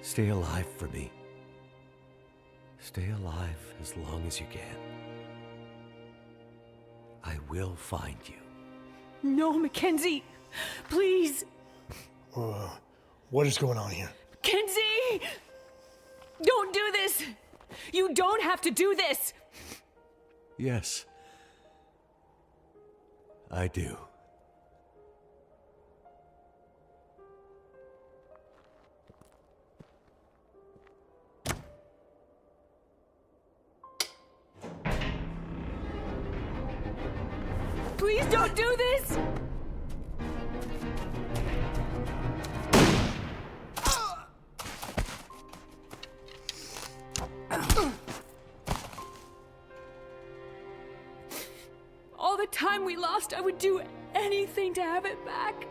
S2: Stay alive for me. Stay alive as long as you can. I will find you.
S1: No, McKenzie! Please!
S6: What is going on here?
S1: McKenzie! Don't do this! You don't have to do this!
S2: Yes. I do.
S1: Please don't do this! All the time we lost, I would do anything to have it back.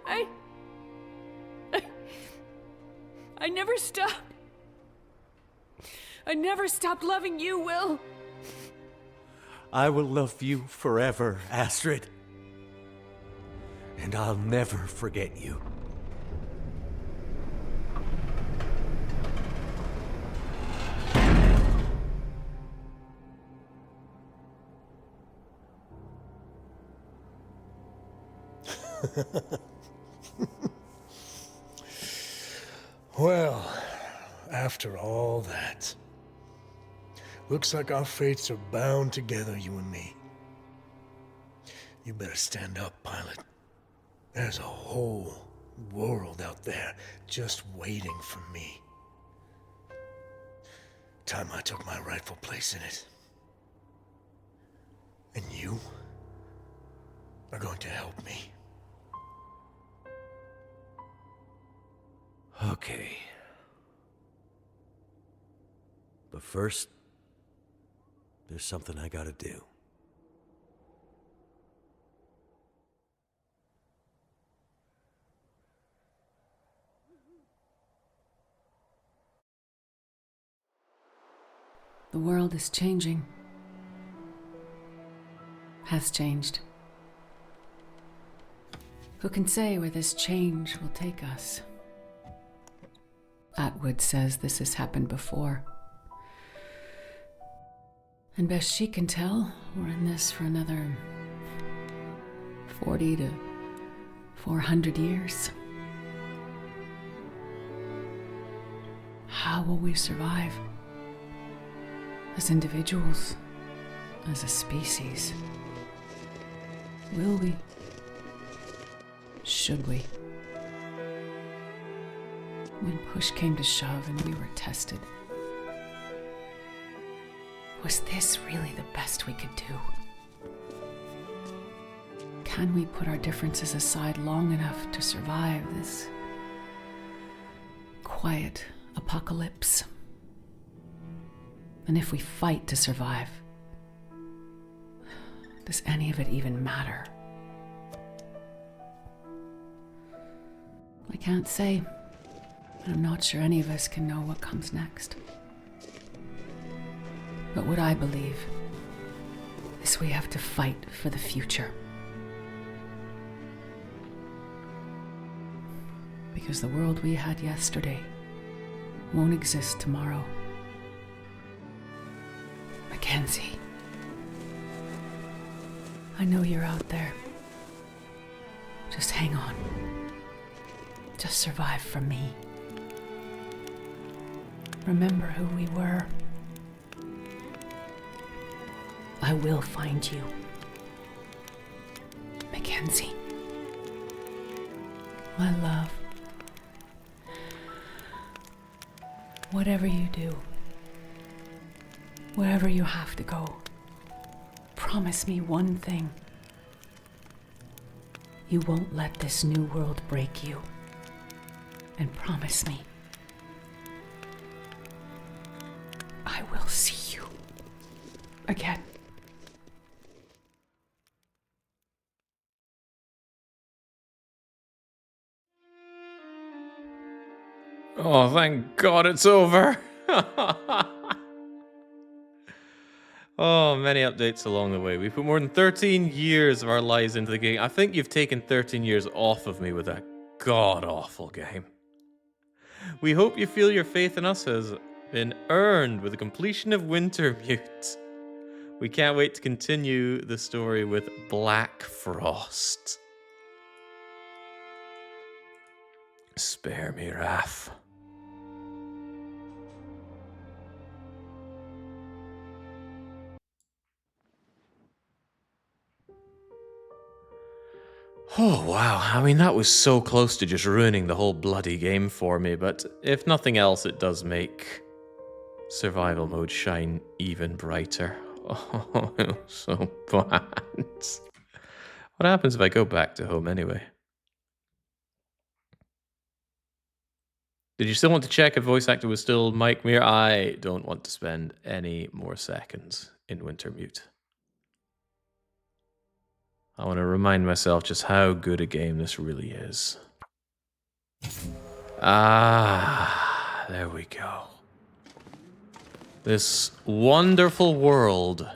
S1: I never stopped. I never stopped loving you, Will.
S2: I will love you forever, Astrid. And I'll never forget you.
S6: Well, after all that, looks like our fates are bound together, you and me. You better stand up, pilot. There's a whole world out there just waiting for me. Time I took my rightful place in it. And you are going to help me.
S2: Okay. But first, there's something I gotta do.
S1: The world is changing. Has changed. Who can say where this change will take us? Atwood says this has happened before. And best she can tell, we're in this for another 40 to 400 years. How will we survive? As individuals, as a species? Will we? Should we? When push came to shove and we were tested, was this really the best we could do? Can we put our differences aside long enough to survive this quiet apocalypse? And if we fight to survive, does any of it even matter? I can't say. I'm not sure any of us can know what comes next. But what I believe is we have to fight for the future. Because the world we had yesterday won't exist tomorrow. McKenzie, I know you're out there. Just hang on. Just survive for me. Remember who we were. I will find you. McKenzie. My love. Whatever you do, wherever you have to go, promise me one thing. You won't let this new world break you. And promise me, I will see you again.
S18: Oh, thank God it's over.
S9: Oh, many updates along the way. We put more than 13 years of our lives into the game. I think you've taken 13 years off of me with that god-awful game. We hope you feel your faith in us has been earned with the completion of Wintermute. We can't wait to continue the story with Black Frost. Spare me, Raph. Oh, wow. I mean, that was so close to just ruining the whole bloody game for me, but if nothing else, it does make survival mode shine even brighter. Oh, it was so bad. What happens if I go back to home anyway? Did you still want to check if voice actor was still Mike Muir? I don't want to spend any more seconds in Wintermute. I want to remind myself just how good a game this really is. Ah, there we go. This wonderful world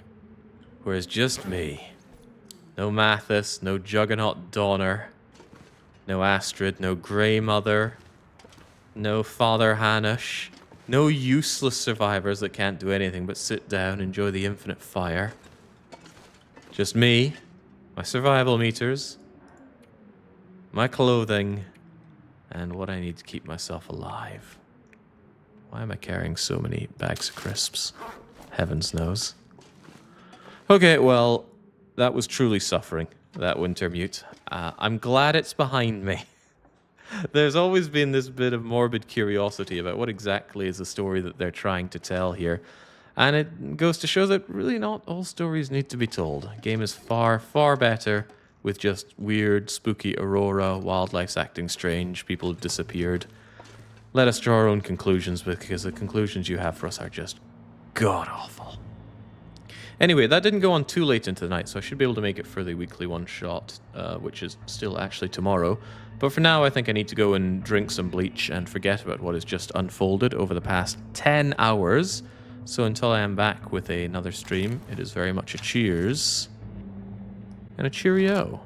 S9: where it's just me. No Mathis, no Juggernaut Donner, no Astrid, no Grey Mother, no Father Hanush, no useless survivors that can't do anything but sit down, enjoy the infinite fire. Just me, my survival meters, my clothing, and what I need to keep myself alive. Why am I carrying so many bags of crisps? Heavens knows. Okay, well, that was truly suffering, that Wintermute. I'm glad it's behind me. There's always been this bit of morbid curiosity about what exactly is the story that they're trying to tell here. And it goes to show that really not all stories need to be told. The game is far, far better with just weird, spooky aurora, wildlife's acting strange, people have disappeared. Let us draw our own conclusions, because the conclusions you have for us are just god-awful. Anyway, that didn't go on too late into the night, so I should be able to make it for the weekly one-shot, which is still actually tomorrow. But for now, I think I need to go and drink some bleach and forget about what has just unfolded over the past 10 hours. So until I am back with another stream, it is very much a cheers and a cheerio.